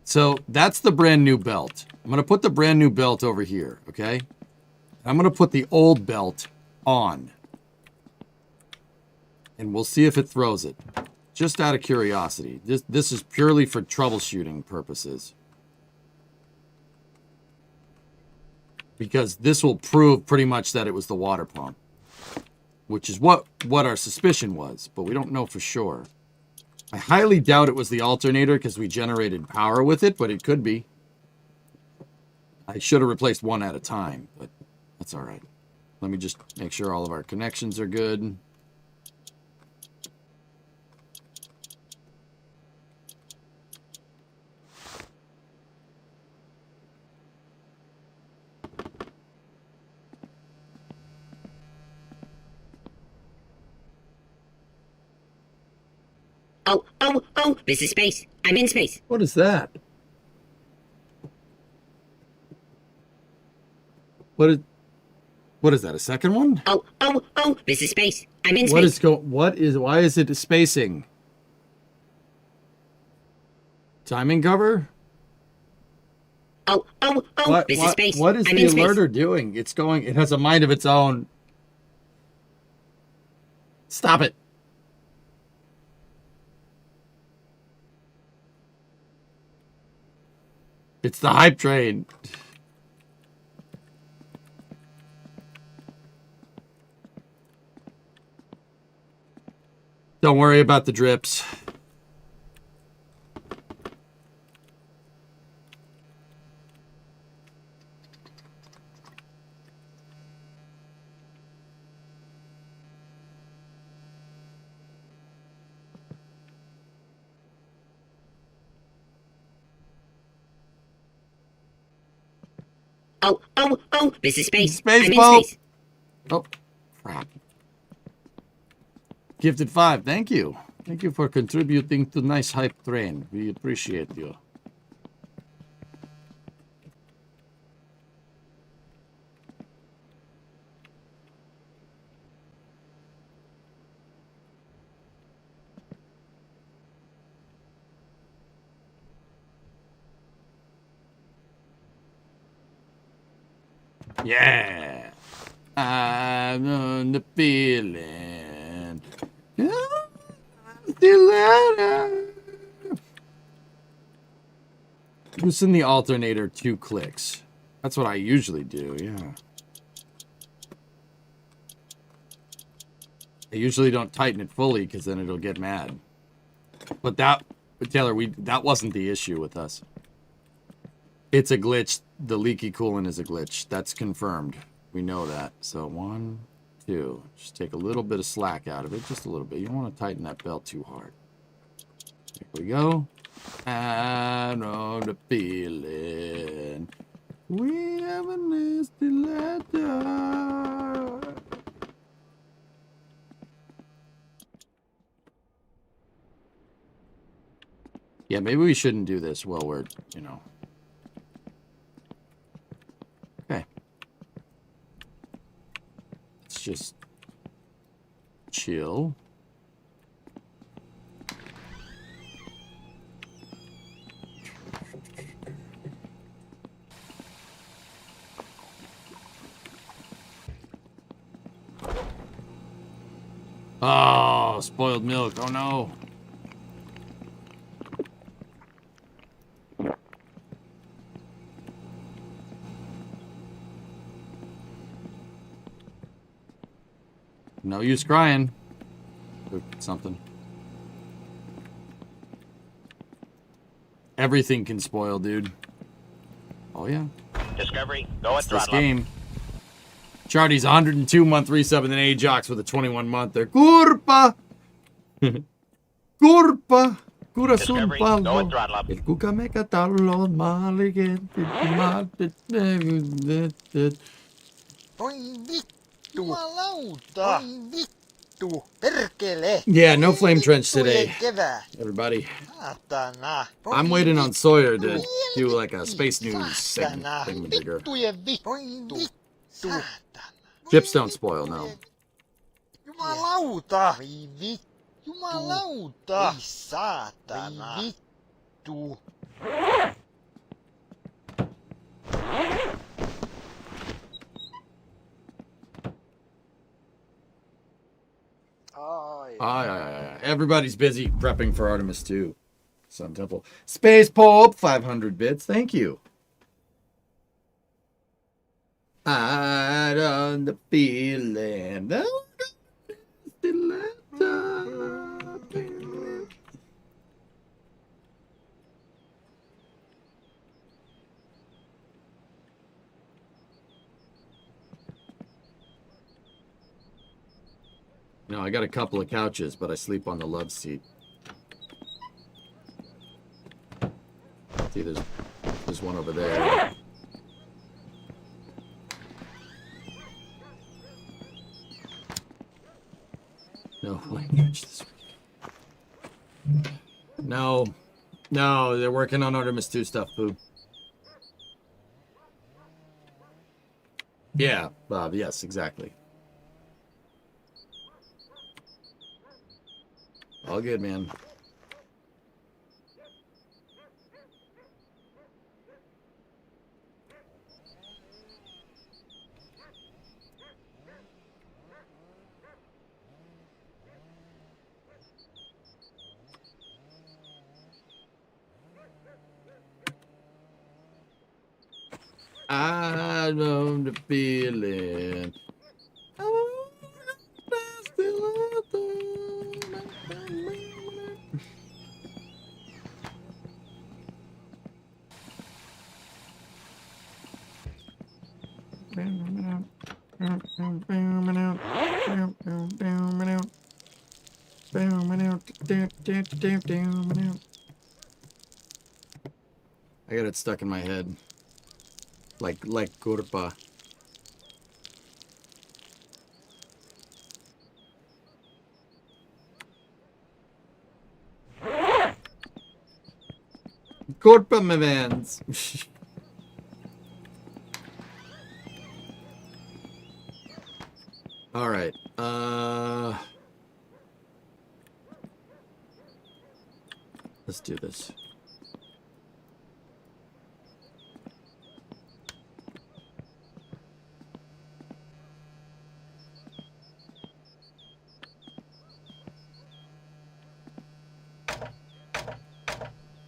So that's the brand new belt. I'm going to put the brand new belt over here, okay? I'm going to put the old belt on. And we'll see if it throws it. Just out of curiosity. This is purely for troubleshooting purposes. Because this will prove pretty much that it was the water pump. Which is what our suspicion was, but we don't know for sure. I highly doubt it was the alternator because we generated power with it, but it could be. I should have replaced one at a time, but that's all right. Let me just make sure all of our connections are good. Oh, this is space. I'm in space. What is that? What is that? A second one? Oh, this is space. I'm in space. space. Why is it spacing? Timing cover? Oh, this is space. What is I'm the in space. alerter doing? It has a mind of its own. Stop it. It's the hype train. Don't worry about the drips. Oh, this is space. Space I'm boat. in space. Oh, crap. Gifted 5. Thank you. Thank you for contributing to nice hype train. We appreciate you. Yeah. I'm on the feeling. Loosen the alternator 2 clicks. That's what I usually do, yeah. I usually don't tighten it fully because then it'll get mad. But Taylor, that wasn't the issue with us. It's a glitch. The leaky coolant is a glitch. That's confirmed. We know that. So 1, 2. Just take a little bit of slack out of it. Just a little bit. You don't want to tighten that belt too hard. There we go. I know the feeling. We have a nasty letter. Yeah, maybe we shouldn't do this while we're, you know. Okay. Let's just chill. Oh, spoiled milk. Oh no. No use crying. Or something. Everything can spoil, dude. Oh yeah. Discovery, go It's this game. Chardy's 102-month resub and then Ajox with a 21-month there. Curpa! Curpa! Corazon palmo. El cuca me catallo maligente. Voi vittu! Jumalauta! Voi vittu! Perkele! Yeah, no flame trench today, Kevät! everybody. Saatana! I'm waiting on Sawyer to do like a space news segment. Bigger. Vittujen vittu! Saatana! Chips don't spoil, no. Jumalauta! Voi vittu! Jumalauta! Voi saatana! Voi vittu! Everybody's busy prepping for Artemis 2. Sun Temple. Space Pope, 500 bits. Thank you. I done the feeling. No, I got a couple of couches, but I sleep on the love seat. See, there's one over there. No language this week. No, they're working on Artemis 2 stuff, Pooh. Yeah, Bob. Yes, exactly. All good, man. I know the feeling. I got it stuck in my head. Like Curpa. Curpa, my mans. All right. Let's do this.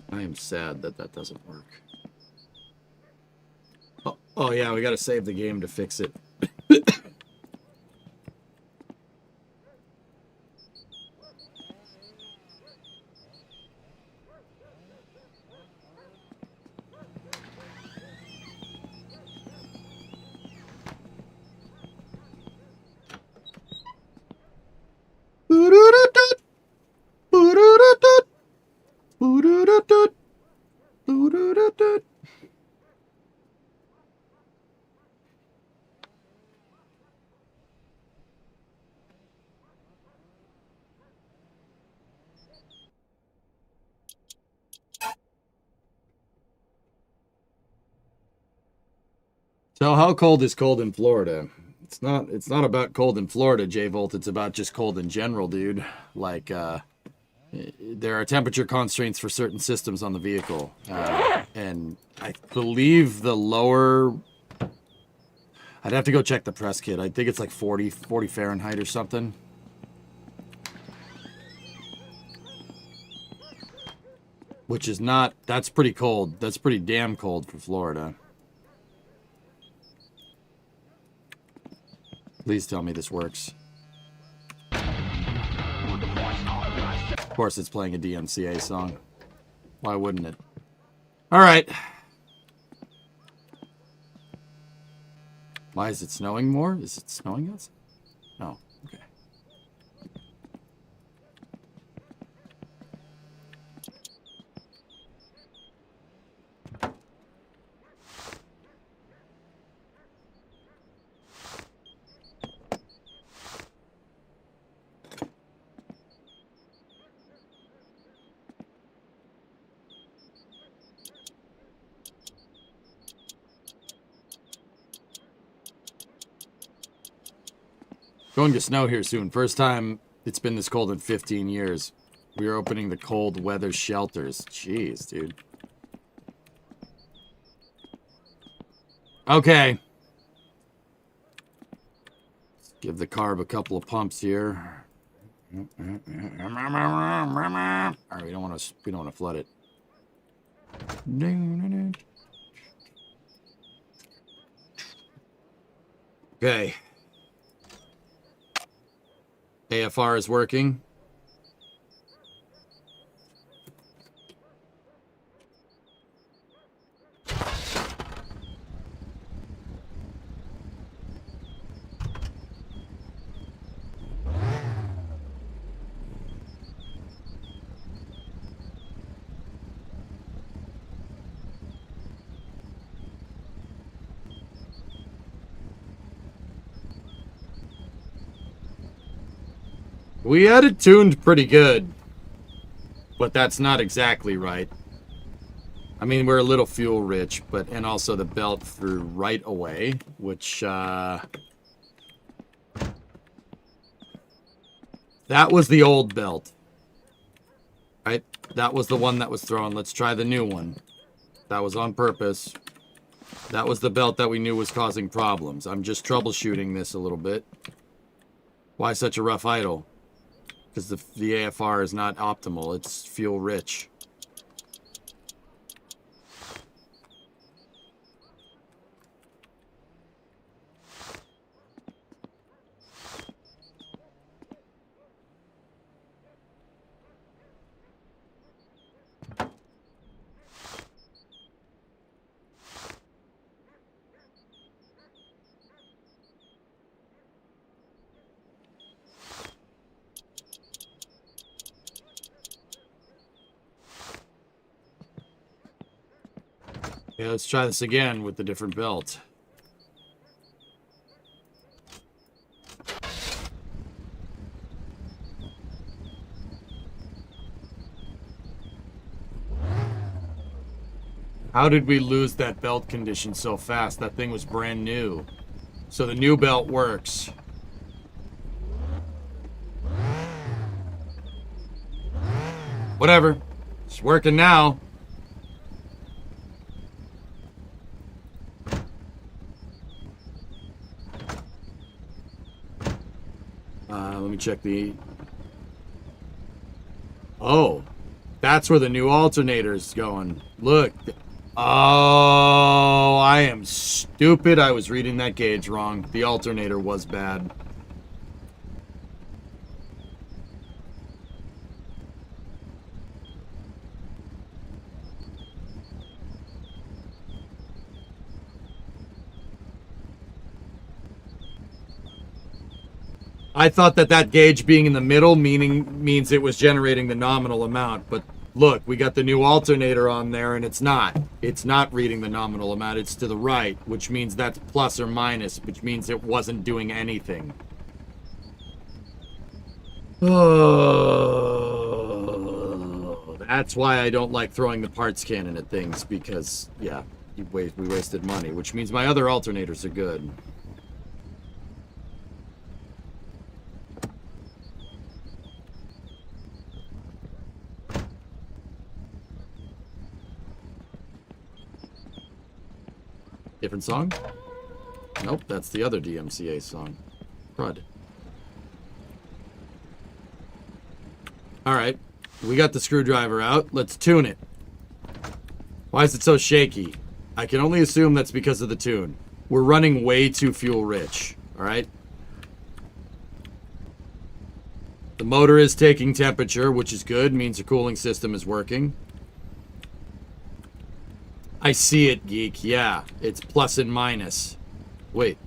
I am sad that that doesn't work. Oh yeah, we got to save the game to fix it. So how cold is cold in Florida? It's not about cold in Florida, J-Volt. It's about just cold in general, dude. Like, there are temperature constraints for certain systems on the vehicle. And I believe the lower... I'd have to go check the press kit. I think it's like 40 Fahrenheit or something. Which is not... That's pretty cold. That's pretty damn cold for Florida. Please tell me this works. Of course it's playing a DMCA song. Why wouldn't it? Alright. Why is it snowing more? Is it snowing outside? No. Okay. Going to snow here soon. First time it's been this cold in 15 years. We are opening the cold weather shelters. Jeez, dude. Okay. Let's give the carb a couple of pumps here. Alright, we don't want to flood it. Okay. AFR is working. We had it tuned pretty good, but that's not exactly right. I mean, we're a little fuel rich, but, and also the belt threw right away, which, that was the old belt, right? That was the one that was thrown. Let's try the new one. That was on purpose. That was the belt that we knew was causing problems. I'm just troubleshooting this a little bit. Why such a rough idle? Because the AFR is not optimal. It's fuel rich. Yeah, let's try this again with the different belt. How did we lose that belt condition so fast? That thing was brand new. So the new belt works. Whatever. It's working now. Let me check the... Oh, that's where the new alternator's going. Look. Oh, I am stupid. I was reading that gauge wrong. The alternator was bad. I thought that gauge being in the middle means it was generating the nominal amount, but look, we got the new alternator on there and it's not. It's not reading the nominal amount, it's to the right, which means that's plus or minus, which means it wasn't doing anything. Oh, that's why I don't like throwing the parts cannon at things, because, yeah, we wasted money, which means my other alternators are good. Different song? Nope, that's the other DMCA song. Crud. Alright, we got the screwdriver out. Let's tune it. Why is it so shaky? I can only assume that's because of the tune. We're running way too fuel rich. Alright? The motor is taking temperature, which is good. Means the cooling system is working. I see it, Geek. Yeah, it's plus and minus. Wait.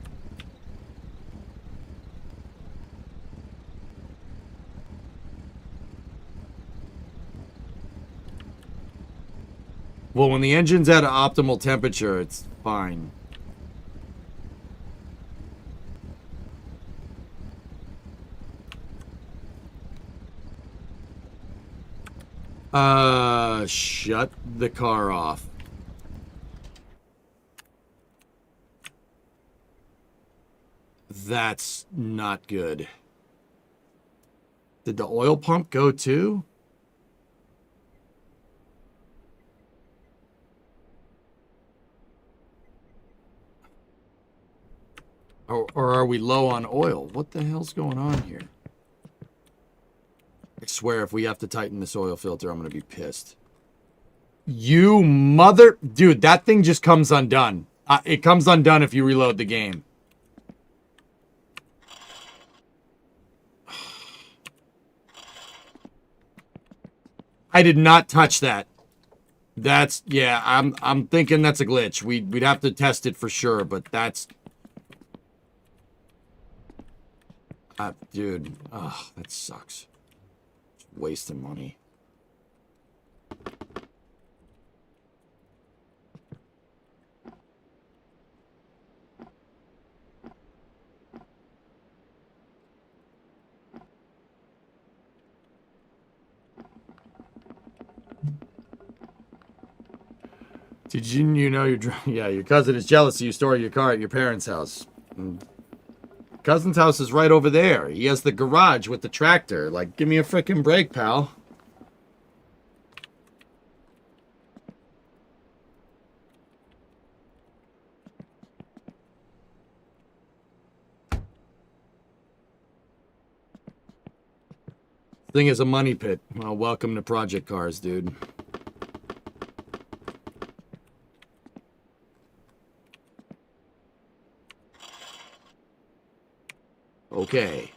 Well, when the engine's at an optimal temperature, it's fine. Shut the car off. That's not good. Did the oil pump go too? Or are we low on oil? What the hell's going on here? I swear if we have to tighten this oil filter, I'm going to be pissed. You mother... Dude, that thing just comes undone. It comes undone if you reload the game. I did not touch that. That's... Yeah, I'm thinking that's a glitch. We'd have to test it for sure, but that's... dude, that sucks. Just wasting money. Did you know yeah, your cousin is jealous that you store your car at your parents' house. Cousin's house is right over there. He has the garage with the tractor. Like, give me a frickin' break, pal. Thing is a money pit. Well, welcome to Project Cars, dude. Okay.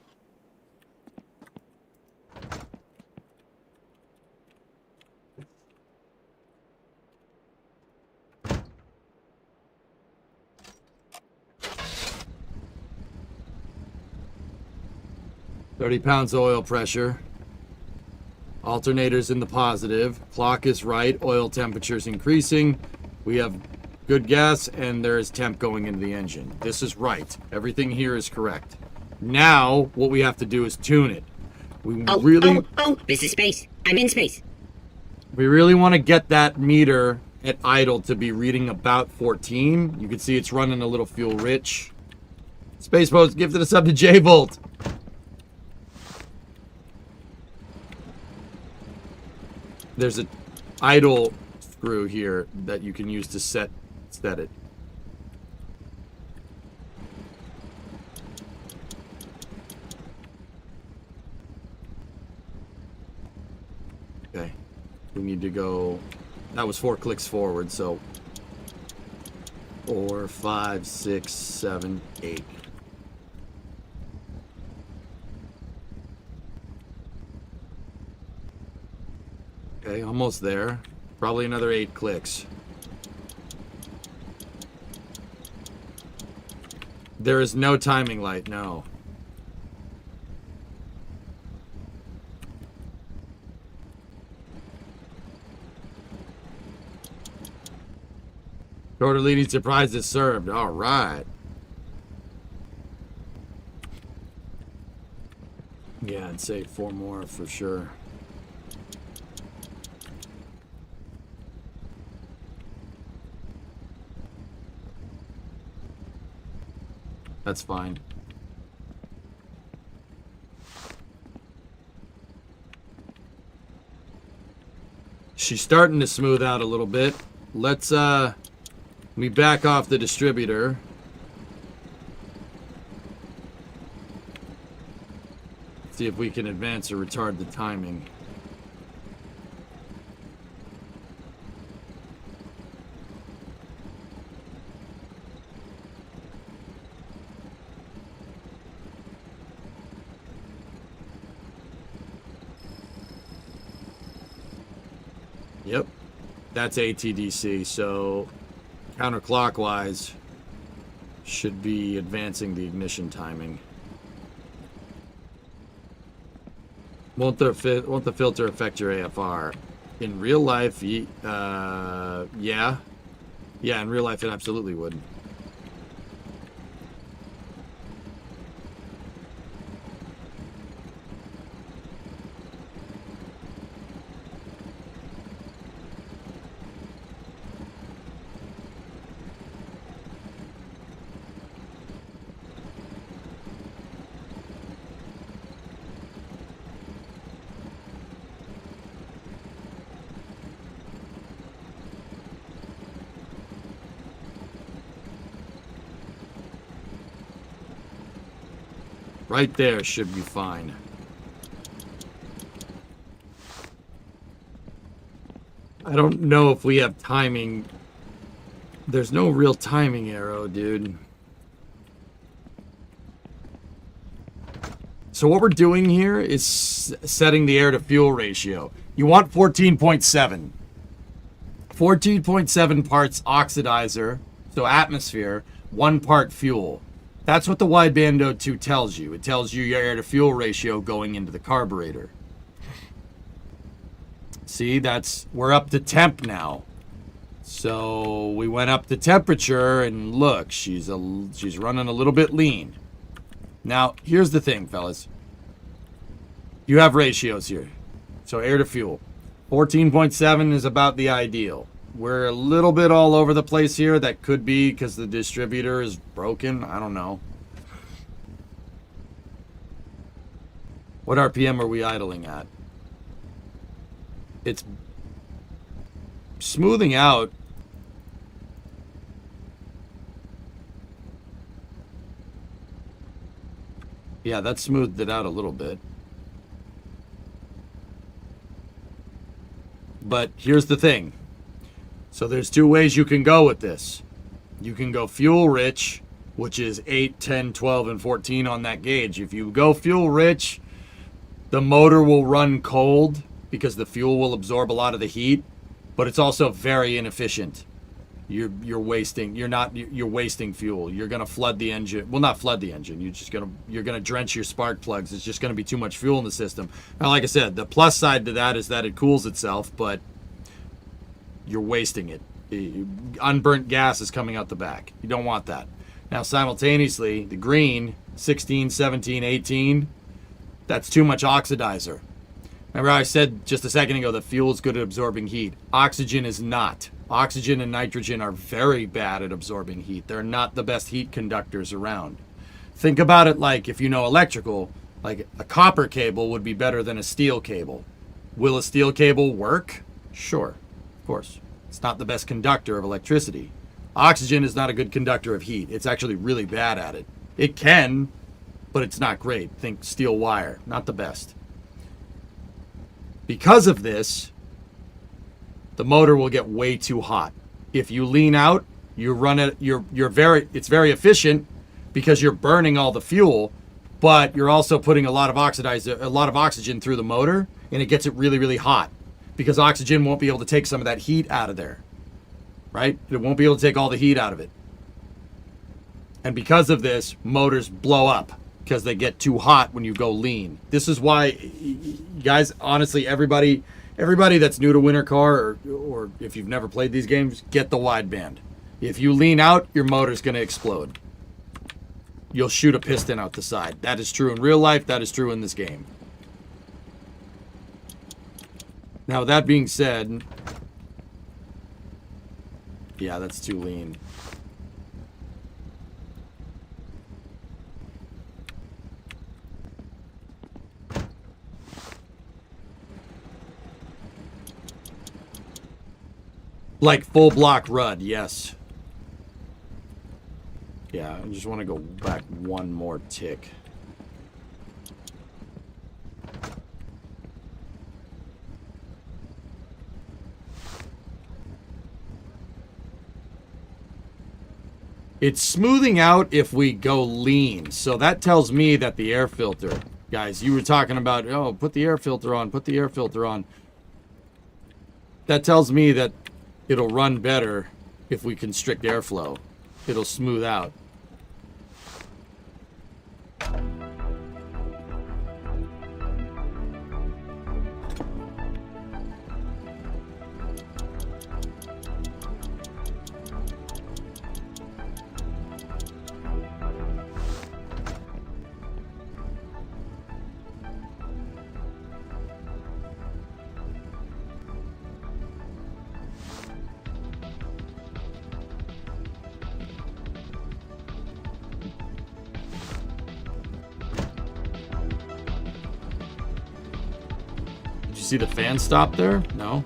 £30 oil pressure. Alternators in the positive. Clock is right. Oil temperature's increasing. We have good gas, and there is temp going into the engine. This is right. Everything here is correct. Now, what we have to do is tune it. We This is space. I'm in space. We really want to get that meter at idle to be reading about 14. You can see it's running a little fuel rich. Space Post gifted us up to J-Volt. There's an idle screw here that you can use to set it. Okay. We need to go... That was 4 clicks forward, so... 4, 5, 6, 7, 8. Okay, almost there. Probably another 8 clicks. There is no timing light, no. Tortellini surprise is served. All right. Yeah, I'd say 4 more for sure. That's fine. She's starting to smooth out a little bit. Let's let me back off the distributor. See if we can advance or retard the timing. Yep, that's ATDC, so counterclockwise should be advancing the ignition timing. Won't the filter affect your AFR? In real life, yeah. Yeah, in real life it absolutely would. Right there should be fine. I don't know if we have timing. There's no real timing arrow, dude. So what we're doing here is setting the air to fuel ratio. You want 14.7. 14.7 parts oxidizer, so atmosphere, 1 part fuel. That's what the wideband O2 tells you. It tells you your air to fuel ratio going into the carburetor. See, we're up to temp now. So we went up to temperature and look, she's running a little bit lean. Now, here's the thing, fellas. You have ratios here. So air to fuel. 14.7 is about the ideal. We're a little bit all over the place here. That could be because the distributor is broken. I don't know. What RPM are we idling at? It's smoothing out. Yeah, that smoothed it out a little bit. But here's the thing. So there's 2 ways you can go with this. You can go fuel rich, which is 8, 10, 12, and 14 on that gauge. If you go fuel rich, the motor will run cold because the fuel will absorb a lot of the heat, but it's also very inefficient. You're wasting fuel. You're gonna flood the engine. Well, not flood the engine. You're gonna drench your spark plugs. It's just gonna be too much fuel in the system. Now, like I said, the plus side to that is that it cools itself, but you're wasting it. Unburnt gas is coming out the back. You don't want that. Now, simultaneously, the green, 16, 17, 18, that's too much oxidizer. Remember how I said just a second ago that fuel is good at absorbing heat? Oxygen is not. Oxygen and nitrogen are very bad at absorbing heat. They're not the best heat conductors around. Think about it like, if you know electrical, like a copper cable would be better than a steel cable. Will a steel cable work? Sure. Of course, it's not the best conductor of electricity. Oxygen is not a good conductor of heat. It's actually really bad at it. It can, but it's not great. Think steel wire, not the best. Because of this, the motor will get way too hot. If you lean out, you run it. It's very efficient because you're burning all the fuel, but you're also putting a lot of oxygen through the motor, and it gets it really, really hot. Because oxygen won't be able to take some of that heat out of there, right? It won't be able to take all the heat out of it. And because of this, motors blow up because they get too hot when you go lean. This is why, guys, honestly, everybody that's new to winter car or if you've never played these games, get the wideband. If you lean out, your motor's going to explode. You'll shoot a piston out the side. That is true in real life. That is true in this game. Now, that being said, yeah, that's too lean. Like full block rud, yes. Yeah, I just want to go back one more tick. It's smoothing out if we go lean. So that tells me that the air filter, guys, you were talking about, oh, put the air filter on, put the air filter on. That tells me that it'll run better if we constrict airflow. It'll smooth out. See the fan stop there? No.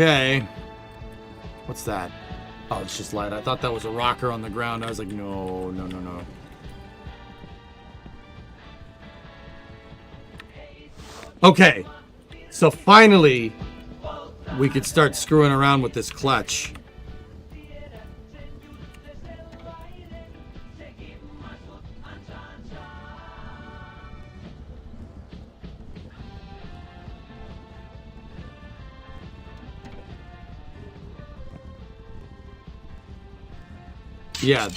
Okay. What's that? Oh, it's just light. I thought that was a rocker on the ground. I was like, no, no, no, no. Okay. So finally, we could start screwing around with this clutch. Yeah,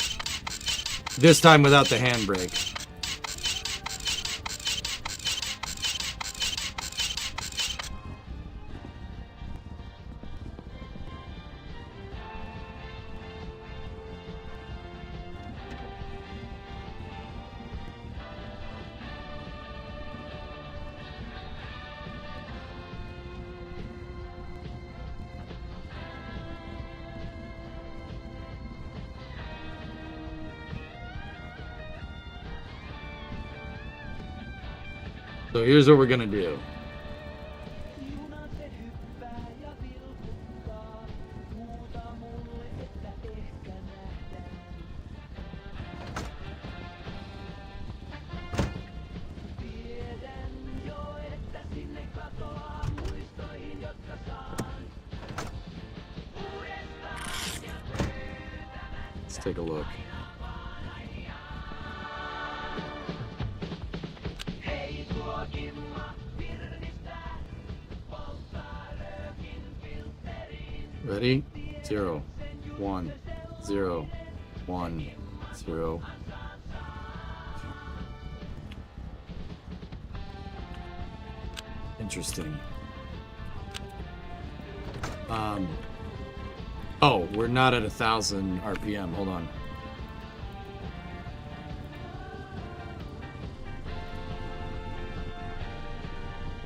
this time without the handbrake. So here's what we're gonna do. Let's take a look. Ready? 0, 1, 0, 1, 0. Interesting. Oh, we're not at 1,000 RPM. Hold on.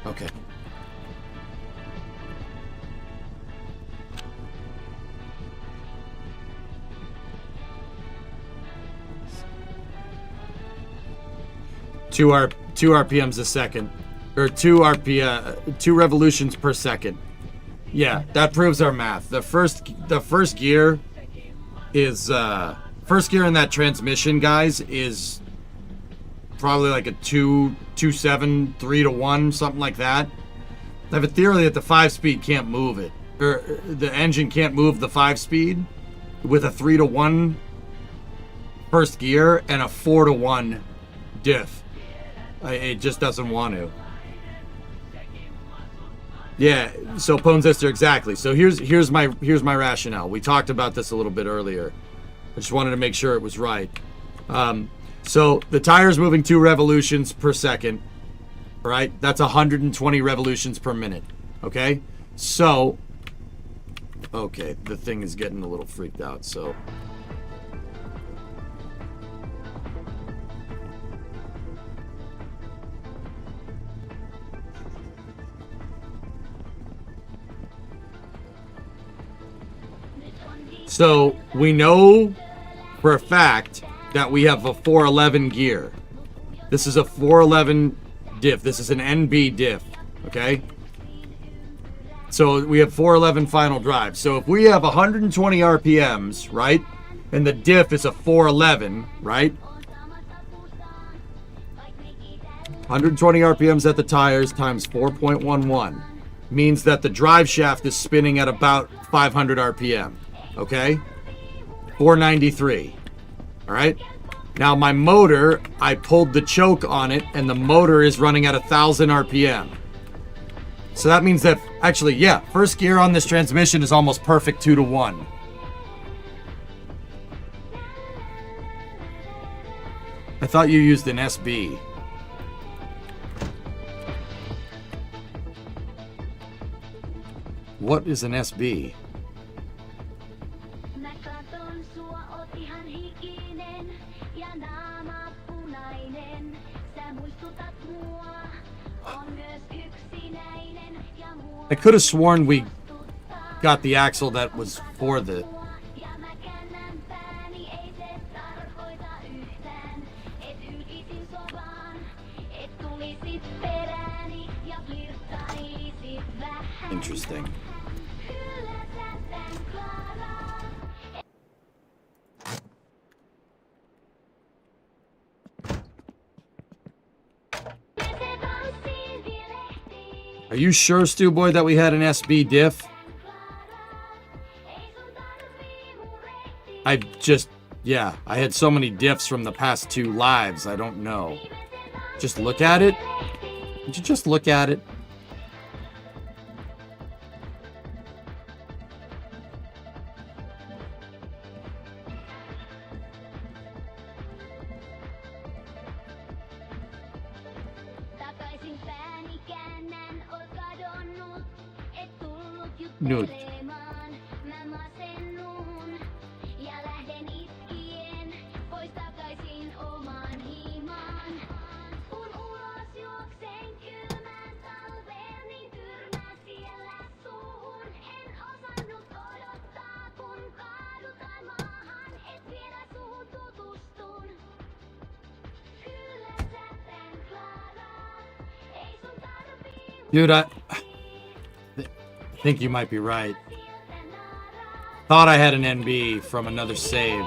Okay. Two RPMs a second, or 2 revolutions per second. Yeah, that proves our math. The first gear is first gear in that transmission, guys, is probably like a 2.7, 3 to 1, something like that. I have a theory that the 5-speed can't move it. Or the engine can't move the 5-speed with a 3-to-1 first gear and a 4-to-1 diff. It just doesn't want to. Yeah, so Ponesister, exactly. So here's my rationale. We talked about this a little bit earlier. I just wanted to make sure it was right. So the tire's moving 2 revolutions per second, right? That's 120 revolutions per minute, okay? So, okay, the thing is getting a little freaked out, so. So we know for a fact that we have a 411 gear. This is a 411 diff. This is an NB diff, okay? So we have 411 final drive. So if we have 120 RPMs, right? And the diff is a 411, right? 120 RPMs at the tires times 4.11 means that the drive shaft is spinning at about 500 RPM, okay? 493. All right. Now my motor, I pulled the choke on it and the motor is running at 1,000 RPM. So that means that actually, yeah, first gear on this transmission is almost perfect 2-to-1. I thought you used an SB. What is an SB? I could have sworn we got the axle that was for the... Interesting. Are you sure, Stu Boy, that we had an SB diff? I just, yeah, I had so many diffs from the past 2 lives, I don't know. Just look at it? Would you just look at it? Nyt. Dude, I think you might be right. Thought I had an NB from another save.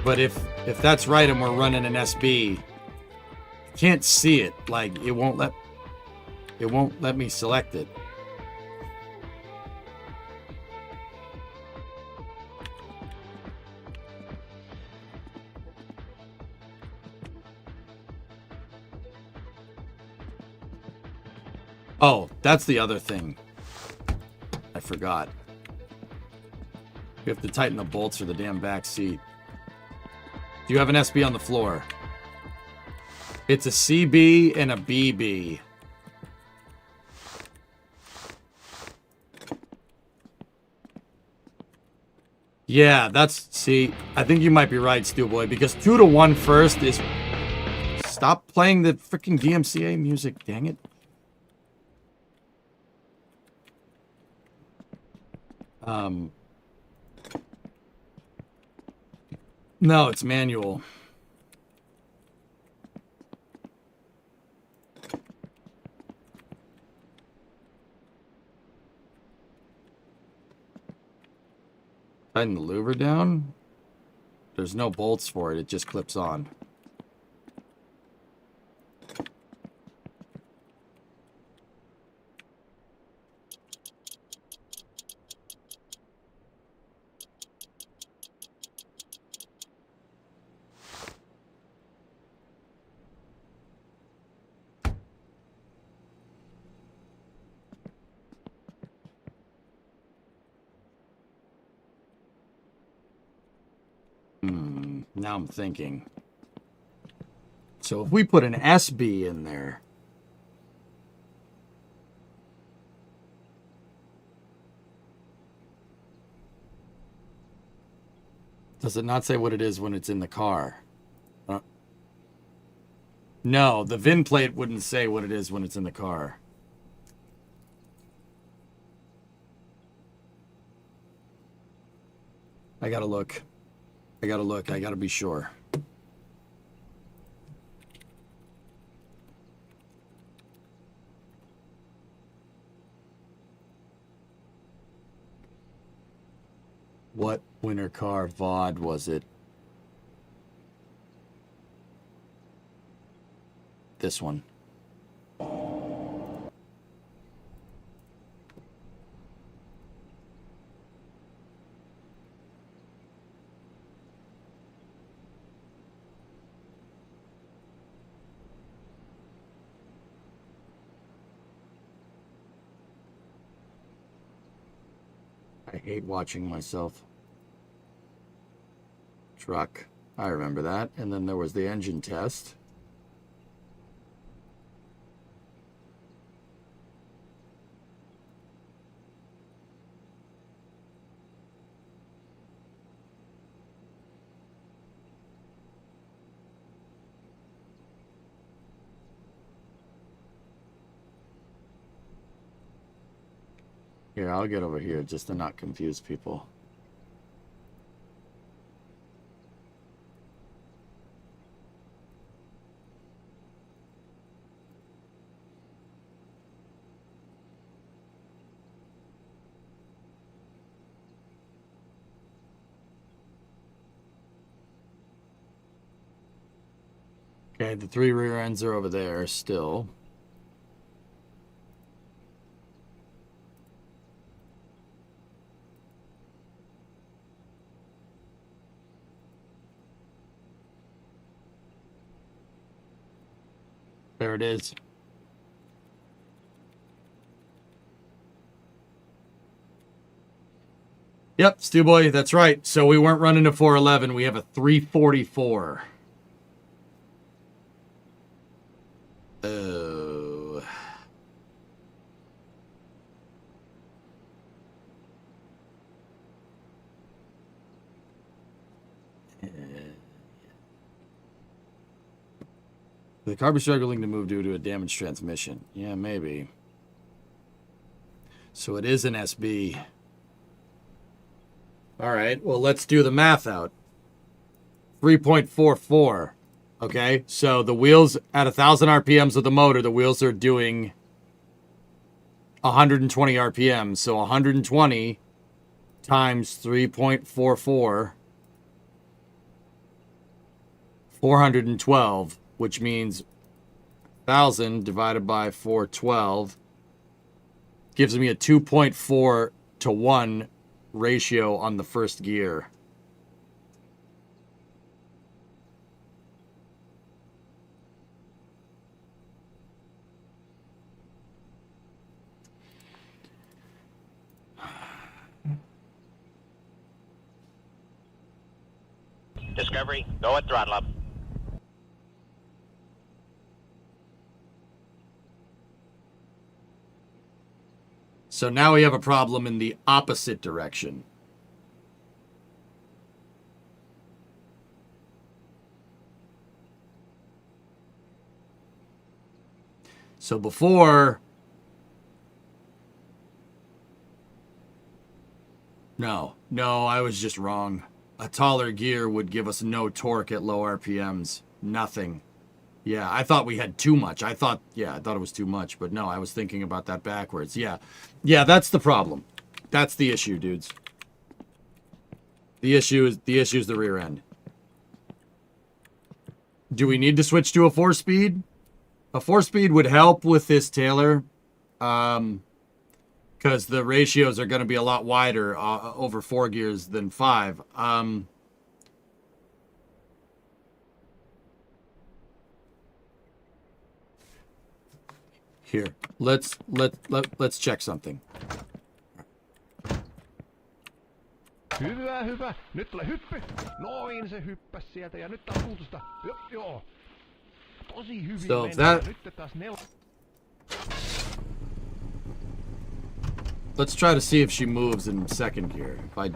But if that's right and we're running an SB, I can't see it. Like it won't let me select it. Oh, that's the other thing. I forgot. We have to tighten the bolts for the damn back seat. Do you have an SB on the floor? It's a CB and a BB. Yeah, that's... See, I think you might be right, Stu Boy, because 2-to-1 first is... Stop playing the freaking DMCA music, dang it. No, it's manual. Tighten the louver down. There's no bolts for it. It just clips on. Now I'm thinking. So if we put an SB in there. Does it not say what it is when it's in the car? No, the VIN plate wouldn't say what it is when it's in the car. I gotta look. I gotta be sure. What winter car VOD was it? This one. I hate watching myself. Truck. I remember that. And then there was the engine test. Here, I'll get over here just to not confuse people. Okay, the 3 rear ends are over there still. There it is. Yep, Stu Boy, that's right. So we weren't running a 411. We have a 344. Oh. The car be struggling to move due to a damaged transmission. Yeah, maybe. So it is an SB. All right, well, let's do the math out. 3.44. Okay, so the wheels at 1,000 RPMs of the motor, the wheels are doing 120 RPMs. So 120 times 3.44, 412, which means 1,000 divided by 412 gives me a 2.4 to 1 ratio on the first gear. Discovery, go at throttle up. So now we have a problem in the opposite direction. So before... No, I was just wrong. A taller gear would give us no torque at low RPMs. Nothing. Yeah, I thought we had too much. I thought it was too much, but no, I was thinking about that backwards. Yeah, that's the problem. That's the issue, dudes. The issue is the rear end. Do we need to switch to a 4-speed? A 4-speed would help with this, Taylor, because the ratios are going to be a lot wider over 4 gears than 5. Here, let's check something. Hyvä, hyvä. Nyt tulee hyppy. Noin se hyppäs sieltä ja nyt taas kultusta. Joo. Tosi hyvin So mennään. that... Nyt taas Let's try to see if she moves in second gear. If I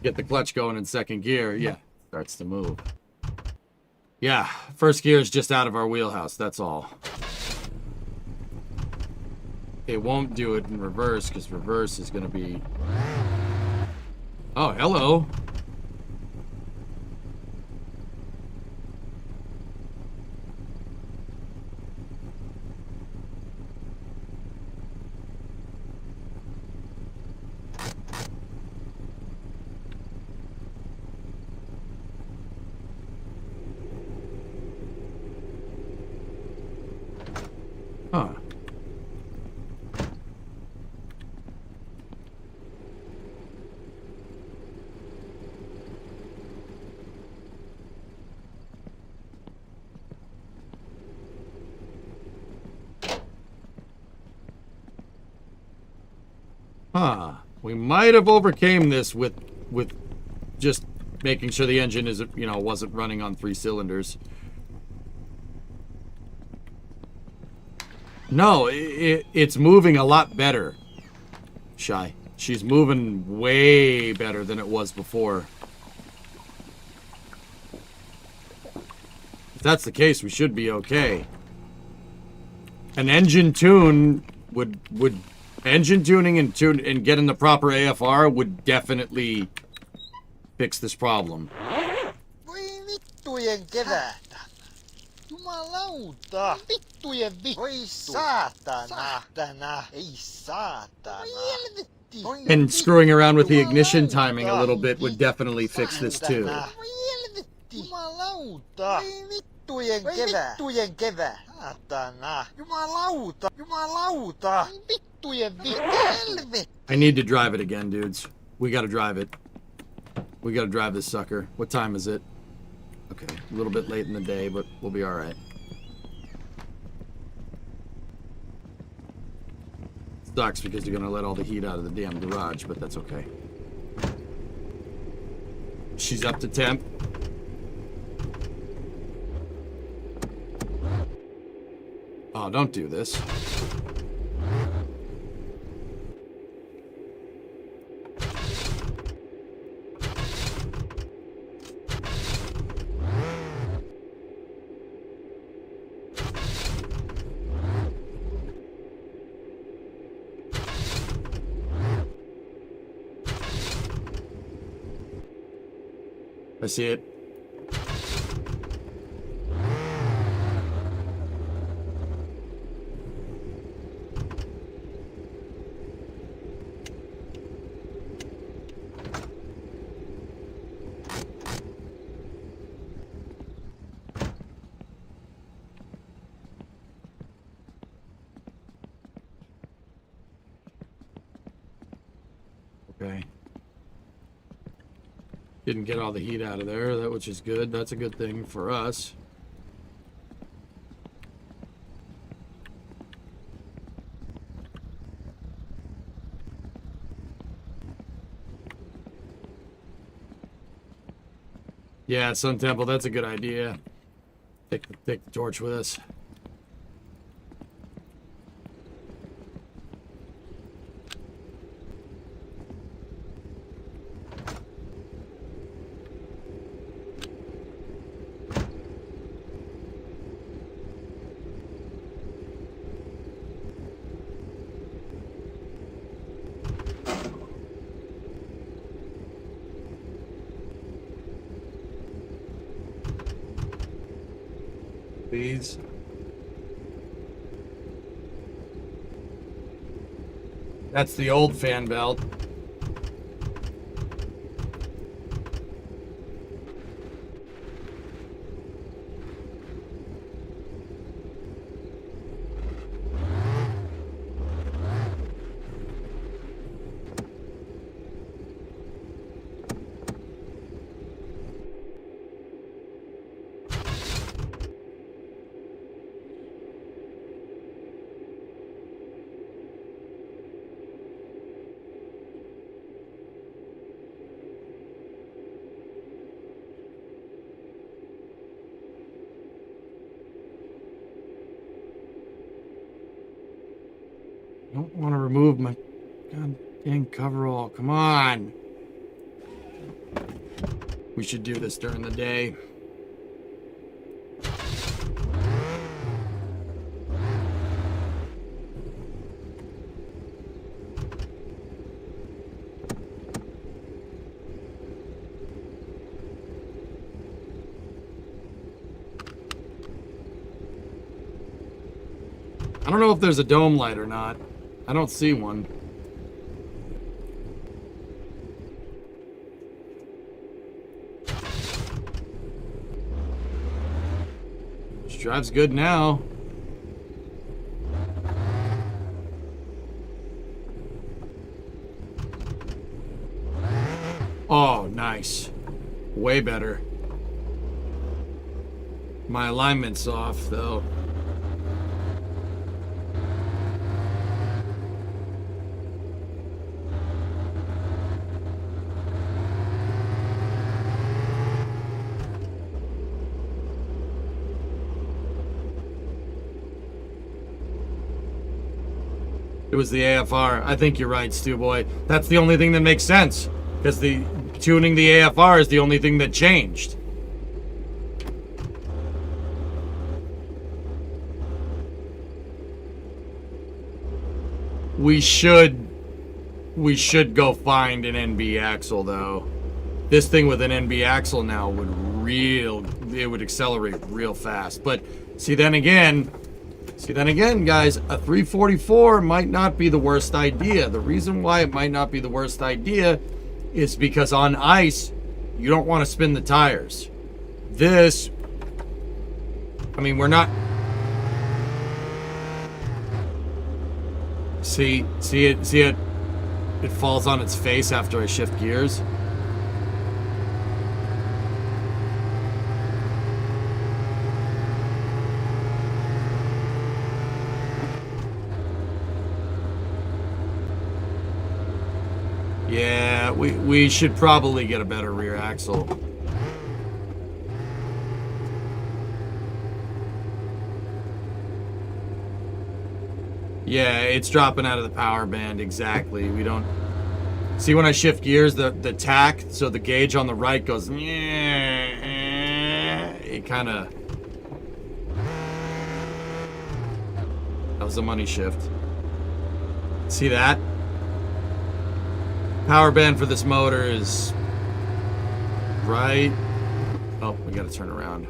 get the clutch going in second gear, yeah, starts to move. Yeah, first gear is just out of our wheelhouse, that's all. It won't do it in reverse, because reverse is going to be... Oh, hello. Huh. Huh. We might have overcame this with just making sure the engine is, you know, wasn't running on 3 cylinders. No, it's moving a lot better. Shy. She's moving way better than it was before. If that's the case, we should be okay. An engine tune would engine tuning and getting the proper AFR would definitely fix this problem. Voi vittujen kevätä. Jumalauta. Vittujen vittu. Voi saatana. Tänä. Ei saatana. And screwing around with the ignition timing a little bit would definitely fix this too. Jumalauta. Vittujen kevää. Vittujen kevää. Saatana. Jumalauta. Jumalauta. Vittujen vittu. I need to drive it again, dudes. We gotta drive it. We gotta drive this sucker. What time is it? Okay, a little bit late in the day, but we'll be alright. Sucks because you're gonna let all the heat out of the damn garage, but that's okay. She's up to temp. Oh, don't do this. I see it. Okay. Didn't get all the heat out of there, which is good. That's a good thing for us. Yeah, Sun Temple, that's a good idea. Take the torch with us. Please. That's the old fan belt. don't want to remove my god dang coverall. Come on. We should do this during the day. I don't know if there's a dome light or not. I don't see one. She drives good now. Oh, nice. Way better. My alignment's off, though. It was the AFR. I think you're right, Stu Boy. That's the only thing that makes sense. Because the tuning the AFR is the only thing that changed. We should go find an NB axle, though. This thing with an NB axle now would accelerate real fast. But see, then again, guys, a 344 might not be the worst idea. The reason why it might not be the worst idea is because on ice, you don't want to spin the tires. This, I mean, we're not... See it? It falls on its face after I shift gears. Yeah, we should probably get a better rear axle. Yeah, it's dropping out of the power band, exactly. We don't... See, when I shift gears, the tack, so the gauge on the right goes... It kind of... That was a money shift. See that? Power band for this motor is... right... Oh, we gotta turn around.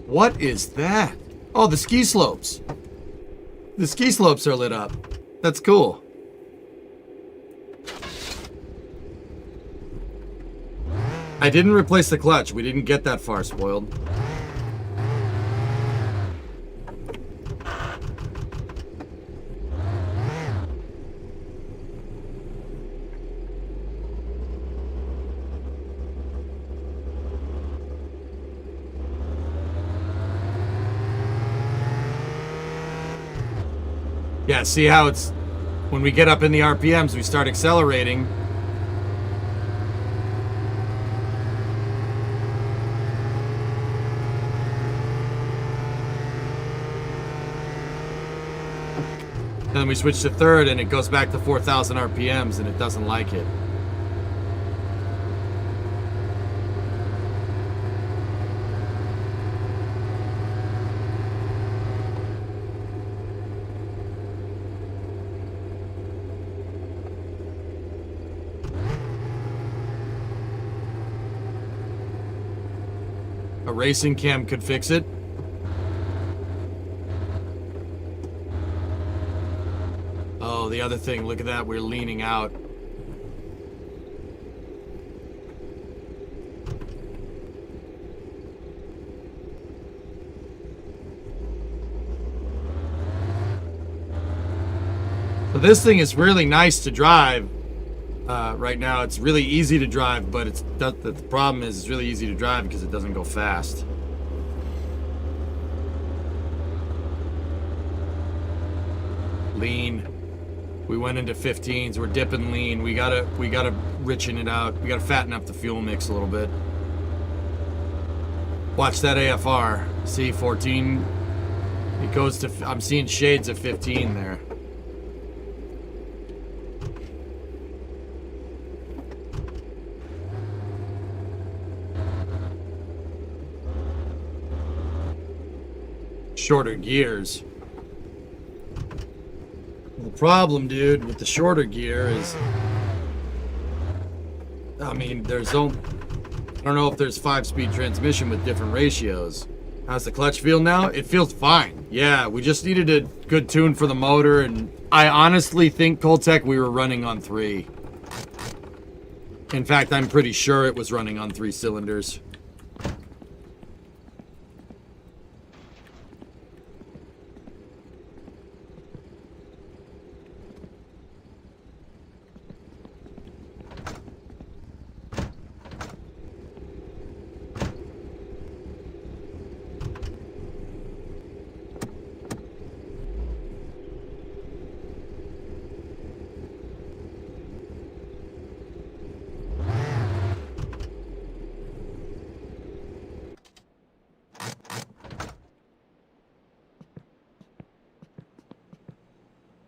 What is that? Oh, the ski slopes. The ski slopes are lit up. That's cool. I didn't replace the clutch. We didn't get that far, spoiled. Yeah, see how it's... When we get up in the RPMs, we start accelerating. And then we switch to third, and it goes back to 4,000 RPMs, and it doesn't like it. A racing cam could fix it. Oh, the other thing, look at that, we're leaning out. So this thing is really nice to drive. Right now, it's really easy to drive, but the problem is it's really easy to drive because it doesn't go fast. Lean. We went into 15s. We're dipping lean. We gotta richen it out. We gotta fatten up the fuel mix a little bit. Watch that AFR. See, 14. It goes to. I'm seeing shades of 15 there. Shorter gears. The problem, dude, with the shorter gear is, I mean, I don't know if there's 5-speed transmission with different ratios. How's the clutch feel now? It feels fine. Yeah, we just needed a good tune for the motor, and I honestly think, Coltec, we were running on 3. In fact, I'm pretty sure it was running on 3 cylinders.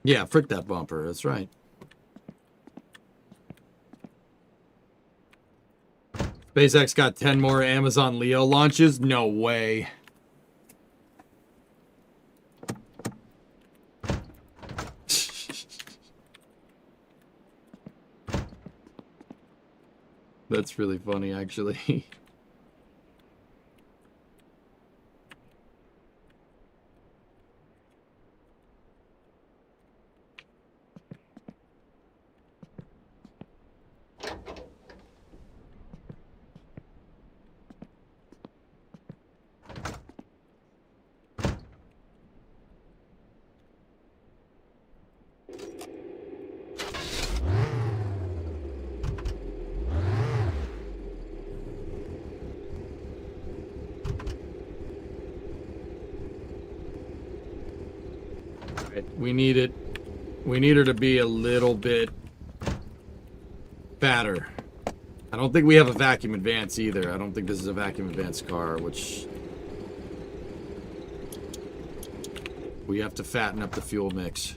Yeah, frick that bumper. That's right. SpaceX got 10 more Amazon Leo launches? No way. That's really funny, actually. We need her to be a little bit fatter. I don't think we have a vacuum advance either. I don't think this is a vacuum advance car, which we have to fatten up the fuel mix.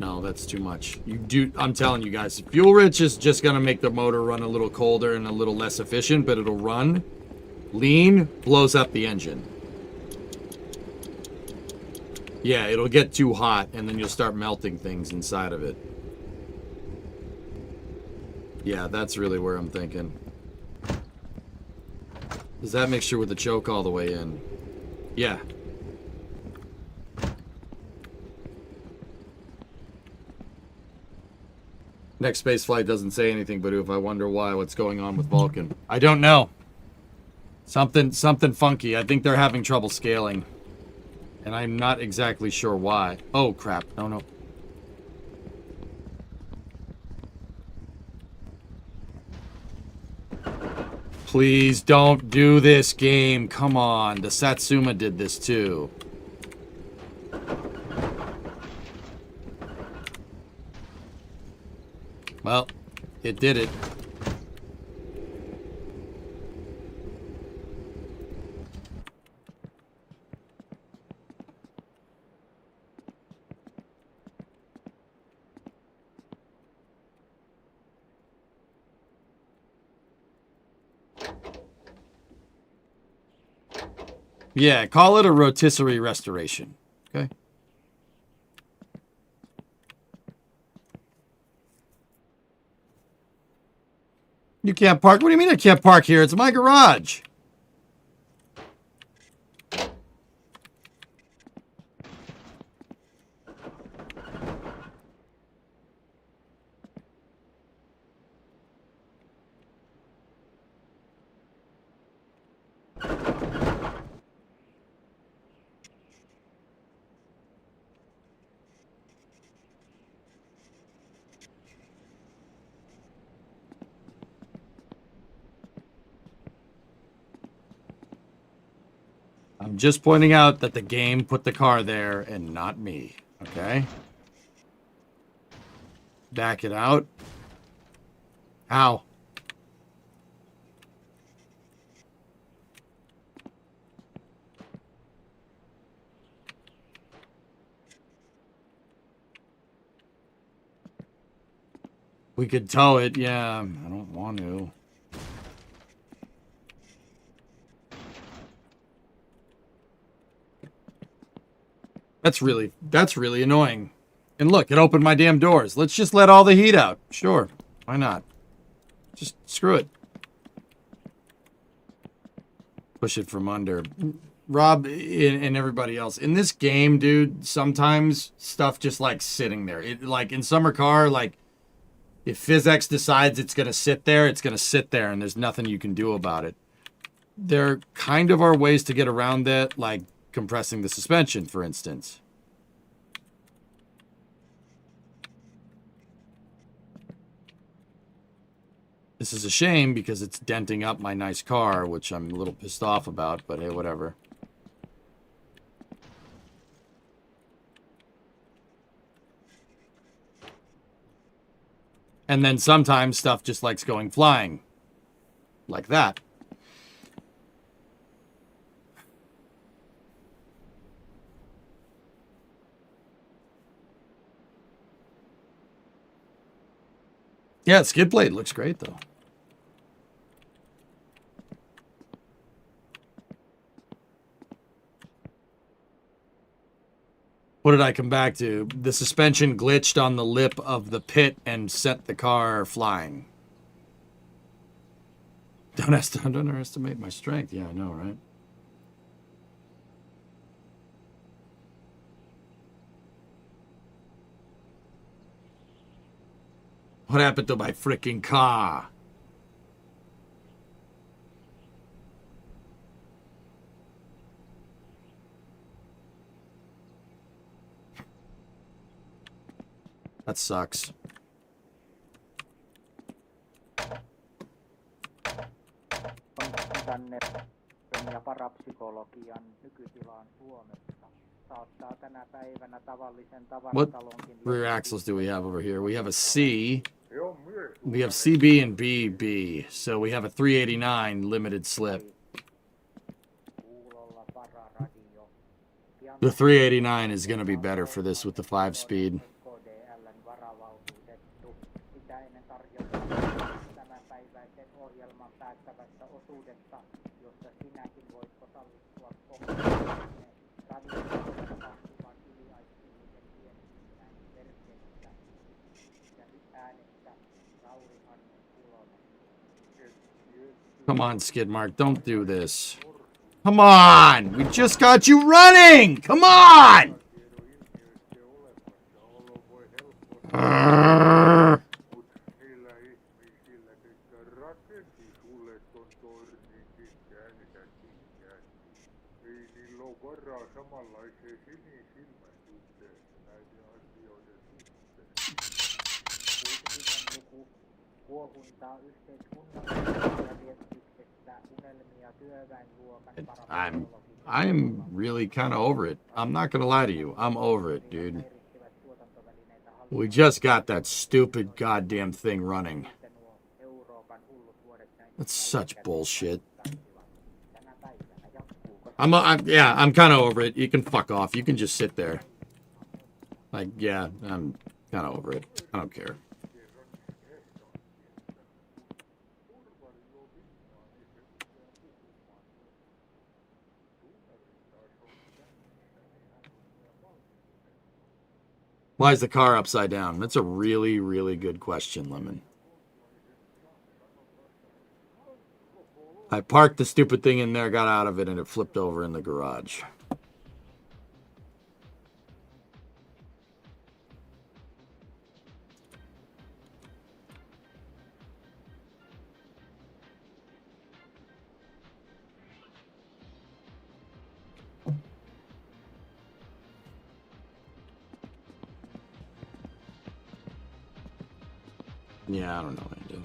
No, that's too much. I'm telling you guys, fuel rich is just gonna make the motor run a little colder and a little less efficient, but it'll run. Lean blows up the engine. Yeah, it'll get too hot, and then you'll start melting things inside of it. Yeah, that's really where I'm thinking. Is that mixture with the choke all the way in? Yeah. Next space flight doesn't say anything, but if I wonder why, what's going on with Vulcan? I don't know. Something funky. I think they're having trouble scaling. And I'm not exactly sure why. Oh, crap. No. Please don't do this, game. Come on. The Satsuma did this too. Well, it did it. Yeah, call it a rotisserie restoration. Okay. You can't park? What do you mean I can't park here? It's my garage. I'm just pointing out that the game put the car there and not me. Okay? Back it out. Ow. We could tow it, yeah. I don't want to. That's really annoying. And look, it opened my damn doors. Let's just let all the heat out. Sure. Why not? Just screw it. Push it from under. Rob and everybody else. In this game, dude, sometimes stuff just like sitting there. It like in Summer Car, like if physics decides it's going to sit there, it's going to sit there and there's nothing you can do about it. There kind of are ways to get around that, like compressing the suspension, for instance. This is a shame because it's denting up my nice car, which I'm a little pissed off about, but hey, whatever. And then sometimes stuff just likes going flying. Like that. Yeah, skid plate looks great, though. What did I come back to? The suspension glitched on the lip of the pit and sent the car flying. Don't underestimate my strength. Yeah, I know, right? What happened to my freaking car? That sucks. Tänne ja parapsykologian nykytilaan Suomessa. Saattaa tänä päivänä tavallisen tavaratalonkin... What rear axles do we have over here? We have a C. We have CB and BB. So we have a 389 limited slip. The 389 is going to be better for this with the 5-speed. Come on, Skidmark, don't do this. Come on! We just got you running! Come on! I'm really kind of over it. I'm not going to lie to you. I'm over it, dude. We just got that stupid goddamn thing running. That's such bullshit. I'm kind of over it. You can fuck off. You can just sit there. Like, yeah, I'm kind of over it. I don't care. Why is the car upside down? That's a really, really good question, Lemon. I parked the stupid thing in there, got out of it, and it flipped over in the garage. Yeah, I don't know what to do.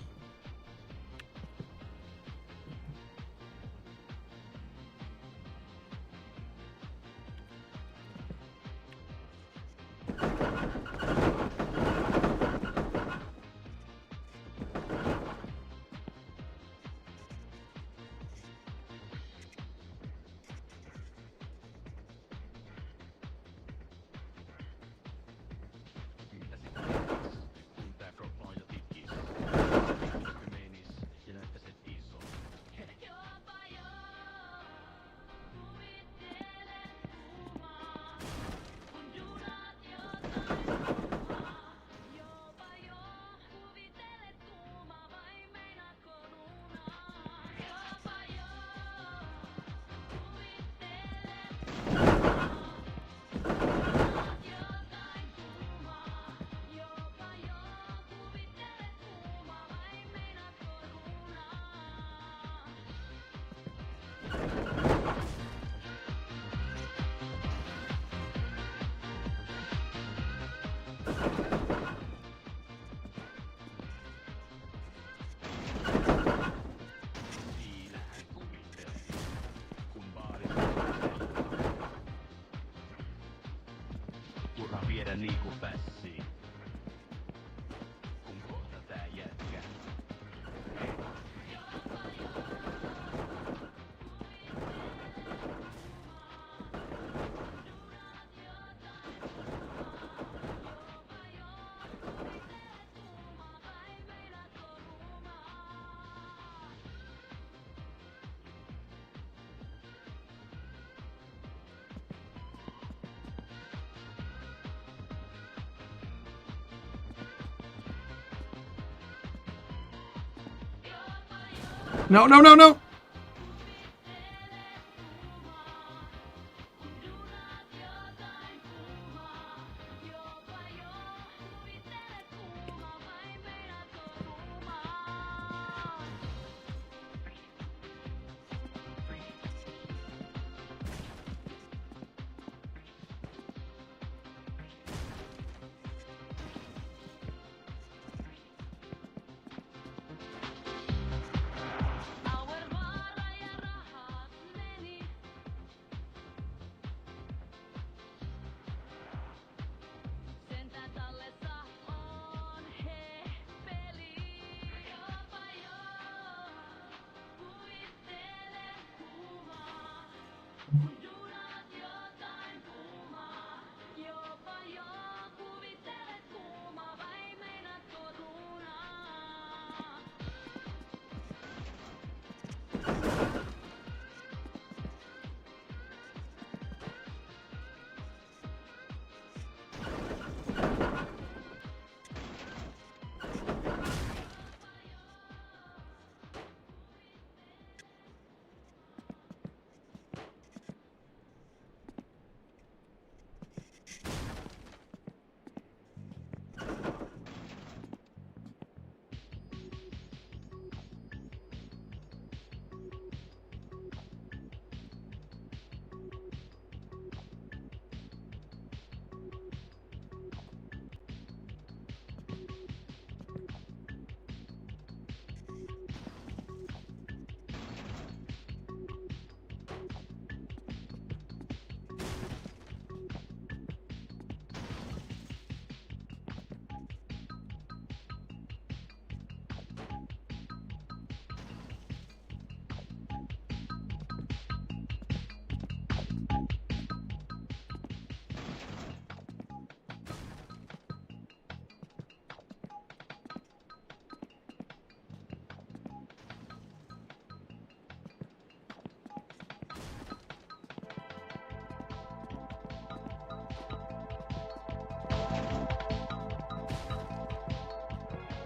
liiku pässiin. Kun kohta tää jätkä. No, no, no, no.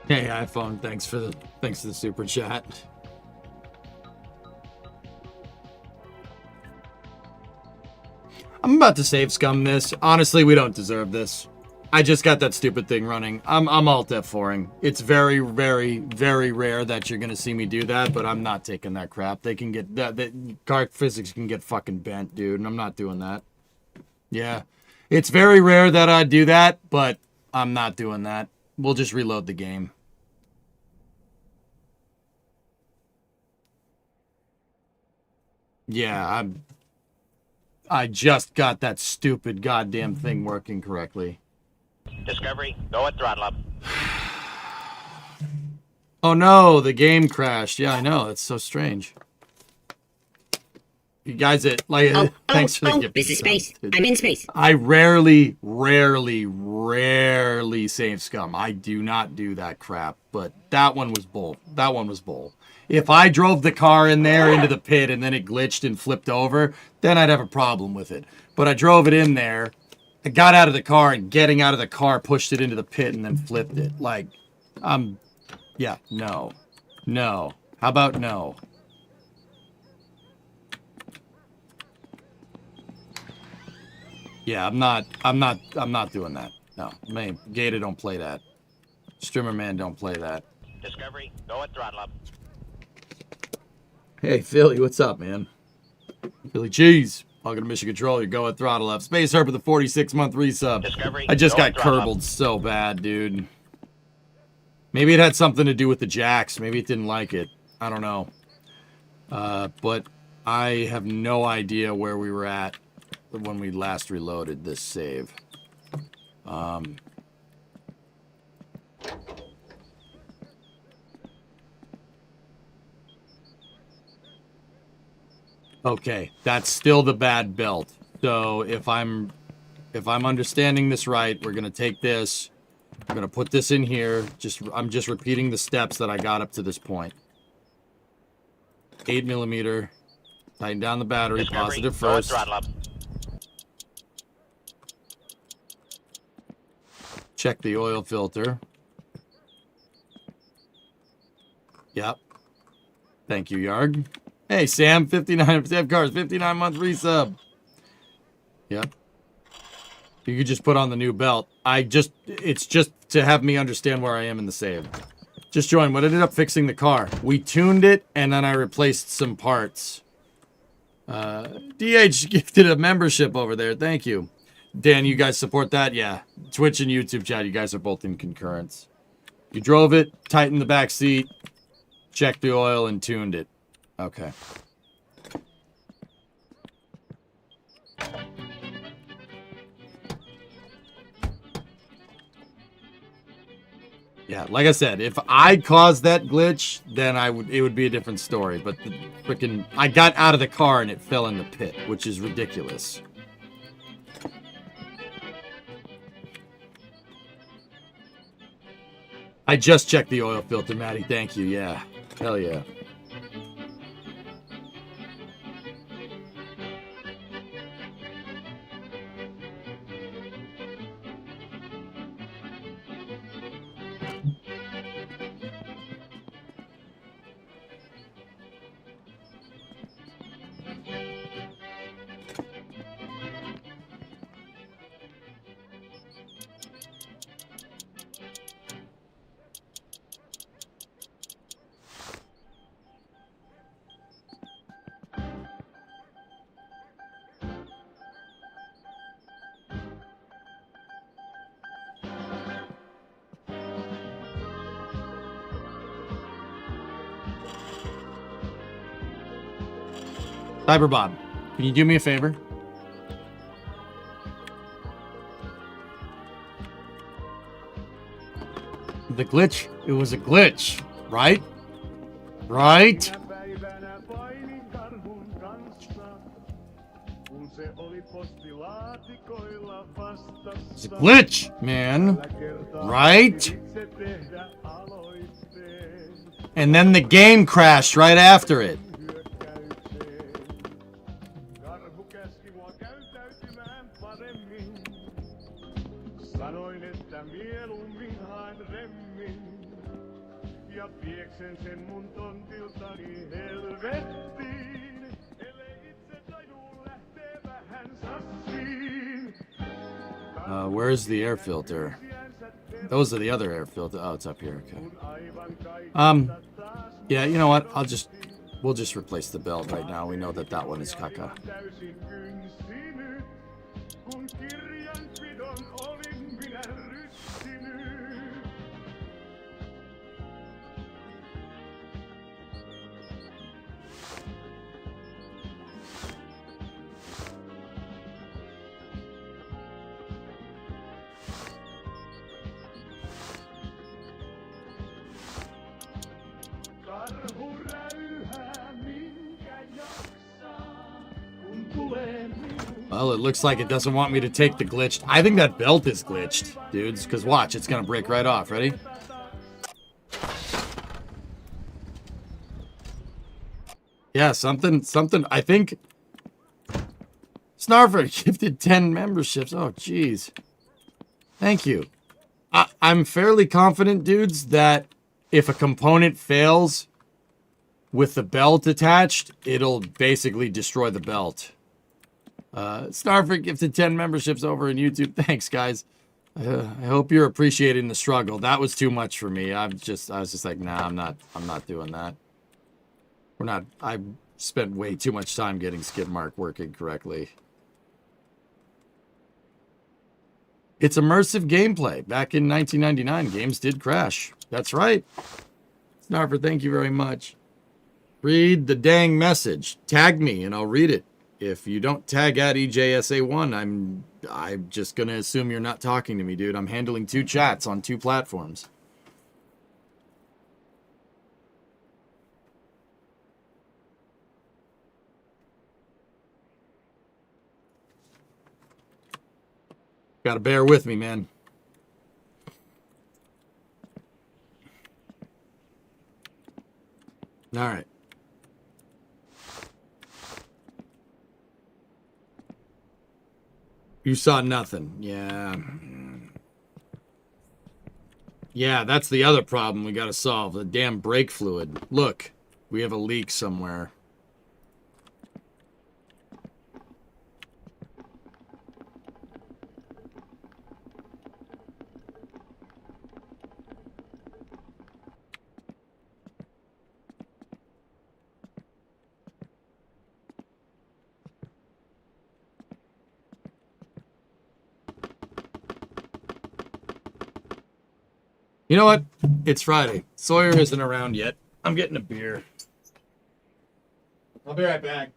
Hey iPhone, thanks for the super chat. I'm about to save scum this. Honestly, we don't deserve this. I just got that stupid thing running. I'm alt F4ing. It's very, very, very rare that you're gonna see me do that, but I'm not taking that crap. They can get that car physics can get fucking bent, dude, and I'm not doing that. Yeah. It's very rare that I do that, but I'm not doing that. We'll just reload the game. Yeah, I just got that stupid goddamn thing working correctly. Discovery, go at throttle up. Oh no, the game crashed. Yeah, I know. It's so strange. You guys, thanks for the gift. This is space. I'm in space. I rarely save scum. I do not do that crap. But that one was bull. That one was bull. If I drove the car in there into the pit and then it glitched and flipped over, then I'd have a problem with it. But I drove it in there. I got out of the car and getting out of the car pushed it into the pit and then flipped it. Like, yeah, no. No. How about no? Yeah, I'm not doing that. No, man, Gator don't play that. Streamer man don't play that. Discovery, go at throttle up. Hey, Philly, what's up, man? Philly Cheese. Welcome to Mission Control. You go at throttle up. Space Herb with the 46-month resub. Discovery, I just got throttle curbled so bad, dude. Maybe it had something to do with the jacks. Maybe it didn't like it. I don't know. But I have no idea where we were at when we last reloaded this save. Okay, that's still the bad belt. So if I'm understanding this right, we're gonna take this. I'm gonna put this in here. I'm just repeating the steps that I got up to this point. 8mm. Tighten down the battery. Discovery, Positive go at first. throttle up. Check the oil filter. Yep. Thank you, Yarg. Hey, Sam, 59 Sam Cars, 59-month resub. Yep. You could just put on the new belt. It's just to have me understand where I am in the save. Just joined. What ended up fixing the car? We tuned it, and then I replaced some parts. DH gifted a membership over there. Thank you. Dan, you guys support that? Yeah. Twitch and YouTube chat, you guys are both in concurrence. You drove it, tightened the back seat, checked the oil, and tuned it. Okay. Yeah, like I said, if I caused that glitch, then it would be a different story. But the freaking I got out of the car and it fell in the pit, which is ridiculous. I just checked the oil filter, Maddie. Thank you. Yeah. Hell yeah. Cyberbob, can you do me a favor? The glitch, it was a glitch, right? Right? It's a glitch, man. Right? And then the game crashed right after it. Where's the air filter? Those are the other air filter. Oh, it's up here. Okay. Yeah, you know what? We'll just replace the belt right now. We know that one is caca. Well, it looks like it doesn't want me to take the glitched. I think that belt is glitched, dudes, because watch, it's going to break right off. Ready? Yeah, something. I think Snarford gifted 10 memberships. Oh, jeez. Thank you. I'm fairly confident, dudes, that if a component fails with the belt attached, it'll basically destroy the belt. Snarford gifted 10 memberships over in YouTube. Thanks, guys. I hope you're appreciating the struggle. That was too much for me. I was just like, nah, I'm not doing that. I spent way too much time getting skid mark working correctly. It's immersive gameplay. Back in 1999, games did crash. That's right. Snarford, thank you very much. Read the dang message. Tag me and I'll read it. if you don't tag at EJSA1, I'm just gonna assume you're not talking to me, dude. I'm handling 2 chats on 2 platforms. Gotta bear with me, man. All right. You saw nothing. Yeah. Yeah, that's the other problem we gotta solve. The damn brake fluid. Look, we have a leak somewhere. You know what? It's Friday. Sawyer isn't around yet. I'm getting a beer. I'll be right back.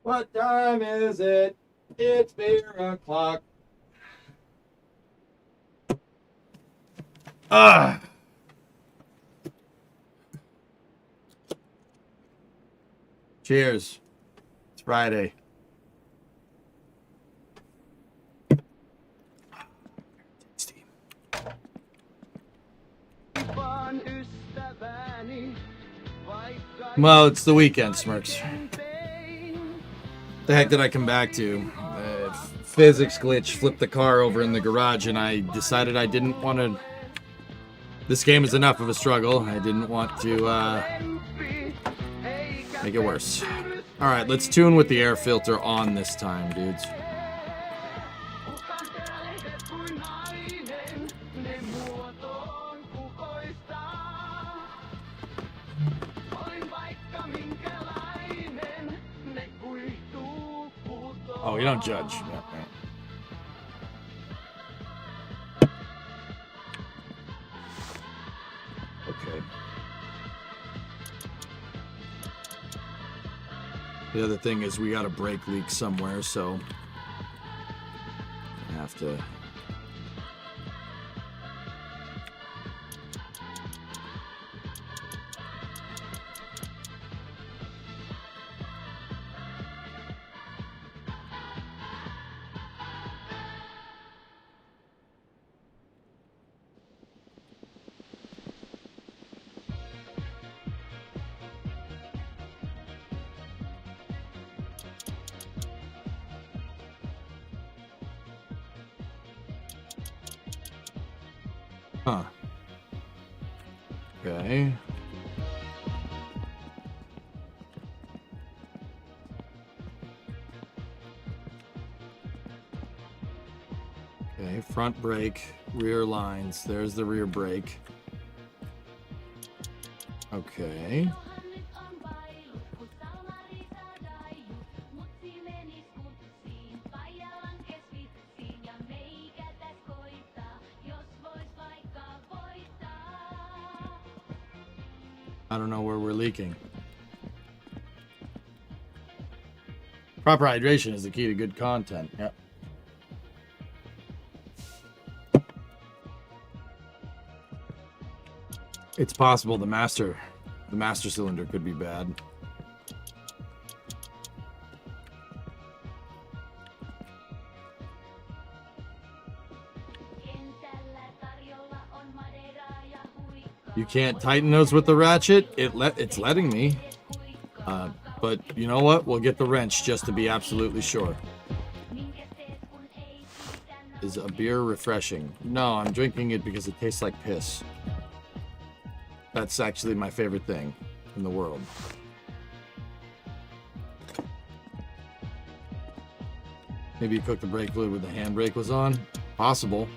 What time is it? It's beer o'clock. Ah. Cheers. It's Friday. Well, it's the weekend, Smirks. The heck did I come back to? Physics glitch flipped the car over in the garage, and I decided I didn't want to. This game is enough of a struggle. I didn't want to make it worse. All right, let's tune with the air filter on this time, dudes. Oh, you don't judge. Yeah, right. Okay. The other thing is we got a brake leak somewhere, so I have to. Huh. Okay. Okay, front brake, rear lines. There's the rear brake. Okay. I don't know where we're leaking. Proper hydration is the key to good content. Yep. It's possible the master cylinder could be bad. You can't tighten those with the ratchet. It's letting me. But you know what? We'll get the wrench just to be absolutely sure. Is a beer refreshing? No, I'm drinking it because it tastes like piss. That's actually my favorite thing in the world. Maybe you cooked the brake fluid when the handbrake was on? Possible.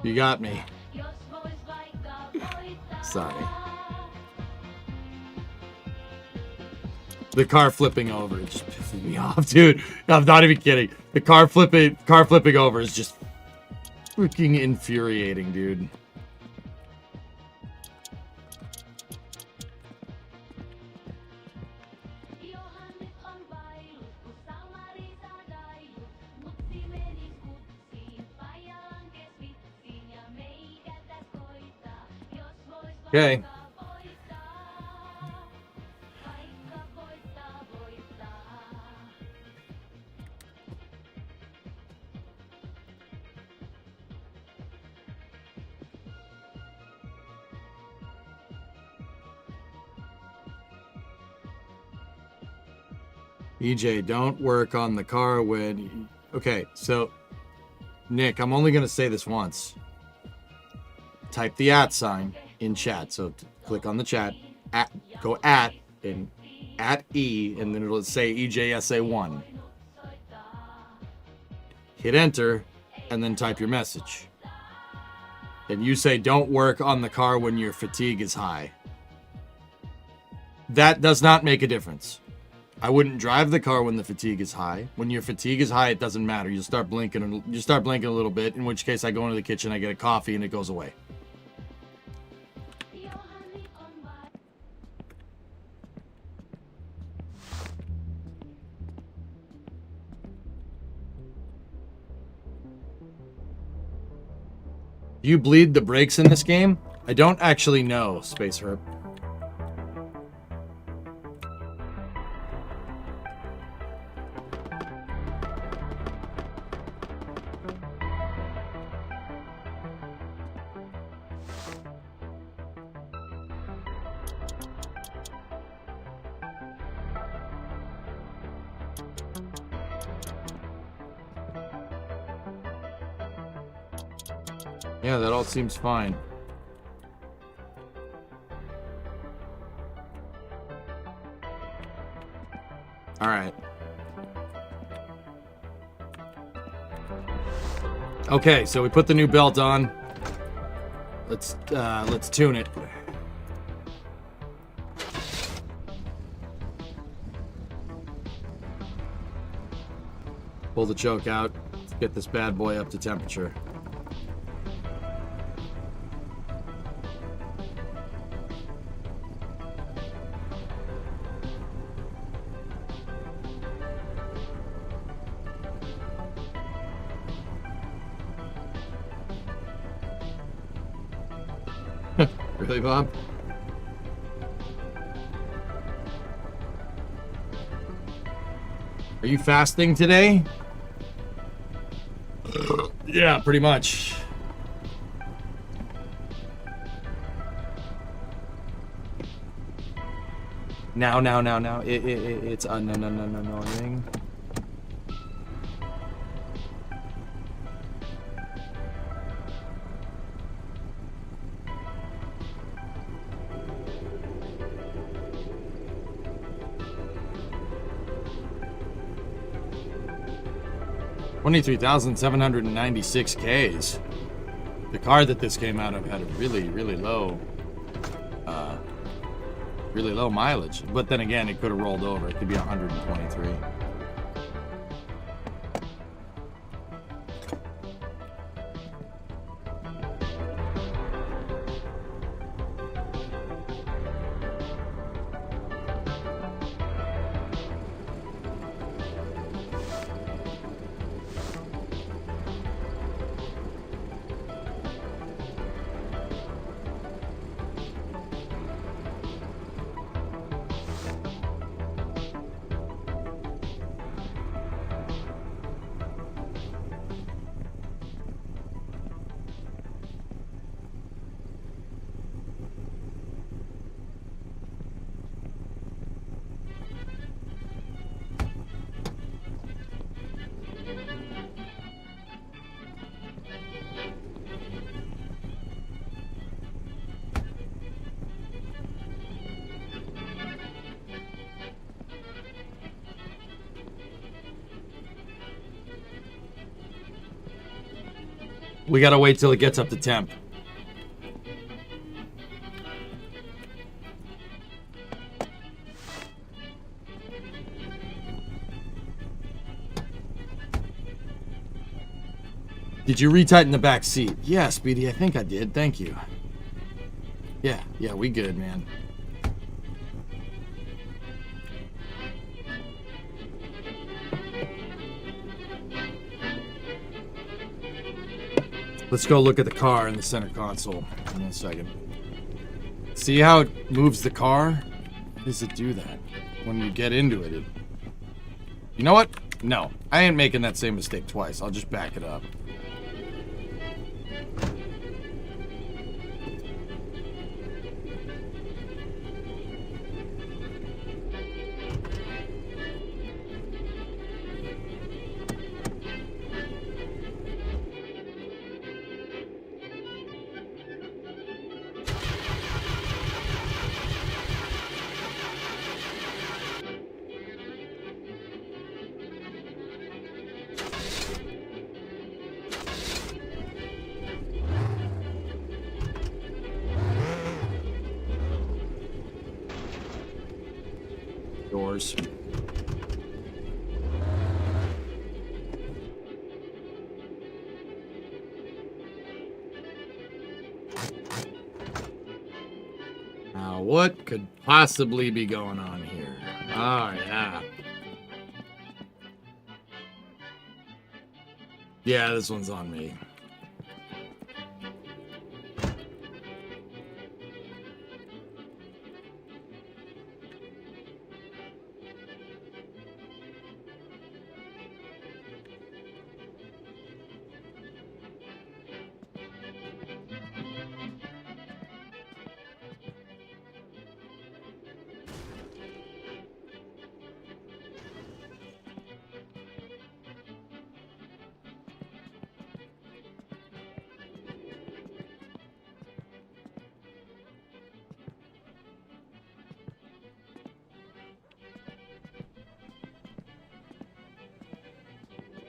You got me. Sorry. The car flipping over, it just pisses me off, dude. I'm not even kidding. The car flipping over is just freaking infuriating, dude. Okay. EJ, don't work on the car when... Okay, so... Nick, I'm only going to say this once. Type the @ sign in chat. So click on the chat, go and @E, and then it'll say EJSA1. Hit enter, and then type your message. And you say, don't work on the car when your fatigue is high. That does not make a difference. I wouldn't drive the car when the fatigue is high. When your fatigue is high, it doesn't matter. You'll start blinking a little bit, in which case I go into the kitchen, I get a coffee, and it goes away. Do you bleed the brakes in this game? I don't actually know, Space Herb. Yeah, that all seems fine. All right. Okay, so we put the new belt on. Let's tune it. Pull the choke out. Let's get this bad boy up to temperature. Really, Bob? Are you fasting today? Yeah, pretty much. Now. It's annoying. $23,796 Ks. The car that this came out of had a really low mileage. But then again, it could have rolled over. It could be 123. We gotta wait till it gets up to temp. Did you retighten the back seat? Yeah, Speedy, I think I did. Thank you. Yeah, we good, man. Let's go look at the car in the center console in a second. See how it moves the car? How does it do that? When you get into it, You know what? No, I ain't making that same mistake twice. I'll just back it up. Doors. Now, what could possibly be going on here? Oh, yeah. Yeah, this one's on me.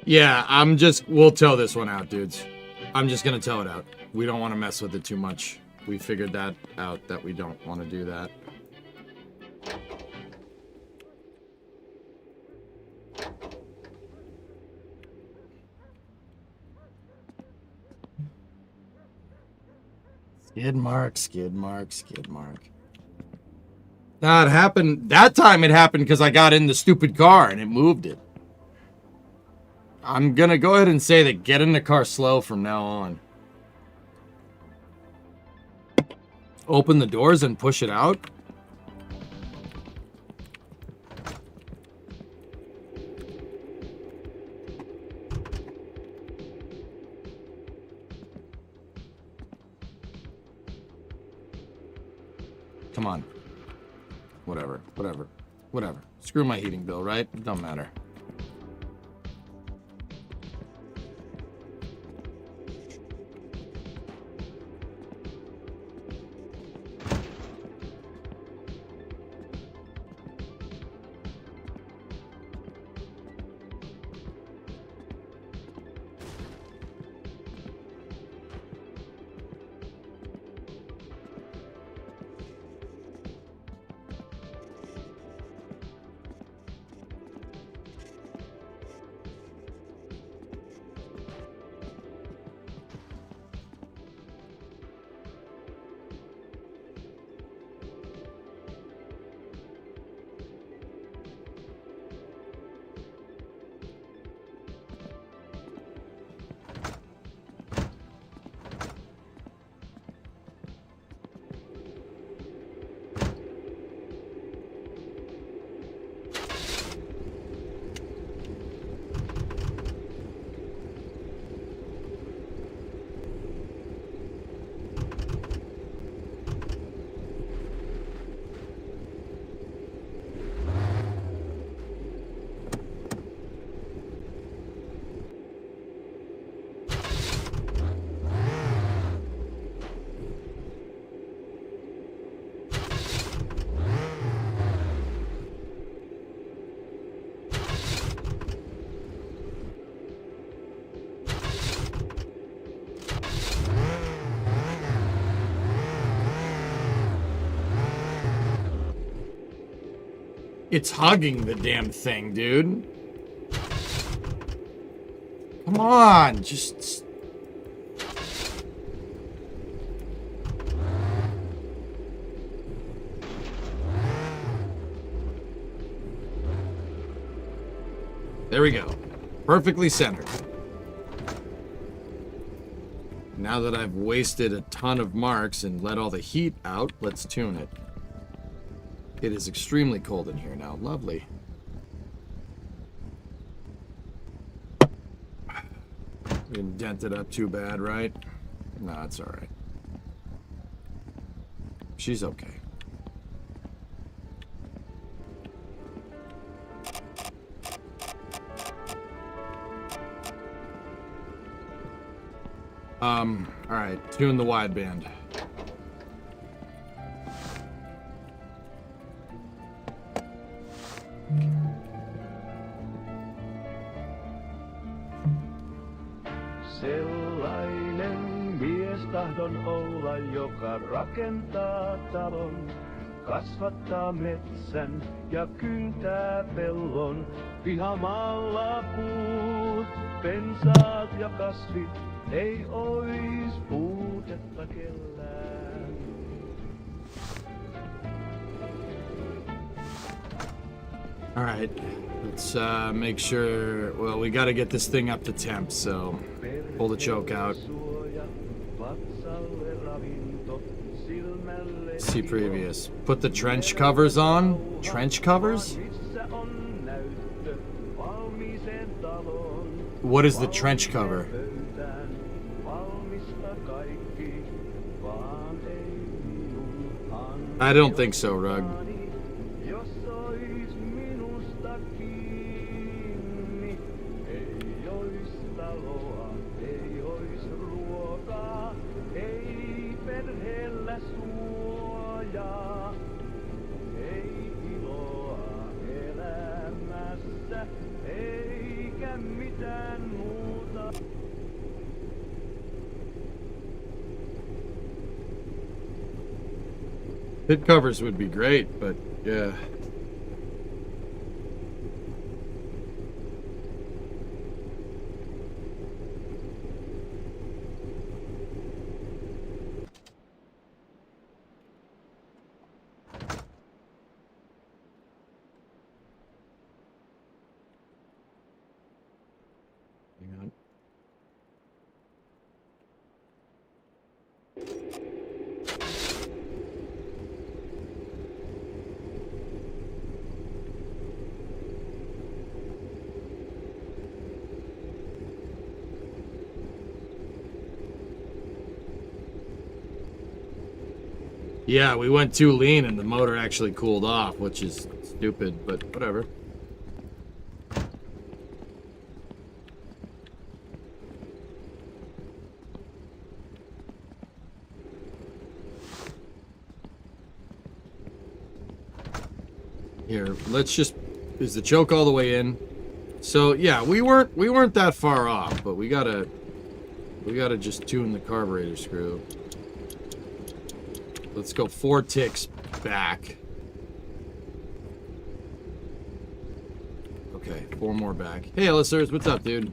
Yeah, we'll tow this one out, dudes. I'm just gonna tow it out. We don't want to mess with it too much. We figured that out, that we don't want to do that. Skid mark, skid mark, skid mark. Nah, it happened. That time it happened because I got in the stupid car and it moved it. I'm gonna go ahead and say that get in the car slow from now on. Open the doors and push it out. Come on. Whatever. Screw my heating bill, right? It don't matter. It's hugging the damn thing, dude. Come on, just... There we go. Perfectly centered. Now that I've wasted a ton of marks and let all the heat out, let's tune it. It is extremely cold in here now. Lovely. Didn't dent it up too bad, right? Nah, it's alright. She's okay. Alright, tune the wideband. Sellainen mies tahdon olla, joka rakentaa talon, kasvattaa metsän ja kyntää pellon. Pihamaalla puut, pensaat ja kasvit, ei ois puutetta kellään. All right, let's make sure, well, we got to get this thing up to temp, so pull the choke out. See previous. Put the trench covers on. Trench covers? What is the trench cover? I don't think so, Rug. Pit covers would be great, but yeah. Hang on. Yeah, we went too lean and the motor actually cooled off, which is stupid, but whatever. Here, let's just, is the choke all the way in? So yeah, we weren't that far off, but we gotta just tune the carburetor screw. Let's go 4 ticks back. Okay, 4 more back. Hey, Ellisers, what's up, dude?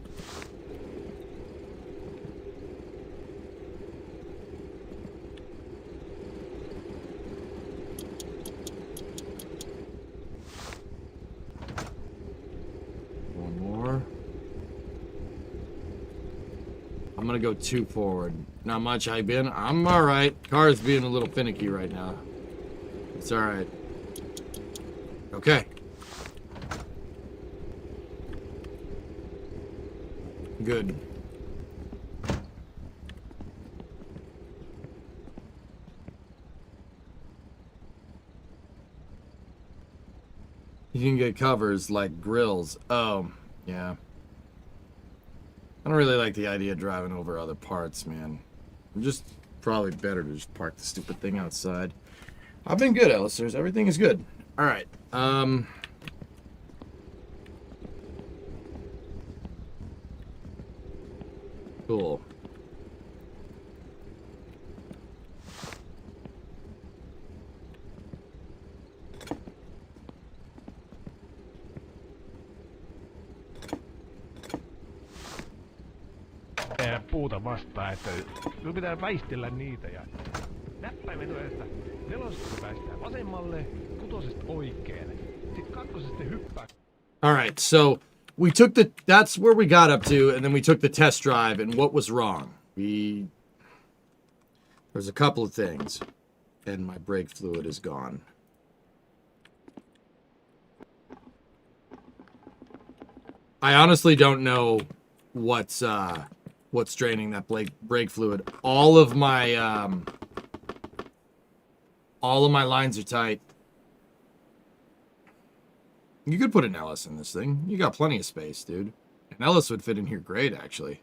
One more. I'm gonna go 2 forward. Not much, I've been. I'm alright. Car's being a little finicky right now. It's alright. Okay. Good. You can get covers like grills. Oh, yeah. I don't really like the idea of driving over other parts, man. I'm just probably better to just park the stupid thing outside. I've been good, Ellisers. Everything is good. All right. Cool. puuta vastaan, että sun pitää väistellä niitä ja näppäimet yhdestä nelosesta päästään vasemmalle, kutosesta oikealle. Sitten kakkosesta hyppää. All right, so we took that's where we got up to, and then we took the test drive, and what was wrong? There's a couple of things, and my brake fluid is gone. I honestly don't know what's draining that brake fluid. All of my lines are tight. You could put an Ellis in this thing. You got plenty of space, dude. An Ellis would fit in here great, actually.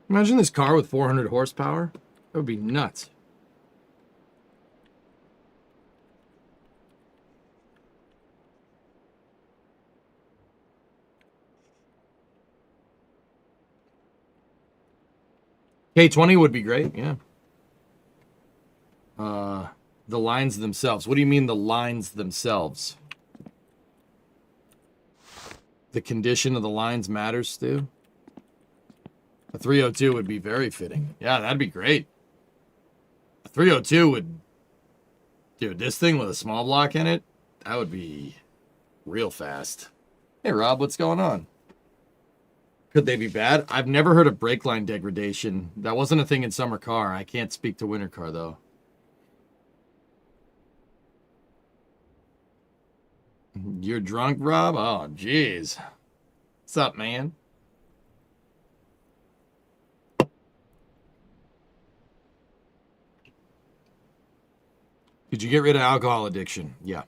Imagine this car with 400 horsepower. That would be nuts. K20 would be great, yeah. The lines themselves. What do you mean the lines themselves? The condition of the lines matters, Stu? A 302 would be very fitting. Yeah, that'd be great. A 302 would... Dude, this thing with a small block in it, that would be real fast. Hey, Rob, what's going on? Could they be bad? I've never heard of brake line degradation. That wasn't a thing in summer car. I can't speak to winter car, though. You're drunk, Rob? Oh, jeez. What's up, man? Did you get rid of alcohol addiction? Yeah.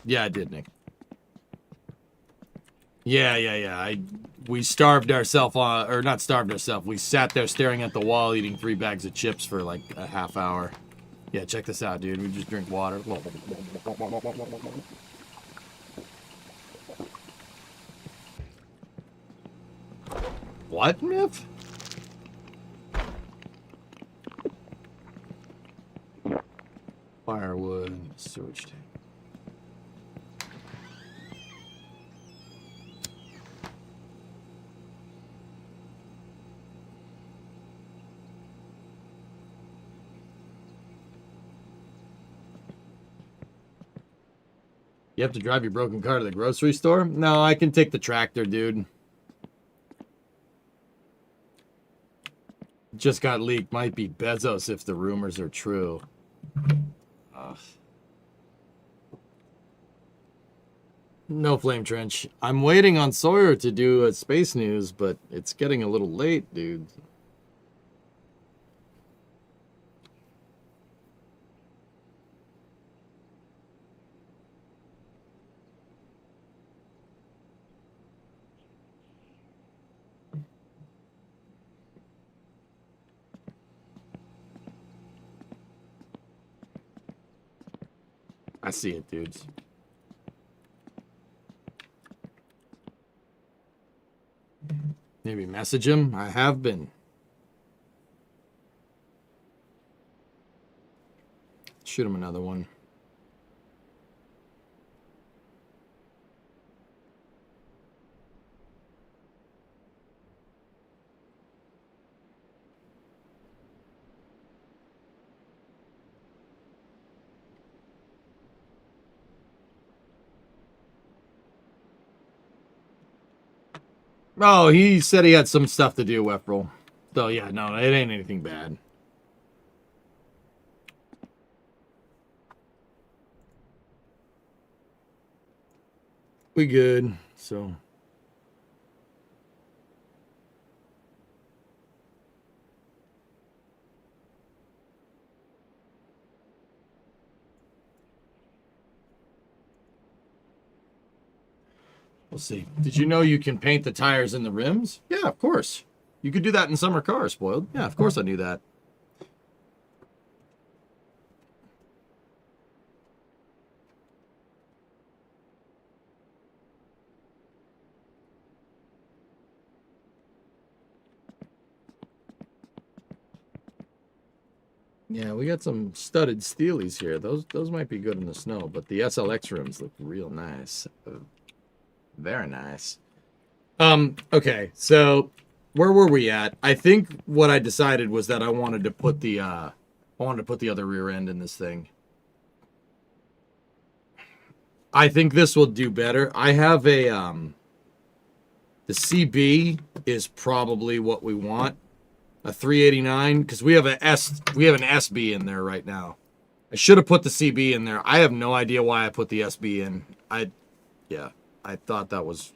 Yeah, I did, Nick. Yeah. We starved ourselves, or not starved ourselves. We sat there staring at the wall eating 3 bags of chips for like a half hour. Yeah, check this out, dude. We just drink water. What, Miff? Firewood and sewage tank. You have to drive your broken car to the grocery store? No, I can take the tractor, dude. Just got leaked. Might be Bezos if the rumors are true. Ugh. No flame trench. I'm waiting on Sawyer to do a space news, but it's getting a little late, dude. I see it, dudes. Maybe message him. I have been. Shoot him another one. Oh, he said he had some stuff to do, Wefrel. So, yeah, no, it ain't anything bad. We good, so... We'll see. Did you know you can paint the tires and the rims? Yeah, of course. You could do that in summer cars, Spoiled. Yeah, of course I knew that. Yeah, we got some studded steelies here. Those might be good in the snow, but the SLX rims look real nice. Very nice. Okay, so where were we at? I think what I decided was that I wanted to put the other rear end in this thing. I think this will do better. I have a the CB is probably what we want. A 389 because we have an SB in there right now. I should have put the CB in there. I have no idea why I put the SB in. I thought that was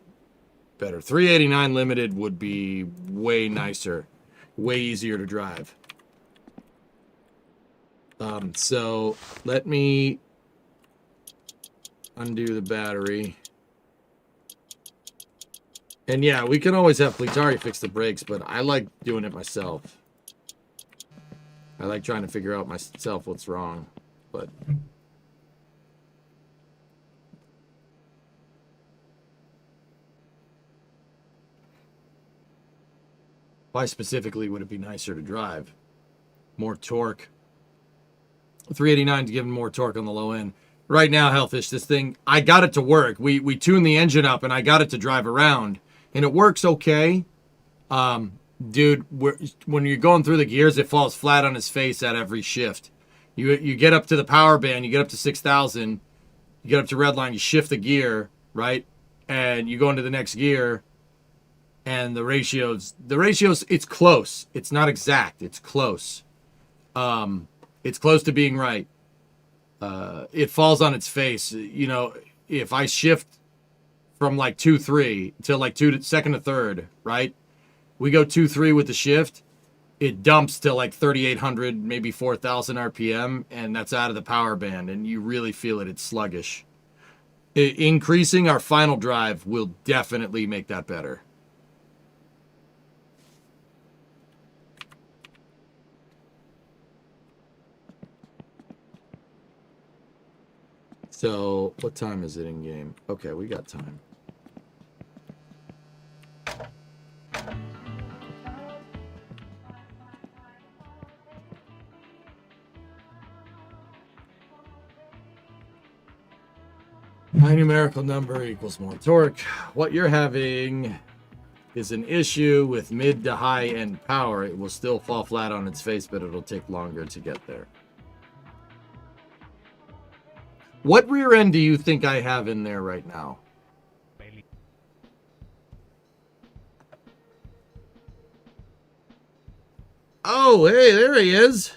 better. 389 limited would be way nicer, way easier to drive. So let me undo the battery. And yeah, we can always have Pleatari fix the brakes, but I like doing it myself. I like trying to figure out myself what's wrong, but... Why specifically would it be nicer to drive? More torque. 389 to give him more torque on the low end. Right now, Hellfish, this thing, I got it to work. We tuned the engine up and I got it to drive around. And it works okay. Dude, when you're going through the gears, it falls flat on his face at every shift. You get up to the power band, you get up to 6,000, you get up to redline, you shift the gear, right? And you go into the next gear, and the ratios, it's close. It's not exact, it's close. It's close to being right. It falls on its face. You know, if I shift from like 2-3 to like second to third, right? We go 2-3 with the shift, it dumps to like 3,800, maybe 4,000 RPM, and that's out of the power band, and you really feel it. It's sluggish. Increasing our final drive will definitely make that better. So, what time is it in game? Okay, we got time. High numerical number equals more torque. What you're having is an issue with mid to high end power. It will still fall flat on its face, but it'll take longer to get there. What rear end do you think I have in there right now? Oh, hey, there he is.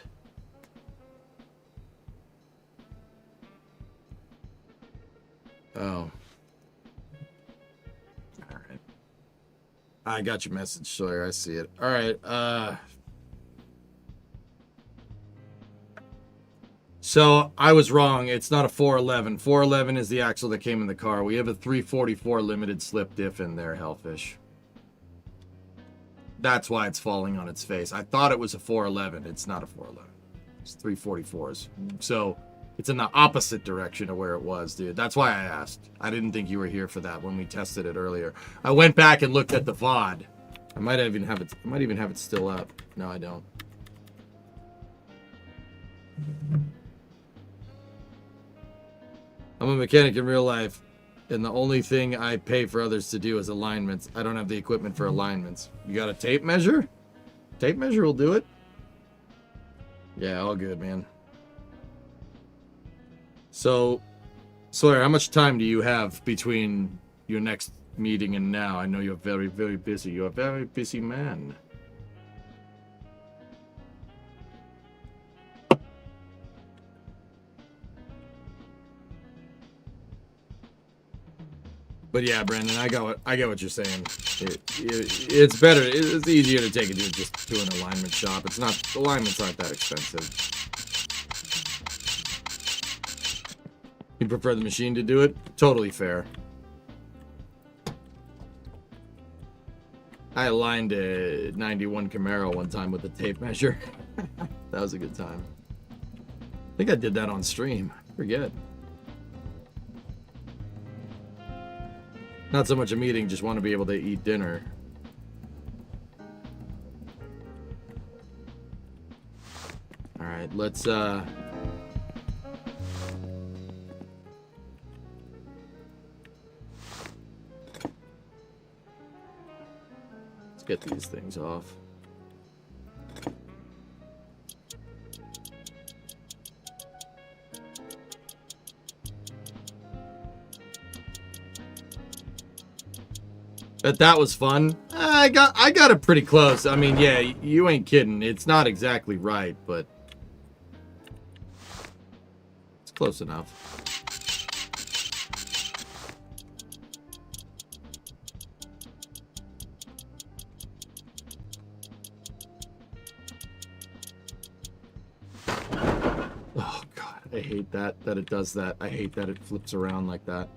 Oh. All right. I got your message, Sawyer. I see it. All right. So I was wrong. It's not a 411. 411 is the axle that came in the car. We have a 344 limited slip diff in there, Hellfish. That's why it's falling on its face. I thought it was a 411. It's not a 411. It's 344s. So it's in the opposite direction of where it was, dude. That's why I asked. I didn't think you were here for that when we tested it earlier. I went back and looked at the VOD. I might even have it still up. No, I don't. I'm a mechanic in real life, and the only thing I pay for others to do is alignments. I don't have the equipment for alignments. You got a tape measure? Tape measure will do it. Yeah, all good, man. So, Sawyer, how much time do you have between your next meeting and now? I know you're very, very busy. You're a very busy man. But yeah, Brandon, I get what you're saying. It's better. It's easier to take it just to an alignment shop. It's not, alignments aren't that expensive. You prefer the machine to do it? Totally fair. I aligned a 91 Camaro one time with a tape measure. That was a good time. I think I did that on stream. I forget. Not so much a meeting, just want to be able to eat dinner. All right, let's Let's get these things off. Bet that was fun. I got it pretty close. I mean, yeah, you ain't kidding. It's not exactly right, but it's close enough. Oh god, I hate that it does that. I hate that it flips around like that.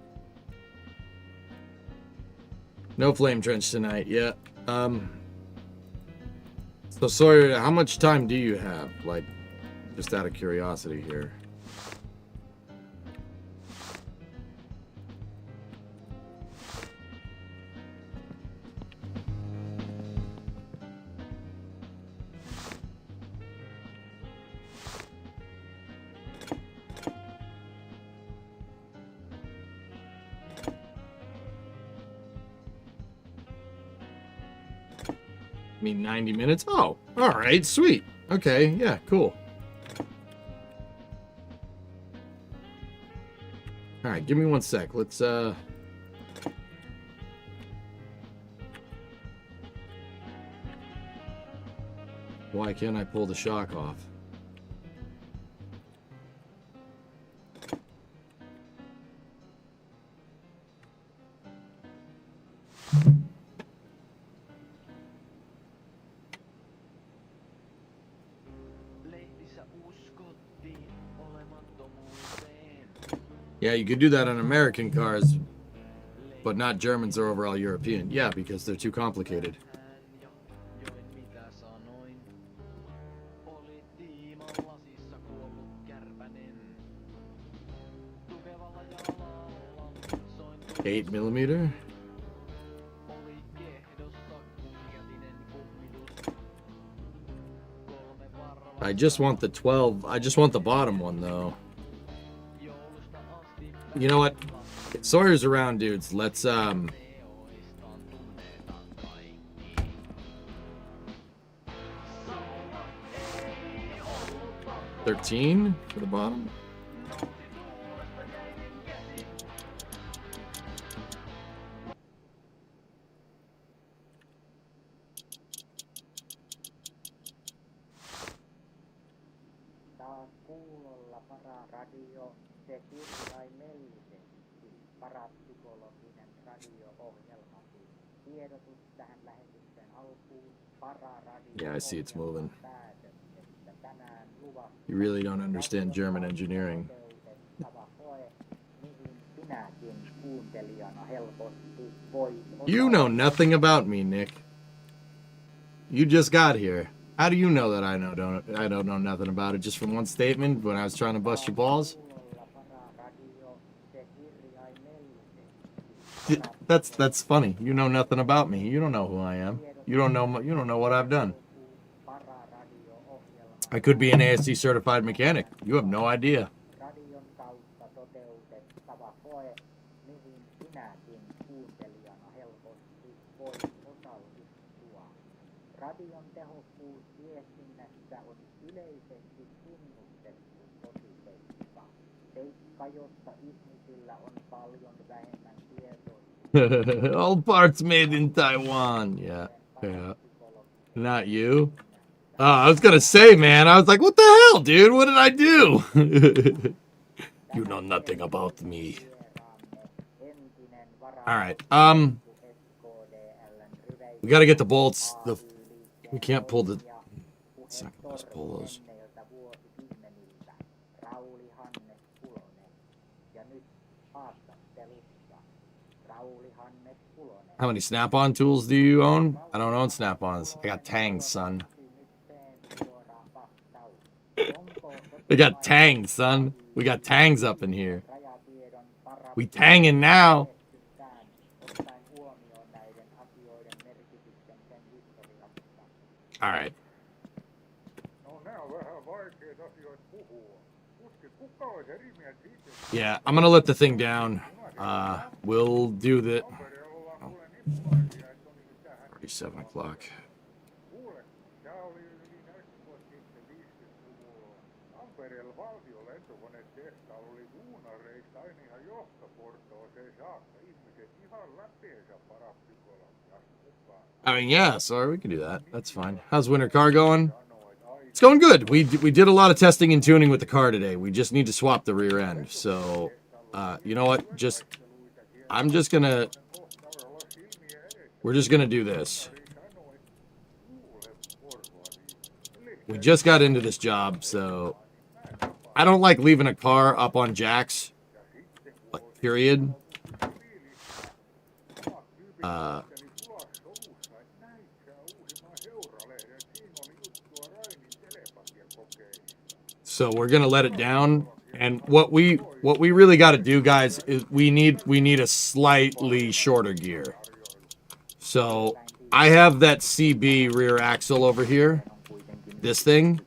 No flame trench tonight, yeah. So Sawyer, how much time do you have? Like, just out of curiosity here. I mean, 90 minutes? Oh, all right, sweet. Okay, yeah, cool. All right, give me 1 sec. Let's, why can't I pull the shock off? Yeah, you could do that on American cars, but not Germans or overall European. Yeah, because they're too complicated. Eight millimeter. I just want the 12. I just want the bottom one though. You know what? Sawyer's around, dudes. Let's 13 for the bottom. Yeah, I see it's moving. You really don't understand German engineering. You know nothing about me, Nick. You just got here. How do you know that I don't know nothing about it just from one statement when I was trying to bust your balls? That's funny. You know nothing about me. You don't know who I am. You don't know what I've done. I could be an ASC certified mechanic. You have no idea. All parts made in Taiwan. Yeah. Not you. Oh, I was gonna say, man. I was like, what the hell, dude? What did I do? You know nothing about me. All right. We gotta get the bolts. We can't pull the. Second, let's pull those. How many snap-on tools do you own? I don't own snap-ons. I got tangs, son. We got tangs, son. We got tangs up in here. We tanging now. All right. Yeah, I'm gonna let the thing down. We'll do the. 7 o'clock. Kuule, tää oli yli 40 vuotta sitten 50-luvulla. Tampereella valtion lentokonetehtaalla oli duunareista aina ihan johtoportooseen saakka. Ihmiset ihan läpeensä parapsykolla mukaan. I mean, yeah, sorry, we can do that. That's fine. How's winter car going? It's going good. We did a lot of testing and tuning with the car today. We just need to swap the rear end. So, you know what? We're just gonna do this. We just got into this job, so I don't like leaving a car up on jacks, like, period. So we're gonna let it down. And what we really got to do, guys, is we need a slightly shorter gear. So I have that CB rear axle over here. This thing.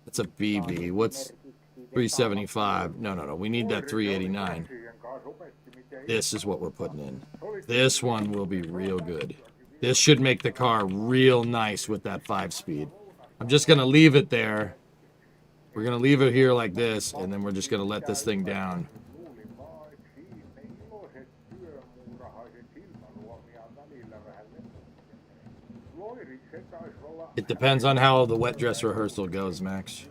It's a BB. What's 375? No. We need that 389. This is what we're putting in. This one will be real good. This should make the car real nice with that 5-speed. I'm just gonna leave it there. We're going to leave it here like this, and then we're just going to let this thing down. It depends on how the wet dress rehearsal goes, Max.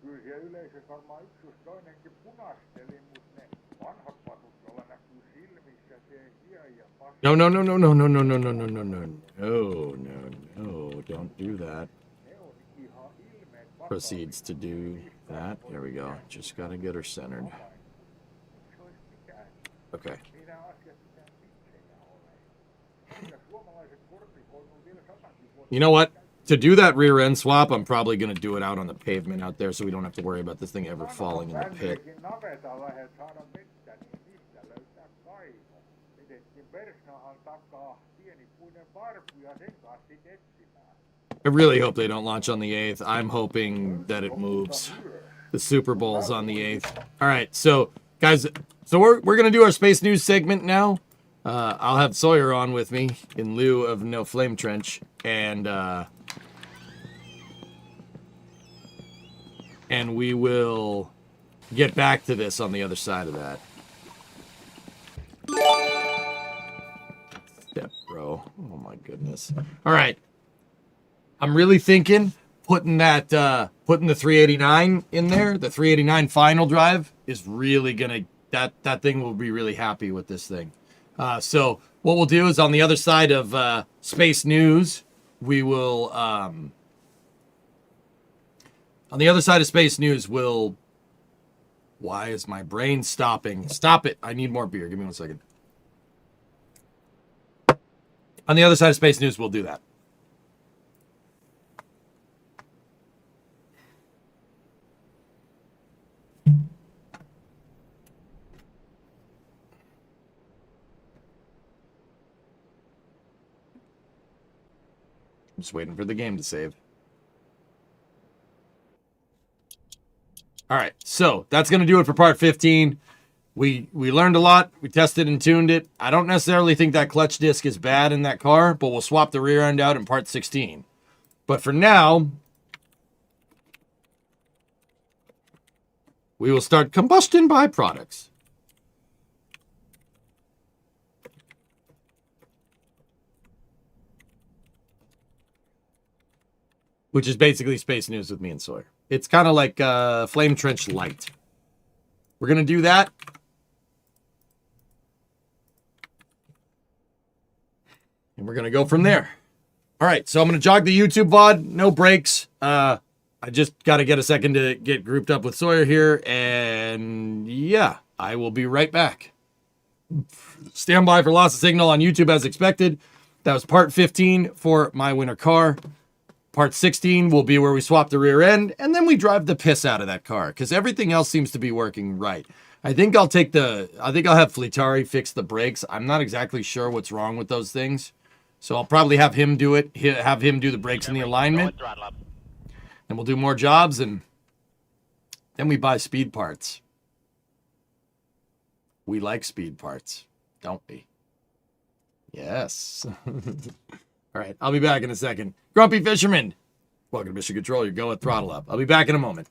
Kyllä siellä yleisössä varmaan yksi jos toinenkin punasteli, mutta ne vanhat patut, joilla näkyy silmissä se hien ja passi. No. Don't do that. Proceeds to do that. There we go. Just gotta get her centered. Okay. You know what? To do that rear end swap, I'm probably going to do it out on the pavement out there so we don't have to worry about this thing ever falling in the pit. I really hope they don't launch on the 8th. I'm hoping that it moves. The Super Bowl's on the 8th. All right, so, guys, we're going to do our Space News segment now. I'll have Sawyer on with me in lieu of No Flame Trench, and we will get back to this on the other side of that. Step, bro. Oh my goodness. All right. I'm really thinking putting the 389 in there. The 389 final drive is really gonna that thing will be really happy with this thing. So what we'll do is on the other side of Space News, we will on the other side of Space News, we'll... Why is my brain stopping? Stop it. I need more beer. Give me 1 second. On the other side of Space News, we'll do that. I'm just waiting for the game to save. All right, so that's going to do it for part 15. We learned a lot. We tested and tuned it. I don't necessarily think that clutch disc is bad in that car, but we'll swap the rear end out in part 16. But for now, we will start combustion byproducts. Which is basically Space News with me and Sawyer. It's kind of like Flame Trench Light. We're going to do that. And we're going to go from there. All right, so I'm going to jog the YouTube VOD. No breaks. I just got to get a second to get grouped up with Sawyer here. And yeah, I will be right back. Stand by for loss of signal on YouTube as expected. That was part 15 for my winter car. Part 16 will be where we swap the rear end, and then we drive the piss out of that car, because everything else seems to be working right. I think I'll have Fleetari fix the brakes. I'm not exactly sure what's wrong with those things. So I'll probably have him do it. Have him do the brakes and the alignment. And we'll do more jobs, and then we buy speed parts. We like speed parts, don't we? Yes. All right, I'll be back in a second. Grumpy Fisherman. Welcome to Mission Control. Your go at throttle up. I'll be back in a moment.